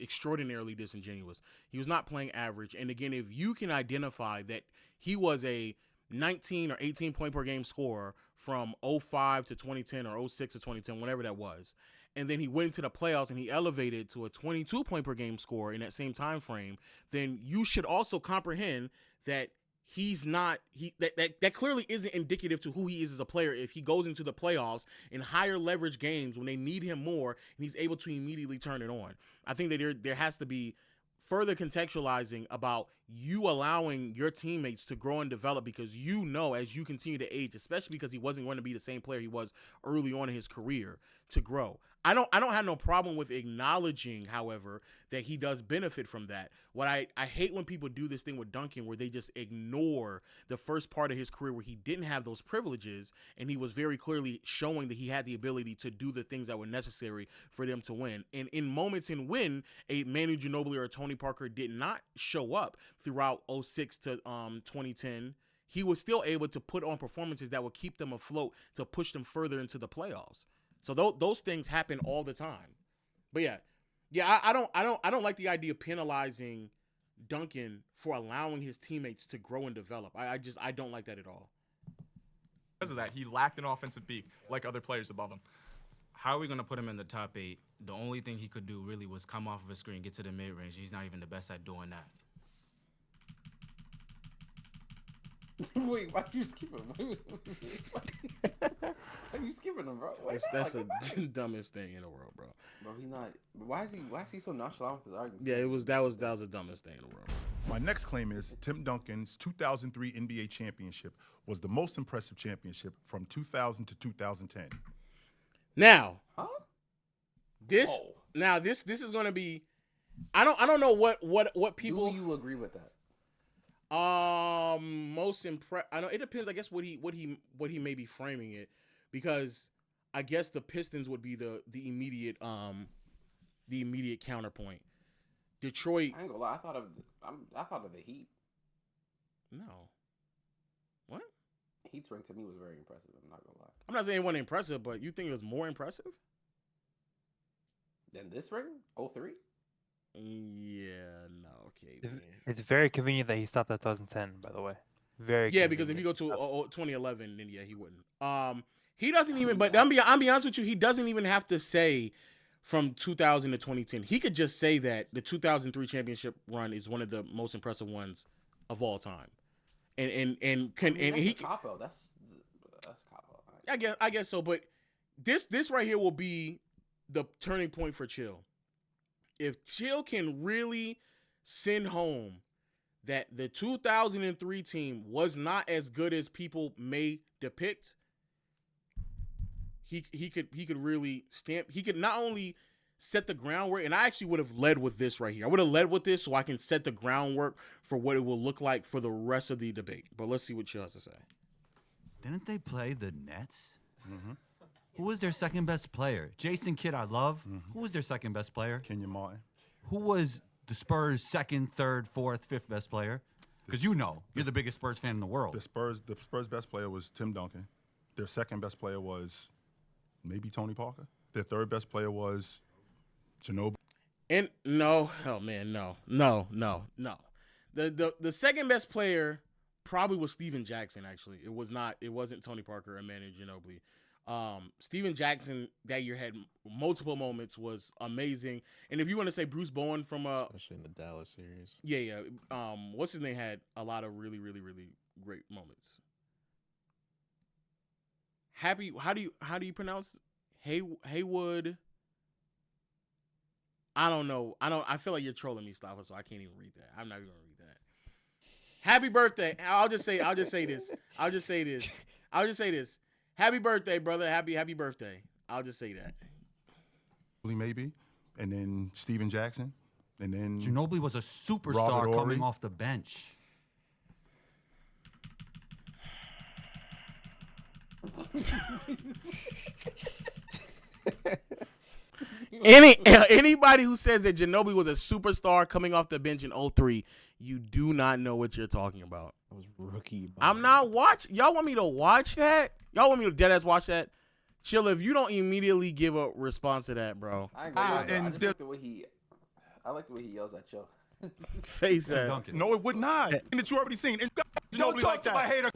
extraordinarily disingenuous. He was not playing average. And again, if you can identify that he was a 19 or 18 point per game scorer from 05 to 2010 or 06 to 2010, whatever that was, and then he went into the playoffs and he elevated to a 22 point per game score in that same time frame, then you should also comprehend that that clearly isn't indicative to who he is as a player if he goes into the playoffs in higher leverage games when they need him more and he's able to immediately turn it on. I think that there has to be further contextualizing about you allowing your teammates to grow and develop, because you know as you continue to age, especially because he wasn't going to be the same player he was early on in his career, to grow. I don't have no problem with acknowledging, however, that he does benefit from that. What I hate when people do this thing with Duncan where they just ignore the first part of his career where he didn't have those privileges and he was very clearly showing that he had the ability to do the things that were necessary for them to win. And in moments in when a Manu Ginobili or a Tony Parker did not show up throughout 06 to 2010, he was still able to put on performances that would keep them afloat to push them further into the playoffs. So those things happen all the time. But yeah, I don't like the idea of penalizing Duncan for allowing his teammates to grow and develop. I don't like that at all. Because of that, he lacked an offensive peak like other players above him. How are we going to put him in the top 8? The only thing he could do really was come off of a screen, get to the mid-range. He's not even the best at doing that. Wait, why are you skipping? Why are you skipping him, bro? That's the dumbest thing in the world, bro. Bro, he's not. Why is he so nonchalant with his argument? Yeah, that was the dumbest thing in the world. My next claim is Tim Duncan's 2003 NBA championship was the most impressive championship from 2000 to 2010. Now, this is going to be. I don't know what people. Do you agree with that? Most impressed. I know it depends. I guess what he may be framing it, because I guess the Pistons would be the immediate counterpoint. Detroit. I ain't gonna lie. I thought of the Heat. No. What? Heat's ring to me was very impressive. I'm not gonna lie. I'm not saying it wasn't impressive, but you think it was more impressive than this ring? 03? Yeah, no, okay. It's very convenient that he stopped at 2010, by the way. Very convenient. Because if you go to 2011, then yeah, he wouldn't. He doesn't even. But I'm be honest with you, he doesn't even have to say from 2000 to 2010. He could just say that the 2003 championship run is one of the most impressive ones of all time, and he cop out. That's cop out. I guess so. But this right here will be the turning point for Chill. If Chill can really send home that the 2003 team was not as good as people may depict, he could really stamp. He could not only set the groundwork, and I actually would have led with this right here. I would have led with this so I can set the groundwork for what it will look like for the rest of the debate. But let's see what Chill has to say. Didn't they play the Nets? Who was their second best player? Jason Kidd, I love. Who was their second best player? Kenyon Martin. Who was the Spurs' second, third, fourth, fifth best player? Because you're the biggest Spurs fan in the world. The Spurs' best player was Tim Duncan. Their second best player was maybe Tony Parker. Their third best player was Ginobili. And no. The second best player probably was Steven Jackson, actually. It wasn't Tony Parker or Manu Ginobili. Steven Jackson that year had multiple moments, was amazing. And if you want to say Bruce Bowen from especially in the Dallas series. Yeah. What's his name had a lot of really, really, really great moments. How do you pronounce Haywood? I don't know. I feel like you're trolling me, Staffa, so I can't even read that. I'm not even gonna read that. Happy birthday. I'll just say this. Happy birthday, brother. Happy birthday. I'll just say that. Maybe. And then Steven Jackson. And then Ginobili was a superstar coming off the bench. Anybody who says that Ginobili was a superstar coming off the bench in 03, you do not know what you're talking about. I was rookie. I'm not watching. Y'all want me to watch that? Y'all want me to deadass watch that? Chill, if you don't immediately give a response to that, bro. I like the way he yells at Chill. Face that. No, it would not. And that you already seen. Don't talk like to that. my hater.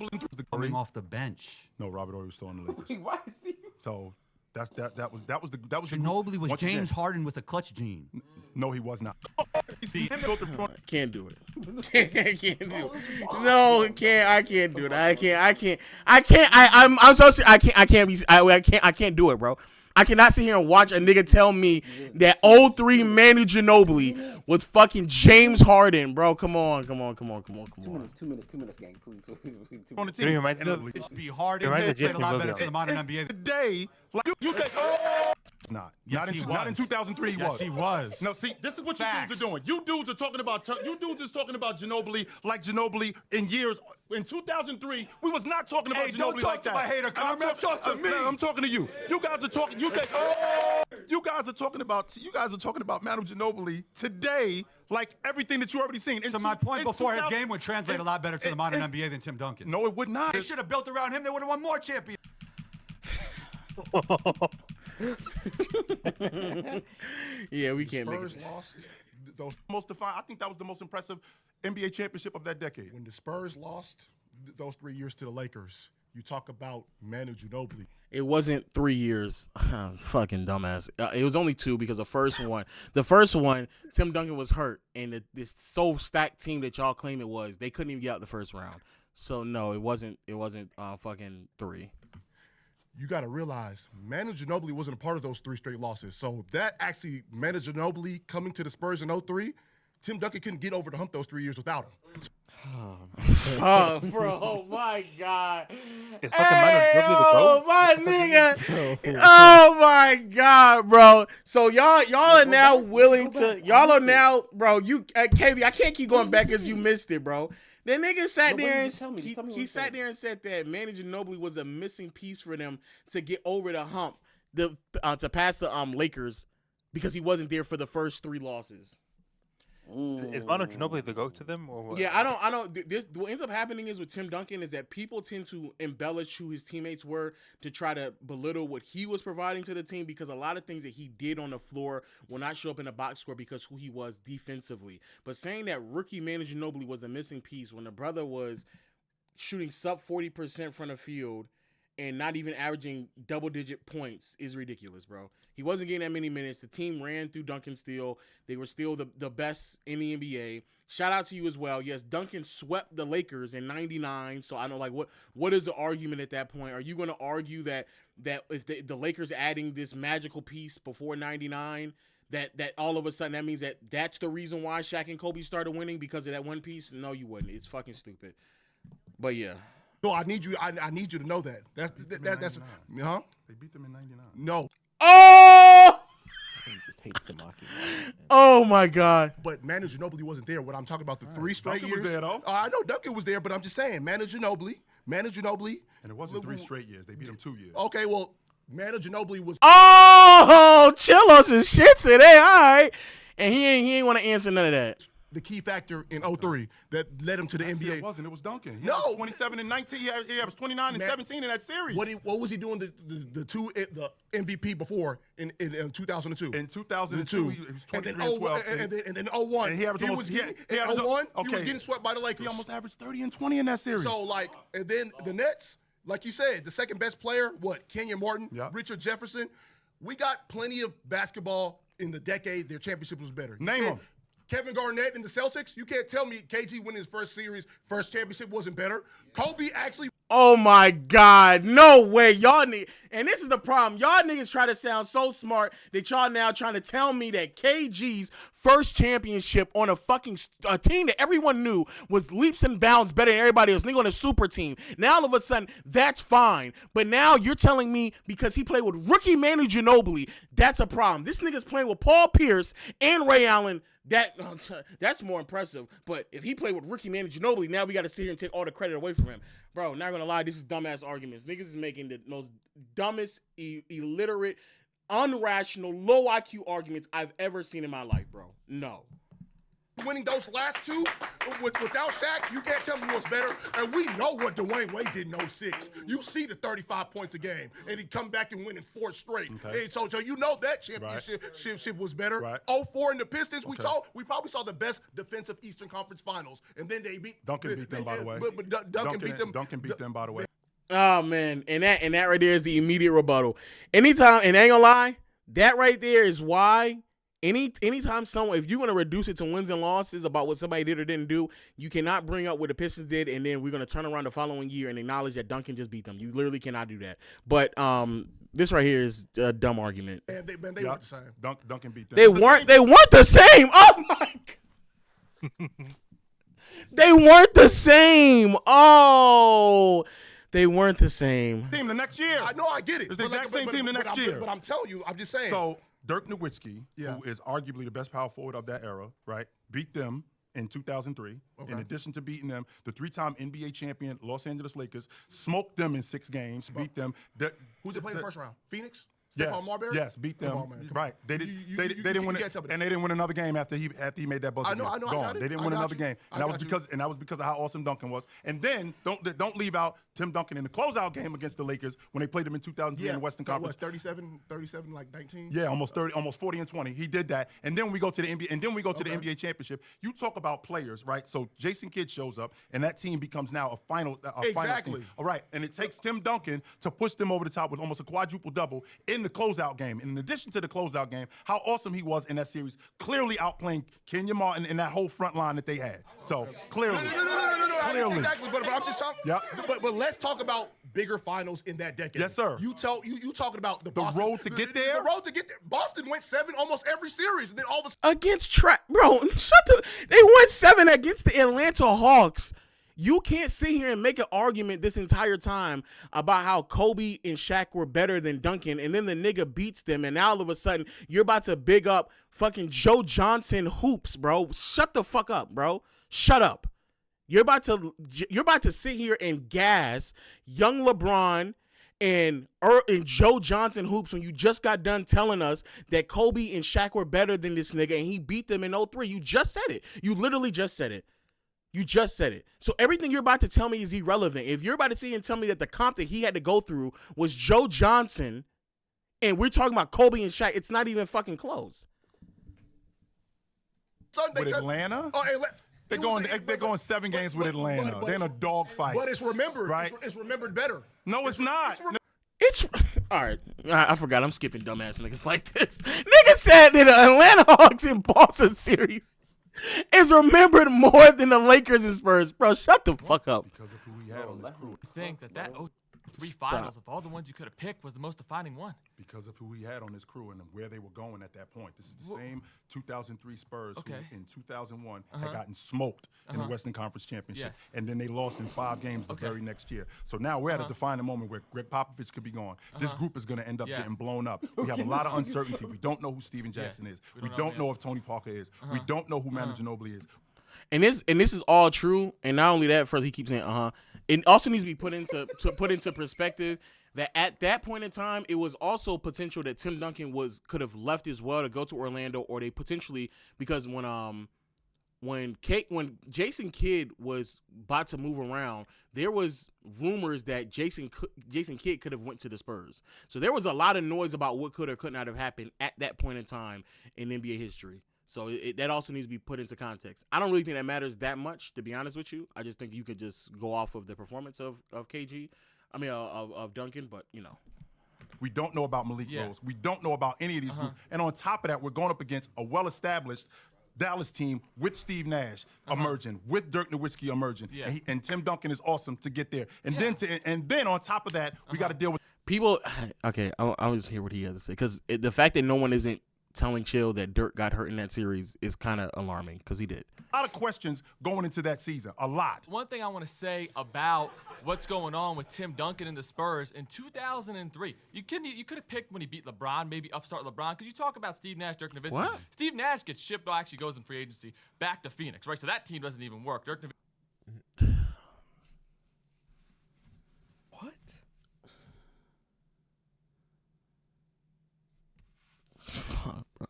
Coming off the bench. No, Robert Ory was still on the Lakers. Wait, why is he? So that was Ginobili was James Harden with a clutch gene. No, he was not. Can't do it. Can't do it. No, I can't do it. I can't do it, bro. I cannot sit here and watch a nigga tell me that 03 Manu Ginobili was fucking James Harden, bro. Come on. 2 minutes, gang. Please. On the team. team. Reminds me of It's be Harden played a lot better in to the modern NBA. Today, like you think not. Not in 2003 he was. Yes, he was. No, see, this is what you dudes are doing. You dudes are talking about Ginobili like Ginobili in years. In 2003, we was not talking about Ginobili like that. Don't talk to my hater. Talk to me. I'm talking to you. You guys are talking. You guys are talking about Manu Ginobili today, like everything that you already seen. So my point before his game would translate a lot better to the modern NBA than Tim Duncan. No, it would not. They should have built around him. They would have won more championships. Yeah, we can't make Spurs it. lost. I think that was the most impressive NBA championship of that decade. When the Spurs lost those 3 years to the Lakers, you talk about Manu Ginobili. It wasn't 3 years. Fucking dumbass. It was only 2 because the first one, Tim Duncan was hurt, and this so stacked team that y'all claim it was, they couldn't even get out the first round. So no, it wasn't fucking 3. You got to realize Manu Ginobili wasn't a part of those 3 straight losses. So that actually, Manu Ginobili coming to the Spurs in 03, Tim Duncan couldn't get over the hump those 3 years without him. Oh, bro, my God. It's fucking Manu Ginobili my nigga. Oh, my God, bro. So y'all are now willing to, bro, KB, I can't keep going back because you missed it, bro. The nigga sat there and he sat there and said that Manu Ginobili was a missing piece for them to get over the hump, to pass the Lakers, because he wasn't there for the first 3 losses. Is Manu Ginobili the GOAT to them, or what? Yeah, I don't. What ends up happening is with Tim Duncan is that people tend to embellish who his teammates were to try to belittle what he was providing to the team, because a lot of things that he did on the floor will not show up in the box score because who he was defensively. But saying that rookie Manu Ginobili was a missing piece when the brother was shooting sub 40% from the field and not even averaging double-digit points is ridiculous, bro. He wasn't getting that many minutes. The team ran through Duncan still. They were still the best in the NBA. Shout out to you as well. Yes, Duncan swept the Lakers in 99, so I know, like, what is the argument at that point? Are you going to argue that if the Lakers adding this magical piece before 99, that all of a sudden that means that's the reason why Shaq and Kobe started winning because of that one piece? No, you wouldn't. It's fucking stupid. But yeah. So I need you to know that. That's huh? They beat them in 99. No. Oh! Just hate Samaki. Oh my God. But Manu Ginobili wasn't there. What I'm talking about, the 3 straight Duncan years. was there, though. I know Duncan was there, but I'm just saying, Manu Ginobili. And it wasn't 3 straight years. They beat them 2 years. Okay, well, Manu Ginobili was. Oh, chill on some shit today. All right. And he ain't want to answer none of that. The key factor in 03 that led him to the NBA. It wasn't. It was Duncan. He No. was 27 and 19. He was 29 and 17 in that series. What was he doing the MVP before in 2002? In 2002, he was 23 and 12. And then 01. And he averaged almost. He was getting swept by the Lakers. He almost averaged 30 and 20 in that series. So, and then the Nets, like you said, the second best player, Kenyon Martin, Richard Jefferson. We got plenty of basketball in the decade. Their championship was better. Name them. Kevin Garnett and the Celtics. You can't tell me KG winning his first championship wasn't better. Kobe actually. Oh my God. No way. Y'all and this is the problem. Y'all niggas try to sound so smart that y'all now trying to tell me that KG's first championship on a fucking team that everyone knew was leaps and bounds better than everybody else. Nigga on a super team. Now all of a sudden, that's fine. But now you're telling me because he played with rookie Manu Ginobili, that's a problem. This nigga's playing with Paul Pierce and Ray Allen. That's more impressive. But if he played with rookie Manu Ginobili, now we got to sit here and take all the credit away from him. Bro, not gonna lie, this is dumbass arguments. Niggas is making the most dumbest, illiterate, unrational, low IQ arguments I've ever seen in my life, bro. No. Winning those last two without Shaq, you can't tell me what's better. And we know what Dwayne Wade did in 06. You see the 35 points a game, and he come back and win in 4 straight. Okay. And so you know that championship was better. Right. 04 in the Pistons, we probably saw the best defensive Eastern Conference Finals, and then they beat Duncan beat them, by the way. But Duncan beat them. Duncan beat them, by the way. Oh man, and that right there is the immediate rebuttal. Anytime, and I ain't gonna lie, that right there is why. Anytime if you want to reduce it to wins and losses about what somebody did or didn't do, you cannot bring up what the Pistons did, and then we're going to turn around the following year and acknowledge that Duncan just beat them. You literally cannot do that. But this right here is a dumb argument. And they weren't the same. Duncan beat them. They weren't the same. Oh my God. They weren't the same. Oh. They weren't the same. Team the next year. I know, I get it. It's the exact same team the next year. But I'm telling you, I'm just saying. So Dirk Nowitzki, who is arguably the best power forward of that era, right, beat them in 2003. Okay. In addition to beating them, the 3-time NBA champion Los Angeles Lakers smoked them in 6 games, beat them. Who's they played in the first round? Phoenix? Yes, Stephon Marbury? yes, beat them. Right, they didn't win it, and they didn't win another game after he made that buzzer. I know, I got it. They didn't win another game, and that was because of how awesome Duncan was. And then don't leave out Tim Duncan in the closeout game against the Lakers when they played them in 2003 in the Western Conference. 37, like 19. Yeah, almost 40 and 20. He did that, and then we go to the NBA, and then we go to the NBA championship. You talk about players, right? So Jason Kidd shows up, and that team becomes now a final team. All right, and it takes Tim Duncan to push them over the top with almost a quadruple double in the closeout game. And in addition to the closeout game, how awesome he was in that series, clearly outplaying Kenyon Martin and that whole front line that they had. So clearly, No, exactly. But I'm just talking. Yep. But let's talk about bigger finals in that decade. Yes, sir. You talking about the Boston, road to get there. The road to get there. Boston went 7 almost every series, and then all of a sudden against bro. They went 7 against the Atlanta Hawks. You can't sit here and make an argument this entire time about how Kobe and Shaq were better than Duncan, and then the nigga beats them, and now all of a sudden you're about to big up fucking Joe Johnson hoops, bro. Shut the fuck up, bro. Shut up. You're about to sit here and gas young LeBron and Joe Johnson hoops when you just got done telling us that Kobe and Shaq were better than this nigga, and he beat them in 03. You just said it. You literally just said it. You just said it. So everything you're about to tell me is irrelevant. If you're about to sit here and tell me that the comp that he had to go through was Joe Johnson, and we're talking about Kobe and Shaq, it's not even fucking close. With Atlanta? They're going 7 games with Atlanta. They're in a dog fight. But it's remembered. Right? It's remembered better. No, it's not. It's all right. I forgot. I'm skipping dumbass niggas like this. Nigga said that the Atlanta Hawks in Boston series is remembered more than the Lakers and Spurs. Bro, shut the fuck up. Because of who we had on this crew. Think that 3 finals, of all the ones you could have picked, was the most defining one. Because of who he had on his crew and where they were going at that point. This is the same 2003 Spurs who in 2001 had gotten smoked in the Western Conference Championship. Yes. And then they lost in 5 games the very next year. So now we're at a defining moment where Greg Popovich could be gone. This group is going to end up getting blown up. We have a lot of uncertainty. We don't know who Steven Jackson is. We don't know if Tony Parker is. We don't know who Manu Ginobili is. And this is all true. And not only that, first he keeps saying it also needs to be put into perspective that at that point in time, it was also potential that Tim Duncan could have left as well to go to Orlando, or they potentially, because when Jason Kidd was about to move around, there was rumors that Jason Kidd could have went to the Spurs. So there was a lot of noise about what could or could not have happened at that point in time in NBA history. So that also needs to be put into context. I don't really think that matters that much, to be honest with you. I just think you could just go off of the performance of Duncan, but you know. We don't know about Malik Rose. We don't know about any of these groups. And on top of that, we're going up against a well-established Dallas team with Steve Nash emerging, with Dirk Nowitzki emerging, and Tim Duncan is awesome to get there. And then on top of that, we got to deal with people. Okay, I'll just hear what he has to say, because the fact that no one isn't telling Chill that Dirk got hurt in that series is kind of alarming, because he did. A lot of questions going into that season. A lot. One thing I want to say about what's going on with Tim Duncan and the Spurs in 2003, you could have picked when he beat LeBron, maybe upstart LeBron, because you talk about Steve Nash, Dirk Nowitzki. What? Steve Nash gets shipped, actually goes in free agency, back to Phoenix, right? So that team doesn't even work. Dirk Nowitzki. What? Fuck, bro.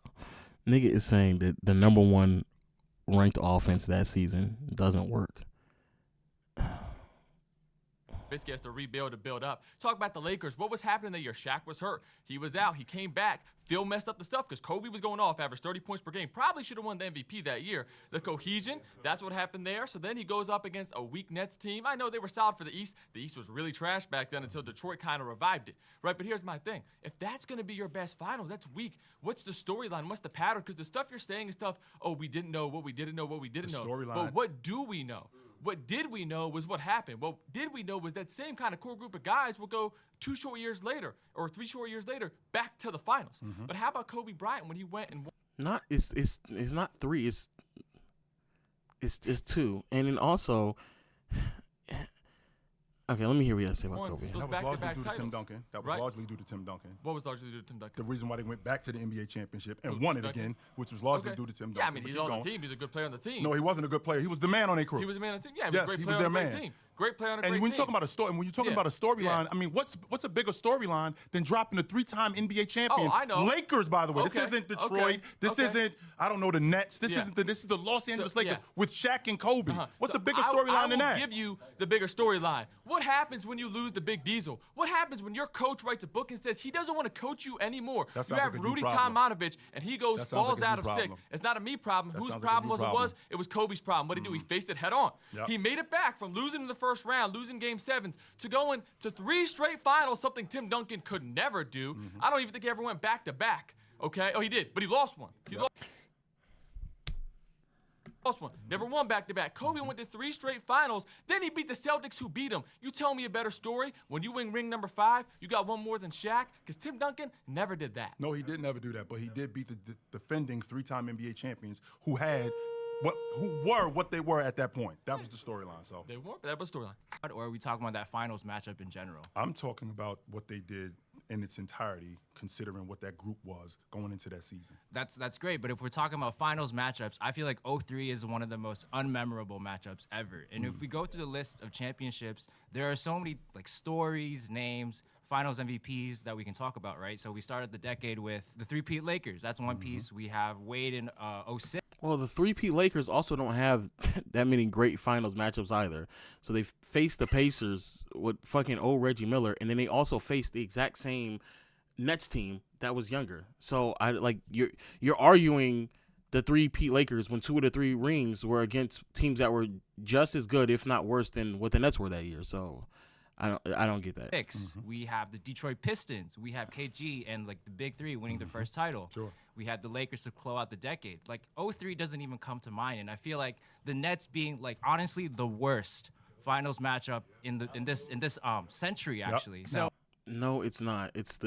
Nigga is saying that the number 1 ranked offense that season doesn't work. Nowitzki has to rebuild to build up. Talk about the Lakers. What was happening that year? Shaq was hurt. He was out. He came back. Phil messed up the stuff because Kobe was going off, averaged 30 points per game. Probably should have won the MVP that year. The cohesion, that's what happened there. So then he goes up against a weak Nets team. I know they were solid for the East. The East was really trash back then until Detroit kind of revived it, right? But here's my thing. If that's going to be your best finals, that's weak. What's the storyline? What's the pattern? Because the stuff you're saying is stuff, we didn't know what we didn't know what we didn't know. Storyline. But what do we know? What did we know was what happened. What did we know was that same kind of core group of guys will go 2 short years later or 3 short years later back to the finals. But how about Kobe Bryant when he went and won? It's not 3. It's 2. And then also, okay, let me hear what you have to say about Kobe. That was largely due to Tim Duncan. That was largely due to Tim Duncan. What was largely due to Tim Duncan? The reason why they went back to the NBA championship and won it again, which was largely due to Tim Duncan. Yeah, I mean, he's on the team. He's a good player on the team. No, he wasn't a good player. He was the man on their crew. He was the man on the team. Yeah, he was a great player their on a great man. team. Great player on a great team. And when you're talking about a story, when you're talking about a storyline, I mean, what's a bigger storyline than dropping a 3-time NBA champion? Oh, I know. Lakers, by the way. This isn't Detroit. This isn't, I don't know, the Nets. This is the Los Angeles Lakers with Shaq and Kobe. What's a bigger storyline than that? I will give you the bigger storyline. What happens when you lose the big diesel? What happens when your coach writes a book and says he doesn't want to coach you anymore? You have Rudy Tomjanovich, and he falls out of sick. It's not a me problem. Whose problem was it? It was Kobe's problem. What did he do? He faced it head on. He made it back from losing in the first round, losing Game 7s, to going to 3 straight finals, something Tim Duncan could never do. I don't even think he ever went back to back. Okay? Oh, he did, but he lost one. He lost one. Never won back to back. Kobe went to 3 straight finals. Then he beat the Celtics, who beat him. You tell me a better story. When you win ring number 5, you got one more than Shaq, because Tim Duncan never did that. No, he did never do that, but he did beat the defending 3-time NBA champions who were what they were at that point. That was the storyline. So they weren't, but that was the storyline. Or are we talking about that finals matchup in general? I'm talking about what they did in its entirety, considering what that group was going into that season. That's great, but if we're talking about finals matchups, I feel like 03 is one of the most unmemorable matchups ever. And if we go through the list of championships, there are so many like stories, names, finals MVPs that we can talk about, right? So we started the decade with the 3-peat Lakers. That's one piece. We have Wade in 06. Well, the 3-peat Lakers also don't have that many great finals matchups either. So they faced the Pacers with fucking old Reggie Miller, and then they also faced the exact same Nets team that was younger. So you're arguing the 3-peat Lakers when 2 of the 3 rings were against teams that were just as good, if not worse, than what the Nets were that year. So I don't get that. We have the Detroit Pistons. We have KG and like the big 3 winning their first title. Sure. We had the Lakers to close out the decade. Like 03 doesn't even come to mind, and I feel like the Nets being like honestly the worst finals matchup in this century actually. So No, it's not. It's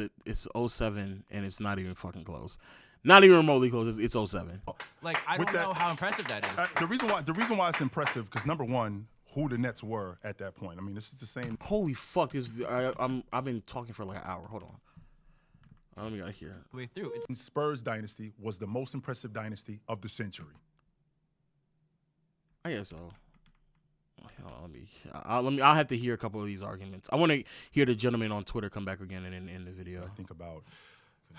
07 and it's not even fucking close. Not even remotely close. It's 07. like I don't know how impressive that is. The reason why it's impressive because number one, who the Nets were at that point. I mean, this is the same. Holy fuck! I've been talking for like an hour. Hold on. Let me get here. Way through. Spurs dynasty was the most impressive dynasty of the century. I guess so. Hold on, I'll have to hear a couple of these arguments. I want to hear the gentleman on Twitter come back again and in the video. I think about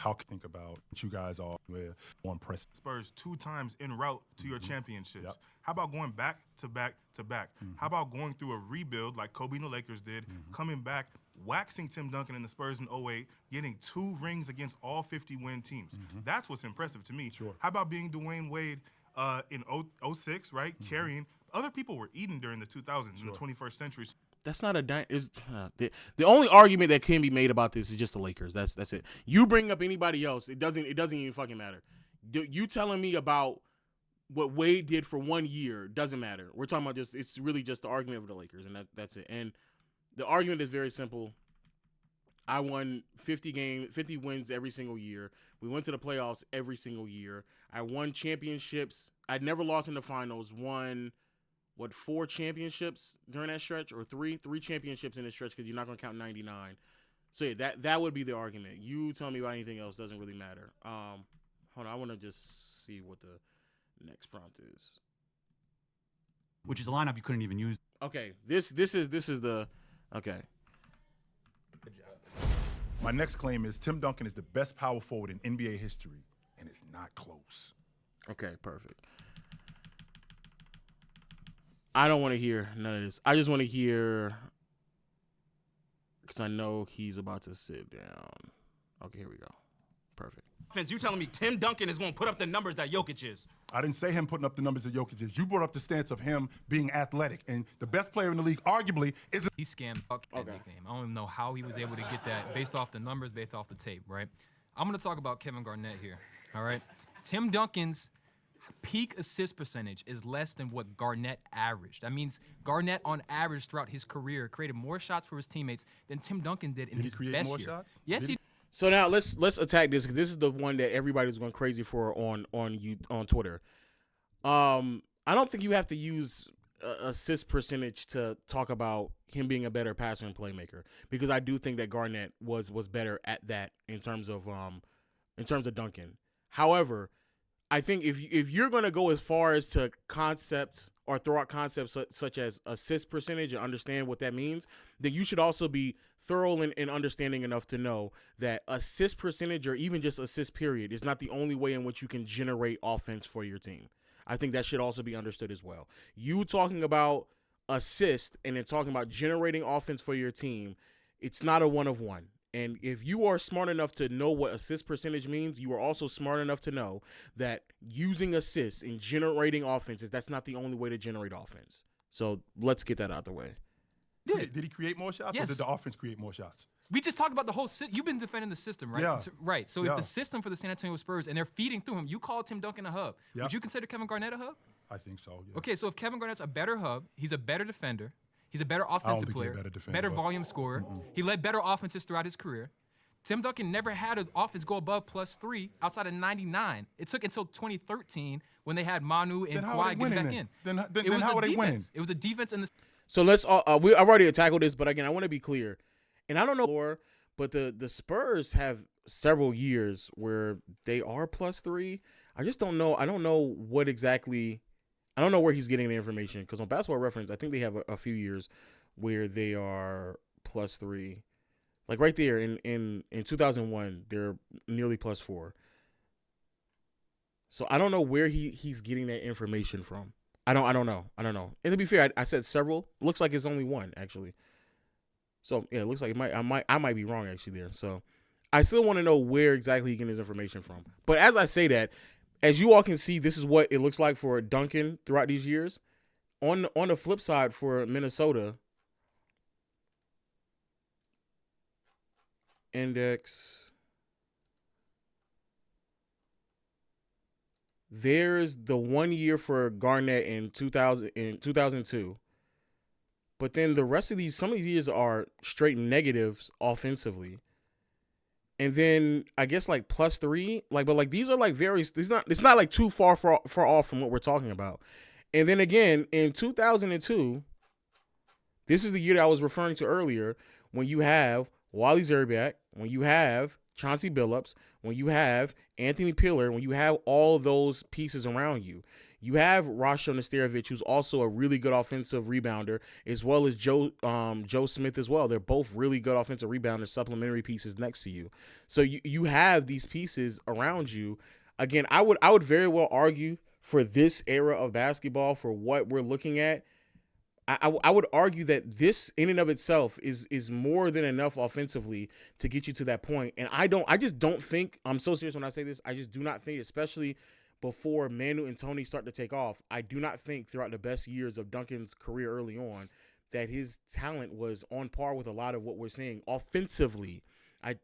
what you guys are with more impressive. Spurs 2 times en route to your championships. How about going back to back to back? How about going through a rebuild like Kobe and the Lakers did, coming back, waxing Tim Duncan and the Spurs in 08, getting 2 rings against all 50-win teams? That's what's impressive to me. Sure. How about being Dwayne Wade in 06, right? Carrying. Other people were eating during the 2000s in the 21st century. That's not a the only argument that can be made about this is just the Lakers. That's it. You bring up anybody else, it doesn't even fucking matter. You telling me about what Wade did for 1 year doesn't matter. We're talking about it's really just the argument of the Lakers, and that's it. And the argument is very simple. I won 50 wins every single year. We went to the playoffs every single year. I won championships. I never lost in the finals. Won 4 championships during that stretch, or three championships in this stretch, because you're not going to count 99. So yeah, that would be the argument. You tell me about anything else doesn't really matter. Hold on, I want to just see what the next prompt is. Which is a lineup you couldn't even use. Okay, this is the okay. My next claim is Tim Duncan is the best power forward in NBA history, and it's not close. Okay, perfect. I don't want to hear none of this. I just want to hear, because I know he's about to sit down. Okay, here we go. Perfect. You telling me Tim Duncan is going to put up the numbers that Jokic is? I didn't say him putting up the numbers that Jokic is. You brought up the stance of him being athletic, and the best player in the league, arguably, is. He scammed that nickname. I don't even know how he was able to get that based off the numbers, based off the tape, right? I'm going to talk about Kevin Garnett here, all right? Tim Duncan's peak assist percentage is less than what Garnett averaged. That means Garnett, on average, throughout his career, created more shots for his teammates than Tim Duncan did in his best year. Did he create more shots? Yes, he did. So now let's attack this, because this is the one that everybody was going crazy for on Twitter. I don't think you have to use assist percentage to talk about him being a better passer and playmaker, because I do think that Garnett was better at that in terms of Duncan. However, I think if you're going to go as far as to concepts or throw out concepts such as assist percentage and understand what that means, then you should also be thorough and understanding enough to know that assist percentage, or even just assist period, is not the only way in which you can generate offense for your team. I think that should also be understood as well. You talking about assist and then talking about generating offense for your team, it's not a one of one. And if you are smart enough to know what assist percentage means, you are also smart enough to know that using assists and generating offenses, that's not the only way to generate offense. So let's get that out of the way. Did he create more shots, Yes. or did the offense create more shots? We just talked about the whole you've been defending the system, right? Yeah. Right. So Yeah. if the system for the San Antonio Spurs, and they're feeding through him, you call Tim Duncan a hub. Yeah. Would you consider Kevin Garnett a hub? I think so, yeah. Okay, so if Kevin Garnett's a better hub, he's a better defender, he's a better don't offensive think he's a player, better defender, but- volume scorer. He led better offenses throughout his career. Tim Duncan never had an offense go above +3 outside of 99. It took until 2013 when they had Manu and Then how are they Kawhi getting winning back then? in. Then It was how a are they winning? defense. It was a defense in the. So let's I've already tackled this, but again, I want to be clear. And I don't know more, but the Spurs have several years where they are +3. I just don't know. I don't know what exactly. I don't know where he's getting the information, because on Basketball Reference, I think they have a few years where they are +3. Like right there in 2001, they're nearly +4. So I don't know where he's getting that information from. I don't know. And to be fair, I said several. Looks like it's only one, actually. So yeah, it looks like I might be wrong actually there. So I still want to know where exactly he getting his information from. But as I say that, as you all can see, this is what it looks like for Duncan throughout these years. On the flip side, for Minnesota, index, there's the 1 year for Garnett in 2002. But then the rest of some of these years are straight negatives offensively. And then I guess like +3, but these are like it's not like too far off from what we're talking about. And then again in 2002, this is the year that I was referring to earlier, when you have Wally Zerbiak, when you have Chauncey Billups, when you have Anthony Pillar, when you have all those pieces around you. You have Rasho Nesterovic, who's also a really good offensive rebounder, as well as Joe Smith as well. They're both really good offensive rebounders, supplementary pieces next to you. So you have these pieces around you. Again, I would very well argue for this era of basketball, for what we're looking at, I would argue that this in and of itself is more than enough offensively to get you to that point. And I just don't think, I'm so serious when I say this, I just do not think, especially before Manu and Tony start to take off, I do not think throughout the best years of Duncan's career early on that his talent was on par with a lot of what we're seeing offensively.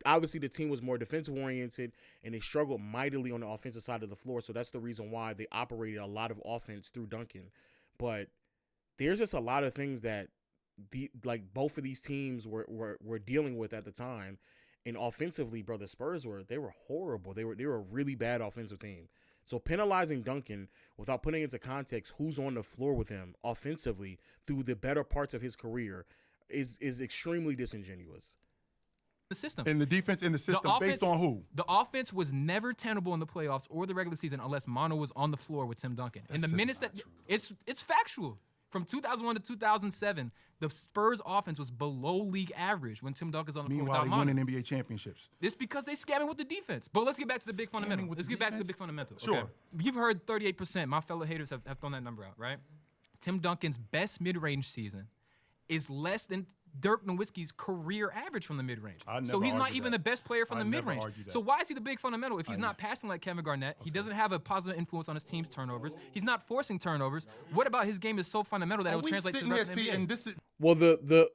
Obviously the team was more defensive oriented and they struggled mightily on the offensive side of the floor. So that's the reason why they operated a lot of offense through Duncan. But there's just a lot of things that both of these teams were dealing with at the time. And offensively, bro, the Spurs were horrible. They were a really bad offensive team. So penalizing Duncan without putting into context who's on the floor with him offensively through the better parts of his career is extremely disingenuous. The system. And the defense in the system based on who? The offense was never tenable in the playoffs or the regular season unless Mono was on the floor with Tim Duncan. In the minutes that it's factual. From 2001 to 2007, the Spurs offense was below league average when Tim Duncan's on the floor without Meanwhile, Mono. they winning NBA championships. It's because they scamming with the defense. But let's get back to the big fundamental. Let's get back to the big fundamental. Sure. Okay. You've heard 38%. My fellow haters have thrown that number out, right? Tim Duncan's best mid-range season is less than Dirk Nowitzki's career average from the mid-range. So he's not even the best player from the mid-range. So why is he the big fundamental if he's not passing like Kevin Garnett? He doesn't have a positive influence on his team's turnovers. He's not forcing turnovers. What about his game is so fundamental that it will translate to the rest of the NBA? Well, the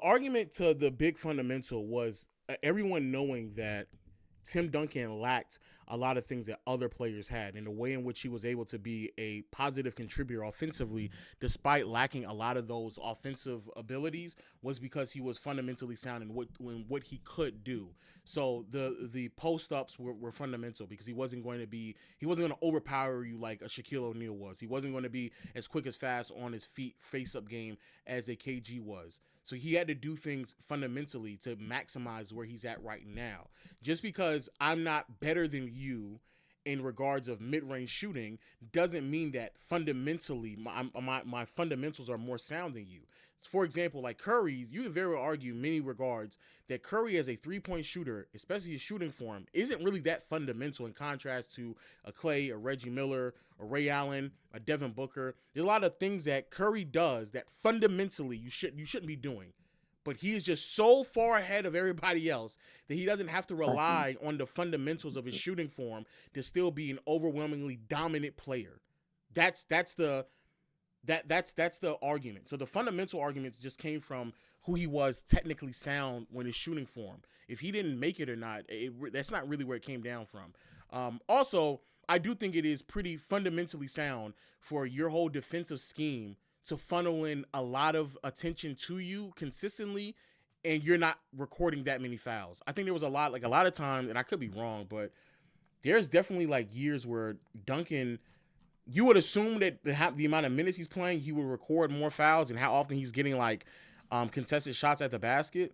argument to the big fundamental was everyone knowing that Tim Duncan lacked a lot of things that other players had, and the way in which he was able to be a positive contributor offensively despite lacking a lot of those offensive abilities was because he was fundamentally sound in what he could do. So the post-ups were fundamental because he wasn't going to overpower you like a Shaquille O'Neal was. He wasn't going to be as quick as fast on his feet face-up game as a KG was. So he had to do things fundamentally to maximize where he's at right now. Just because I'm not better than you in regards of mid-range shooting doesn't mean that fundamentally my fundamentals are more sound than you. For example, like Curry, you could very well argue in many regards that Curry as a three-point shooter, especially his shooting form, isn't really that fundamental in contrast to a Clay, a Reggie Miller, a Ray Allen, a Devin Booker. There's a lot of things that Curry does that fundamentally you shouldn't be doing. But he is just so far ahead of everybody else that he doesn't have to rely on the fundamentals of his shooting form to still be an overwhelmingly dominant player. That's the argument. So the fundamental arguments just came from who he was technically sound when his shooting form. If he didn't make it or not, that's not really where it came down from. Also, I do think it is pretty fundamentally sound for your whole defensive scheme to funnel in a lot of attention to you consistently, and you're not recording that many fouls. I think there was a lot of times, and I could be wrong, but there's definitely like years where Duncan, you would assume that the amount of minutes he's playing, he would record more fouls and how often he's getting like contested shots at the basket.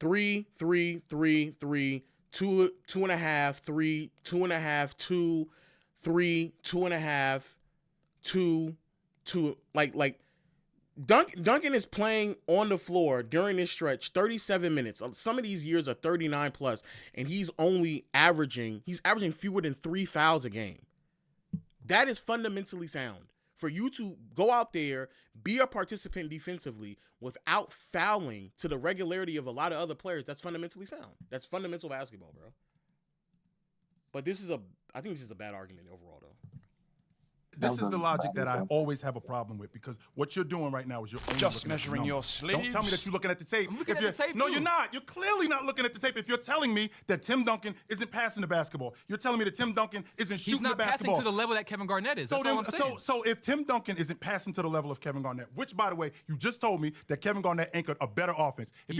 3, 3, 3, 3, 2, 2.5, 3, 2.5, 2, 3, 2.5, 2, 2. Like Duncan is playing on the floor during this stretch 37 minutes. Some of these years are 39 plus, and he's averaging fewer than 3 fouls a game. That is fundamentally sound. For you to go out there, be a participant defensively without fouling to the regularity of a lot of other players, that's fundamentally sound. That's fundamental basketball, bro. But I think this is a bad argument overall, though. This is the logic that I always have a problem with, because what you're doing right now is you're only Just looking at the measuring your numbers. Don't tell me that sleeves? you're looking at the tape. I'm looking If at the tape, No, too. you're not. You're clearly not looking at the tape. If you're telling me that Tim Duncan isn't passing the basketball, you're telling me that Tim Duncan isn't He's shooting not the basketball. passing to the level that Kevin Garnett is. That's all I'm saying. So if Tim Duncan isn't passing to the level of Kevin Garnett, which, by the way, you just told me that Kevin Garnett anchored a better offense. If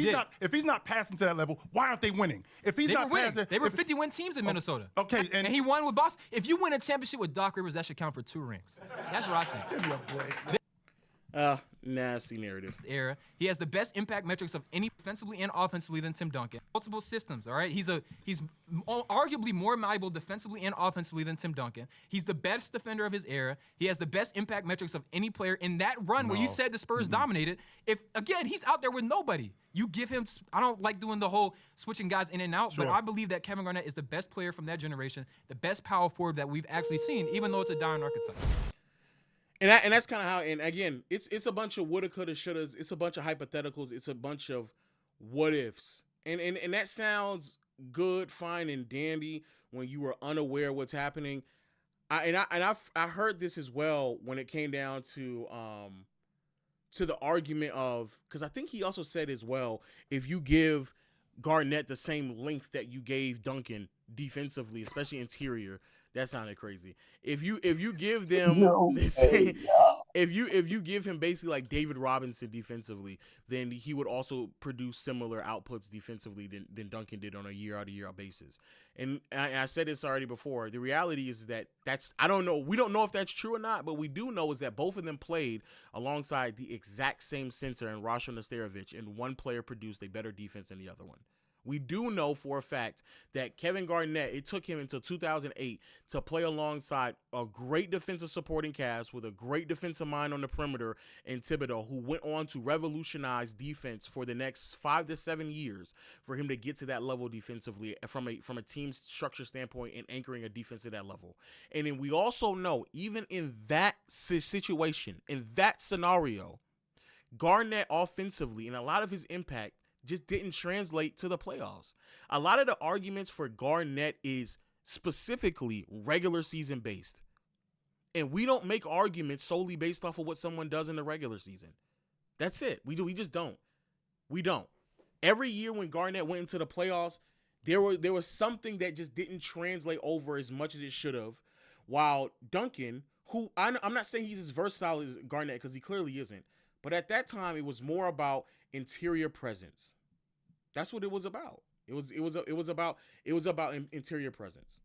he's not passing to that level, why aren't they winning? If he's They not were winning. passing, They were 50-win teams in Minnesota. Okay, and he won with Boston. If you win a championship with Doc Rivers, that should count for 2 rings. That's what I think. Give me a break. Nasty narrative. Era. He has the best impact metrics of any defensively and offensively than Tim Duncan. Multiple systems, all right? He's arguably more malleable defensively and offensively than Tim Duncan. He's the best defender of his era. He has the best impact metrics of any player in that run where you said the Spurs dominated. If, again, he's out there with nobody. You give him, I don't like doing the whole switching guys in and out, but I believe that Kevin Garnett is the best player from that generation, the best power forward that we've actually seen, even though it's a dying archetype. And that's kind of how. And again, it's a bunch of woulda, coulda, shouldas. It's a bunch of hypotheticals. It's a bunch of what ifs. And that sounds good, fine, and dandy when you were unaware of what's happening. I heard this as well when it came down to the argument of, because I think he also said as well, if you give Garnett the same length that you gave Duncan defensively, especially interior. That sounded crazy. If you give them if you give him basically like David Robinson defensively, then he would also produce similar outputs defensively than Duncan did on a year out of year out basis. And I said this already before. The reality is that I don't know. We don't know if that's true or not, but we do know is that both of them played alongside the exact same center in Rasho Nesterovic, and one player produced a better defense than the other one. We do know for a fact that Kevin Garnett, it took him until 2008 to play alongside a great defensive supporting cast with a great defensive mind on the perimeter in Thibodeau, who went on to revolutionize defense for the next 5 to 7 years for him to get to that level defensively from a team structure standpoint and anchoring a defense at that level. And then we also know, even in that situation, in that scenario, Garnett offensively and a lot of his impact just didn't translate to the playoffs. A lot of the arguments for Garnett is specifically regular season based. And we don't make arguments solely based off of what someone does in the regular season. That's it. We just don't. We don't. Every year when Garnett went into the playoffs, there was something that just didn't translate over as much as it should have. While Duncan, who I'm not saying he's as versatile as Garnett, because he clearly isn't, but at that time it was more about interior presence. That's what it was about. It was about interior presence.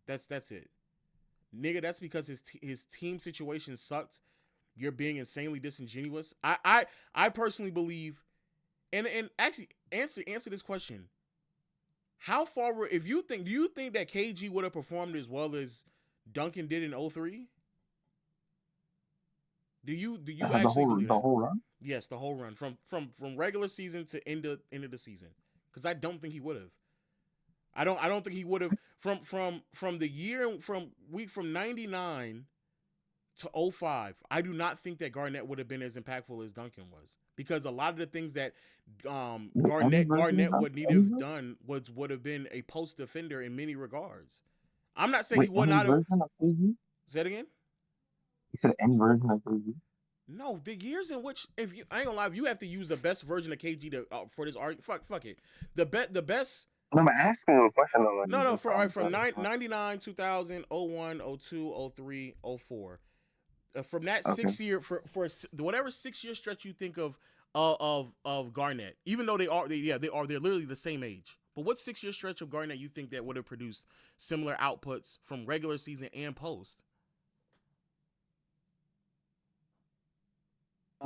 That's it. Nigga, that's because his team situation sucked. You're being insanely disingenuous. I personally believe, and actually answer this question. How far do you think that KG would have performed as well as Duncan did in 03? Do you actually believe the whole run? Yes, the whole run from regular season to end of the season, because I don't think he would have. I don't think he would have from the year from 99 to 05. I do not think that Garnett would have been as impactful as Duncan was, because a lot of the things that Garnett would need to have done would have been a post defender in many regards. I'm not saying he would not have. Say it again. You said any version of KG? No, the years in which, I ain't gonna lie, if you have to use the best version of KG to for this argument, fuck it. The best. No, I'm asking you a question. No, from 99, 2000, 01, 02, 03, 04. From that 6 year for whatever 6 year stretch you think of Garnett, even though they're literally the same age. But what 6 year stretch of Garnett you think that would have produced similar outputs from regular season and post?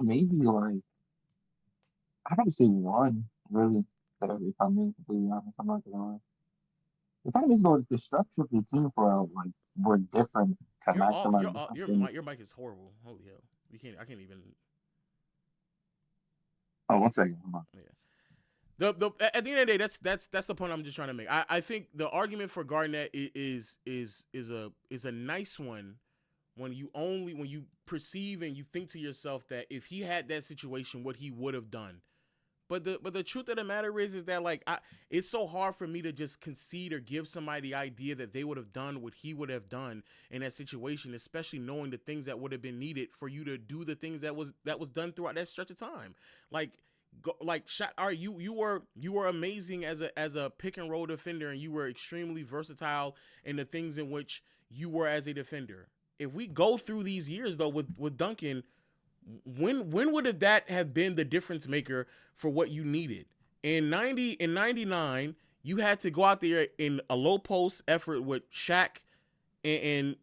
Maybe like, I'd probably say one, really. That if I'm being completely honest, I'm not gonna lie. The problem is though, the structure of the team were different to maximize. Your mic is horrible. Holy hell! I can't even. Oh, 1 second. Hold on. Yeah. At the end of the day, that's the point I'm just trying to make. I think the argument for Garnett is a nice one when you perceive and you think to yourself that if he had that situation, what he would have done. But the truth of the matter is that like it's so hard for me to just concede or give somebody the idea that they would have done what he would have done in that situation, especially knowing the things that would have been needed for you to do the things that was done throughout that stretch of time. You were amazing as a pick and roll defender, and you were extremely versatile in the things in which you were as a defender. If we go through these years though with Duncan, when would that have been the difference maker for what you needed? In 99, you had to go out there in a low post effort with Shaq and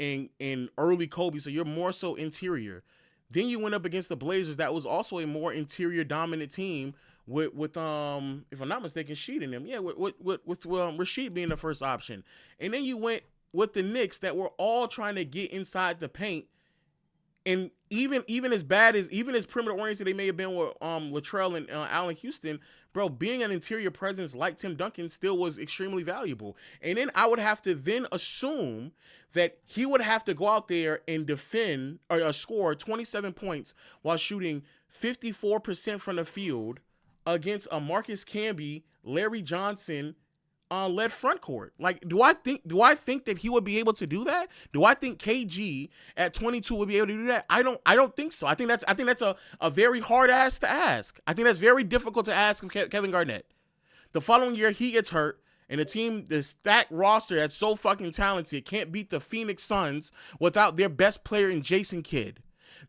early Kobe, so you're more so interior. Then you went up against the Blazers, that was also a more interior dominant team with if I'm not mistaken, Sheed in them. Yeah, with Rasheed being the first option. And then you went with the Knicks that were all trying to get inside the paint. And even as perimeter oriented they may have been with Latrell and Allen Houston, bro, being an interior presence like Tim Duncan still was extremely valuable. And then I would have to then assume that he would have to go out there and defend or score 27 points while shooting 54% from the field against a Marcus Camby, Larry Johnson led front court. Like, do I think that he would be able to do that? Do I think KG at 22 would be able to do that? I don't think so. I think that's a very hard ask to ask. I think that's very difficult to ask of Kevin Garnett. The following year he gets hurt, and the stacked roster that's so fucking talented can't beat the Phoenix Suns without their best player in Jason Kidd.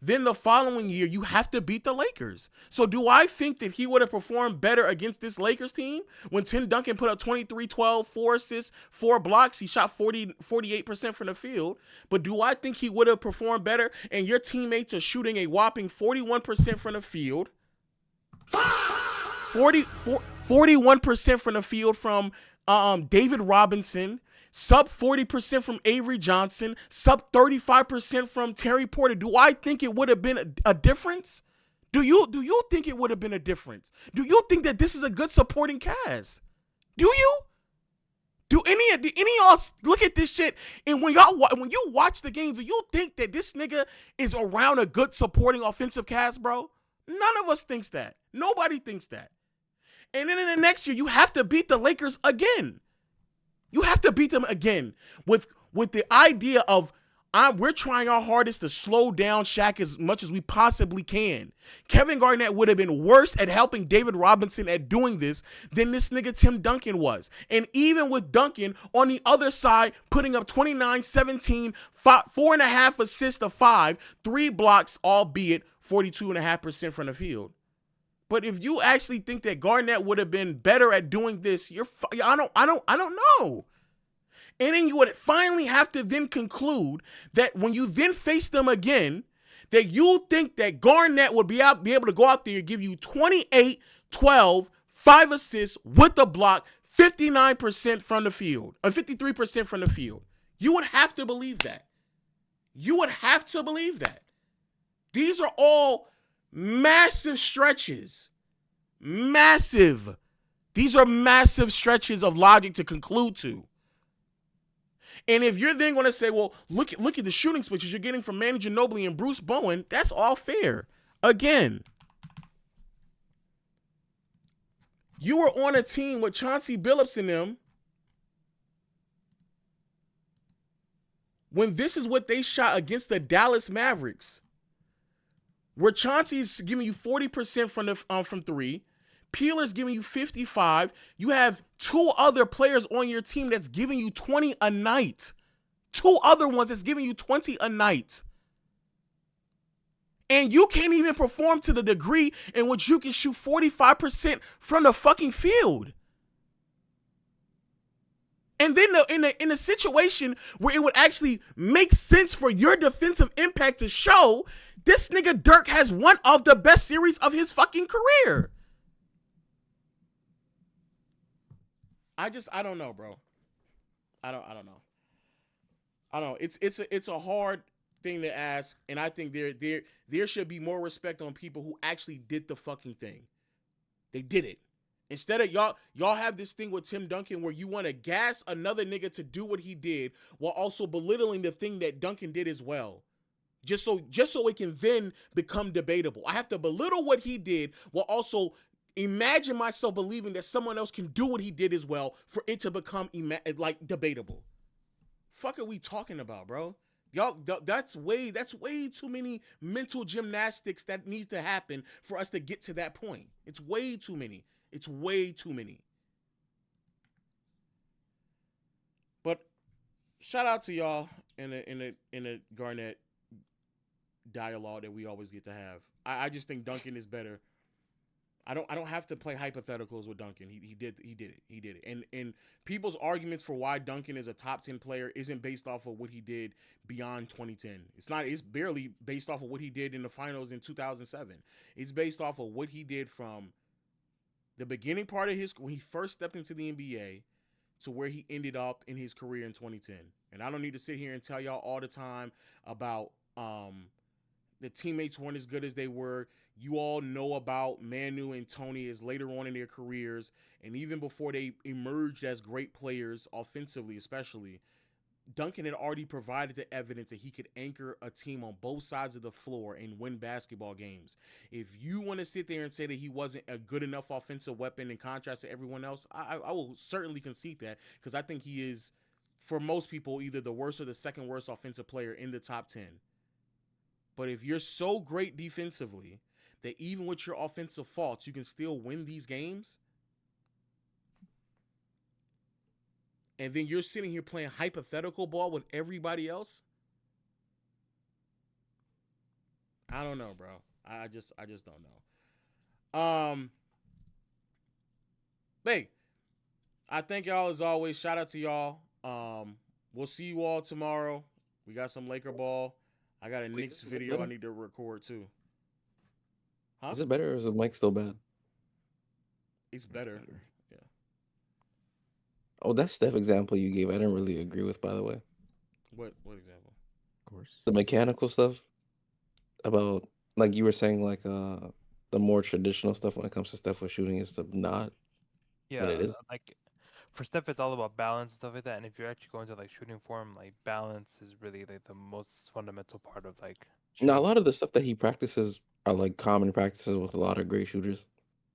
Then the following year, you have to beat the Lakers. So do I think that he would have performed better against this Lakers team when Tim Duncan put up 23, 12, 4 assists, 4 blocks? He shot 48% from the field. But do I think he would have performed better and your teammates are shooting a whopping 41% from the field? 41% from the field from David Robinson, sub 40% from Avery Johnson, sub 35% from Terry Porter. Do I think it would have been a difference? Do you think it would have been a difference? Do you think that this is a good supporting cast? Do you? Do any of y'all look at this shit and when you watch the games, do you think that this nigga is around a good supporting offensive cast, bro? None of us thinks that. Nobody thinks that. And then in the next year, you have to beat the Lakers again. You have to beat them again with the idea of we're trying our hardest to slow down Shaq as much as we possibly can. Kevin Garnett would have been worse at helping David Robinson at doing this than this nigga Tim Duncan was. And even with Duncan on the other side, putting up 29, 17, 4.5 assists to 5, 3 blocks, albeit 42.5% from the field. But if you actually think that Garnett would have been better at doing this, I don't know. And then you would finally have to then conclude that when you then face them again, that you think that Garnett would be able to go out there and give you 28, 12, 5 assists with the block, 59% from the field, or 53% from the field. You would have to believe that. You would have to believe that. These are all massive stretches. Massive. These are massive stretches of logic to conclude to. And if you're then going to say, well, look at the shooting switches you're getting from Manu Ginobili and Bruce Bowen, that's all fair. Again, you were on a team with Chauncey Billups in them when this is what they shot against the Dallas Mavericks, where Chauncey's giving you 40% from 3, Peeler's giving you 55. You have 2 other players on your team that's giving you 20 a night. 2 other ones that's giving you 20 a night. And you can't even perform to the degree in which you can shoot 45% from the fucking field. And then in a situation where it would actually make sense for your defensive impact to show, this nigga Dirk has one of the best series of his fucking career. I don't know, bro. I don't know. I don't know. It's a hard thing to ask, and I think there should be more respect on people who actually did the fucking thing. They did it. Instead of y'all have this thing with Tim Duncan where you want to gas another nigga to do what he did while also belittling the thing that Duncan did as well. Just so it can then become debatable. I have to belittle what he did while also Imagine myself believing that someone else can do what he did as well for it to become like debatable. Fuck are we talking about, bro? Y'all, that's way too many mental gymnastics that needs to happen for us to get to that point. It's way too many. It's way too many. But shout out to y'all in a Garnett dialogue that we always get to have. I just think Duncan is better. I don't have to play hypotheticals with Duncan. He did it. And people's arguments for why Duncan is a top 10 player isn't based off of what he did beyond 2010. It's barely based off of what he did in the finals in 2007. It's based off of what he did from the beginning part of when he first stepped into the NBA to where he ended up in his career in 2010. And I don't need to sit here and tell y'all all the time about the teammates weren't as good as they were. You all know about Manu and Tony as later on in their careers, and even before they emerged as great players offensively, especially, Duncan had already provided the evidence that he could anchor a team on both sides of the floor and win basketball games. If you want to sit there and say that he wasn't a good enough offensive weapon in contrast to everyone else, I will certainly concede that, because I think he is, for most people, either the worst or the second worst offensive player in the top 10. But if you're so great defensively that even with your offensive faults, you can still win these games, and then you're sitting here playing hypothetical ball with everybody else, I don't know, bro. I just don't know. Hey, I thank y'all as always. Shout out to y'all. We'll see you all tomorrow. We got some Laker ball. I got a Knicks video I need to record too. Huh? Is it better or is the mic still bad? It's better. Yeah. Oh, that Steph example you gave, I didn't really agree with, by the way. What example? Of course. The mechanical stuff about, like you were saying, like the more traditional stuff when it comes to Steph with shooting is to not. Yeah, But it is. like for Steph, it's all about balance and stuff like that. And if you're actually going to like shooting form, like balance is really like the most fundamental part of like. Now, a lot of the stuff that he practices are like common practices with a lot of great shooters.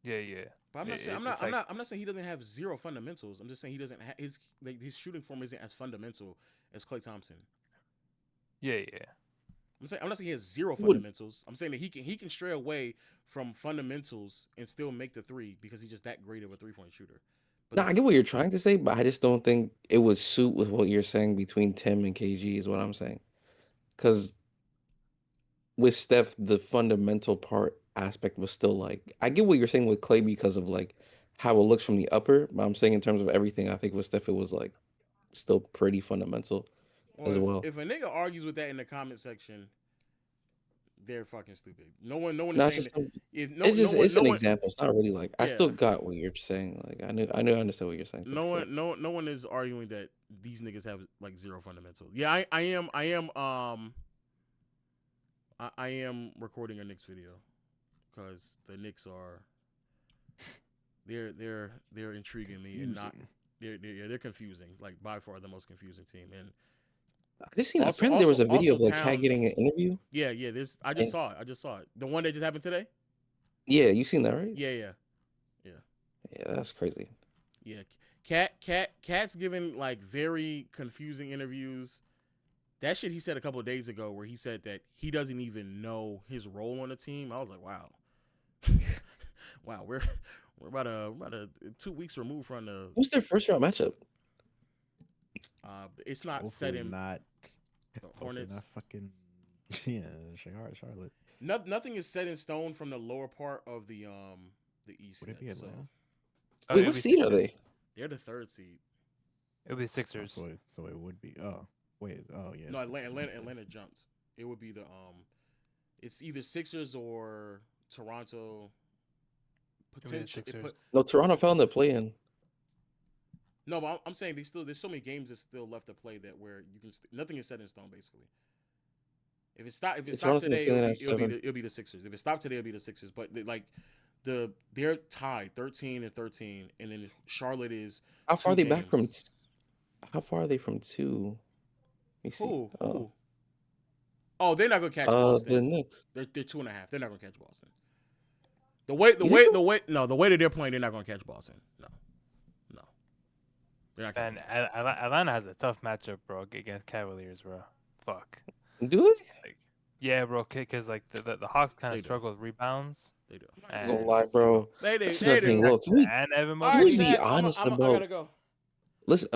Yeah, yeah. But I'm not saying I'm not saying he doesn't have zero fundamentals. I'm just saying he doesn't have his shooting form isn't as fundamental as Klay Thompson. Yeah, yeah. I'm not saying he has zero fundamentals. I'm saying that he can stray away from fundamentals and still make the three because he's just that great of a 3-point shooter. But No, I get what you're trying to say, but I just don't think it would suit with what you're saying between Tim and KG is what I'm saying. Because with Steph, the fundamental part aspect was still like, I get what you're saying with Clay because of like how it looks from the upper, but I'm saying in terms of everything, I think with Steph, it was like still pretty fundamental as well. If a nigga argues with that in the comment section, they're fucking stupid. No one is No, saying it's an example. It's not really like I still got what you're saying. Like I understood what you're saying. No one is arguing that these niggas have like zero fundamentals. Yeah, I am recording a Knicks video because the Knicks are they're intriguing me and not they're confusing, like by far the most confusing team. And I just seen apparently there was a video of like Cat getting an interview. Yeah, I just saw it. The one that just happened today. Yeah, you seen that, right? Yeah. Yeah, that's crazy. Yeah, Cat's giving like very confusing interviews. That shit he said a couple of days ago where he said that he doesn't even know his role on the team. I was like, wow. Wow, we're about a 2 weeks removed from the. Who's their first round matchup? It's not Hopefully set in. Not the Hornets. Not fucking Charlotte. Nothing is set in stone from the lower part of the East. Would it be yet, so. Atlanta? Wait, what seed are they? They're the 3rd seed. It'll be Sixers. So it would be. Oh wait. Oh yeah. No, Atlanta jumps. It would be the It's either Sixers or Toronto. Potential. No, Toronto fell in the play-in. No, but I'm saying there's so many games that's still left to play that where you can nothing is set in stone basically. If it stopped today, it'll be the Sixers. If it stopped today, it'll be the Sixers. But they're tied 13-13, and then Charlotte is. How far are they back from? How far are they from 2? Let me see. Who? Oh, they're not gonna catch Boston. The Knicks. They're 2.5. They're not gonna catch Boston. The way that they're playing, they're not going to catch balls in. No. They're not. And Atlanta has a tough matchup, bro, against Cavaliers, bro. Fuck. Do they? Yeah, bro. Because like the Hawks kind of struggle with rebounds. They do. I'm not gonna lie, bro. They do. That's another thing. Look, can we And Evan All right, be Chad, honest I about? gotta go. Listen.